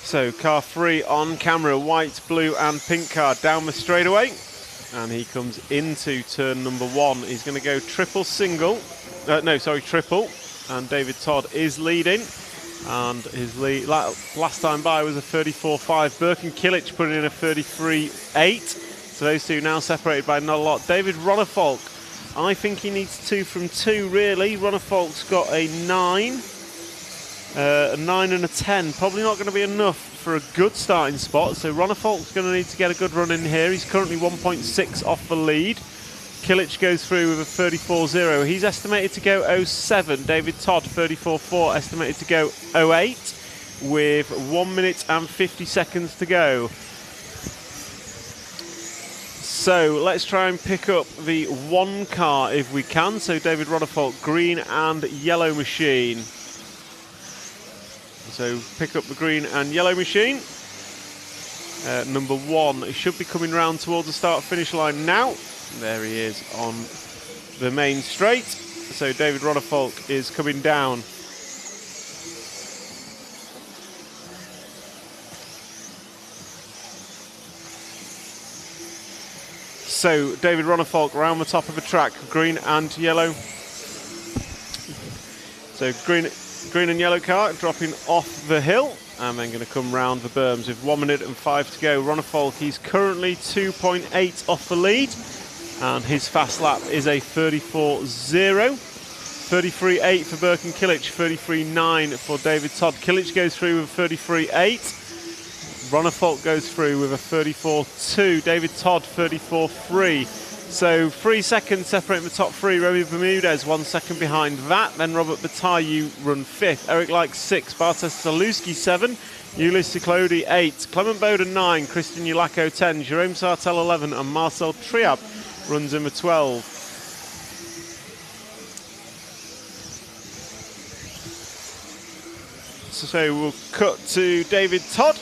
So car 3 on camera, white, blue and pink car down the straightaway. And he comes into turn number 1. He's going to go triple. And David Todd is leading. And his lead last time by was a 34.5. Birkin Kilic putting in a 33.8. So those two now separated by not a lot. David Ronnefolk, I think he needs 2 from 2 really. Ronnefolk's got a 9 and a 10. Probably not going to be enough for a good starting spot. So Ronnefolk's going to need to get a good run in here. He's currently 1.6 off the lead. Kilic goes through with a 34.0. He's estimated to go 07. David Todd, 34.4, estimated to go 08 with 1 minute and 50 seconds to go. So let's try and pick up the 1 car if we can. So David Ronnefolk, green and yellow machine. So pick up the green and yellow machine. Number 1, it should be coming round towards the start-finish line now. There he is on the main straight. So David Ronnefolk is coming down. So David Ronnefolk around the top of the track, green and yellow. So green and yellow car dropping off the hill. And then going to come round the berms with 1 minute and 5 to go. Ronnefolk, he's currently 2.8 off the lead. And his fast lap is a 34.0. 33.8 for Birkin Kilic, 33.9 for David Todd. Kilic goes through with a 33.8. Ronnefolk goes through with a 34.2. David Todd, 34.3. So 3 seconds separating the top 3. Roby Bermudez 1 second behind that. Then Robert Bataille run 5th. Eric Like 6. Bartosz Zaluski 7. Ulyss Ciclodi 8. Clement Bowden 9. Christian Ulacco 10. Jerome Sartel 11. And Marcel Triab runs in the 12. So we'll cut to David Todd.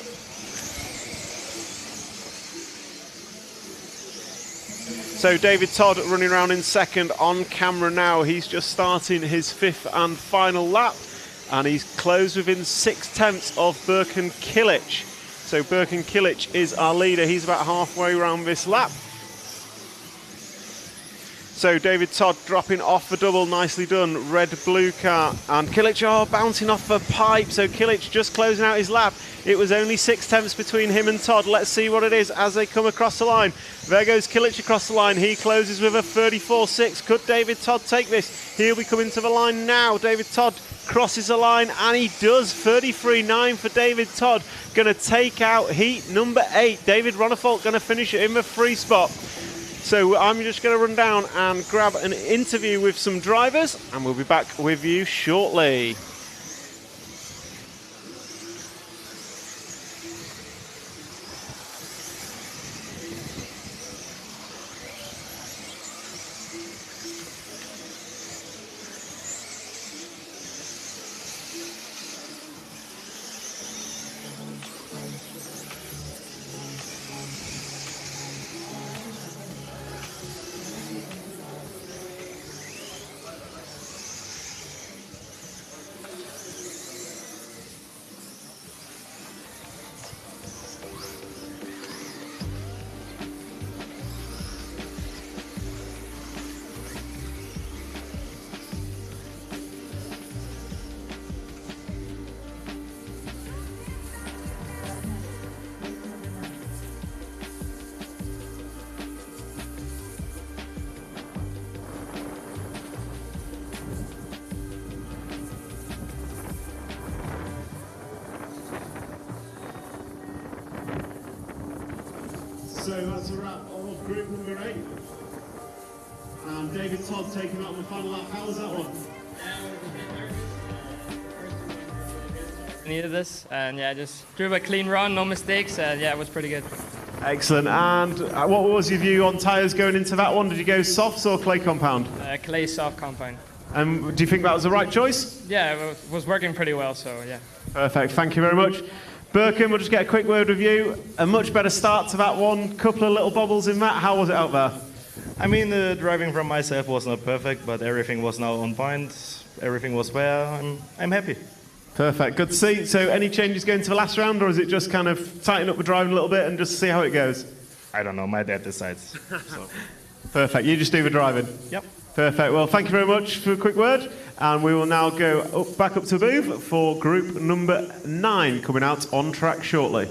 So David Todd running around in second on camera now. He's just starting his 5th and final lap, and he's closed within 0.6 of Birkin Kilic. So Birkin Kilic is our leader. He's about halfway around this lap. So David Todd dropping off the double, nicely done. Red-blue car, and Kilic bouncing off the pipe. So Kilic just closing out his lap. It was only 0.6 between him and Todd. Let's see what it is as they come across the line. There goes Kilic across the line. He closes with a 34.6. Could David Todd take this? He'll be coming to the line now. David Todd crosses the line, and he does. 33.9 for David Todd. Going to take out heat number 8. David Ronnefolt going to finish it in the 3 spot. So I'm just going to run down and grab an interview with some drivers, and we'll be back with you shortly. So that's a wrap of group number 8. And David Todd taking out on the final lap. How was that one? Needed this, and yeah, just drove a clean run, no mistakes, and yeah, it was pretty good. Excellent. And what was your view on tyres going into that one? Did you go softs or clay compound? Clay soft compound. And do you think that was the right choice? Yeah, it was working pretty well, so yeah. Perfect. Thank you very much. Birkin, we'll just get a quick word with you. A much better start to that one. Couple of little bobbles in that. How was it out there? I mean, the driving from myself was not perfect, but everything was now on point. Everything was there. I'm happy. Perfect. Good to see. So any changes going to the last round, or is it just kind of tighten up the driving a little bit and just see how it goes? I don't know. My dad decides. So. Perfect. You just do the driving? Yep. Perfect. Well, thank you very much for a quick word. And we will now go back up to the booth for group number 9 coming out on track shortly.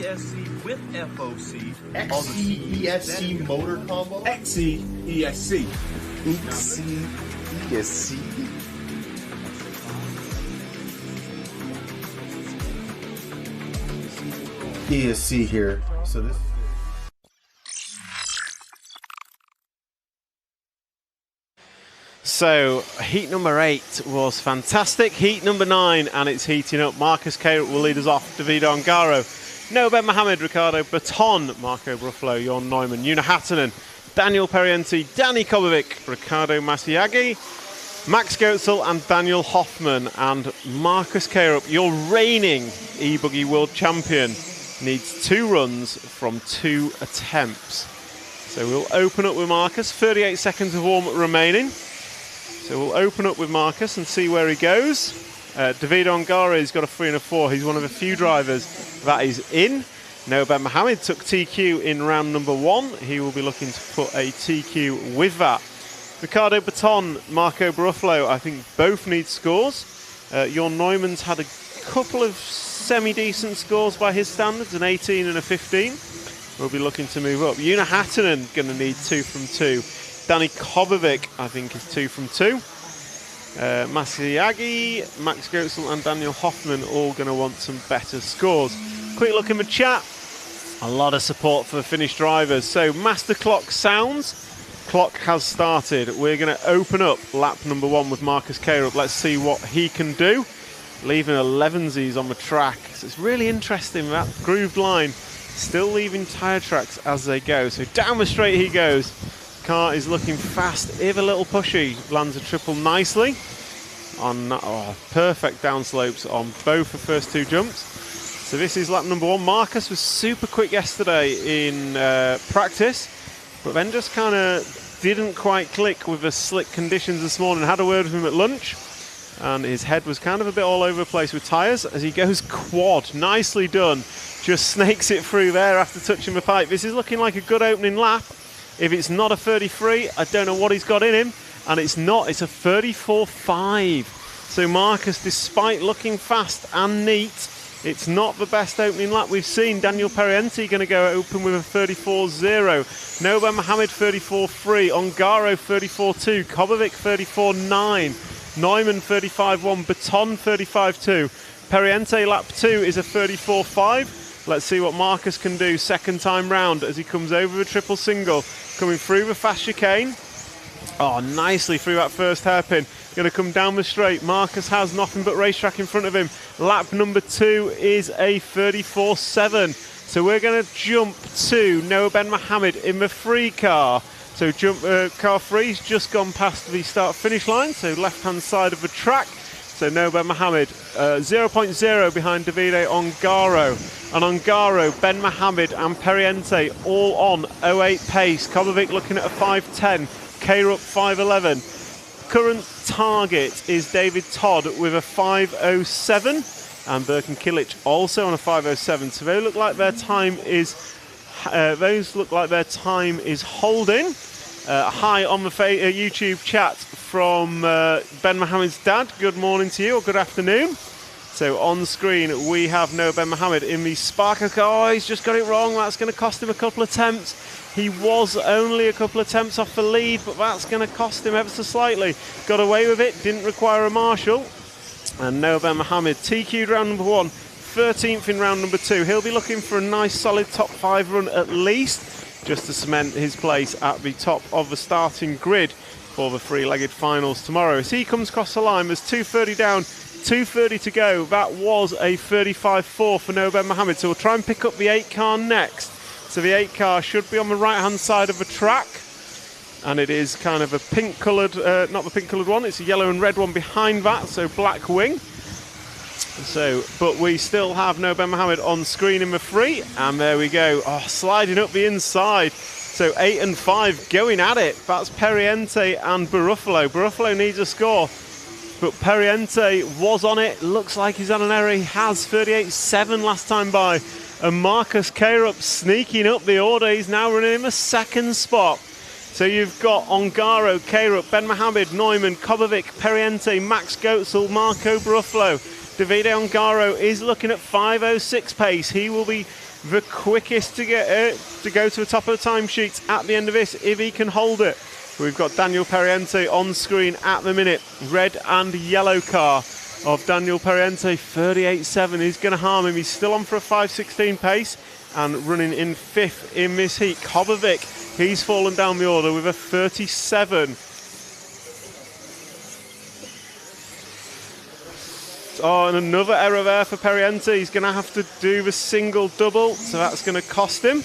ESC with FOC. XC-ESC motor combo? XC-ESC. XC-ESC? ESC here. So this... So, heat number 8 was fantastic. Heat number 9, and it's heating up. Marcus Cairut will lead us off. David Ongaro, Noah Ben Mohamed, Ricardo Baton, Marco Bruffalo, Jon Neumann, Una Hatanen, Daniel Perienti, Danny Kobovic, Ricardo Masiagi, Max Goetzel and Daniel Hoffman. And Marcus Cairut, your reigning e-buggy world champion, needs 2 runs from 2 attempts. So we'll open up with Marcus. 38 seconds of warm-up remaining. So we'll open up with Marcus and see where he goes. David Ongare's got a 3 and a 4. He's one of the few drivers that is in. Noah Ben Mohamed took TQ in round number 1. He will be looking to put a TQ with that. Ricardo Baton, Marco Bruffalo, I think both need scores. Jon Neumann's had a couple of semi-decent scores by his standards, an 18 and a 15. We'll be looking to move up. Juna Hattunen going to need 2 from 2. Danny Kobovic, I think, is 2 from 2. Masiagi, Max Goetzel and Daniel Hoffman all going to want some better scores. Quick look in the chat. A lot of support for the Finnish drivers. So master clock sounds. Clock has started. We're going to open up lap number 1 with Marcus Karup. Let's see what he can do. Leaving 11s on the track. So it's really interesting, that grooved line. Still leaving tyre tracks as they go. So down the straight he goes. Car is looking fast, if a little pushy. Lands a triple nicely. On perfect downslopes on both the first 2 jumps. So this is lap number 1. Marcus was super quick yesterday in practice, but then just kind of didn't quite click with the slick conditions this morning. Had a word with him at lunch, and his head was kind of a bit all over the place with tyres as he goes quad. Nicely done. Just snakes it through there after touching the pipe. This is looking like a good opening lap. If it's not a 33, I don't know what he's got in him, and it's not. It's a 34.5. So Marcus, despite looking fast and neat, it's not the best opening lap we've seen. Daniel Perienti going to go open with a 34.0. Noba Mohammed 34.3. Ongaro 34.2. Kobovic 34.9. Neumann 35.1. Baton 35.2. Periente lap 2 is a 34.5. Let's see what Marcus can do second time round as he comes over the triple single. Coming through the fast chicane. Oh, nicely through that first hairpin. Going to come down the straight. Marcus has nothing but racetrack in front of him. Lap number 2 is a 34.7. So we're going to jump to Noah Ben Mohammed in the free car. So jump car 3's just gone past the start-finish line, so left-hand side of the track. So Noah Ben Mohammed 0.0 behind Davide Ongaro. And Ongaro, Ben Mohammed and Periente all on 08 pace. Kobovic looking at a 5.10. Karup 5.11. Current target is David Todd with a 5.07, and Birkin Kilic also on a 5.07. So they look like their time is holding. Hi on the YouTube chat from Ben Mohammed's dad. Good morning to you, or good afternoon. So on screen we have Noah Ben Mohammed in the Sparker car. Oh, he's just got it wrong. That's going to cost him a couple of attempts. He was only a couple of attempts off the lead, but that's going to cost him ever so slightly. Got away with it, didn't require a marshal. And Noah Ben Mohammed TQ'd round number 1, 13th in round number 2. He'll be looking for a nice solid top 5 run at least, just to cement his place at the top of the starting grid for the three-legged finals tomorrow. As he comes across the line, there's 2:30 down, 2:30 to go. That was a 35.4 for Noah Ben Mohammed. So we'll try and pick up the 8 car next. So the 8 car should be on the right-hand side of the track. And it is kind of a pink-coloured, not the pink-coloured one, it's a yellow and red one behind that, so black wing. So, but we still have Noah Ben Mohammed on screen in the free, and there we go. Oh, sliding up the inside. So 8 and 5 going at it. That's Periente and Barufalo. Barufalo needs a score, but Periente was on it. Looks like he's on an error. He has 38.7 last time by. And Marcus Karup sneaking up the order. He's now running in the second spot. So you've got Ongaro, Karup, Ben Mohammed, Neumann, Kobovic, Periente, Max Goetzel, Marco Barufalo. Davide Ongaro is looking at 5.06 pace. He will be the quickest to get to go to the top of the timesheets at the end of this if he can hold it. We've got Daniel Periente on screen at the minute. Red and yellow car of Daniel Periente, 38.7. He's going to harm him. He's still on for a 5.16 pace and running in 5th in this heat. Kobovic, he's fallen down the order with a 37. Oh, and another error there for Periente. He's going to have to do the single double, so that's going to cost him.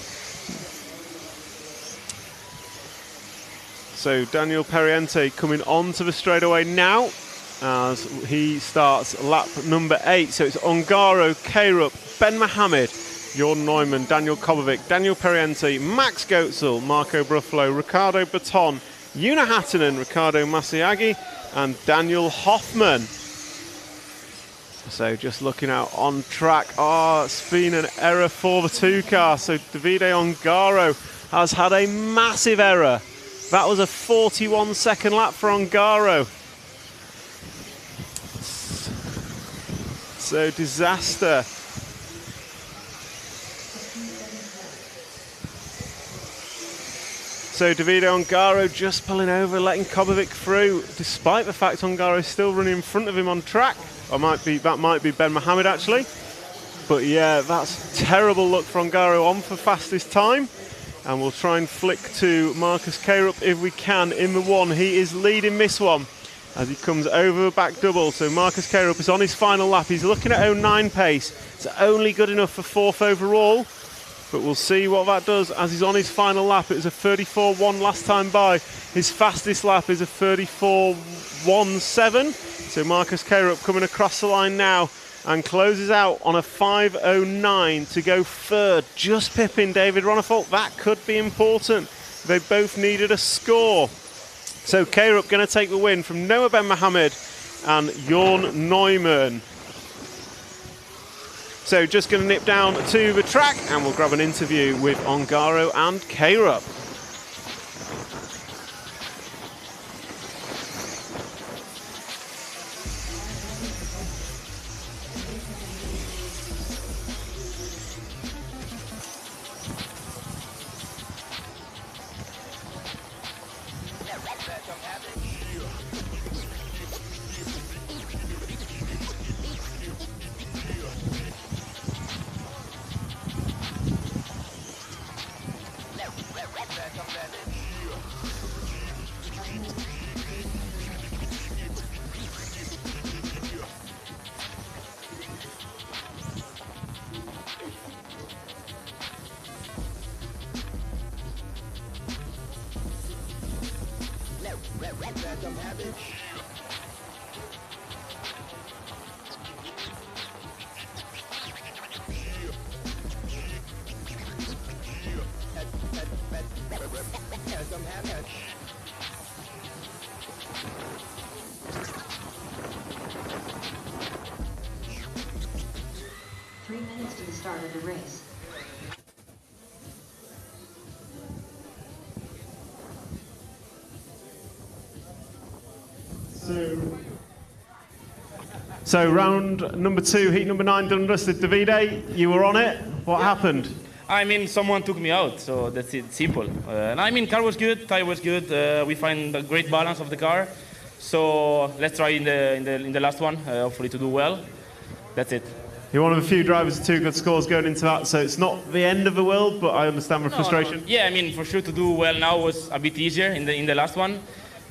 So Daniel Periente coming onto the straightaway now as he starts lap number 8. So it's Ongaro, Karup, Ben Mohammed, Jordan Neumann, Daniel Kobovic, Daniel Periente, Max Goetzel, Marco Barufalo, Ricardo Baton, Juna Hattunen, Ricardo Masiagi, and Daniel Hoffman. So just looking out on track. Oh, it's been an error for the 2 car. So Davide Ongaro has had a massive error. That was a 41-second lap for Ongaro. So disaster. So Davide Ongaro just pulling over, letting Kobovic through, despite the fact Ongaro is still running in front of him on track. Or that might be Ben Mohammed actually. But yeah, that's terrible luck for Ongaro on for fastest time. And we'll try and flick to Marcus Karup if we can in the one. He is leading this one as he comes over the back double. So Marcus Karup is on his final lap. He's looking at 09 pace. It's only good enough for 4th overall. But we'll see what that does as he's on his final lap. It was a 34.1 last time by. His fastest lap is a 34.17. So Marcus Karup coming across the line now and closes out on a 5.09 to go third. Just pipping David Ronnefalt. That could be important. They both needed a score. So Karup going to take the win from Noah Ben Mohammed and Jorn Neumann. So just going to nip down to the track and we'll grab an interview with Ongaro and Karup. Start of the race. So round number 2, heat number 9 done and dusted. Davide, you were on it. What happened? I mean, someone took me out, so that's it, simple. I mean, car was good, tire was good. We find a great balance of the car. So let's try in the last one, hopefully to do well. That's it. You're one of a few drivers with 2 good scores going into that, so it's not the end of the world, but I understand the frustration. No. Yeah, I mean, for sure to do well now was a bit easier in the last one.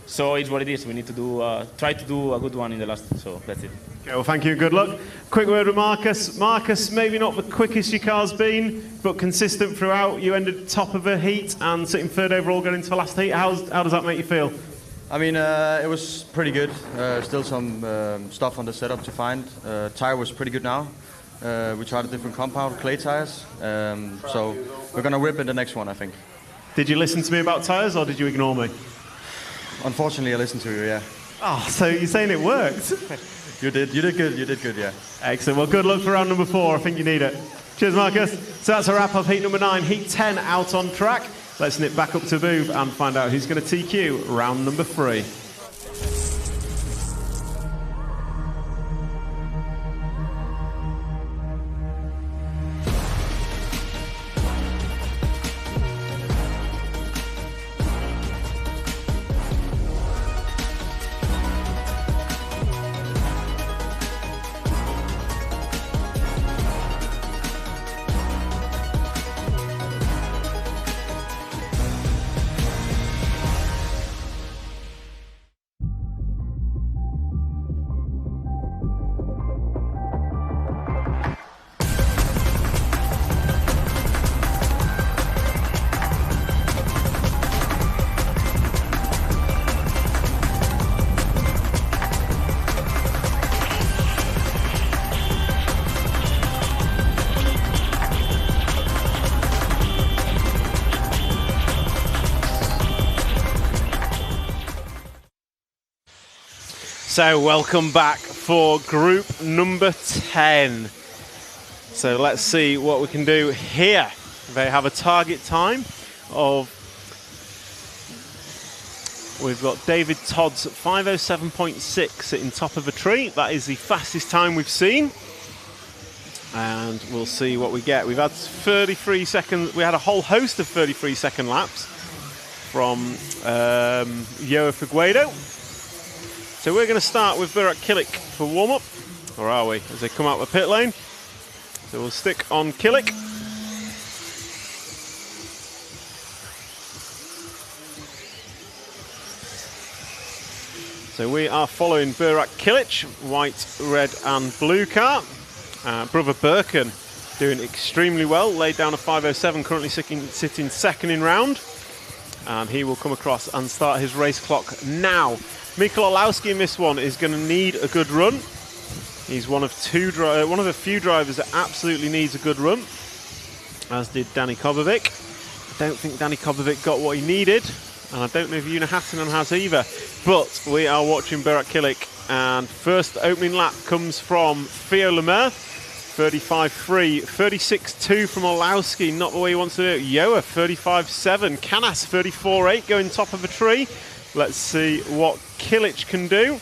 So it's what it is. We need to do try to do a good one in the last. So that's it. Okay, well, thank you. Good luck. Quick word with Marcus. Marcus, maybe not the quickest your car's been, but consistent throughout. You ended top of the heat and sitting 3rd overall going into the last heat. How does that make you feel? I mean, it was pretty good. Still some stuff on the setup to find. Tire was pretty good now. We tried a different compound, clay tires. So we're going to whip in the next one, I think. Did you listen to me about tires or did you ignore me? Unfortunately, I listened to you, yeah. Oh, so you're saying it worked? You did good, yeah. Excellent. Well, good luck for round number 4. I think you need it. Cheers, Marcus. So that's a wrap of heat number 9. Heat 10 out on track. Let's nip back up to Booth and find out who's going to TQ round number 3. So welcome back for group number 10. So let's see what we can do here. They have a target time of, we've got David Todd's 5:07.6 sitting top of a tree. That is the fastest time we've seen. and we'll see what we get. We've had 33 seconds. We had a whole host of 33-second laps from Joa Figueiredo. So we're going to start with Burak Kilic for warm-up, or are we, as they come out the pit lane. So we'll stick on Kilic. So we are following Burak Kilic, white, red and blue car. Brother Birkin doing extremely well, laid down a 5:07, currently sitting second in round. And he will come across and start his race clock now. Mikel Orlowski in this one is going to need a good run. He's one of the few drivers that absolutely needs a good run, as did Danny Kobovic. I don't think Danny Kobovic got what he needed, and I don't know if Una Hattinen has either. But we are watching Burak Kilic, and first opening lap comes from Theo Lemaire, 35.3, 36.2 from Orlowski, not the way he wants to do it. Joa, 35.7, Canas, 34.8, going top of a tree. Let's see what Kilic can do.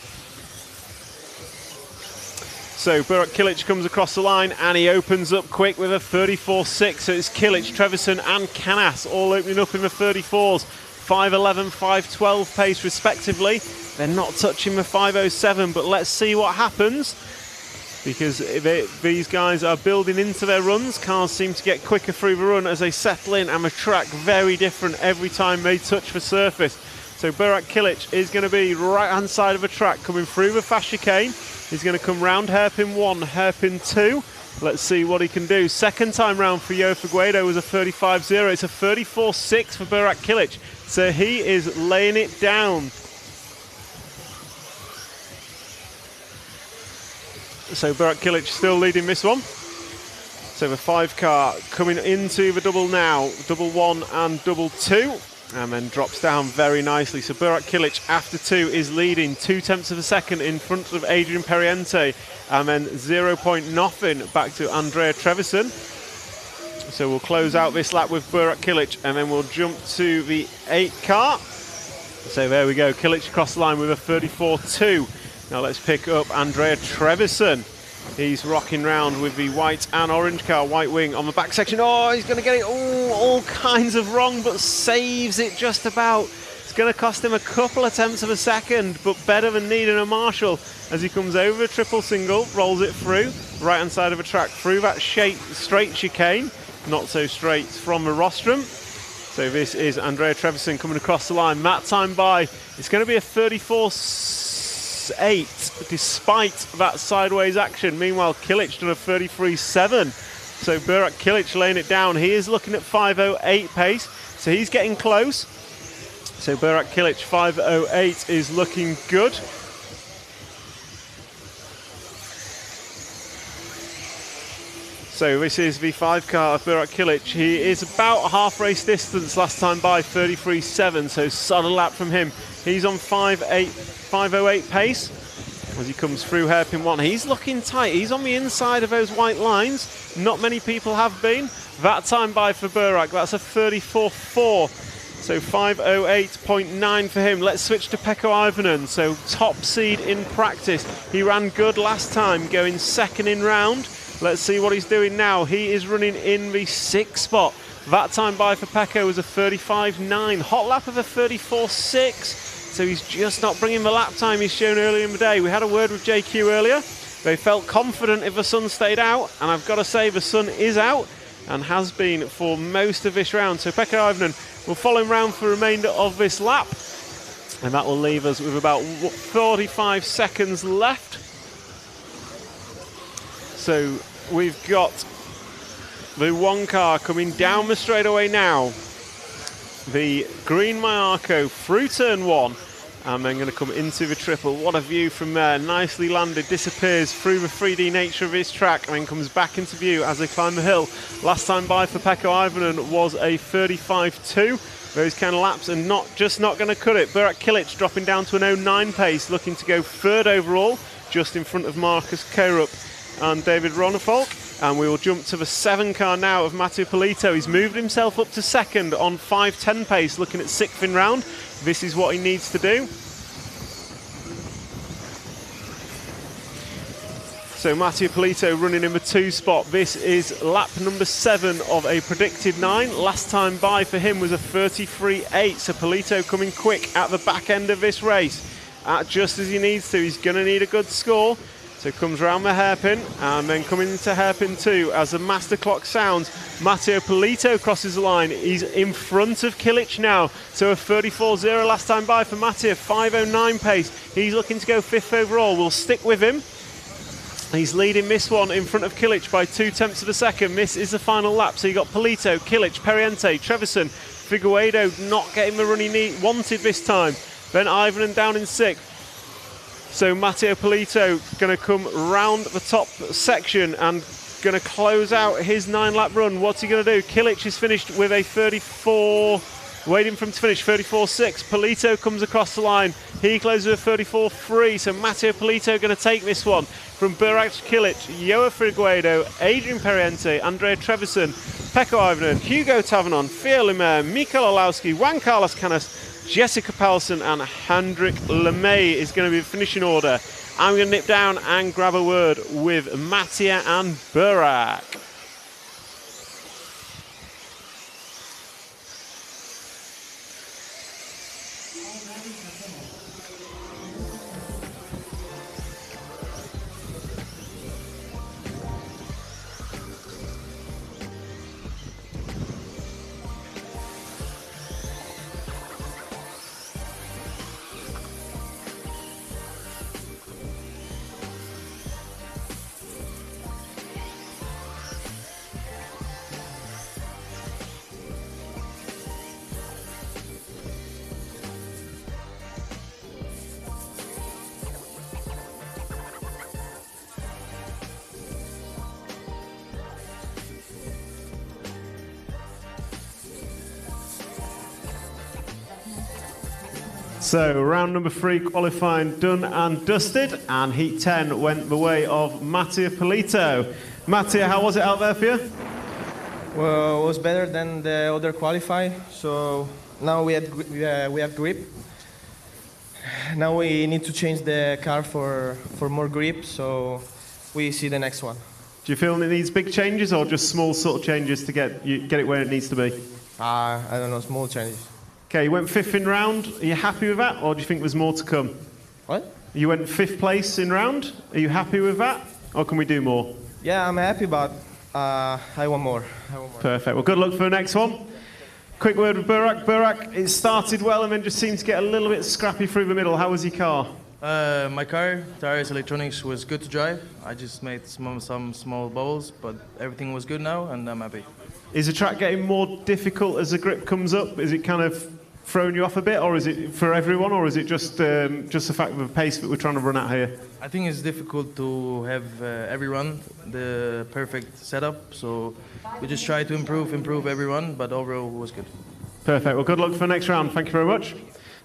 So Burak Kilic comes across the line and he opens up quick with a 34.6. So it's Kilic, Trevisan and Canas all opening up in the 34s. 5.11, 5.12 pace respectively. They're not touching the 5.07, but let's see what happens, because these guys are building into their runs. Cars seem to get quicker through the run as they settle in, and the track very different every time they touch the surface. So Burak Kilic is going to be right-hand side of the track, coming through the fast chicane. He's going to come round hairpin 1, hairpin 2. Let's see what he can do. Second time round for Joa Figueiredo was a 35.0. It's a 34.6 for Burak Kilic. So he is laying it down. So Burak Kilic still leading this one. So the 5 car coming into the double now, double 1 and double 2. And then drops down very nicely. So Burak Kilic after 2 is leading 0.2 of a second in front of Adrian Periente, and then 0.0 back to Andrea Trevisan. So we'll close out this lap with Burak Kilic, and then we'll jump to the 8 car. So there we go, Kilic across the line with a 34.2. Now let's pick up Andrea Trevisan. He's rocking round with the white and orange car, white wing on the back section. Oh, he's going to get it all kinds of wrong, but saves it just about. It's going to cost him a couple of tenths of a second, but better than needing a marshal as he comes over a triple single, rolls it through, right-hand side of the track, through that straight chicane, not so straight from the rostrum. So this is Andrea Trevisan coming across the line. That time by, it's going to be a 34.8, despite that sideways action. Meanwhile, Kilic done a 33.7. So Burak Kilic laying it down. He is looking at 5.08 pace, so he's getting close. So Burak Kilic 5.08 is looking good. So this is the 5 car of Burak Kilic. He is about half race distance last time by, 33.7, so solid lap from him. He's on 5.08 pace as he comes through hairpin 1. He's looking tight. He's on the inside of those white lines. Not many people have been. That time by for Burak, that's a 34.4. So 5.08.9 for him. Let's switch to Pekko Ivanen. So top seed in practice. He ran good last time, going second in round. Let's see what he's doing now. He is running in the 6th spot. That time by for Pekko was a 35.9. Hot lap of a 34.6. So he's just not bringing the lap time he's shown earlier in the day. We had a word with JQ earlier. They felt confident if the sun stayed out. And I've got to say the sun is out and has been for most of this round. So Pekko Ivanen will follow him round for the remainder of this lap. And that will leave us with about 45 seconds left. So we've got the 1 car coming down the straightaway now. The green Mayako through turn 1, and then going to come into the triple. What a view from there. Nicely landed, disappears through the 3D nature of his track, and then comes back into view as they climb the hill. Last time by for Pekko Ivanen was a 35.2. Those kind of laps are not going to cut it. Burak Kilic dropping down to an 09 pace, looking to go 3rd overall, just in front of Marcus Korup and David Ronnefolk. And we will jump to the 7 car now of Matteo Polito. He's moved himself up to 2nd on 5.10 pace, looking at 6th in round. This is what he needs to do. So Matteo Polito running number 2 spot. This is lap number 7 of a predicted 9. Last time by for him was a 33.8. So Polito coming quick at the back end of this race. Just as he needs to. He's going to need a good score. So comes round the hairpin and then coming into hairpin 2 as the master clock sounds. Matteo Polito crosses the line. He's in front of Kilic now. So a 34.0 last time by for Matteo. 5.09 pace. He's looking to go 5th overall. We'll stick with him. He's leading this one in front of Kilic by 2/10 of a second. This is the final lap. So you got Polito, Kilic, Periente, Trevisan, Figueiredo not getting the run he wanted this time. Ben Ivan down in 6th. So Matteo Polito going to come round the top section and going to close out his 9-lap run. What's he going to do? Kilic is finished with a 34, waiting for him to finish, 34.6. Polito comes across the line. He closes with a 34.3. So Matteo Polito going to take this one from Burak Kilic, Joa Figueiredo, Adrian Periente, Andrea Trevisan, Pekko Ivanen, Hugo Tavernon, Theo Lemaire, Mikael Olowski, Juan Carlos Canas, Jessica Palsen and Hendrik Lemay is going to be the finishing order. I'm going to nip down and grab a word with Mattia and Burak. So round number 3 qualifying done and dusted, and heat 10 went the way of Mattia Polito. Mattia, how was it out there for you? Well, it was better than the other qualify. So now we have grip. Now we need to change the car for more grip. So we see the next one. Do you feel it needs big changes or just small sort of changes to get it where it needs to be? I don't know, small changes. Okay, you went 5th in round. Are you happy with that, or do you think there's more to come? What? You went 5th place in round. Are you happy with that, or can we do more? Yeah, I'm happy, but I want more. Perfect. Well, good luck for the next one. Quick word with Burak. Burak, it started well and then just seemed to get a little bit scrappy through the middle. How was your car? My car, tires, electronics was good to drive. I just made some small bubbles, but everything was good now, and I'm happy. Is the track getting more difficult as the grip comes up? Is it kind of throwing you off a bit, or is it for everyone, or is it just the fact of the pace that we're trying to run at here? I think it's difficult to have every run the perfect setup, so we just try to improve every run, but overall it was good. Perfect. Well, good luck for the next round. Thank you very much.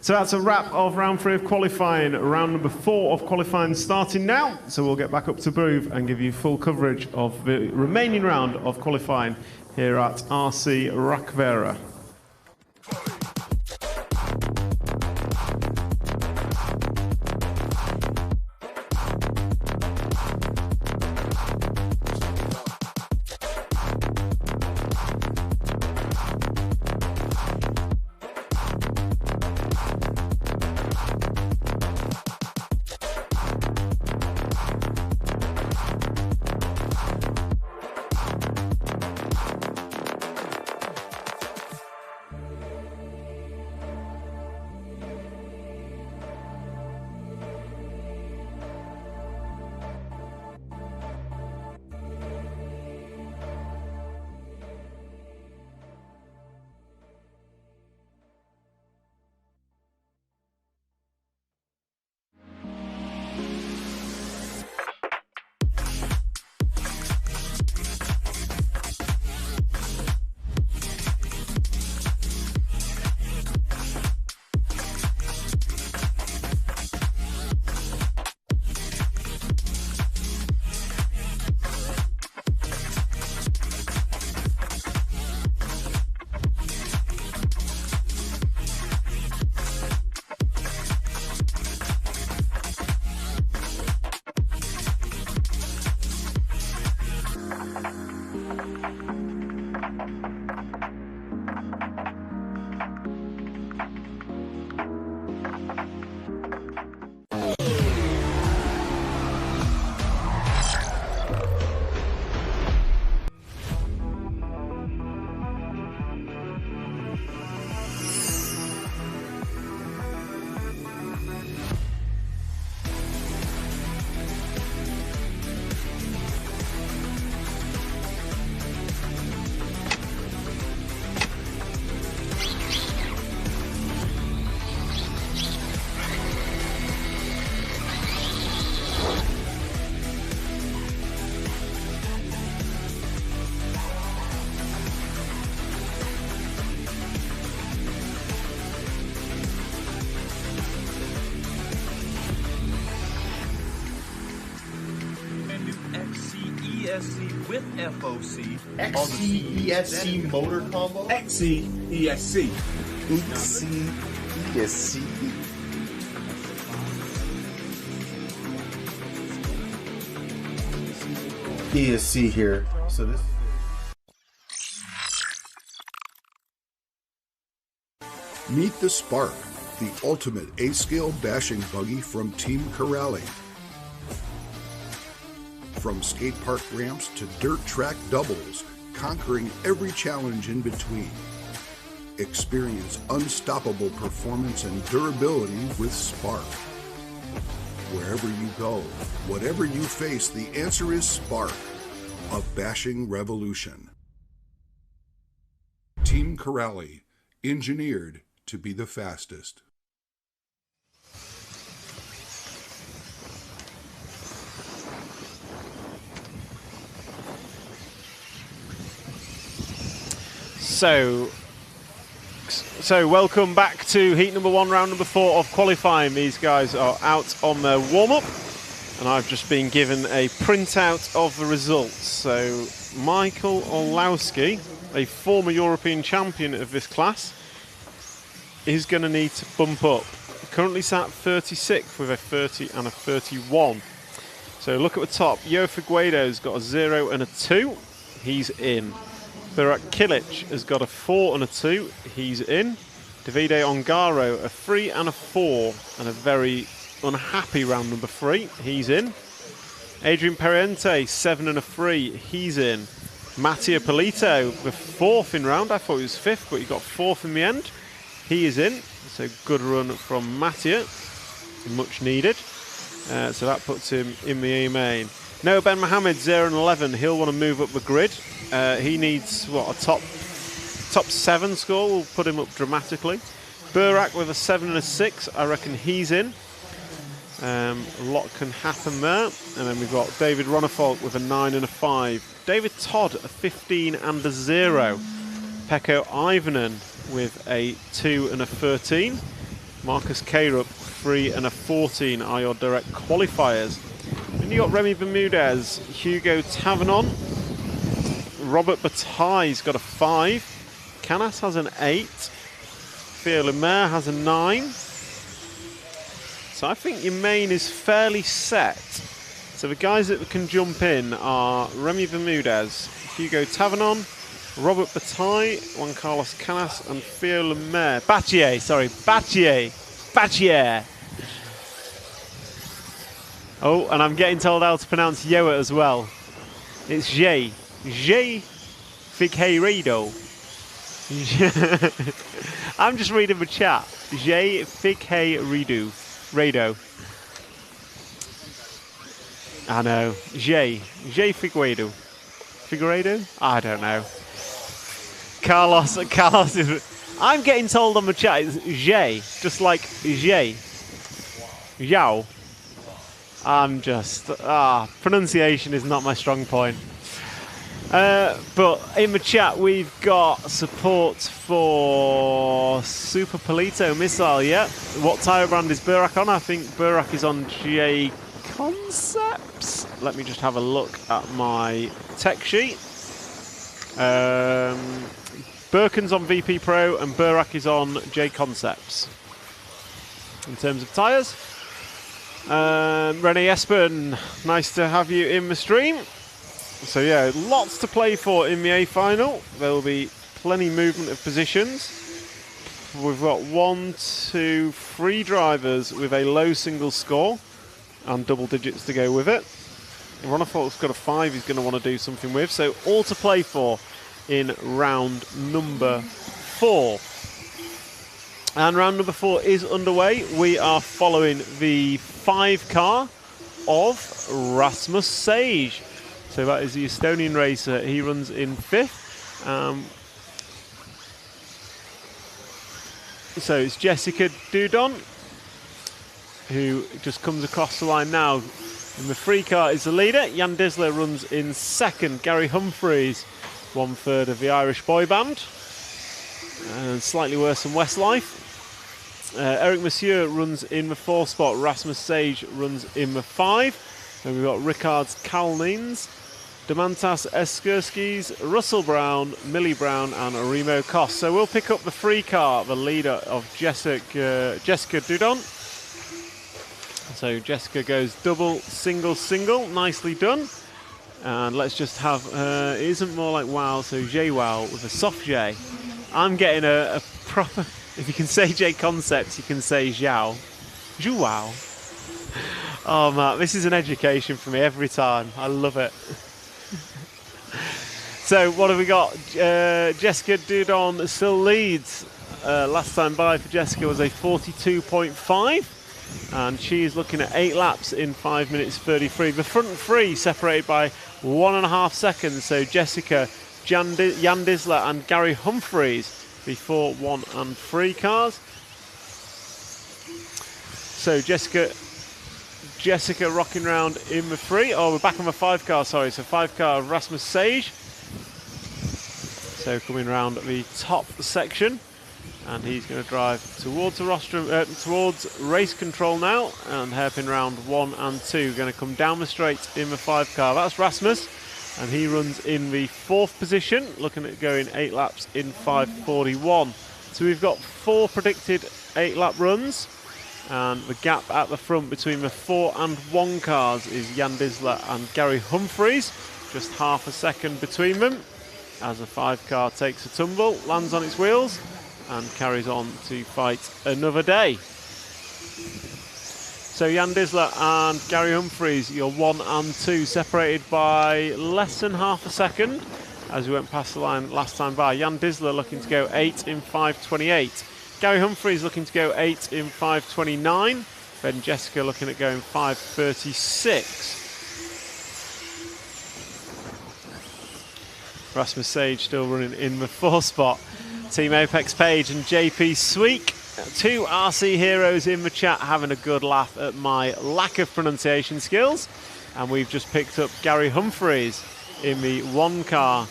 So that's a wrap of round 3 of qualifying. Round number 4 of qualifying starting now. So we'll get back up to Bruve and give you full coverage of the remaining round of qualifying here at RC Rakvere. ESC with FOC. XC-ESC motor combo? XC-ESC. XC-ESC? ESC here. So this. Meet the Spark, the ultimate A-scale bashing buggy from Team Corrali. From skate park ramps to dirt track doubles, conquering every challenge in between. Experience unstoppable performance and durability with Spark. Wherever you go, whatever you face, the answer is Spark, a bashing revolution. Team Corrali, engineered to be the fastest. So welcome back to heat number 1, round number 4 of qualifying. These guys are out on their warm-up, and I've just been given a printout of the results. So Michael Orlowski, a former European champion of this class, is going to need to bump up. Currently sat 36th with a 30 and a 31. So look at the top. Yo Figueiredo's got a 0 and a 2. He's in. Burak Kilic has got a 4 and a 2. He's in. Davide Ongaro a 3 and a 4, and a very unhappy round number 3. He's in. Adrian Periente 7 and a 3. He's in. Mattia Polito the 4th in round. I thought he was 5th, but he got 4th in the end. He is in. So good run from Mattia. Much needed. So that puts him in the A main. Noah Ben Mohammed 0 and 11. He'll want to move up the grid. He needs what, a top 7 score will put him up dramatically. Burak with a 7 and a 6. I reckon he's in. A lot can happen there. And then we've got David Ronnefolk with a 9 and a 5. David Todd a 15 and a 0. Pekko Ivanen with a 2 and a 13. Marcus Karup 3 and a 14 are your direct qualifiers. Then you got Remy Bermudez, Hugo Tavernon, Robert Bataille's got a 5. Canas has an 8. Theo Lemaire has a 9. So I think your main is fairly set. So the guys that can jump in are Remy Bermudez, Hugo Tavernon, Robert Bataille, Juan Carlos Canas, and Theo Lemaire. Battier. Oh, and I'm getting told how to pronounce Yoa as well. It's J Figueiredo. I'm just reading the chat. J Figueiredo. I know. J Figueiredo. Figueiredo? I don't know. Carlos is... I'm getting told on the chat it's J, just like J. Yao. I'm just... pronunciation is not my strong point. But in the chat we've got support for Super Polito Missile, yeah. What tyre brand is Burak on? I think Burak is on JConcepts. Let me just have a look at my tech sheet. Birken's on VP Pro and Burak is on JConcepts. In terms of tyres. Renee Espen, nice to have you in the stream. So yeah, lots to play for in the A final. There will be plenty movement of positions. We've got 1, 2, 3 drivers with a low single score and double digits to go with it. Ronnefolk's got a 5 he's going to want to do something with. So all to play for in round number 4. And round number 4 is underway. We are following the 5 car of Rasmus Sage. So that is the Estonian racer. He runs in 5th. So it's Jessica Dudon, who just comes across the line now. In the 3 car is the leader. Jan Disler runs in 2nd. Gary Humphreys, 1/3 of the Irish boy band. And slightly worse than Westlife. Eric Monsieur runs in the 4th spot. Rasmus Sage runs in the 5. And we've got Rickard's Kalnins, Demantas Eskerskis, Russell Brown, Millie Brown and Remo Koss. So we'll pick up the 3 car, the leader of Jessica Dudon. So Jessica goes double, single, single. Nicely done. And let's just have, it isn't more like wow, so J wow with a soft J. I'm getting a proper, if you can say JConcepts, you can say Zhao. Zhu wow. Oh man, this is an education for me every time. I love it. So what have we got? Jessica Dudon still leads. Last time by for Jessica was a 42.5. And she is looking at 8 laps in 5 minutes 33. The front 3 separated by 1.5 seconds. So Jessica, Jan Disler and Gary Humphreys before 1 and 3 cars. So Jessica rocking round in the 3. Oh, we're back on the 5 car, sorry. So 5 car of Rasmus Sage. So coming round the top section. And he's going to drive towards the rostrum, towards race control now. And hairpin round 1 and 2. Going to come down the straight in the 5 car. That's Rasmus. And he runs in the 4th position. Looking at going 8 laps in 5:41. So we've got 4 predicted 8 lap runs. And the gap at the front between the 4 and 1 cars is Jan Disler and Gary Humphreys. Just half a second between them. As the 5 car takes a tumble, lands on its wheels, and carries on to fight another day. So Jan Disler and Gary Humphreys, your 1 and 2, separated by less than half a second as we went past the line last time by. Jan Disler looking to go 8 in 5:28. Gary Humphreys looking to go 8 in 5:29. Then Jessica looking at going 5:36. Rasmus Sage still running in the 4th spot. Team Apex Page and JP Sweek, 2 RC heroes in the chat, having a good laugh at my lack of pronunciation skills. And we've just picked up Gary Humphreys in the 1 car.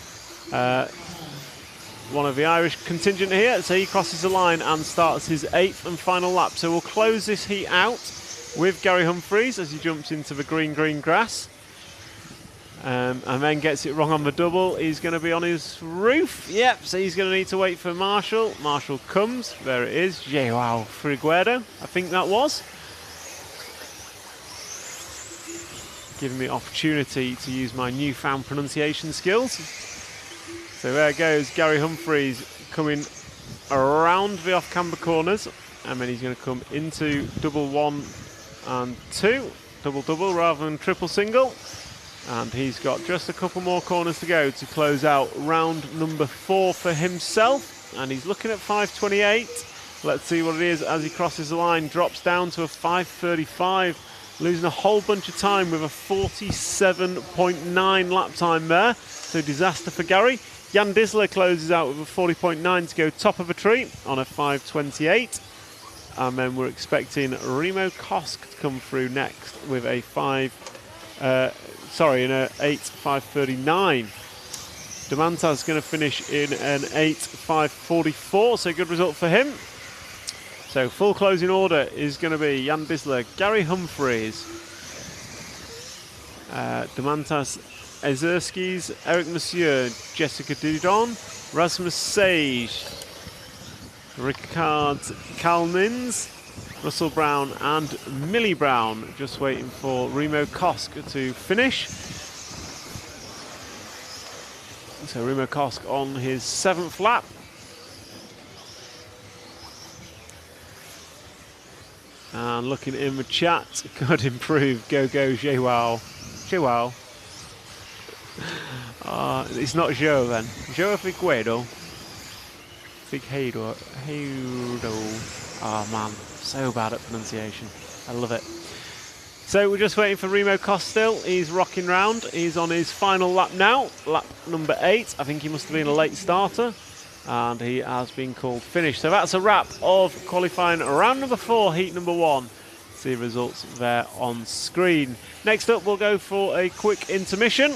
One of the Irish contingent here, so he crosses the line and starts his 8th and final lap. So we'll close this heat out with Gary Humphreys as he jumps into the green grass. And then gets it wrong on the double. He's going to be on his roof. Yep, so he's going to need to wait for Marshall. Marshall comes. There it is. Joao Friguedo, I think that was. Giving me opportunity to use my newfound pronunciation skills. So there goes Gary Humphreys coming around the off-camber corners. And then he's going to come into double 1 and 2. Double rather than triple single. And he's got just a couple more corners to go to close out round number 4 for himself. And he's looking at 5:28. Let's see what it is as he crosses the line. Drops down to a 5:35. Losing a whole bunch of time with a 47.9 lap time there. So disaster for Gary. Jan Disler closes out with a 40.9 to go top of the tree on a 5:28. And then we're expecting Remo Koss to come through next with a in an 8:5:39. Demantas going to finish in an 8:5:44, so good result for him. So full closing order is going to be Jan Disler, Gary Humphreys, Demantas Ezerskis, Eric Monsieur, Jessica Dudon, Rasmus Sage, Rickard Kalnins, Russell Brown and Millie Brown, just waiting for Remo Koss to finish. So Remo Kosk on his 7th lap. And looking in the chat, God improve, go Joao. Joao. It's not Joe then. Joe Figueredo. Figueredo. Oh man, so bad at pronunciation. I love it. So we're just waiting for Remo Kosk still. He's rocking round. He's on his final lap now, lap number 8. I think he must have been a late starter. And he has been called finished. So that's a wrap of qualifying round number 4, heat number 1. See results there on screen. Next up, we'll go for a quick intermission.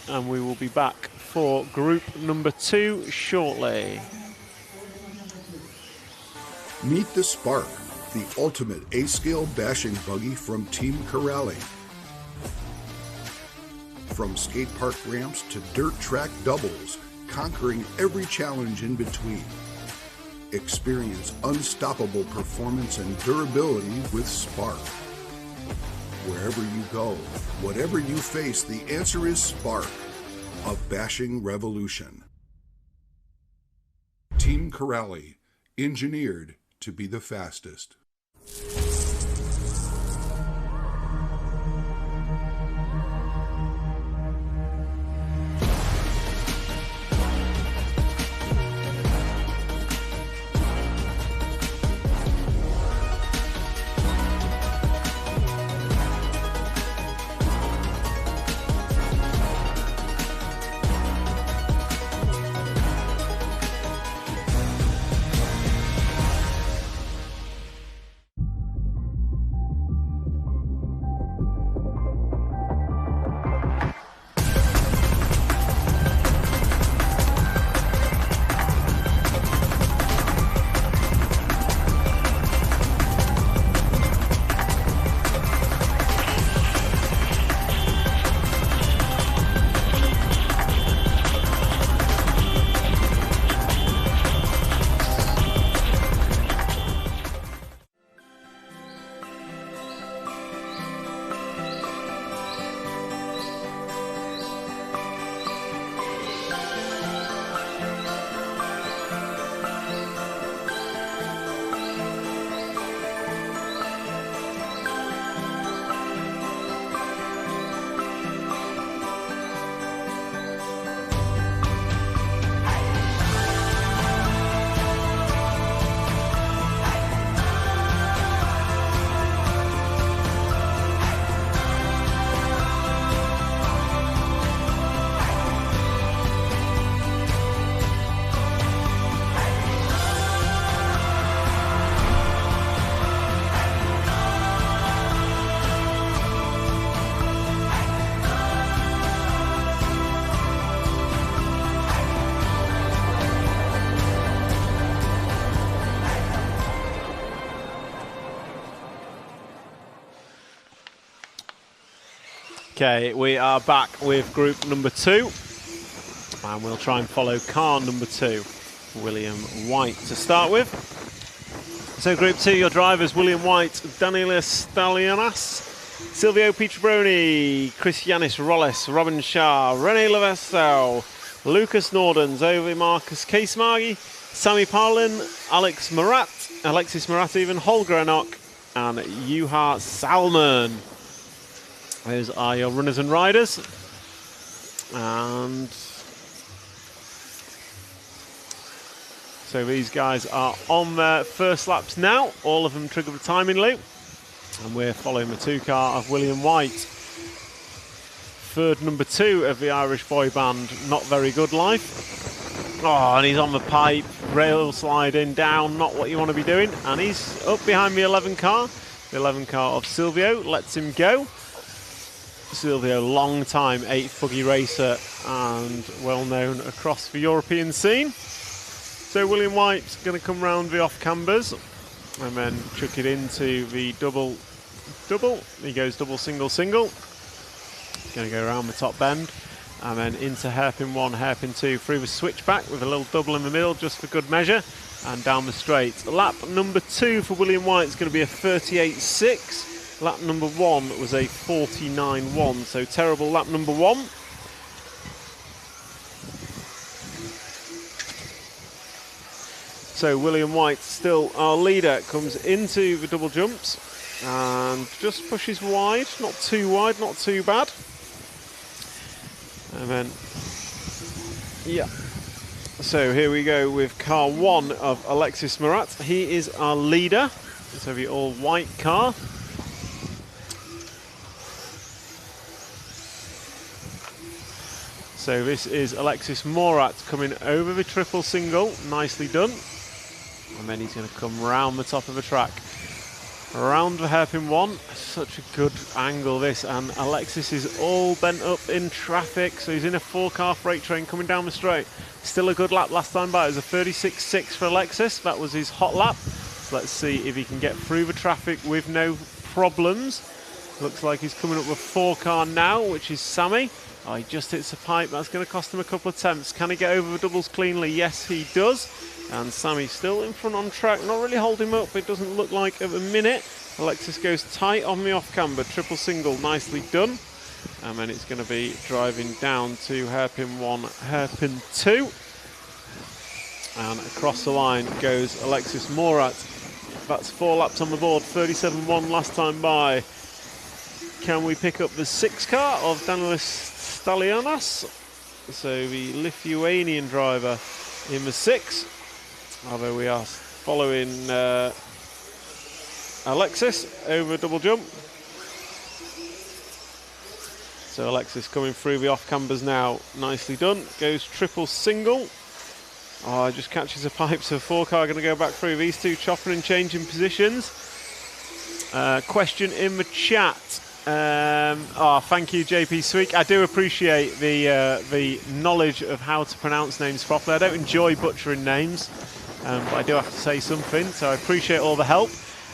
And we will be back for group number 2 shortly. Meet the Spark, the ultimate A-scale bashing buggy from Team Corrali. From skate park ramps to dirt track doubles, conquering every challenge in between. Experience unstoppable performance and durability with Spark. Wherever you go, whatever you face, the answer is Spark, a bashing revolution. Team Corrali, engineered to be the fastest. Okay, we are back with group number 2, and we'll try and follow car number 2, William White, to start with. So group 2, your drivers, William White, Daniela Stalionas, Silvio Pietrobroni, Christianis Rolles, Robin Shah, Rene Levesso, Lucas Norden, Zoe Marcus Casemagi, Sami Paulin, Alexis Marat even, Holger Enoch, and Juha Salmon. Those are your runners and riders. And so these guys are on their first laps now. All of them trigger the timing loop. And we're following the 2 car of William White. Third number 2 of the Irish boy band, Not Very Good Life. Oh, and he's on the pipe, rail sliding down, not what you want to be doing. And he's up behind the 11 car. The 11 car of Silvio lets him go. Silvio, long time 8th buggy racer and well known across the European scene. So William White's going to come round the off cambers and then chuck it into the double. He goes double, single. Going to go around the top bend and then into hairpin 1, hairpin 2 through the switchback with a little double in the middle just for good measure and down the straight. Lap number 2 for William White is going to be a 38.6. Lap number 1 was a 49.1, so terrible lap number 1. So William White, still our leader, comes into the double jumps and just pushes wide, not too wide, not too bad. And then, yeah. So here we go with car 1 of Alexis Morat. He is our leader. So the all white car. So this is Alexis Morat coming over the triple single, nicely done. And then he's going to come round the top of the track. Around the hairpin 1, such a good angle this, and Alexis is all bent up in traffic, so he's in a 4-car freight train coming down the straight. Still a good lap last time by, it was a 36.6 for Alexis, that was his hot lap. So let's see if he can get through the traffic with no problems. Looks like he's coming up with 4-car now, which is Sammy. Oh, he just hits a pipe, that's going to cost him a couple of attempts. Can he get over the doubles cleanly? Yes, he does. And Sammy still in front on track, not really holding him up, it doesn't look like at the minute. Alexis goes tight on the off camber, triple single, nicely done. And then it's going to be driving down to hairpin 1, hairpin 2. And across the line goes Alexis Morat. That's 4 laps on the board, 37.1 last time by. Can we pick up the 6-car of Danielis Stalianas? So the Lithuanian driver in the 6. Although we are following Alexis over a double jump. So Alexis coming through the off cambers now, nicely done. Goes triple single. Oh, just catches a pipe, so 4-car going to go back through. These two chopping and changing positions. Question in the chat. Thank you, JP Sweek. I do appreciate the knowledge of how to pronounce names properly. I don't enjoy butchering names. But I do have to say something, so I appreciate all the help.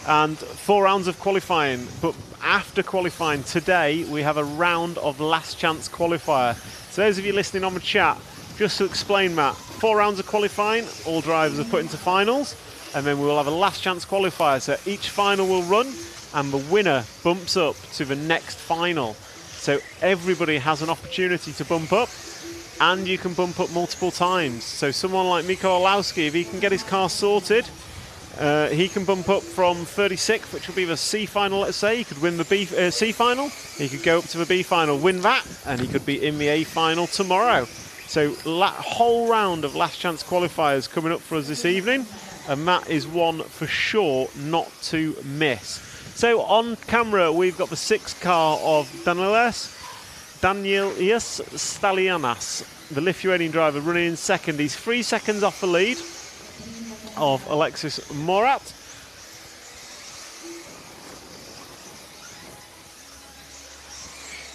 And 4 rounds of qualifying, but after qualifying today, we have a round of last chance qualifier. So those of you listening on the chat, just to explain that, 4 rounds of qualifying, all drivers are put into finals, and then we will have a last chance qualifier. So each final will run, and the winner bumps up to the next final. So everybody has an opportunity to bump up, and you can bump up multiple times. So someone like Miko Olowski, if he can get his car sorted, he can bump up from 36th, which will be the C final, let's say. He could win the C final, he could go up to the B final, win that, and he could be in the A final tomorrow. So whole round of last chance qualifiers coming up for us this evening, and that is one for sure not to miss. So on camera, we've got the 6-car of Danielis Stalianas, the Lithuanian driver, running in second. He's 3 seconds off the lead of Alexis Morat.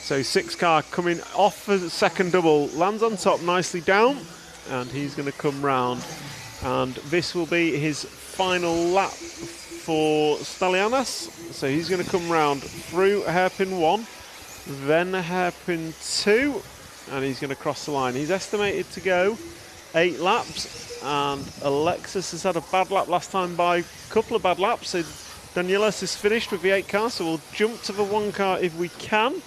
So 6-car coming off the second double, lands on top, nicely down, and he's going to come round. And this will be his final lap for Stalianas. So he's going to come round through hairpin 1, then hairpin 2, and he's going to cross the line. He's estimated to go 8 laps, and Alexis has had a bad lap last time by a couple of bad laps. So Danielis is finished with the 8-car, so we'll jump to the 1-car if we can.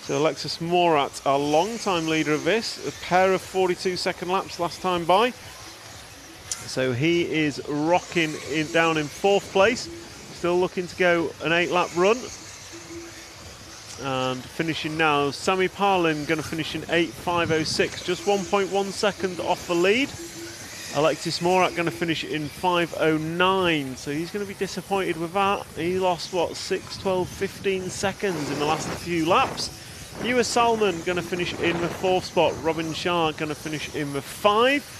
So Alexis Morat, our long-time leader of this, a pair of 42-second laps last time by. So he is rocking down in 4th place, still looking to go an 8-lap run. And finishing now, Sami Parlin going to finish in 8.506, just 1.1 second off the lead. Alexis Morat going to finish in 5.09, so he's going to be disappointed with that. He lost, what, 6, 12, 15 seconds in the last few laps. Ewa Salmon going to finish in the 4th spot. Robin Shah going to finish in the 5.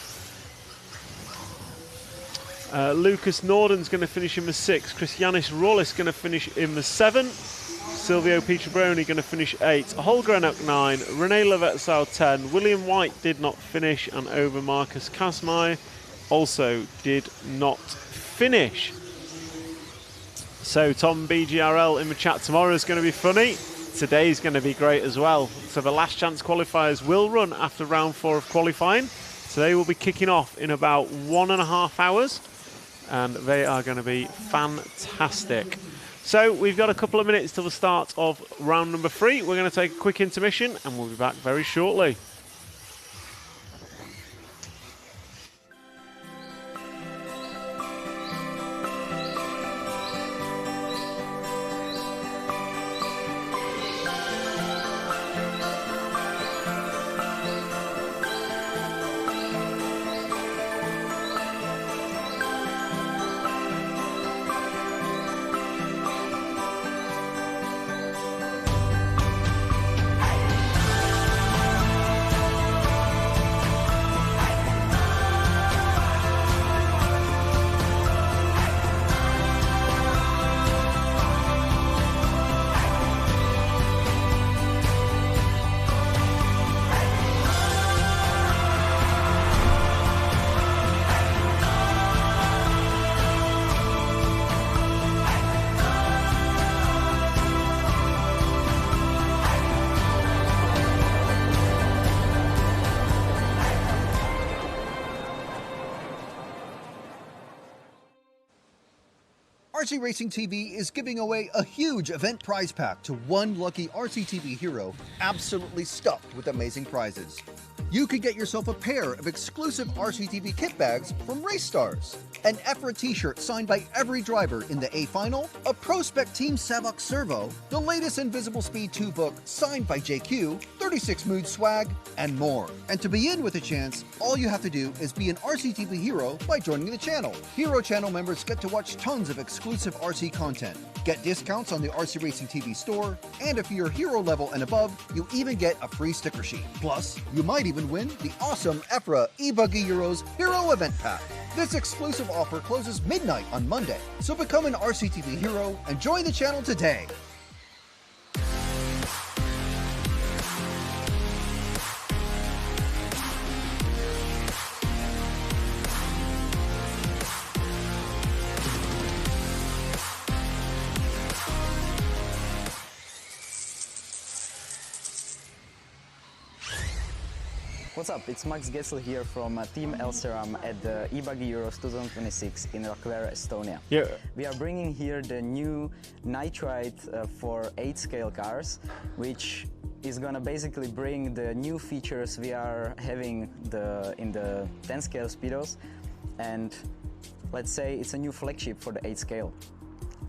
Lucas Norden's going to finish in the 6. Christianis Rollis going to finish in the 7. Silvio Pietrobroni going to finish 8. Holgrenok 9. Rene Levetsau 10. William White did not finish, and over Marcus Kasmai also did not finish. So Tom BGRL in the chat, tomorrow is going to be funny. Today's going to be great as well. So the last chance qualifiers will run after round 4 of qualifying. So they will be kicking off in about 1.5 hours, and they are going to be fantastic. So we've got a couple of minutes till the start of round number 3. We're going to take a quick intermission, and we'll be back very shortly. RC Racing TV is giving away a huge event prize pack to one lucky RCTV hero, absolutely stuffed with amazing prizes. You could get yourself a pair of exclusive RCTV kit bags from Race Stars, an EFRA t-shirt signed by every driver in the A Final, a Prospect Team Savox Servo, the latest Invisible Speed 2 book signed by JQ, 36 Mood swag, and more. And to be in with a chance, all you have to do is be an RCTV hero by joining the channel. Hero channel members get to watch tons of exclusive RC content, get discounts on the RC Racing TV store, and if you're hero level and above, you even get a free sticker sheet. Plus, you might even win the awesome EFRA eBuggy Euros Hero Event Pack. This exclusive offer closes midnight on Monday, so become an RCTV hero and join the channel today. What's up? It's Max Gessel here from Team Elseram at the eBuggy Euros 2026 in Rakvere, Estonia. Yeah. We are bringing here the new nitride for 8-scale cars, which is gonna basically bring the new features we are having in the 10-scale speedos, and let's say it's a new flagship for the 8-scale.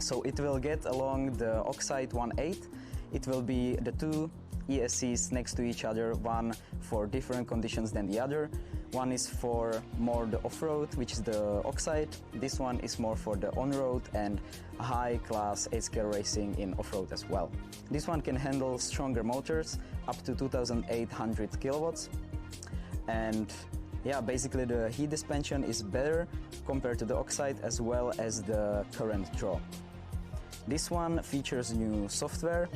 So it will get along the Oxide 1.8. It will be the two ESCs next to each other, one for different conditions than the other. One is for more the off-road, which is the Oxide. This one is more for the on-road and high-class 8-scale racing in off-road as well. This one can handle stronger motors, up to 2,800 kilowatts. And yeah, basically the heat dispensation is better compared to the Oxide as well as the current draw. This one features new software.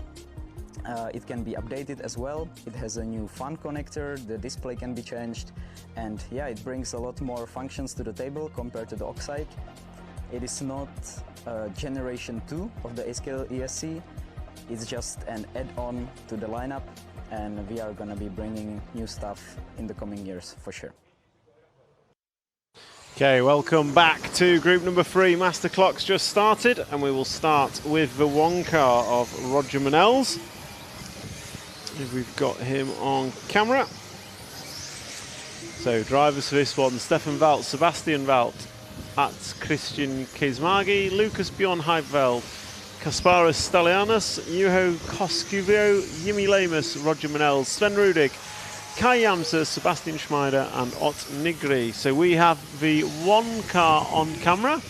It can be updated as well. It has a new fan connector, the display can be changed, and yeah, it brings a lot more functions to the table compared to the Oxide. It is not generation 2 of the 8-scale ESC, it's just an add-on to the lineup, and we are gonna be bringing new stuff in the coming years for sure. Okay, welcome back to group number 3. Master Clock's just started, and we will start with the one car of Roger Manel's. We've got him on camera. So drivers for this one: Stefan Walt, Sebastian Walt, at Christian Kismagi, Lucas Bjorn Heidveld, Kasparas Stalianos, Juho Koskuvio, Jimmy Lamus, Roger Manel, Sven Rudig, Kai Jamser, Sebastian Schmeider and Ott Nigri. So we have the one car on camera.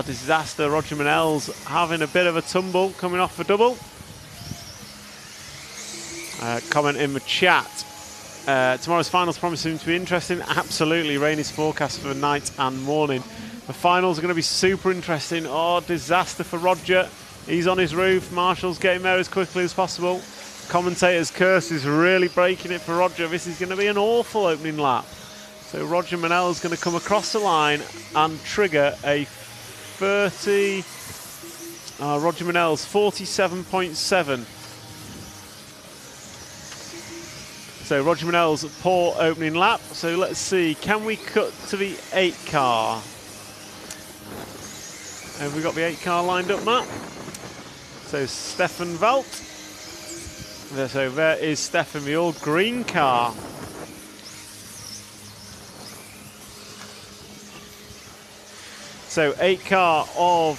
Disaster. Roger Manel's having a bit of a tumble coming off the double. Comment in the chat. Tomorrow's finals promising to be interesting. Absolutely. Rain is forecast for the night and morning. The finals are going to be super interesting. Disaster for Roger. He's on his roof. Marshall's getting there as quickly as possible. Commentator's curse is really breaking it for Roger. This is going to be an awful opening lap. So Roger Manel is going to come across the line and trigger a 30. Roger Manel's 47.7. So Roger Manel's poor opening lap. So let's see, can we cut to the 8 car? Have we got the 8 car lined up, Matt? So Stefan Walt. So there is Stefan, the old green car. So 8 car of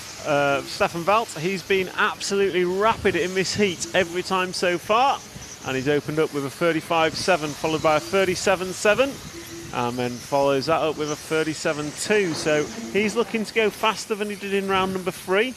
Stefan Walt. He's been absolutely rapid in this heat every time so far. And he's opened up with a 35.7, followed by a 37.7, and then follows that up with a 37.2. So he's looking to go faster than he did in round number 3.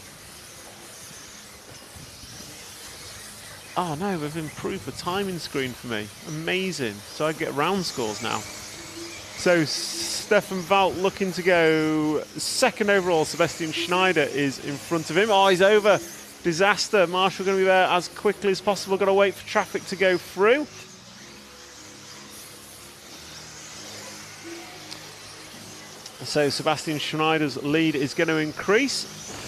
Oh no, they've improved the timing screen for me. Amazing. So I get round scores now. So Stefan Walt looking to go 2nd overall. Sebastian Schneider is in front of him. He's over. Disaster. Marshall going to be there as quickly as possible. Got to wait for traffic to go through. So Sebastian Schneider's lead is going to increase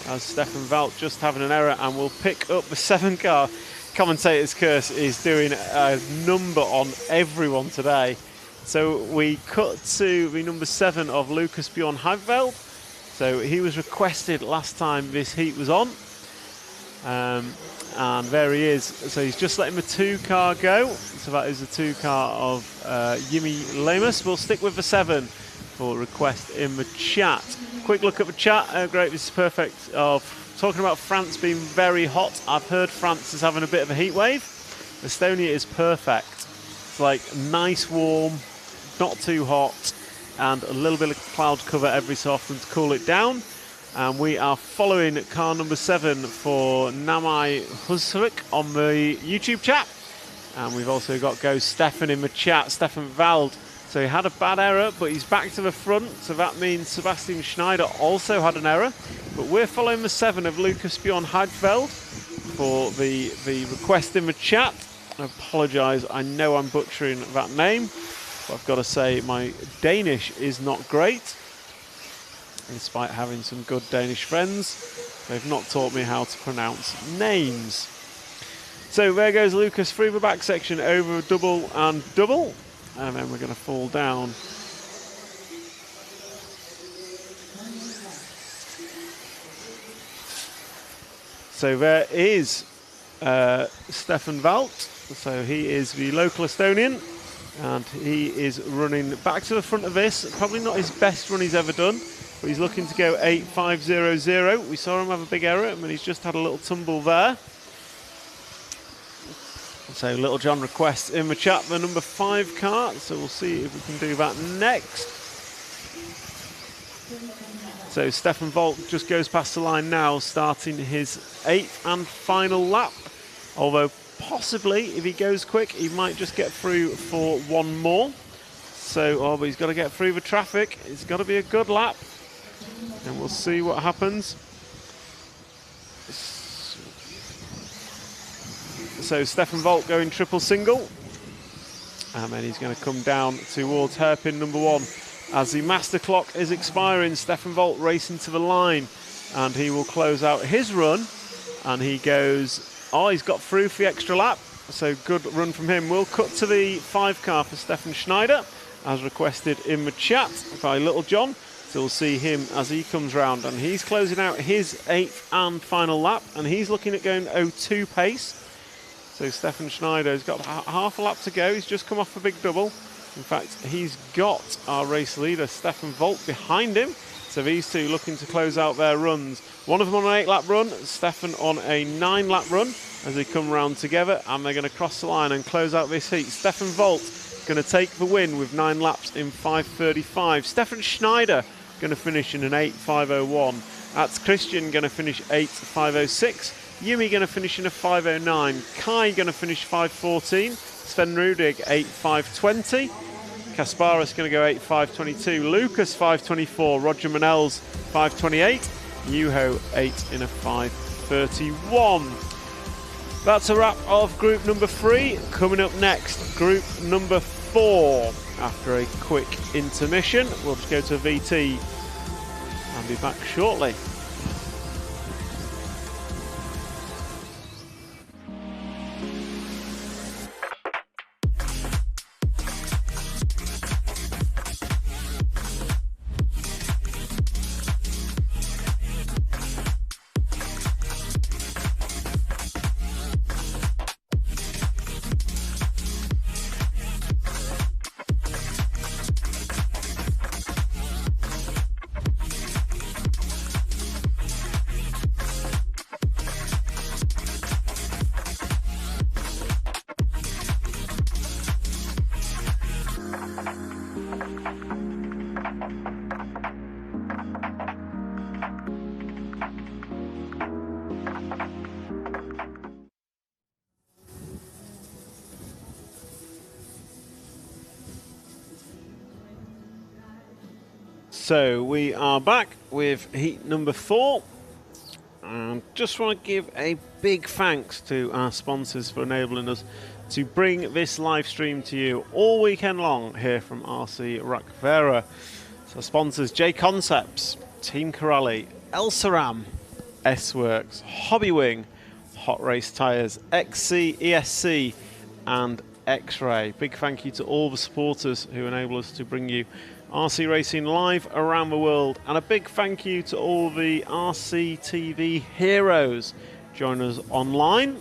as Stefan Walt just having an error and will pick up the 7 car. Commentator's curse is doing a number on everyone today. So we cut to the number 7 of Lucas Bjorn Heidveld. So he was requested last time this heat was on. And there he is. So he's just letting the 2-car go. So that is the 2-car of Yimi Lamus. We'll stick with the 7 for request in the chat. Quick look at the chat. Oh, great, this is perfect. Talking about France being very hot. I've heard France is having a bit of a heat wave. Estonia is perfect. It's like nice, warm, not too hot, and a little bit of cloud cover every so often to cool it down. And we are following car number 7 for Namai Husrik on the YouTube chat. And we've also got Go Stefan in the chat, Stefan Vald. So he had a bad error, but he's back to the front. So that means Sebastian Schneider also had an error. But we're following the 7 of Lucas Bjorn Heidfeld for the request in the chat. I apologise, I know I'm butchering that name. But I've got to say my Danish is not great. Despite having some good Danish friends, they've not taught me how to pronounce names. So there goes Lucas through the back section over a double and double. And then we're going to fall down. So there is Stefan Valt. So he is the local Estonian. And he is running back to the front of this. Probably not his best run he's ever done. But he's looking to go 8.500. We saw him have a big error, and he's just had a little tumble there. So Little John requests in the chat the number 5 car. So we'll see if we can do that next. So Stefan Volt just goes past the line now, starting his 8th and final lap. Although possibly, if he goes quick, he might just get through for one more. So, but he's got to get through the traffic. It's got to be a good lap. And we'll see what happens. So Stefan Volt going triple single. And then he's going to come down towards hairpin number 1. As the master clock is expiring, Stefan Volt racing to the line. And he will close out his run. And he goes, oh, he's got through for the extra lap. So good run from him. We'll cut to the 5 car for Stefan Schneider, as requested in the chat by Little John. So we'll see him as he comes round, and he's closing out his 8th and final lap, and he's looking at going 0.2 pace. So Stefan Schneider's got half a lap to go. He's just come off a big double. In fact, he's got our race leader, Stefan Volt, behind him. So these two looking to close out their runs. One of them on an 8-lap run, Stefan on a 9-lap run as they come round together, and they're going to cross the line and close out this heat. Stefan Volt going to take the win with 9 laps in 5.35. Stefan Schneider going to finish in an 8.501. That's Christian going to finish 8.506. Yumi going to finish in a 5.09. Kai going to finish 5.14. Sven Rudig 8.520. Kasparis going to go 8.522. Lucas 5.24. Roger Manel's 5.28. Yuho 8 in a 5.31. That's a wrap of group number 3. Coming up next, group number 4. After a quick intermission, we'll just go to VT and be back shortly. So we are back with heat number 4. And just want to give a big thanks to our sponsors for enabling us to bring this live stream to you all weekend long here from RC Rakvera. So sponsors JConcepts, Team Corrali, Elsaram, S-Works, Hobbywing, Hot Race Tyres, XC, ESC and X-Ray. Big thank you to all the supporters who enable us to bring you RC racing live around the world. And a big thank you to all the RC TV heroes joining us online.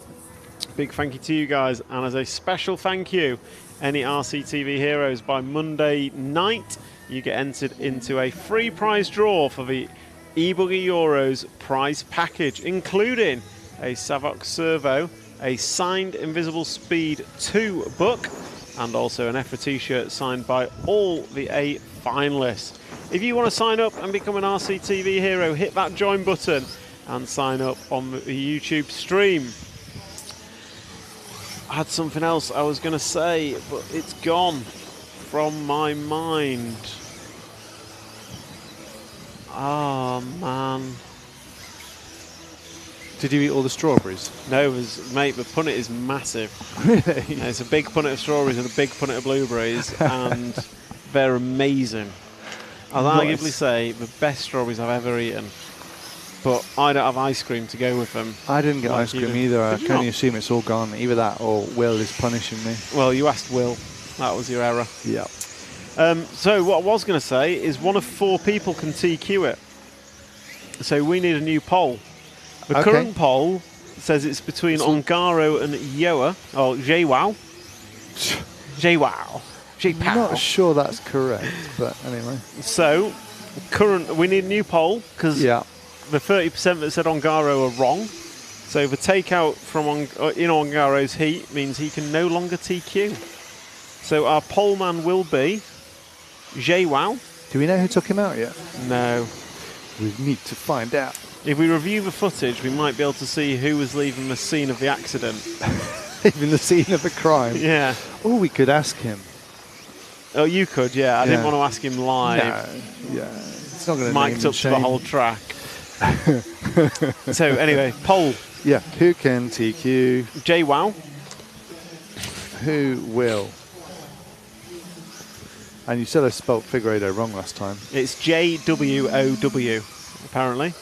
Big thank you to you guys. And as a special thank you, any RC TV heroes, by Monday night, you get entered into a free prize draw for the eBuggy Euros prize package, including a Savox Servo, a signed Invisible Speed 2 book, and also an EFRA t-shirt signed by all the A finalists. If you want to sign up and become an RC TV hero, hit that join button and sign up on the YouTube stream. I had something else I was going to say, but it's gone from my mind. Oh, man. Did you eat all the strawberries? No, mate, the punnet is massive. Really? Yeah, it's a big punnet of strawberries and a big punnet of blueberries, and they're amazing. I'll arguably say the best strawberries I've ever eaten. But I don't have ice cream to go with them. I didn't get ice cream either. I Did you can only not? assume it's all gone. Either that or Will is punishing me. Well, you asked Will. That was your error. Yeah. So what I was going to say is one of 4 people can TQ it. So we need a new poll. The Okay. current poll says it's between Ongaro and Yoa. Oh, Jwow. Jwow. I'm not sure that's correct, but anyway. So, we need a new poll because the 30% that said Ongaro are wrong. So the takeout from in Ongaro's heat means he can no longer TQ. So our poll man will be Jwow. Do we know who took him out yet? No. We need to find out. If we review the footage, we might be able to see who was leaving the scene of the accident. Leaving the scene of the crime? Yeah. Or we could ask him. Oh, you could, yeah. I didn't want to ask him live. No, yeah. It's not going to Mic'd up to the whole track. So, anyway, poll. Yeah, who can TQ? Jwow. Who will? And you said I spelt Figueiredo wrong last time. It's JWOW, apparently.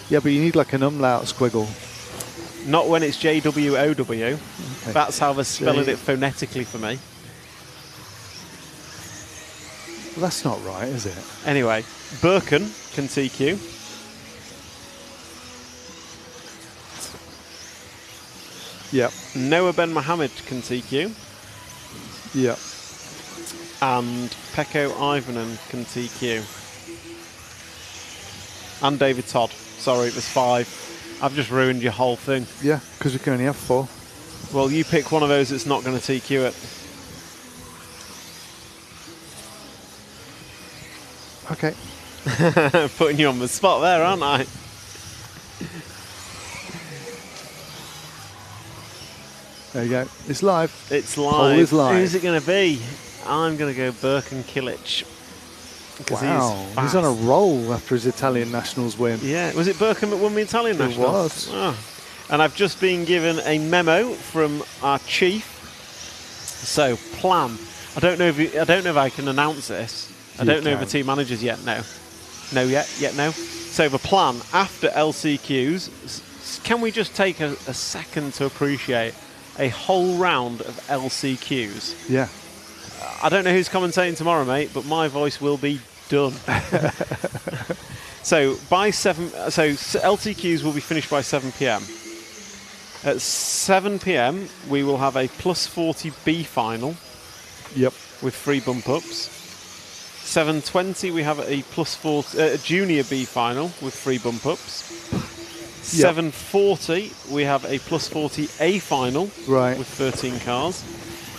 Yeah, but you need like an umlaut squiggle. Not when it's JWOW. Okay. That's how they're spelling it phonetically for me. Well, that's not right, is it? Anyway, Birkin can TQ. Yep. Noah Ben Mohammed can TQ. Yep. And Pekko Ivanen can TQ. And David Todd. Sorry, it was 5. I've just ruined your whole thing. Yeah, because we can only have 4. Well, you pick one of those that's not going to TQ it. Okay. Putting you on the spot there, aren't I? There you go. It's live. It's Poll live. is live. Who's it going to be? I'm going to go Birkin Kilic. Wow, he's on a roll after his Italian nationals win. Yeah, was it Birkin that won the Italian nationals? It was. Oh. And I've just been given a memo from our chief. So, plan. I don't know if I can announce this. I don't know if the team managers yet know. No yet? No? So the plan, after LCQs, can we just take a second to appreciate a whole round of LCQs? Yeah. I don't know who's commentating tomorrow, mate, but my voice will be done. So by 7, so LCQs will be finished by 7 p.m. At 7 p.m, we will have a plus 40 B final. Yep. With 3 bump ups. 7:20 we have a plus 40 junior B final with 3 bump ups. 7:40 we have a plus 40 A final with 13 cars.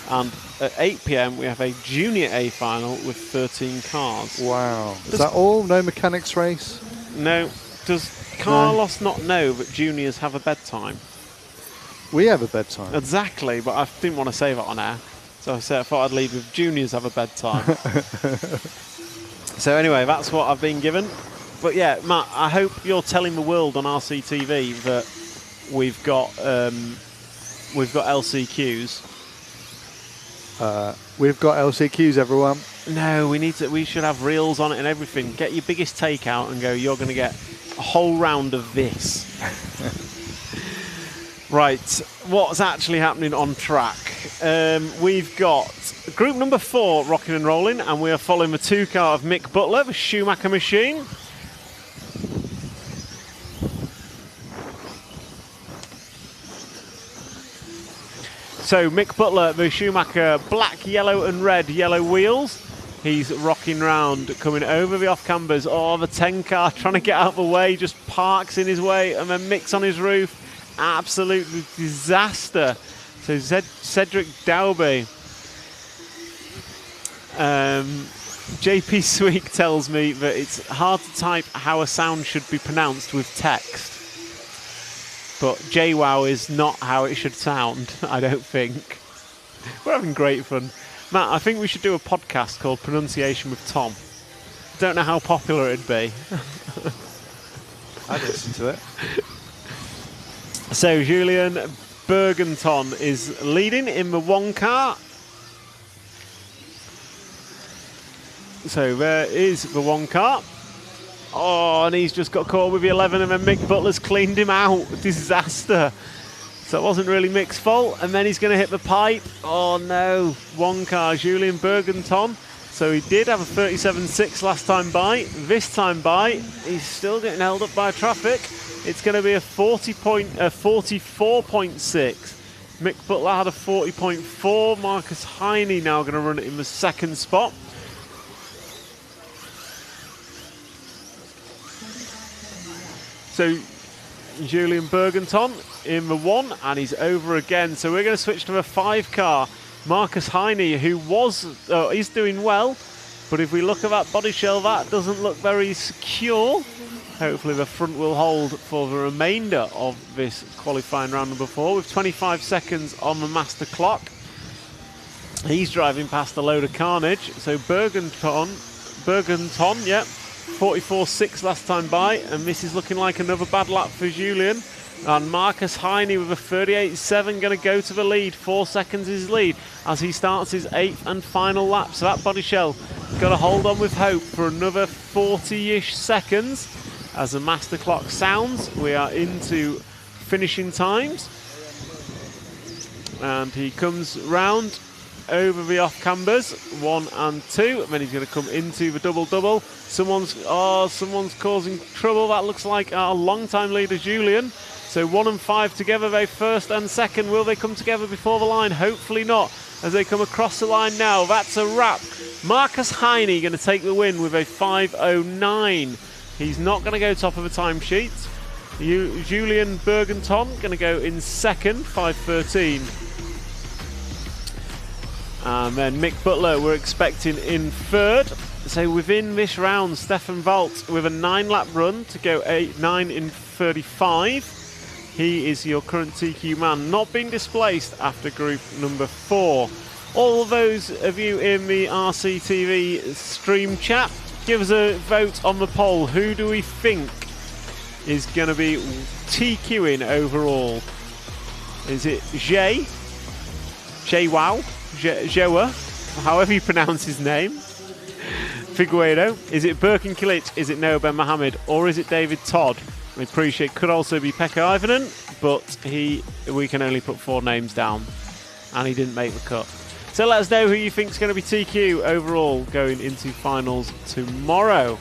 And at 8 p.m. we have a junior A final with 13 cars. Wow. Is that all? No mechanics race? No. Does Carlos not know that juniors have a bedtime? We have a bedtime. Exactly, but I didn't want to say that on air. So I thought I'd leave with juniors have a bedtime. So anyway, that's what I've been given. But yeah, Matt, I hope you're telling the world on RCTV that we've got LCQs. We've got LCQs, everyone. No, we should have reels on it and everything. Get your biggest takeout and go, you're going to get a whole round of this. Right, what's actually happening on track? We've got group number 4 rocking and rolling, and we are following the 2 car of Mick Butler, the Schumacher machine. So Mick Butler, the Schumacher, black, yellow and red, yellow wheels. He's rocking round, coming over the off-cambers. Oh, the 10 car trying to get out of the way, just parks in his way, and then Mick's on his roof. Absolute disaster. So Cedric Dalby. JP Sweek tells me that it's hard to type how a sound should be pronounced with text. But JWoww is not how it should sound, I don't think. We're having great fun. Matt, I think we should do a podcast called Pronunciation with Tom. Don't know how popular it'd be. I'd listen to it. So Julian Bergenton is leading in the 1 car. So there is the 1 car. Oh, and he's just got caught with the 11, and then Mick Butler's cleaned him out. Disaster. So it wasn't really Mick's fault, and then he's going to hit the pipe. Oh no, 1 car, Julian Bergenton. So he did have a 37.6 last time by. This time by, he's still getting held up by traffic. It's going to be a 44.6. Mick Butler had a 40.4. Marcus Heine now going to run it in the 2nd spot. So Julian Bergenton in the 1, and he's over again. So we're going to switch to the 5 car. Marcus Heine, who was, he's doing well, but if we look at that body shell, that doesn't look very secure. Hopefully the front will hold for the remainder of this qualifying round number 4 with 25 seconds on the master clock. He's driving past a load of carnage. So Bergenton, yep. 44.6 last time by, and this is looking like another bad lap for Julian. And Marcus Heine with a 38.7 going to go to the lead. 4 seconds his lead as he starts his 8th and final lap. So that body shell got to hold on with hope for another 40-ish seconds. As the master clock sounds, we are into finishing times. And he comes round over the off-cambers, 1 and 2, and then he's going to come into the double-double. Someone's causing trouble. That looks like our long-time leader, Julian. So 1 and 5 together, they 1st and 2nd. Will they come together before the line? Hopefully not. As they come across the line now, that's a wrap. Marcus Heine going to take the win with a 5.09. He's not going to go top of the timesheet. Julian Bergenton going to go in 2nd, 5.13. And then Mick Butler we're expecting in 3rd. So within this round, Stefan Walt with a 9-lap run to go 9 in 35. He is your current TQ man, not being displaced after group number 4. All of those of you in the RCTV stream chat, give us a vote on the poll. Who do we think is going to be TQing overall? Is it JWoww? Joa, however you pronounce his name. Figueiredo. Is it Birkin Kilic? Is it Noah Ben Mohammed? Or is it David Todd? I appreciate could also be Pekka Ivanen, but we can only put 4 names down, and he didn't make the cut. So let us know who you think is going to be TQ overall going into finals tomorrow.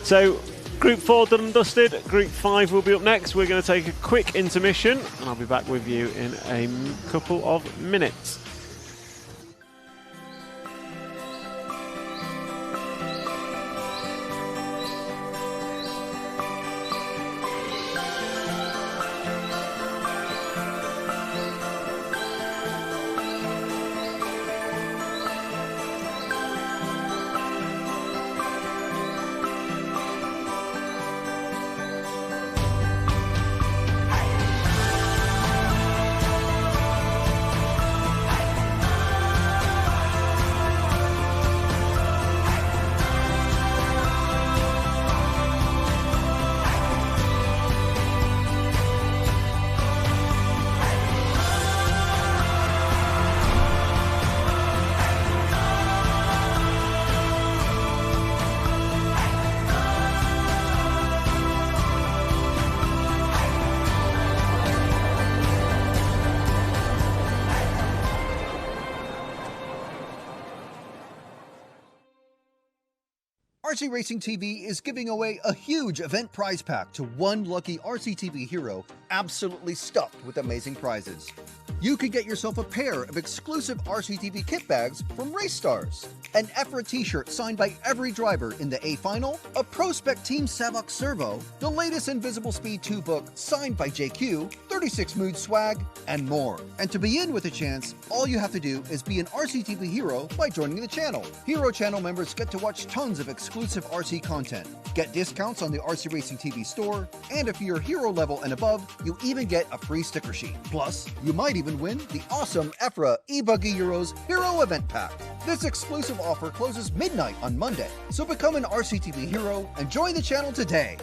So Group 4 done and dusted. Group 5 will be up next. We're going to take a quick intermission, and I'll be back with you in a couple of minutes. RC Racing TV is giving away a huge event prize pack to one lucky RCTV hero absolutely stuffed with amazing prizes. You could get yourself a pair of exclusive RCTV kit bags from Race Stars, an EFRA t-shirt signed by every driver in the A Final, a Prospect Team Savox Servo, the latest Invisible Speed 2 book signed by JQ, 36 Mood swag, and more. And to be in with a chance, all you have to do is be an RCTV hero by joining the channel. Hero channel members get to watch tons of exclusive RC content, get discounts on the RC Racing TV store, and if you're hero level and above, you even get a free sticker sheet. Plus, you might even win the awesome EFRA eBuggy Euros Hero Event Pack. This exclusive offer closes midnight on Monday, so become an RCTV hero and join the channel today.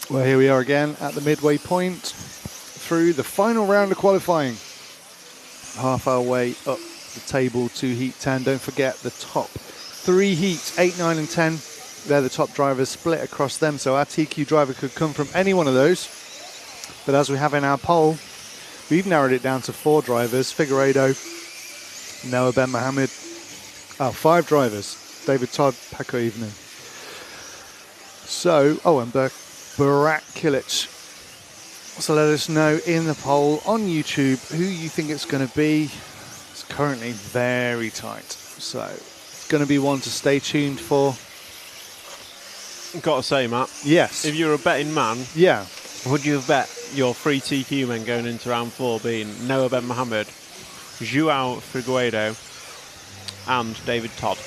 Well, here we are again at the midway point through the final round of qualifying. Half our way up the table to Heat 10. Don't forget the top 3 heats, 8, 9 and 10. They're the top drivers split across them, so our TQ driver could come from any one of those. But as we have in our poll, we've narrowed it down to 4 drivers. Figueiredo, Noah Ben Mohammed. 5 drivers. David Todd, Paco Evening. So, and Barak Kilic. So let us know in the poll on YouTube who you think it's going to be. It's currently very tight, so it's going to be one to stay tuned for. I've got to say, Matt. Yes. If you're a betting man, yeah, would you have bet your 3 TQ men going into round 4 being Noah Ben Mohammed, João Figueiredo, and David Todd?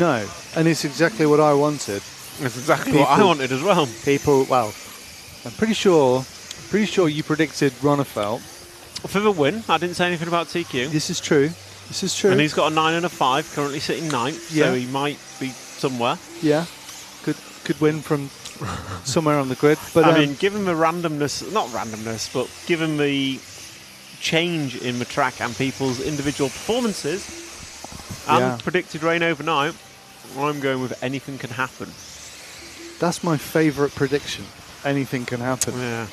No, and it's exactly what I wanted. That's exactly what I wanted as well. Well, I'm pretty sure you predicted Ronefelt for the win. I didn't say anything about TQ. This is true. This is true. And he's got a 9 and a 5, currently sitting 9th, yeah. So he might be somewhere. Yeah, could win from somewhere on the grid. But I mean, given the randomness, not randomness, but given the change in the track and people's individual performances and predicted rain overnight, I'm going with anything can happen. That's my favourite prediction. Anything can happen. Yeah.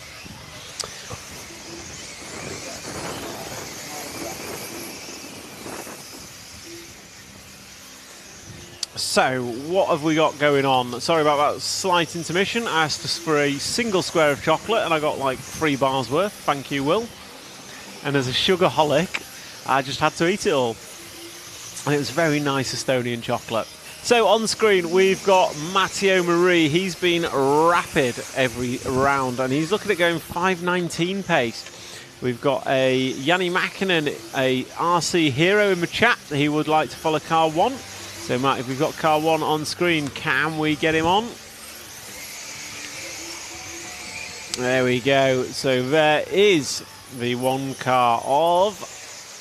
So, what have we got going on? Sorry about that slight intermission. I asked us for a single square of chocolate and I got like 3 bars worth. Thank you, Will. And as a sugarholic, I just had to eat it all. And it was very nice Estonian chocolate. So on screen we've got Matteo Marie. He's been rapid every round and he's looking at going 5:19 pace. We've got a Yanni Mäkinen, a RC hero in the chat. He would like to follow car 1. So Matt, if we've got car 1 on screen, can we get him on? There we go. So there is the 1 car of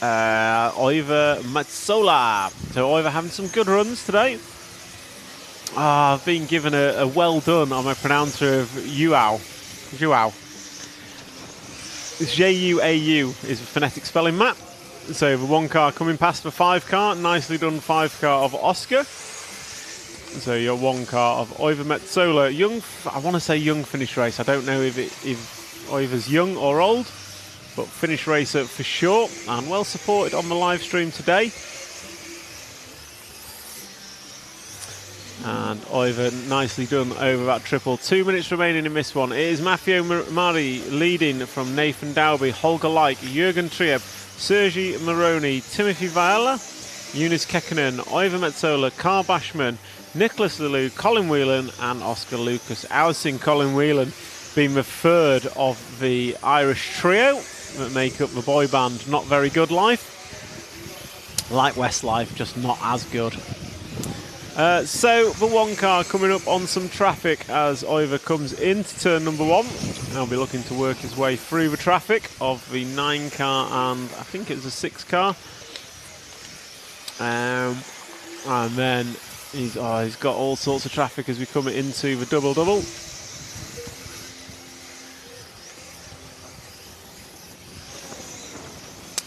Oiver Metsola. So Oiver having some good runs today. I've been given a well done on my pronouncer of João. It's J-U-A-U is the phonetic spelling, Matt. So the 1 car coming past the 5 car, nicely done 5 car of Oscar. So your 1 car of Oiva Metsola, young, I want to say young finish race. I don't know if Oiva's young or old, but finish racer for sure, and well supported on the live stream today. And Oiva nicely done over that triple. 2 minutes remaining in this one. It is Maffeo Mari leading from Nathan Dowby, Holger Like, Jürgen Trieb, Sergi Moroni, Timothy Viala, Eunice Kekkonen, Oiva Metsola, Carl Bashman, Nicholas Lelou, Colin Whelan and Oscar Lucas. Ousting Colin Whelan being the 3rd of the Irish trio that make up the boy band Not Very Good Life. Like Westlife, just not as good. So the 1 car coming up on some traffic as Oiva comes into turn number 1. He'll be looking to work his way through the traffic of the 9 car and I think it's a 6 car. And then he's got all sorts of traffic as we come into the double-double.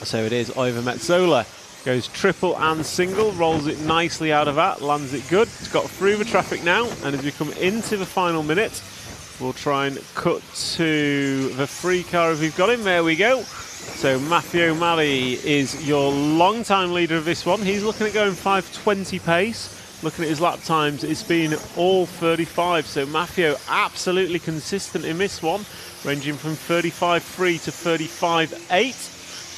So it is Oiva Metsola. Goes triple and single, rolls it nicely out of that, lands it good. It's got through the traffic now, and as we come into the final minute, we'll try and cut to the 3 car if we've got him. There we go. So Maffeo Mari is your long-time leader of this one. He's looking at going 5:20 pace. Looking at his lap times, it's been all 35. So Maffeo absolutely consistent in this one, ranging from 35.3 to 35.8.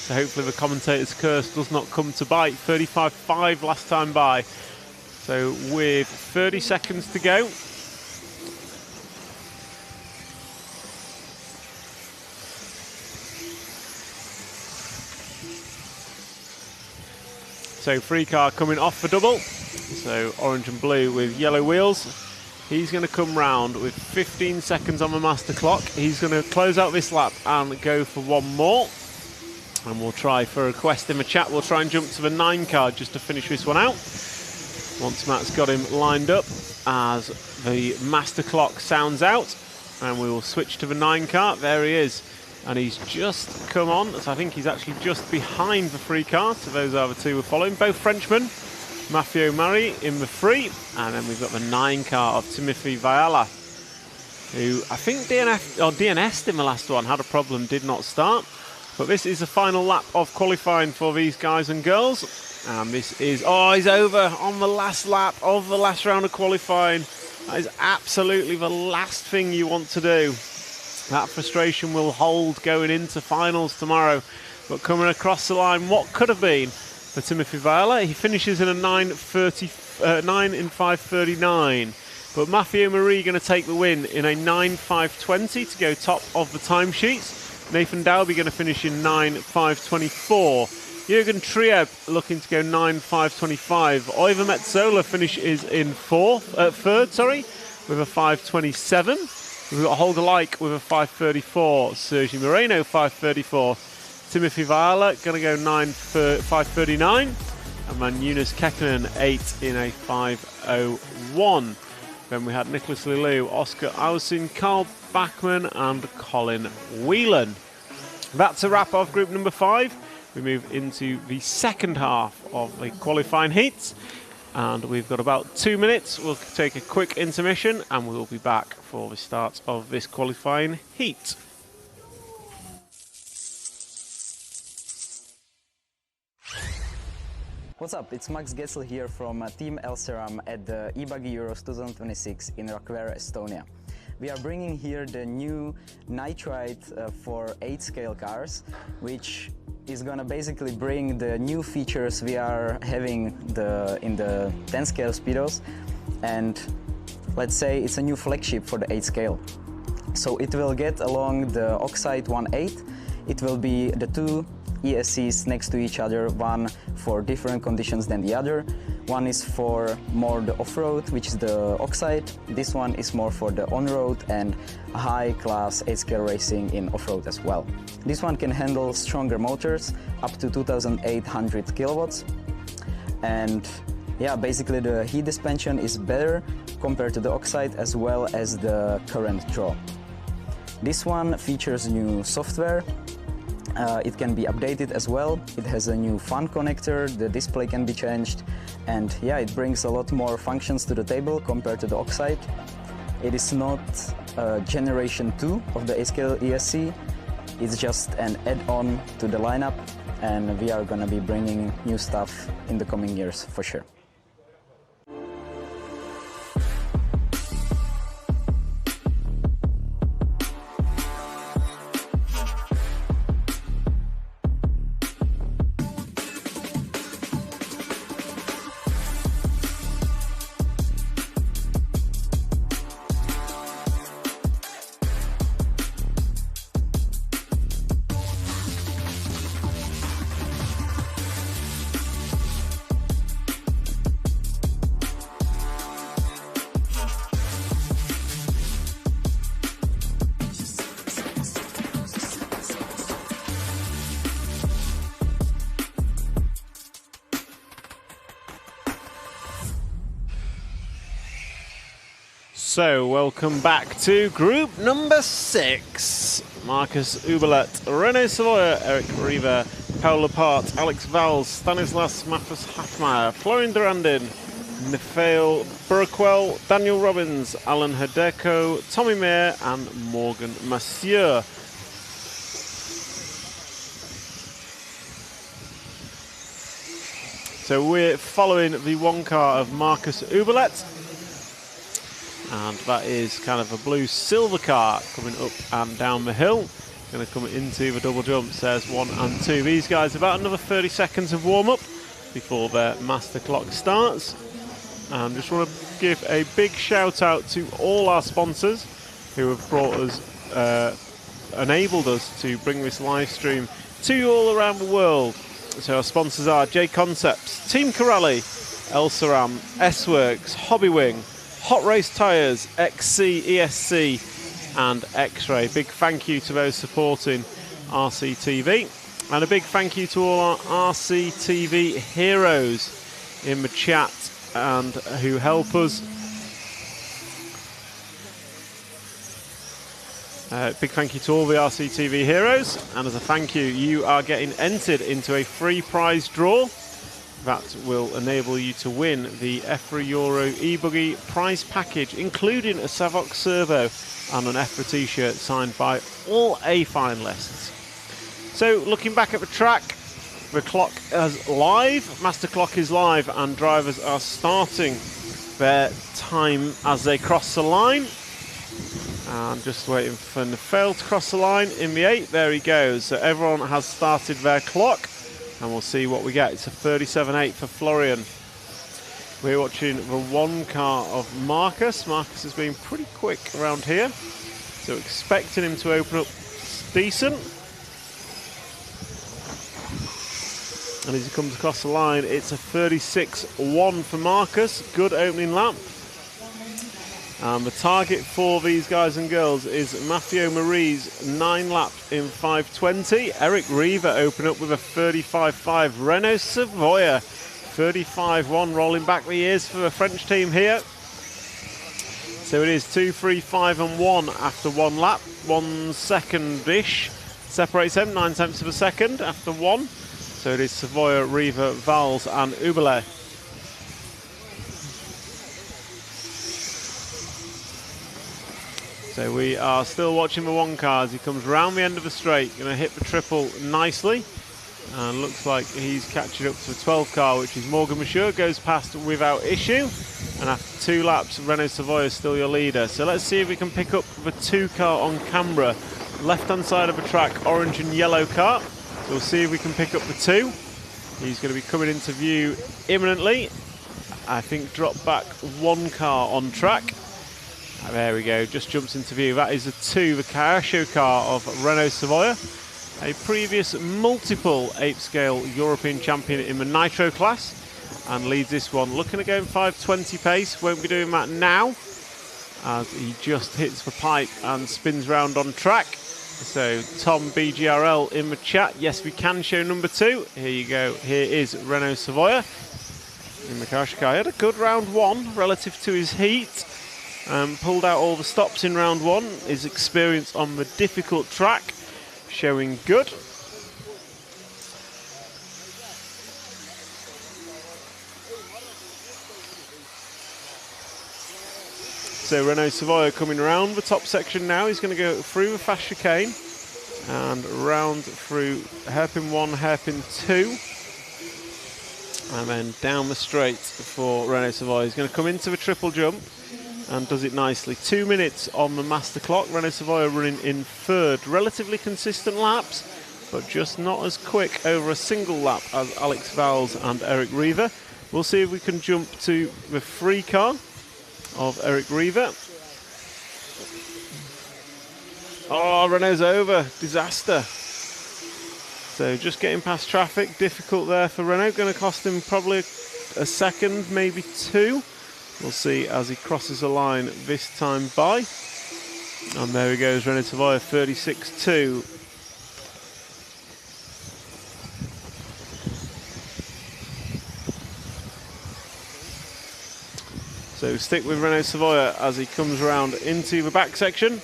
So hopefully the commentator's curse does not come to bite. 35.5 last time by. So with 30 seconds to go. So 3 car coming off for double. So orange and blue with yellow wheels. He's going to come round with 15 seconds on the master clock. He's going to close out this lap and go for 1 more. And we'll try for a request in the chat. We'll try and jump to the 9 car just to finish this one out. Once Matt's got him lined up as the master clock sounds out. And we will switch to the 9 car. There he is. And he's just come on. So I think he's actually just behind the 3 car. So those are the 2 we're following. Both Frenchmen. Maffeo Mari in the 3. And then we've got the 9 car of Timothy Viala, who I think DNS'd in the last one. Had a problem, did not start. But this is the final lap of qualifying for these guys and girls. And this is, he's over on the last lap of the last round of qualifying. That is absolutely the last thing you want to do. That frustration will hold going into finals tomorrow. But coming across the line, what could have been for Timothy Viala? He finishes in a 9 in 5:39. But Maffeo Mari going to take the win in a 9:5:20 to go top of the timesheets. Nathan Dowby going to finish in 9:5:24. Jürgen Trieb looking to go 9:5:25. Oiva Metsola finishes in third, with a 5:27. We've got Holger Like with a 5:34. Sergi Moreno 5:34. Timothy Viala going to go 5:39. And then Eunice Kekkonen 8 in a 5:01. Then we had Nicholas Lelou, Oscar Ausin, Carl Bachmann and Colin Whelan. That's a wrap of group number 5. We move into the second half of the qualifying heats. And we've got about 2 minutes. We'll take a quick intermission and we'll be back for the start of this qualifying heat. What's up? It's Max Gessel here from Team Elseram at the Buggy Euros 2026 in Rakvere, Estonia. We are bringing here the new Nitride for 8-scale cars, which is gonna basically bring the new features we are having in the 10-scale speedos, and let's say it's a new flagship for the 8-scale. So it will get along the Oxide 1.8. It will be the 2 ESCs next to each other, one for different conditions than the other. One is for more the off-road, which is the Oxide. This one is more for the on-road and high-class 8-scale racing in off-road as well. This one can handle stronger motors, up to 2,800 kilowatts. And yeah, basically the heat dispension is better compared to the Oxide as well as the current draw. This one features new software. It can be updated as well. It has a new fan connector, the display can be changed, and yeah, it brings a lot more functions to the table compared to the Oxide. It is not generation 2 of the A-Scale ESC, it's just an add-on to the lineup, and we are going to be bringing new stuff in the coming years for sure. So, welcome back to group number 6. Marcus Uberlet, Renault Savoia, Eric Riva, Paul Lepart, Alex Valls, Stanislas Maffes-Hafmeyer, Florian Durandin, Michael Burkwell, Daniel Robbins, Alan Hideko, Tommy Mayer and Morgan Massieu. So we're following the one car of Marcus Uberlet. And that is kind of a blue silver car coming up and down the hill. Going to come into the double jumps. There's 1 and 2. These guys about another 30 seconds of warm up before their master clock starts. And just want to give a big shout out to all our sponsors who have brought us, enabled us to bring this live stream to you all around the world. So our sponsors are JConcepts, Team Corrali, Elsaram, S-Works, Hobbywing, Hot Race Tyres, XC, ESC and X-Ray. Big thank you to those supporting RCTV. And a big thank you to all our RCTV heroes in the chat and who help us. Big thank you to all the RCTV heroes. And as a thank you, you are getting entered into a free prize draw that will enable you to win the EFRA Euro e-Buggy prize package, including a Savox Servo and an EFRA t-shirt signed by all A finalists. So looking back at the track, the clock is live, master clock is live, and drivers are starting their time as they cross the line. And just waiting for Nefail to cross the line in the 8. There he goes. So everyone has started their clock. And we'll see what we get. It's a 37.8 for Florian. We're watching the one car of Marcus. Marcus has been pretty quick around here. So expecting him to open up decent. And as he comes across the line, it's a 36.1 for Marcus. Good opening lap. And the target for these guys and girls is Matthew Marie's 9 lap in 5:20. Eric Riva open up with a 35.5. Renault Savoia 35.1, rolling back the years for the French team here. So it is 2, 3, 5 and 1 after 1 lap. 1 second-ish separates them, 9 tenths of a second after 1. So it is Savoia, Riva, Valls and Uberle. So we are still watching the one car as he comes round the end of the straight. Going to hit the triple nicely. And looks like he's catching up to the 12 car, which is Morgan Massieu. Goes past without issue. And after 2 laps, Renault Savoia is still your leader. So let's see if we can pick up the 2 car on camera. Left-hand side of the track, orange and yellow car. So we'll see if we can pick up the 2. He's going to be coming into view imminently. I think drop back 1 car on track. There we go, just jumps into view. That is the 2, the Caiacho car of Renault Savoia. A previous multiple 8-scale European champion in the Nitro class. And leads this one, looking at going 5:20 pace. Won't be doing that now, as he just hits the pipe and spins round on track. So Tom BGRL in the chat. Yes, we can show number 2. Here you go, here is Renault Savoia in the Caiacho car. He had a good round 1 relative to his heat. Pulled out all the stops in round 1. His experience on the difficult track showing good. So Renault Savoia coming round the top section now. He's going to go through the fast chicane and round through hairpin 1, hairpin 2. And then down the straight for Renault Savoia. He's going to come into the triple jump and does it nicely. 2 minutes on the master clock. Renault Savoia running in third. Relatively consistent laps, but just not as quick over a single lap as Alex Vowles and Eric Reaver. We'll see if we can jump to the free car of Eric Reaver. Oh, Renault's over. Disaster. So just getting past traffic, difficult there for Renault. Going to cost him probably a second, maybe 2. We'll see as he crosses the line this time by. And there he goes, Renault Savoia 36.2. So stick with Renault Savoia as he comes round into the back section.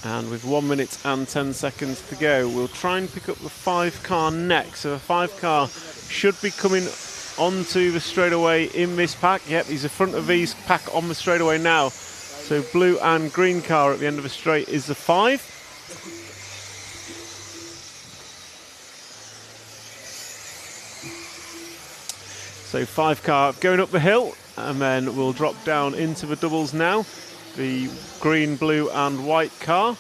And with 1 minute and 10 seconds to go, we'll try and pick up the 5 car next. So the 5 car should be coming onto the straightaway in this pack. Yep, he's the front of these pack on the straightaway now. So blue and green car at the end of the straight is the 5. So 5 car going up the hill, and then we'll drop down into the doubles now. The green, blue and white car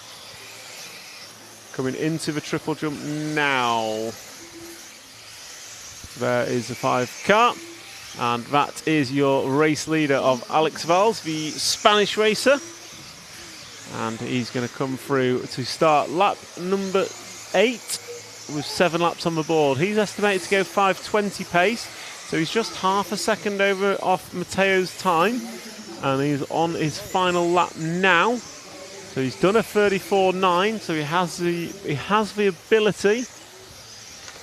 coming into the triple jump now. There is the 5 car, and that is your race leader of Alex Vowles, the Spanish racer. And he's going to come through to start lap number 8 with 7 laps on the board. He's estimated to go 5:20 pace, so he's just half a second over off Matteo's time. And he's on his final lap now. So he's done a 34.9, so he has the ability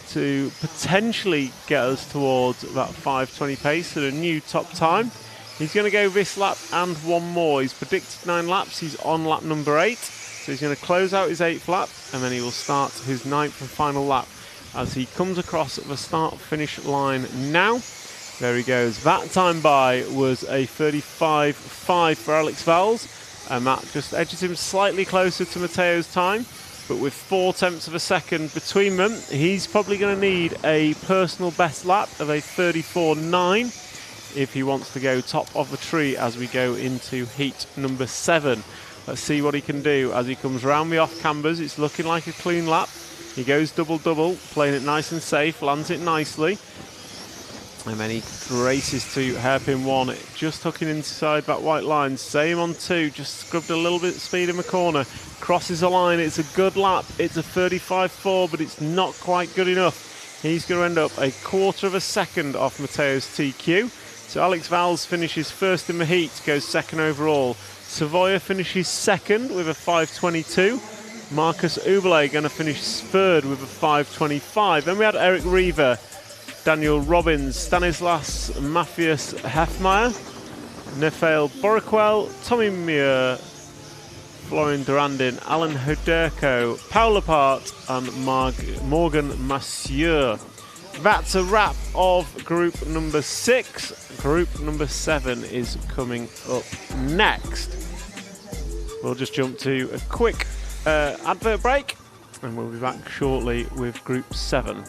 to potentially get us towards that 5:20 pace at a new top time. He's going to go this lap and one more. He's predicted 9 laps. He's on lap number 8. So he's going to close out his 8th lap, and then he will start his 9th and final lap as he comes across the start-finish line now. There he goes. That time by was a 35.5 for Alex Vowles, and that just edges him slightly closer to Matteo's time. But with 4/10 of a second between them, he's probably going to need a personal best lap of a 34.9 if he wants to go top of the tree as we go into heat number 7. Let's see what he can do as he comes round the off cambers. It's looking like a clean lap. He goes double-double, playing it nice and safe, lands it nicely. And then he races to hairpin 1, just hooking inside that white line. Same on 2, just scrubbed a little bit of speed in the corner. Crosses the line, it's a good lap. It's a 35.4, but it's not quite good enough. He's going to end up a 1/4 of a second off Matteo's TQ. So Alex Vowles finishes first in the heat, goes second overall. Savoia finishes second with a 5:22. Marcus Ubele going to finish third with a 5:25. Then we had Eric Reaver, Daniel Robbins, Stanislas Matthias Hefmeyer, Nefael Boriquel, Tommy Muir, Florian Durandin, Alan Hoderko, Paul Lepart and Morgan Massieu. That's a wrap of group number 6. Group number 7 is coming up next. We'll just jump to a quick advert break, and we'll be back shortly with group 7.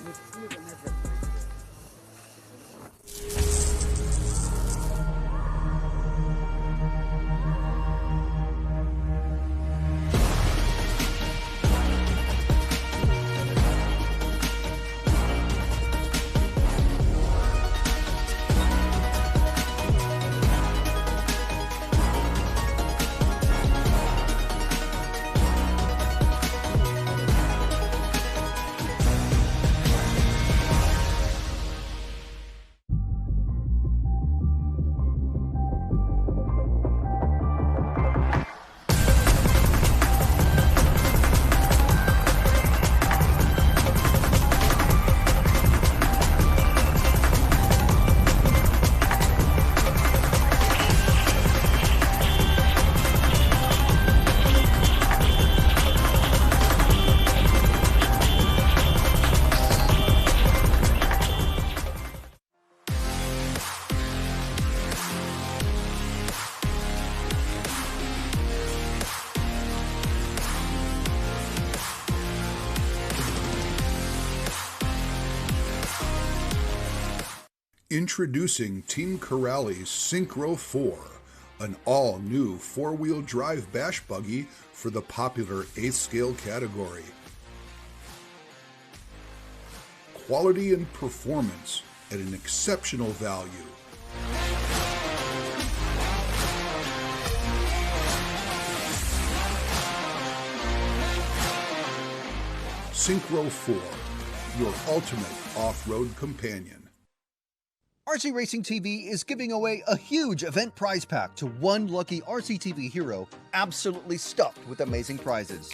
Introducing Team Corrali's Synchro 4, an all-new four-wheel drive bash buggy for the popular 8th scale category. Quality and performance at an exceptional value. Synchro 4, your ultimate off-road companion. RC Racing TV is giving away a huge event prize pack to one lucky RCTV hero absolutely stuffed with amazing prizes.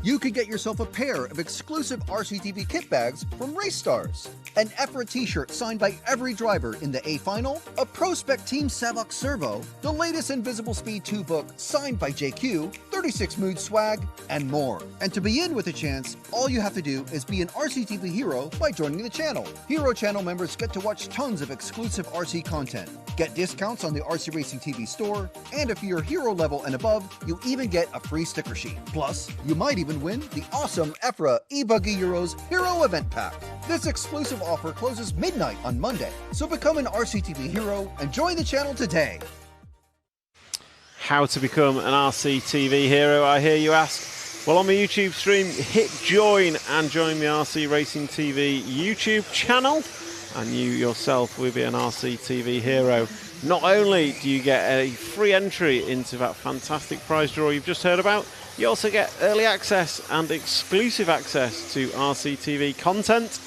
You could get yourself a pair of exclusive RCTV kit bags from Race Stars, an EFRA t-shirt signed by every driver in the A Final, a Prospect Team Savox Servo, the latest Invisible Speed 2 book signed by JQ, 36 Mood swag, and more. And to be in with a chance, all you have to do is be an RCTV hero by joining the channel. Hero channel members get to watch tons of exclusive RC content, get discounts on the RC Racing TV store, and if you're hero level and above, you even get a free sticker sheet. Plus, you might even win the awesome EFRA eBuggy Euros Hero Event Pack. This exclusive offer closes midnight on Monday, so become an RCTV hero and join the channel today. How to become an RCTV hero, I hear you ask? Well, on my YouTube stream, hit join and join the RC Racing TV YouTube channel, and you yourself will be an RCTV hero. Not only do you get a free entry into that fantastic prize draw you've just heard about, you also get early access and exclusive access to RCTV content,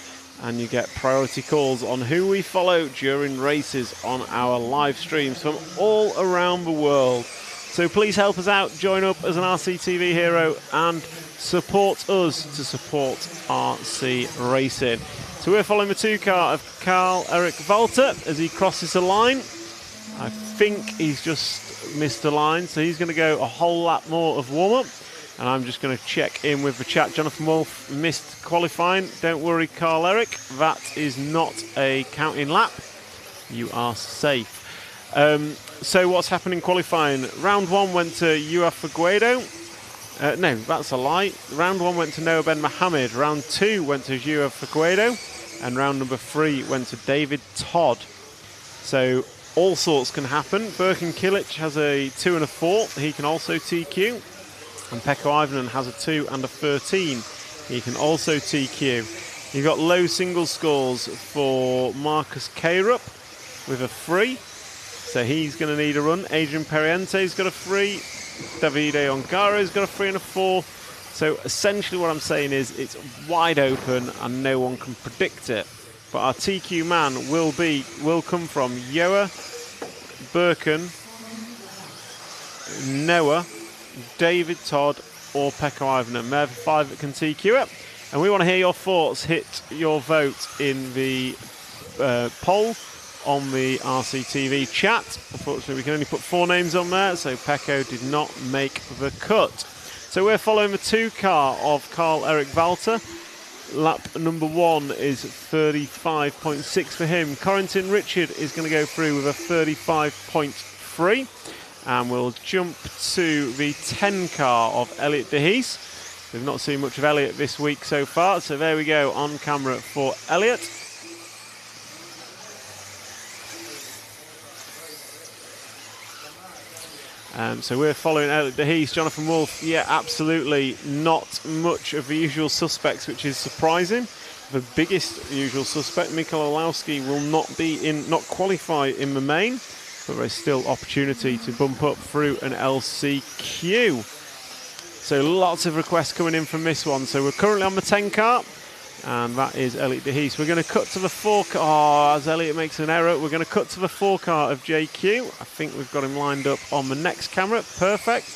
and you get priority calls on who we follow during races on our live streams from all around the world. So please help us out, join up as an RCTV hero and support us to support RC Racing. So we're following the 2 car of Carl-Eric Walter as he crosses the line. I think he's just missed the line, so he's going to go a whole lap more of warm-up. And I'm just going to check in with the chat. Jonathan Wolf missed qualifying. Don't worry, Carl-Eric, that is not a counting lap. You are safe. So what's happening in qualifying? Round 1 went to EFRA Guido. No, that's a lie. Round 1 went to Noah Ben Mohammed. Round 2 went to EFRA Guido. And round number 3 went to David Todd. So all sorts can happen. Birkin Kilic has a 2 and a 4. He can also TQ. And Pekko Ivanen has a 2 and a 13. He can also TQ. You've got low single scores for Marcus Krupp with a 3. So he's going to need a run. Adrian Periente's got a 3. Davide Ongaro's got a 3 and a 4. So essentially what I'm saying is it's wide open and no one can predict it. But our TQ man will come from Joa, Birkin, Noah, David Todd or Pekko Ivanen. They're the 5 that can TQ it. And we want to hear your thoughts. Hit your vote in the poll on the RCTV chat. Unfortunately, we can only put 4 names on there, so Pekko did not make the cut. So we're following the 2 car of Carl-Eric Walter. Lap number 1 is 35.6 for him. Corentin Richard is going to go through with a 35.3. And we'll jump to the 10 car of Elliot De Hees. We've not seen much of Elliot this week so far, so there we go on camera for Elliot. So we're following Elliot De Hees. Jonathan Wolf, yeah, absolutely not much of the usual suspects, which is surprising. The biggest usual suspect, Mikael Olowski, will not qualify in the main. But there's still opportunity to bump up through an LCQ. So lots of requests coming in from this one. So we're currently on the 10 car, and that is Elliot De Hees. We're going to cut to the 4 car. Oh, as Elliot makes an error, we're going to cut to the 4 car of JQ. I think we've got him lined up on the next camera. Perfect.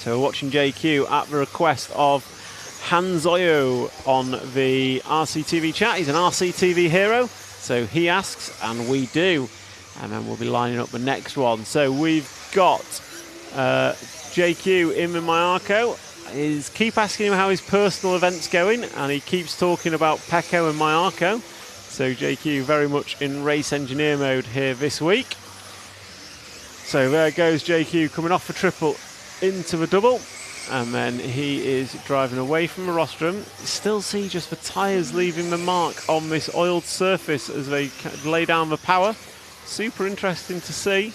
So we're watching JQ at the request of Hanzoyo on the RCTV chat. He's an RCTV hero, so he asks and we do, and then we'll be lining up the next one. So we've got JQ in with Mayarko. Keep asking him how his personal event's going, and he keeps talking about Pekko and Mayarko. So JQ very much in race engineer mode here this week. So there goes JQ coming off the triple into the double. And then he is driving away from the rostrum. Still see just the tyres leaving the mark on this oiled surface as they lay down the power. Super interesting to see.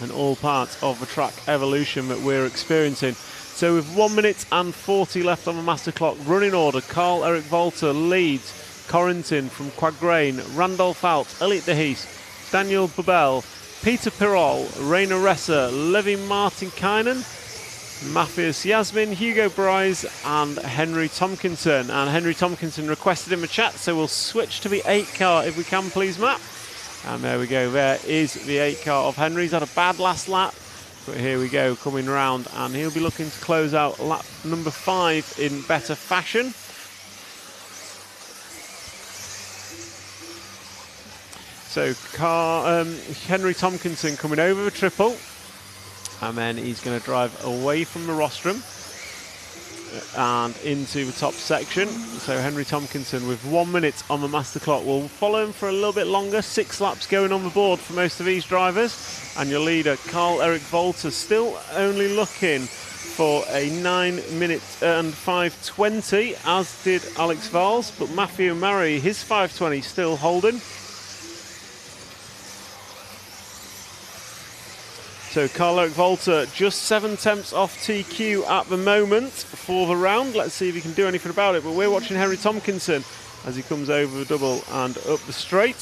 And all part of the track evolution that we're experiencing. So with 1 minute and 40 left on the master clock, running order, Karl-Erik Walter leads Corentin from Quagrain, Randolph Alt, Elliot De Hees, Daniel Bubel, Peter Pirol, Rainer Resser, Levi Martin-Kainen, Matthias Yasmin, Hugo Bryce and Henry Tomkinson. And Henry Tomkinson requested in the chat, so we'll switch to the 8 car if we can, please, Matt. And there we go, there is the 8 car of Henry. He's had a bad last lap, but here we go, coming round, and he'll be looking to close out lap number 5 in better fashion. So Henry Tomkinson coming over the triple, and then he's going to drive away from the rostrum and into the top section. So Henry Tomkinson with 1 minute on the master clock will follow him for a little bit longer. 6 laps going on the board for most of these drivers. And your leader, Karl-Erik Walter, still only looking for a 9 minute and 5:20, as did Alex Valls. But Matthew Murray, his 5:20 still holding. So Karl-Erik Walter just 7 tenths off TQ at the moment for the round. Let's see if he can do anything about it. But we're watching Henry Tomkinson as he comes over the double and up the straight.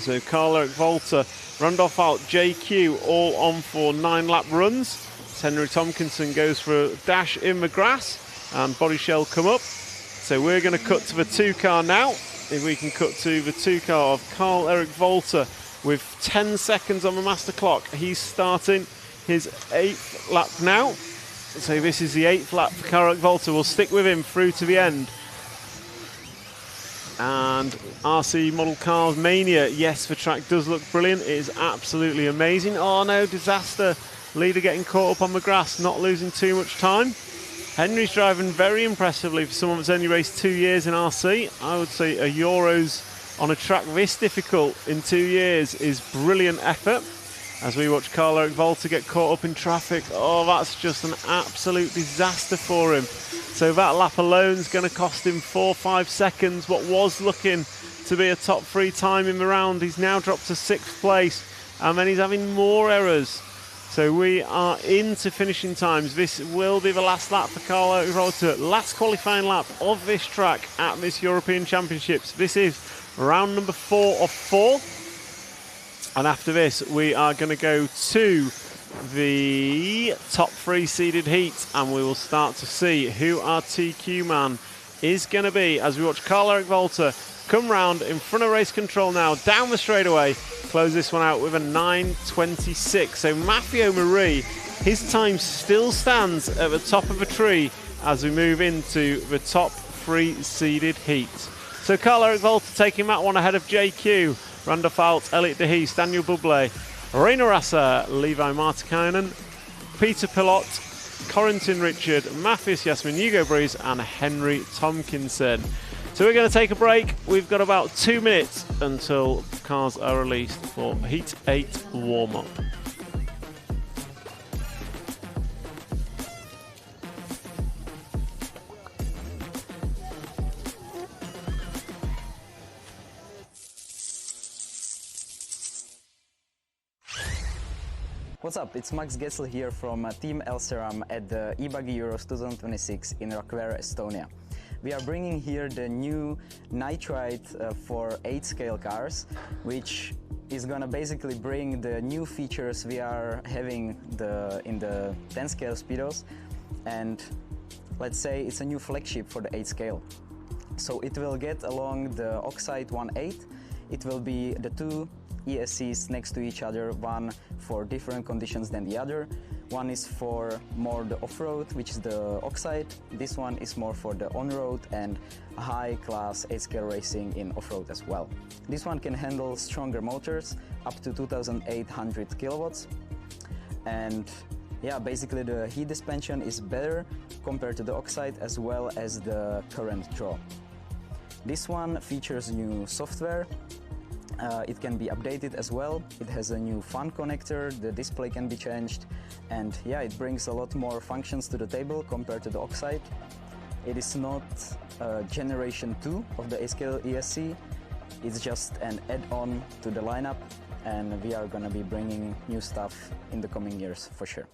So Karl-Erik Walter, Randolph Alt, JQ all on for 9 lap runs. As Henry Tomkinson goes for a dash in the grass and body shell come up. So we're going to cut to the 2 car now. If we can cut to the 2 car of Karl-Erik Walter, with 10 seconds on the master clock. He's starting his 8th lap now. So this is the 8th lap for Karl-Erik Walter. We'll stick with him through to the end. And RC Model Cars Mania. Yes, the track does look brilliant. It is absolutely amazing. Oh no, disaster. Leader getting caught up on the grass, not losing too much time. Henry's driving very impressively for someone that's only raced 2 years in RC. I would say a Euros on a track this difficult in 2 years is brilliant effort. As we watch Karl-Erik Walter get caught up in traffic, oh, that's just an absolute disaster for him. So that lap alone is going to cost him 4 or 5 seconds. What was looking to be a top 3 time in the round, he's now dropped to 6th place, and then he's having more errors. So we are into finishing times. This will be the last lap for Karl-Erik Walter. Last qualifying lap of this track at this European Championships. This is round number 4 of 4. And after this, we are going to go to the top 3 seeded heat, and we will start to see who our TQ man is going to be as we watch Karl-Erik Walter come round in front of race control now, down the straightaway, close this one out with a 9:26. So Matthew Marie, his time still stands at the top of the tree as we move into the top 3 seeded heat. So Karl-Erik Walter taking that one ahead of JQ, Randolph Alt, Elliot De Hees, Daniel Buble, Rainer Rasser, Levi Martikainen, Peter Pilot, Corentin Richard, Matthias Yasmin, Hugo Breeze and Henry Tomkinson. So we're going to take a break. We've got about 2 minutes until cars are released for Heat 8 warm-up. What's up, it's Max Gessel here from Team Elseram at the Buggy Euros 2026 in Rakvere, Estonia. We are bringing here the new nitride for 8-scale cars, which is gonna basically bring the new features we are having in the 10-scale speedos, and let's say it's a new flagship for the 8-scale. So it will get along the Oxide 1.8. It will be the 2 ESCs next to each other, one for different conditions than the other. One is for more the off-road, which is the Oxide. This one is more for the on-road and high-class 8-scale racing in off-road as well. This one can handle stronger motors, up to 2,800 kilowatts. And yeah, basically the heat dispension is better compared to the Oxide as well as the current draw. This one features new software. It can be updated as well. It has a new fan connector, the display can be changed, and yeah, it brings a lot more functions to the table compared to the Oxide. It is not generation 2 of the A-Scale ESC, it's just an add-on to the lineup, and we are going to be bringing new stuff in the coming years for sure.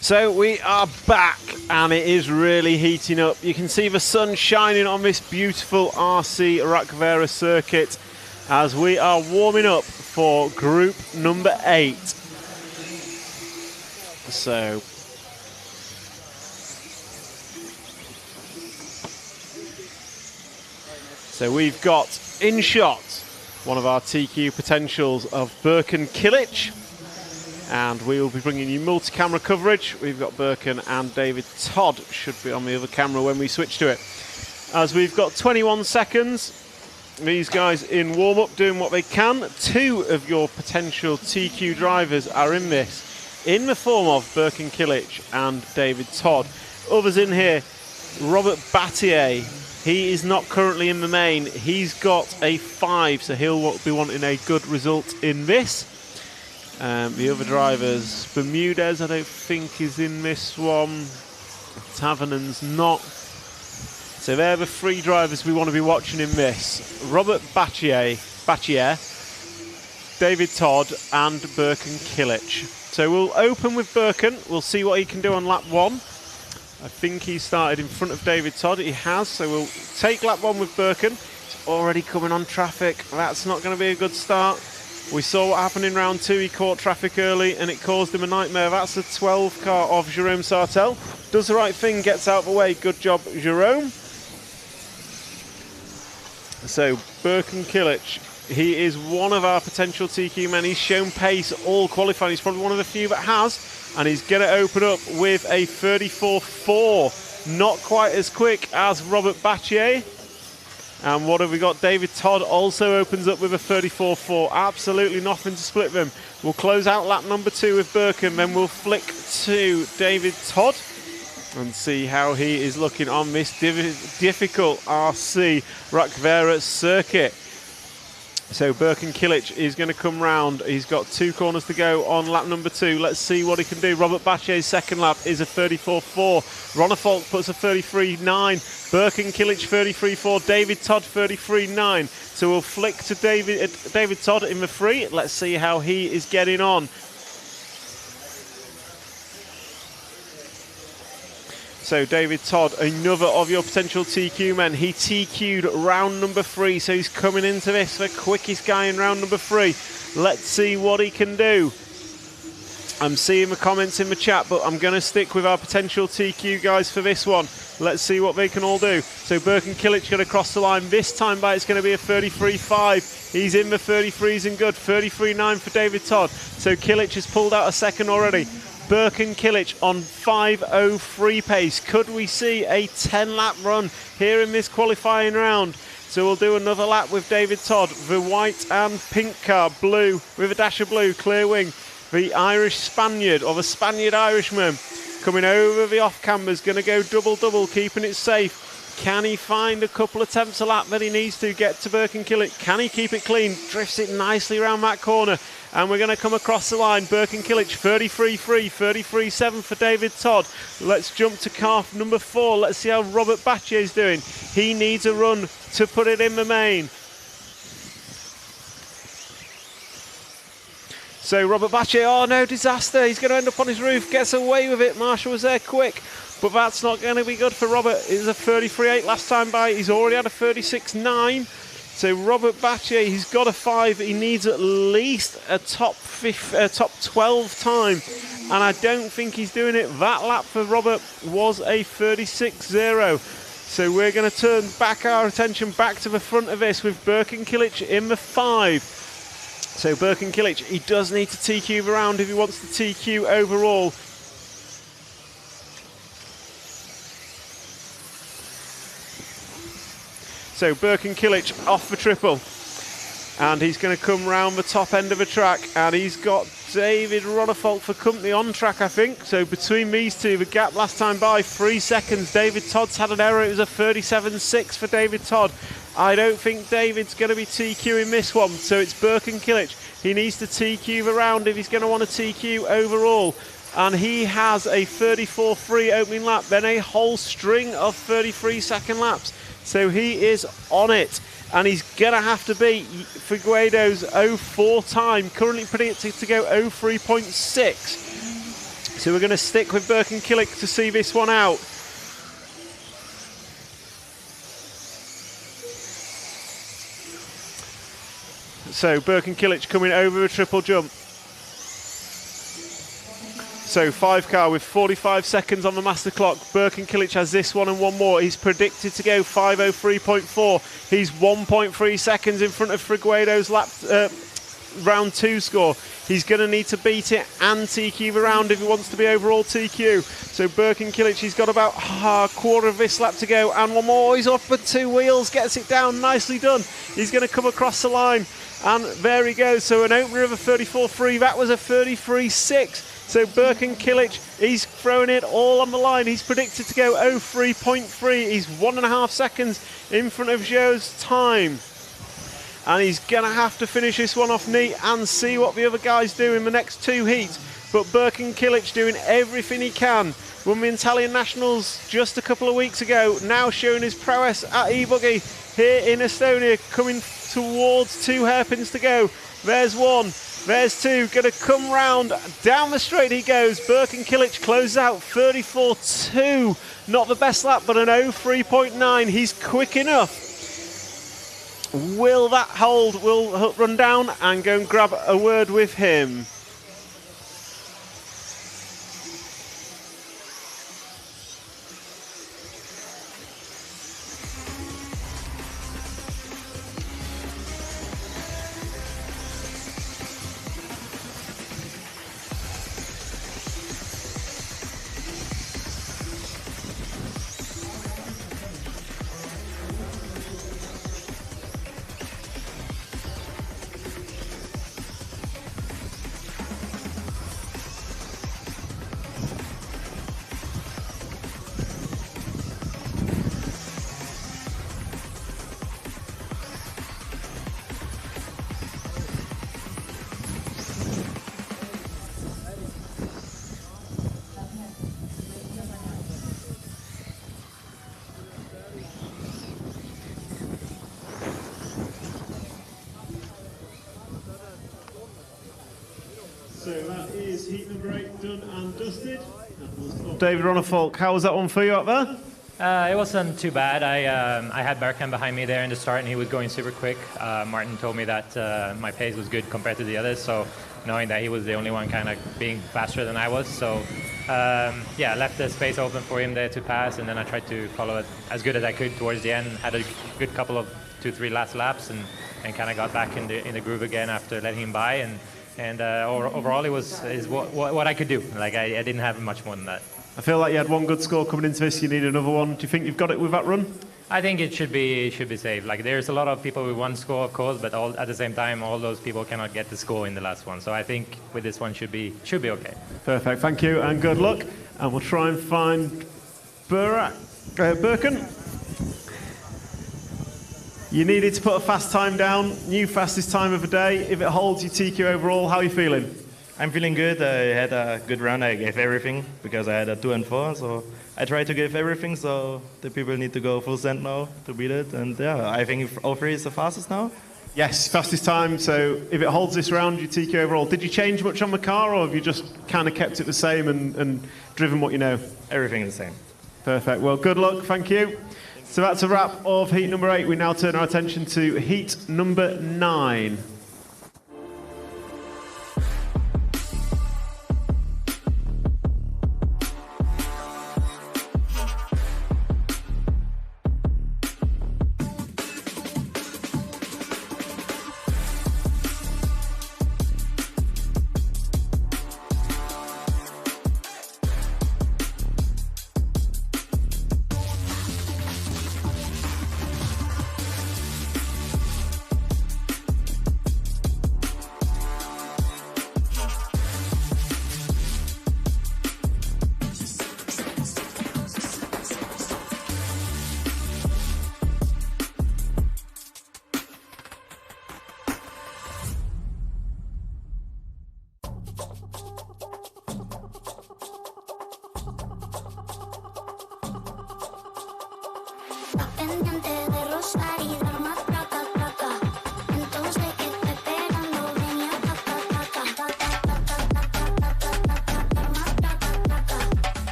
So we are back, and it is really heating up. You can see the sun shining on this beautiful RC Rakvere circuit as we are warming up for group number 8. So we've got in shot one of our TQ potentials of Birkin Kilic, and we will be bringing you multi-camera coverage. We've got Birkin and David Todd should be on the other camera when we switch to it. As we've got 21 seconds, these guys in warm-up doing what they can. 2 of your potential TQ drivers are in this, in the form of Birkin Kilic and David Todd. Others in here, Robert Battier, he is not currently in the main. He's got a 5, so he'll be wanting a good result in this. The other drivers, Bermudez I don't think is in this one, Tavernon's not. So they're the 3 drivers we want to be watching in this. Robert Battier, David Todd and Birkin Kilic. So we'll open with Birkin, we'll see what he can do on lap 1. I think he started in front of David Todd, he has, so we'll take lap 1 with Birkin. He's already coming on traffic, that's not going to be a good start. We saw what happened in round 2, he caught traffic early and it caused him a nightmare. That's the 12 car of Jerome Sartel. Does the right thing, gets out of the way, good job Jerome. So Birkin Kilic, he is one of our potential TQ men. He's shown pace all qualifying, he's probably one of the few that has, and he's going to open up with a 34.4. Not quite as quick as Robert Battier. And what have we got? David Todd also opens up with a 34.4. Absolutely nothing to split them. We'll close out lap number 2 with Birkin, then we'll flick to David Todd and see how he is looking on this difficult RC Rakvere circuit. So Birkin Kilic is going to come round. He's got 2 corners to go on lap number 2. Let's see what he can do. Robert Battier's second lap is a 34.4. Ronnefolk puts a 33.9. Birkin Kilic 33.4. David Todd 33.9. So we'll flick to David Todd in the 3. Let's see how he is getting on. So David Todd, another of your potential TQ men. He TQ'd round number 3, so he's coming into this the quickest guy in round number 3. Let's see what he can do. I'm seeing the comments in the chat, but I'm going to stick with our potential TQ guys for this one. Let's see what they can all do. So Birkin Kilic going to cross the line. This time by it's going to be a 33.5. He's in the 33s and good. 33.9 for David Todd. So Kilic has pulled out a second already. Birkin Kilic on 5.03 pace. Could we see a 10-lap run here in this qualifying round? So we'll do another lap with David Todd. The white and pink car, blue, with a dash of blue, clear wing. The Irish Spaniard, or the Spaniard Irishman, coming over the off-camber, is going to go double-double, keeping it safe. Can he find a couple of tenths a lap that he needs to get to Birkin Kilic? Can he keep it clean? Drifts it nicely around that corner. And we're going to come across the line. Birkin Kilic 33.3, 33.7 for David Todd. Let's jump to car number 4. Let's see how Robert Battier is doing. He needs a run to put it in the main. So Robert Battier, oh no, disaster. He's going to end up on his roof. Gets away with it. Marshall was there quick. But that's not going to be good for Robert. It was a 33.8 last time by. He's already had a 36.9. So Robert Battier, he's got a 5. He needs at least a top 12 time, and I don't think he's doing it. That lap for Robert was a 36.0. So we're going to turn back our attention back to the front of this with Birkin-Kilic in the 5. So Birkin-Kilic, he does need to TQ around if he wants to TQ overall. So Birkin-Kilic off the triple, and he's going to come round the top end of the track, and he's got David Ronnefalk for company on track, I think. So between these two, the gap last time by 3 seconds. David Todd's had an error. It was a 37.6 for David Todd. I don't think David's going to be TQing this one, so it's Birkin-Kilic. He needs to TQ the round if he's going to want to TQ overall. And he has a 34.3 opening lap, then a whole string of 33-second laps. So he is on it, and he's going to have to beat Figueiredo's 0.4 time, currently predicted to go 0.3.6. So we're going to stick with Birkin-Kilic to see this one out. So Birkin-Kilic coming over the triple jump. So 5 car with 45 seconds on the master clock. Birkin-Kilic has this one and one more. He's predicted to go 5:03.4. He's 1.3 seconds in front of Figueiredo's round 2 score. He's going to need to beat it and TQ the round if he wants to be overall TQ. So Birkin-Kilic, he's got about a quarter of this lap to go, and one more. He's off with 2 wheels, gets it down, nicely done. He's going to come across the line, and there he goes. So an opener of a 34.3, that was a 33.6. So Birkin-Kilic, he's throwing it all on the line. He's predicted to go 0.3.3. He's 1.5 seconds in front of Joe's time. And he's going to have to finish this one off neat and see what the other guys do in the next 2 heats. But Birkin-Kilic doing everything he can. Won the Italian Nationals just a couple of weeks ago, now showing his prowess at E-Buggy here in Estonia, coming towards 2 hairpins to go. There's 1. There's 2, going to come round, down the straight he goes. Birkin-Kilic closes out 34.2. Not the best lap, but an 0.3.9. He's quick enough. Will that hold? We'll run down and go and grab a word with him. So that is heat number 8 done and dusted. David Ronnefalk, how was that one for you up there? It wasn't too bad. I had Berkan behind me there in the start, and he was going super quick. Martin told me that my pace was good compared to the others, so knowing that he was the only one kind of being faster than I was. So yeah, left the space open for him there to pass, and then I tried to follow it as good as I could towards the end. Had a good couple of 2-3 last laps, and kind of got back in the groove again after letting him by. And overall, it was what I could do. Like I didn't have much more than that. I feel like you had one good score coming into this. You need another one. Do you think you've got it with that run? I think it should be safe. Like there's a lot of people with one score, of course, but at the same time, all those people cannot get the score in the last one. So I think with this one should be okay. Perfect. Thank you and good luck. And we'll try and find Birkin. You needed to put a fast time down. New fastest time of the day. If it holds, you TQ overall. How are you feeling? I'm feeling good. I had a good run. I gave everything because I had a 2 and 4. So I tried to give everything. So the people need to go full send now to beat it. And yeah, I think 0.3 is the fastest now. Yes, fastest time. So if it holds this round, you TQ overall. Did you change much on the car, or have you just kind of kept it the same and driven what you know? Everything is the same. Perfect. Well, good luck. Thank you. So that's a wrap of heat number 8. We now turn our attention to heat number 9.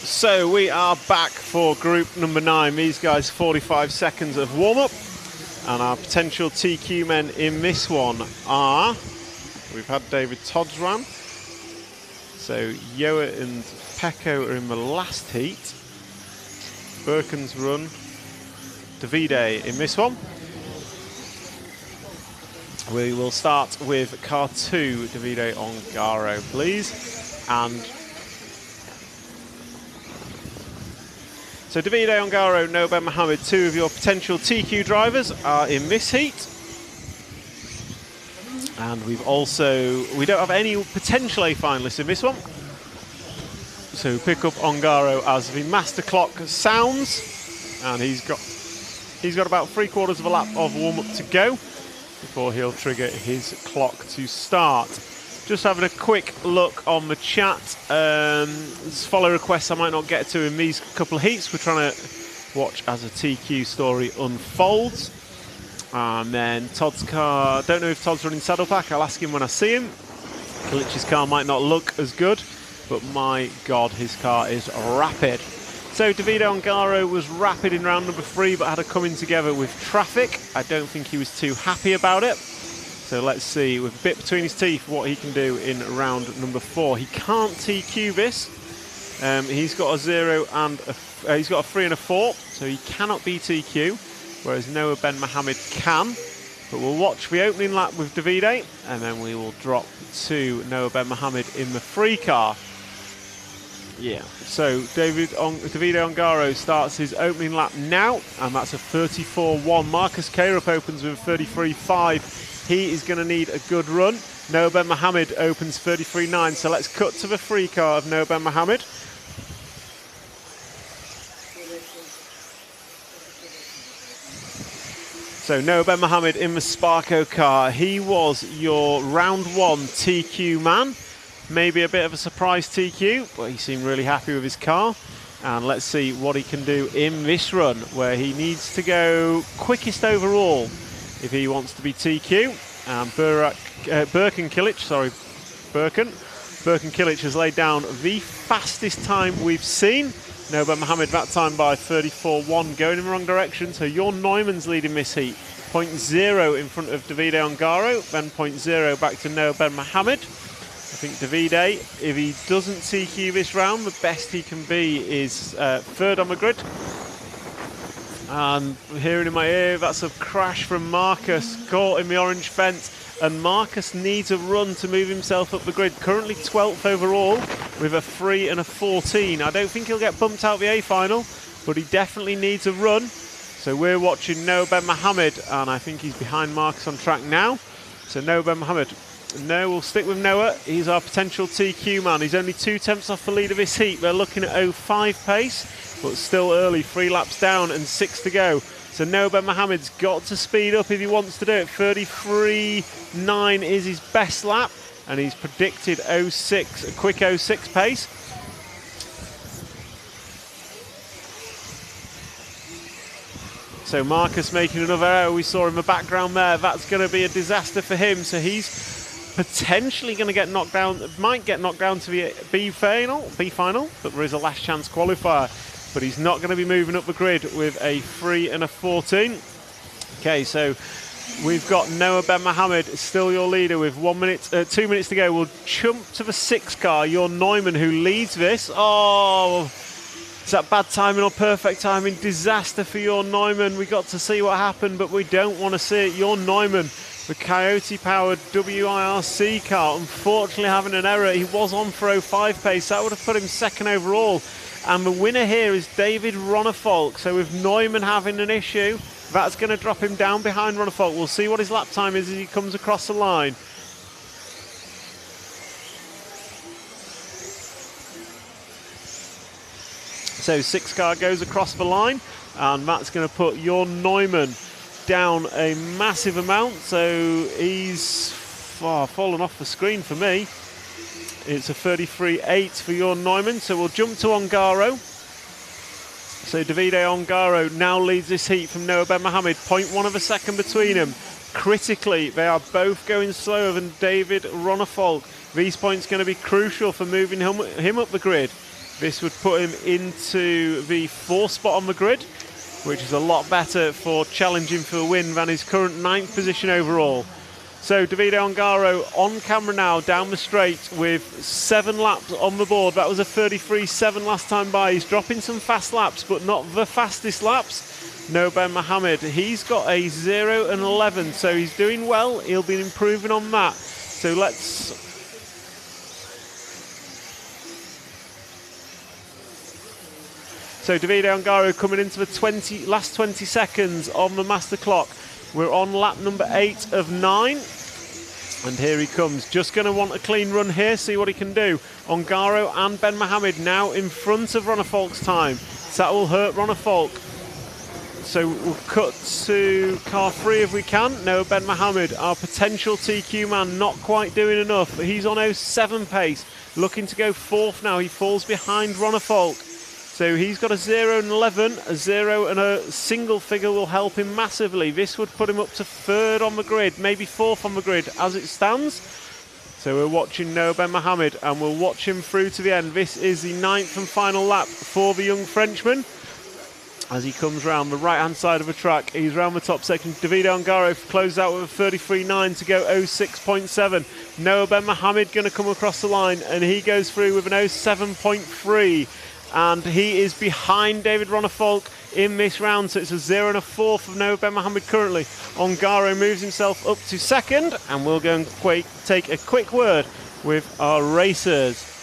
So we are back for group number 9. These guys 45 seconds of warm-up, and our potential TQ men in this one are, we've had David Todd's run, so Yoa and Pecco are in the last heat, Birken's run, Davide in this one. We will start with car 2, Davide Ongaro, please. And so Davide Ongaro, No Ben Mohammed, 2 of your potential TQ drivers are in this heat. And we don't have any potential A finalists in this one. So pick up Ongaro as the master clock sounds. And he's got about 3/4 of a lap of warm-up to go before he'll trigger his clock to start. Just having a quick look on the chat. There's follow requests I might not get to in these couple of heats. We're trying to watch as a TQ story unfolds. And then Todd's car, don't know if Todd's running saddle pack, I'll ask him when I see him. Kilich's car might not look as good, but my God, his car is rapid. So Davide Ongaro was rapid in round number 3, but had a coming together with traffic. I don't think he was too happy about it. So let's see, with a bit between his teeth, what he can do in round number 4. He can't TQ this. He's got a 0 and he's got a 3 and a 4, so he cannot be TQ, whereas Noah Ben Mohammed can. But we'll watch the opening lap with Davide, and then we will drop to Noah Ben Mohammed in the free car. Yeah, so Davide Ongaro starts his opening lap now, and that's a 34.1. Marcus Carup opens with a 33.5. He is going to need a good run. Noah Ben Mohammed opens 33.9. So let's cut to the free car of Noah Ben Mohammed. So Noah Ben Mohammed in the Sparco car. He was your round 1 TQ man. Maybe a bit of a surprise TQ, but he seemed really happy with his car. And let's see what he can do in this run, where he needs to go quickest overall if he wants to be TQ. And Birken Kilic has laid down the fastest time we've seen. Noah Ben Mohammed that time by 34.1, going in the wrong direction. So your Neumann's leading this heat. 0.0 in front of Davide Ongaro, then 0.0 back to Noah Ben Mohammed. I think Davide, if he doesn't TQ this round, the best he can be is 3rd on the grid. And hearing in my ear, that's a crash from Marcus, caught in the orange fence. And Marcus needs a run to move himself up the grid. Currently 12th overall with a 3 and a 14. I don't think he'll get bumped out the A final, but he definitely needs a run. So we're watching Noah Ben Mohammed, and I think he's behind Marcus on track now. So Noah Ben Mohammed. No, we'll stick with Noah. He's our potential TQ man. He's only 2 tenths off the lead of this heat. They're looking at 05 pace, but still early. 3 laps down and 6 to go. So Noah Ben Mohammed's got to speed up if he wants to do it. 33.9 is his best lap, and he's predicted 06, a quick 06 pace. So Marcus making another error we saw in the background there. That's going to be a disaster for him. So he's potentially going to get knocked down, might get knocked down to the B final, but there is a last chance qualifier. But he's not going to be moving up the grid with a 3 and a 14. Okay, so we've got Noah Ben Mohammed, still your leader with 2 minutes to go. We'll jump to the 6 car, your Neumann, who leads this. Oh, is that bad timing or perfect timing? Disaster for your Neumann. We got to see what happened, but we don't want to see it. Your Neumann, the Coyote-powered WIRC car, unfortunately having an error. He was on for 05 pace. That would have put him second overall. And the winner here is David Ronnefolk. So with Neumann having an issue, that's going to drop him down behind Ronnefolk. We'll see what his lap time is as he comes across the line. So 6 car goes across the line, and that's going to put your Neumann down a massive amount. So he's fallen off the screen for me. It's a 33.8 for your Neumann. So we'll jump to Ongaro. So Davide Ongaro now leads this heat from Noah Ben Mohammed. 0.1 of a second between them. Critically, they are both going slower than David Ronnefolk. These points going to be crucial for moving him up the grid. This would put him into the 4th spot on the grid, which is a lot better for challenging for the win than his current 9th position overall. So Davide Ongaro on camera now down the straight with 7 laps on the board. That was a 33.7 last time by. He's dropping some fast laps, but not the fastest laps. No Ben Mohammed, he's got a 0 and 11, so he's doing well. He'll be improving on that. So let's... So Davide Ongaro coming into the last 20 seconds on the master clock. We're on lap number 8 of 9. And here he comes. Just going to want a clean run here, see what he can do. Ongaro and Ben Mohammed now in front of Ronnefolk's time. So that will hurt Ronnefolk. So we'll cut to car 3 if we can. No, Ben Mohammed, our potential TQ man, not quite doing enough. He's on 07 pace, looking to go 4th now. He falls behind Ronnefolk. So he's got a 0 and 11, a 0 and a single figure will help him massively. This would put him up to 3rd on the grid, maybe 4th on the grid as it stands. So we're watching Noah Ben Mohammed and we'll watch him through to the end. This is the 9th and final lap for the young Frenchman. As he comes round the right-hand side of the track, he's round the top section. Davide Ongaro closes out with a 33.9 to go 06.7. Noah Ben Mohammed going to come across the line and he goes through with an 07.3. And he is behind David Ronnefolk in this round, so it's a 0 and a 4 for Noah Ben Mohammed currently. Ongaro moves himself up to 2nd, and we'll go and take a quick word with our racers.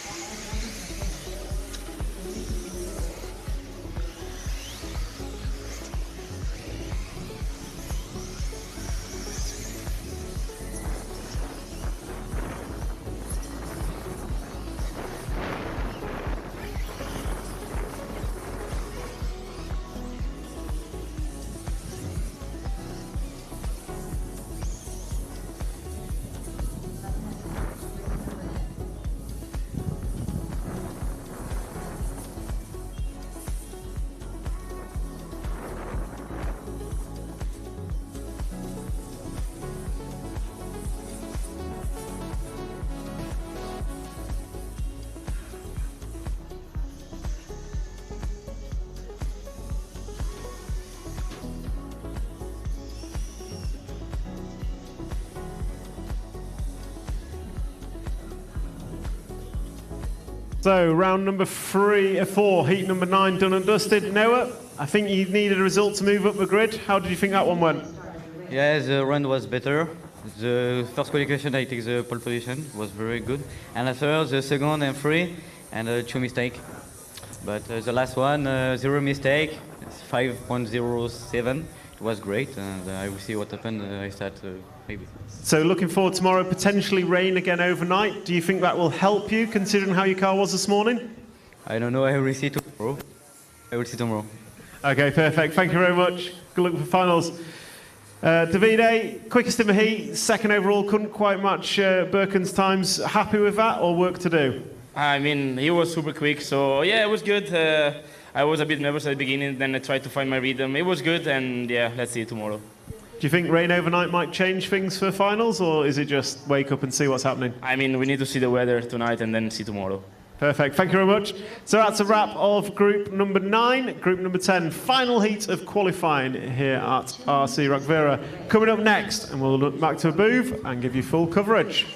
So round number 4, heat number 9 done and dusted. Noah, I think you needed a result to move up the grid. How did you think that one went? Yeah, the run was better. The first qualification I take the pole position was very good. And after the second and 3 and 2 mistakes. But the last one, 0 mistake, 5.07. It was great, and I will see what happened. I start maybe. So looking forward tomorrow, potentially rain again overnight. Do you think that will help you, considering how your car was this morning? I don't know. I will see tomorrow. Okay, perfect. Thank you very much. Good luck for finals. Davide, quickest in the heat, 2nd overall, couldn't quite match Birken's times. Happy with that, or work to do? I mean, he was super quick, so yeah, it was good. I was a bit nervous at the beginning, then I tried to find my rhythm. It was good, and yeah, let's see tomorrow. Do you think rain overnight might change things for finals, or is it just wake up and see what's happening? I mean, we need to see the weather tonight and then see tomorrow. Perfect. Thank you very much. So that's a wrap of group number 9, group number 10, final heat of qualifying here at RC Rockvera. Coming up next, and we'll look back to a booth and give you full coverage.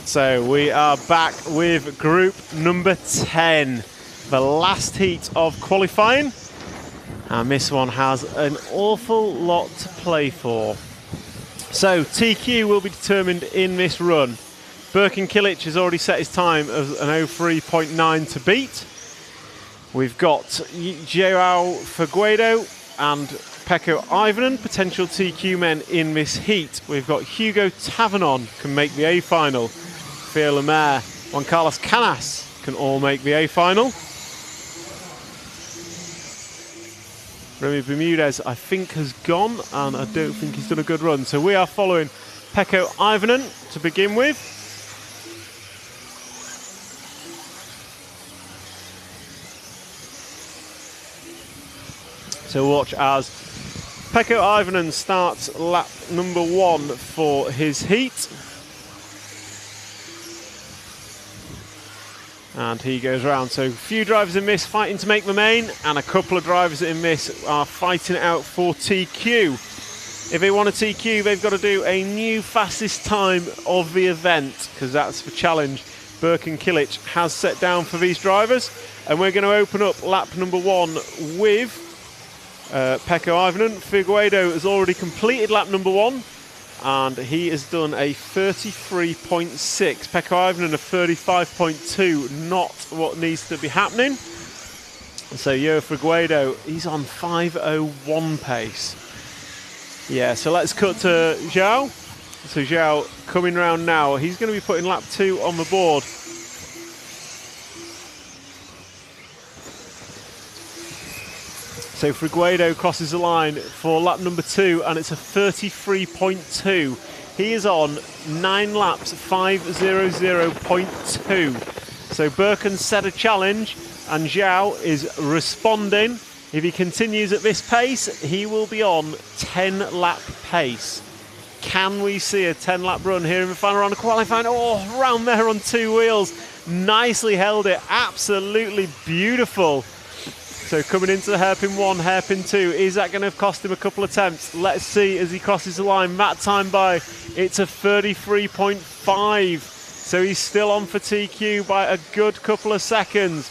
So we are back with group number 10, the last heat of qualifying. And this one has an awful lot to play for. So TQ will be determined in this run. Birkin Kilic has already set his time as an 03.9 to beat. We've got Joao Figueiredo and Pecco Ivanen, potential TQ men in this heat. We've got Hugo Tavernon can make the A final. Pierre Lemaire, Juan Carlos Canas can all make the A final. Remy Bermudez, I think, has gone, and I don't think he's done a good run. So we are following Pecco Ivanen to begin with. So watch as Pecco Ivanen starts lap number 1 for his heat. And he goes round. So a few drivers in this fighting to make the main, and a couple of drivers in this are fighting it out for TQ. If they want a TQ, they've got to do a new fastest time of the event, because that's the challenge Birkin Kilic has set down for these drivers. And we're going to open up lap number 1 with Pecco Ivanen. Figueiredo has already completed lap number 1. And he has done a 33.6. Pecco Ivanen a 35.2, not what needs to be happening. So Joao Figueiredo, he's on 5:01 pace. Yeah, so let's cut to Joao. So Joao coming round now. He's going to be putting lap 2 on the board. So Figueiredo crosses the line for lap number 2, and it's a 33.2. He is on 9 laps, 5:00.2. So Birkin set a challenge, and Joao is responding. If he continues at this pace, he will be on 10-lap pace. Can we see a 10-lap run here in the final round of qualifying? Oh, round there on 2 wheels. Nicely held it. Absolutely beautiful. So coming into the hairpin 1, hairpin 2, is that going to cost him a couple of attempts? Let's see as he crosses the line. That time by, it's a 33.5. So he's still on for TQ by a good couple of seconds.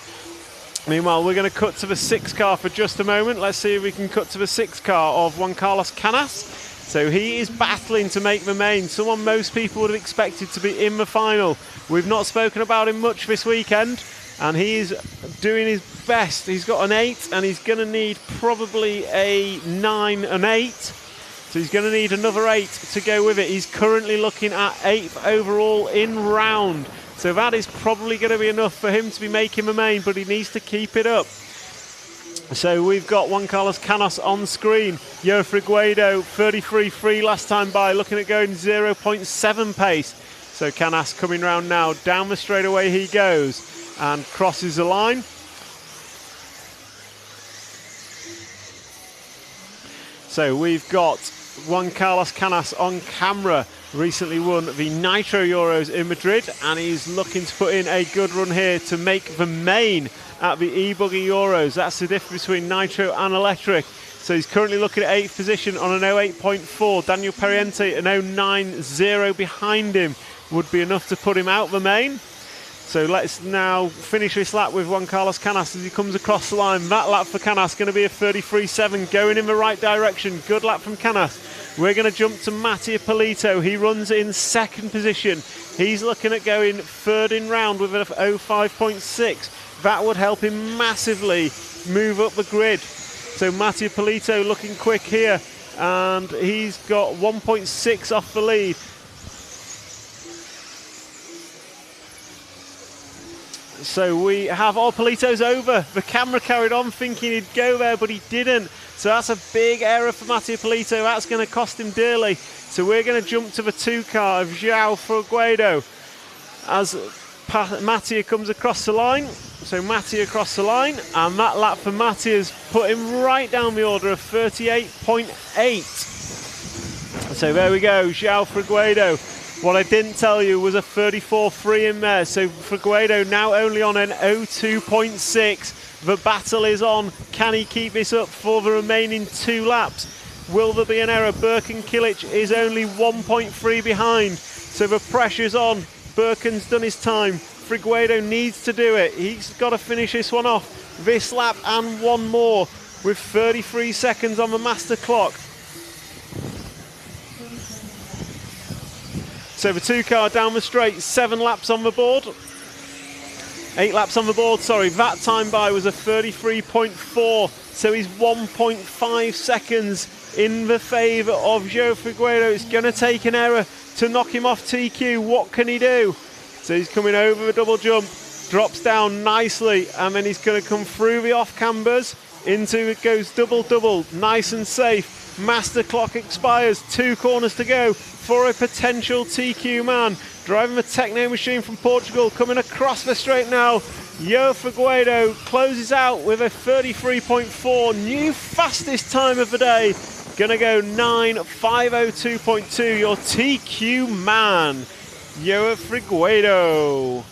Meanwhile, we're going to cut to the 6 car for just a moment. Let's see if we can cut to the 6 car of Juan Carlos Canas. So he is battling to make the main. Someone most people would have expected to be in the final. We've not spoken about him much this weekend, and he is doing his best. He's got an 8, and he's going to need probably a 9 and 8. So he's going to need another 8 to go with it. He's currently looking at 8th overall in round. So that is probably going to be enough for him to be making the main, but he needs to keep it up. So we've got Juan Carlos Canas on screen. Joao Figueiredo, 33.3 last time by, looking at going 0.7 pace. So Canas coming round now. Down the straightaway he goes and crosses the line. So we've got Juan Carlos Canas on camera, recently won the Nitro Euros in Madrid, and he's looking to put in a good run here to make the main at the E-Buggy Euros. That's the difference between Nitro and Electric. So he's currently looking at 8th position on an 08.4. Daniel Periente, an 09.0 behind him, would be enough to put him out the main. So let's now finish this lap with Juan Carlos Canas as he comes across the line. That lap for Canas going to be a 33.7, going in the right direction. Good lap from Canas. We're going to jump to Mattia Polito. He runs in 2nd position. He's looking at going 3rd in round with an 05.6. That would help him massively move up the grid. So Mattia Polito looking quick here, and he's got 1.6 off the lead. So we have, Polito's over. The camera carried on thinking he'd go there, but he didn't. So that's a big error for Mattia Polito. That's going to cost him dearly. So we're going to jump to the 2 car of João Figueiredo as Mattia comes across the line. So Mattia across the line, and that lap for Mattia's put him right down the order of 38.8. So there we go, João Figueiredo. What I didn't tell you was a 34.3 in there. So Figueiredo now only on an 02.6. The battle is on. Can he keep this up for the remaining 2 laps? Will there be an error? Birkin Kilic is only 1.3 behind. So the pressure's on. Birkin's done his time. Figueiredo needs to do it. He's got to finish this one off. This lap and one more with 33 seconds on the master clock. So the 2 car down the straight, 7 laps on the board. 8 laps on the board, sorry. That time by was a 33.4. So he's 1.5 seconds in the favour of João Figueiredo. It's going to take an error to knock him off TQ. What can he do? So he's coming over the double jump, drops down nicely, and then he's going to come through the off cambers. Into it goes double, nice and safe. Master clock expires, 2 corners to go for a potential TQ man. Driving the Techno machine from Portugal, coming across the straight now. João Figueiredo closes out with a 33.4, new fastest time of the day. Gonna go 9.502.2, your TQ man, João Figueiredo.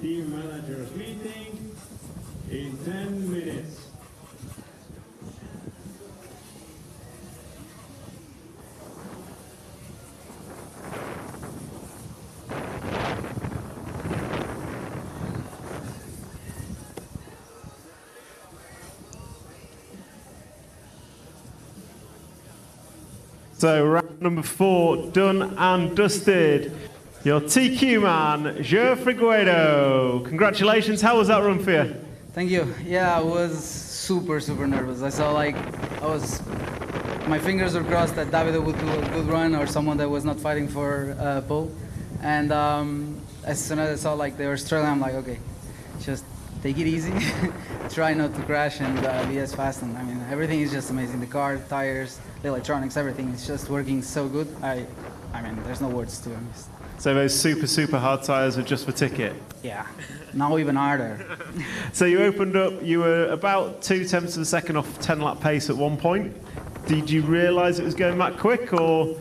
Team managers meeting in 10 minutes. So round number 4 done and dusted. Your TQ man, João Figueiredo. Congratulations. How was that run for you? Thank you. Yeah, I was super nervous. I saw my fingers were crossed that Davide would do a good run or someone that was not fighting for pole. And as soon as I saw they were struggling, I'm like, okay, just take it easy, try not to crash, and be as fast. And I mean, everything is just amazing. The car, tires, the electronics, everything is just working so good. I mean, there's no words to be honest. So those super hard tyres are just for ticket? Yeah, now even harder. So you opened up, you were about 2/10 of a second off 10-lap pace at one point. Did you realise it was going that quick, or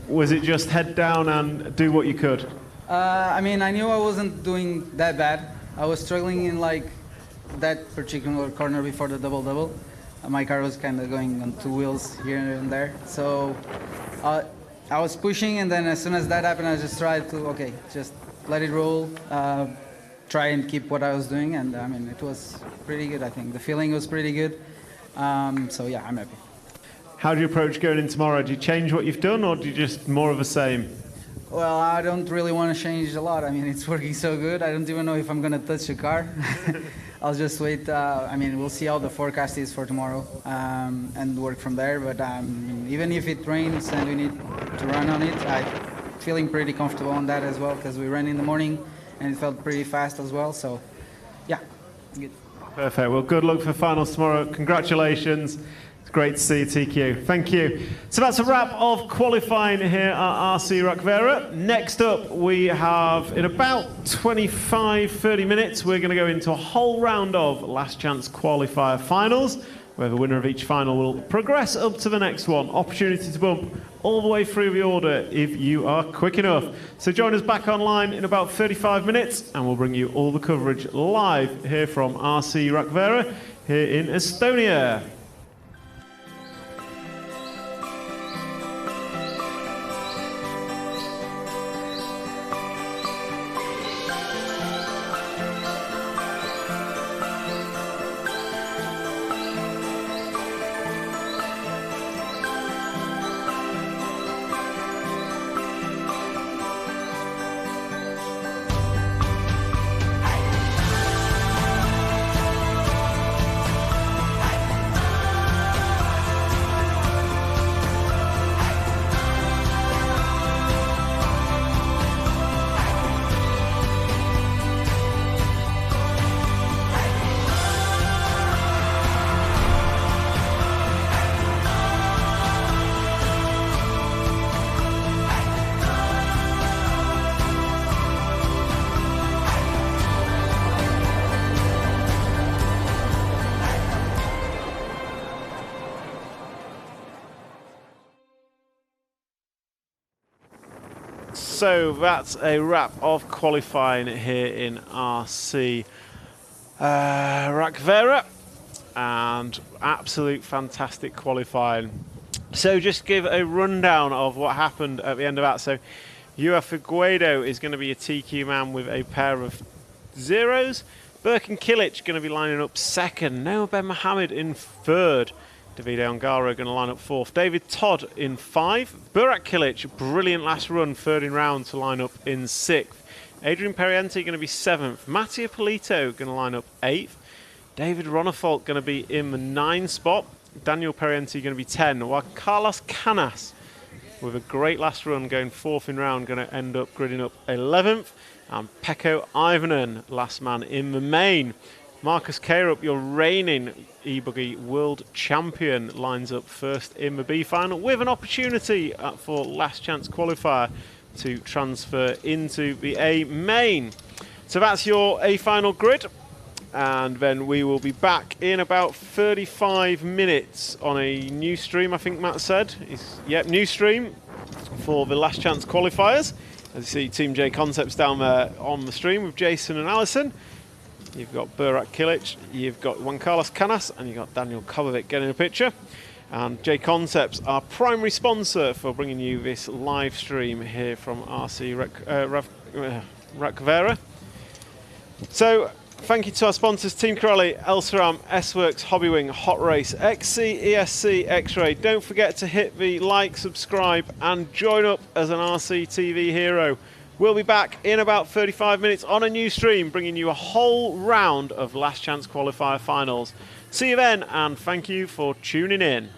was it just head down and do what you could? I mean, I knew I wasn't doing that bad. I was struggling in like that particular corner before the double-double. My car was kind of going on 2 wheels here and there. So I was pushing, and then as soon as that happened, I just tried to, okay, just let it roll, try and keep what I was doing. And I mean, it was pretty good, I think. The feeling was pretty good. So yeah, I'm happy. How do you approach going in tomorrow? Do you change what you've done, or do you just more of the same? Well, I don't really want to change a lot. I mean, it's working so good. I don't even know if I'm going to touch the car. I'll just wait. I mean, we'll see how the forecast is for tomorrow and work from there. But even if it rains and we need to run on it, I'm feeling pretty comfortable on that as well, because we ran in the morning and it felt pretty fast as well. So, yeah, good. Perfect. Well, good luck for finals tomorrow. Congratulations. Great to see you, TQ. Thank you. So that's a wrap of qualifying here at RC Rockvera. Next up, we have, in about 25-30 minutes, we're going to go into a whole round of last chance qualifier finals, where the winner of each final will progress up to the next one. Opportunity to bump all the way through the order if you are quick enough. So join us back online in about 35 minutes, and we'll bring you all the coverage live here from RC Rockvera here in Estonia. So that's a wrap of qualifying here in RC Rockvera, and absolute fantastic qualifying. So just give a rundown of what happened at the end of that. So Figueiredo is going to be a TQ man with a pair of zeros. Birkin Kilic going to be lining up second. Noah Ben Mohammed in third. Davide Ongaro going to line up fourth. David Todd in 5. Burak Kilic, brilliant last run, third in round, to line up in 6th. Adrian Periente going to be 7th. Mattia Polito going to line up 8th. David Ronnefolt going to be in the 9 spot. Daniel Periente going to be 10. While Carlos Canas, with a great last run, going 4th in round, going to end up gridding up 11th. And Pekko Ivanen, last man in the main. Marcus Karup, your reigning e-buggy world champion, lines up first in the B final with an opportunity for last chance qualifier to transfer into the A main. So that's your A final grid, and then we will be back in about 35 minutes on a new stream, I think Matt said. Yep, new stream for the last chance qualifiers. As you see, Team JConcepts down there on the stream with Jason and Alison. You've got Burak Kilic, you've got Juan Carlos Canas, and you've got Daniel Kovacic getting a picture. And JConcepts, our primary sponsor for bringing you this live stream here from RC Rockvera. So, thank you to our sponsors, Team Corelli, Elsaram, S-Works, Hobbywing, Hot Race, XC, ESC, X-Ray. Don't forget to hit the like, subscribe, and join up as an RC TV hero. We'll be back in about 35 minutes on a new stream, bringing you a whole round of last chance qualifier finals. See you then, and thank you for tuning in.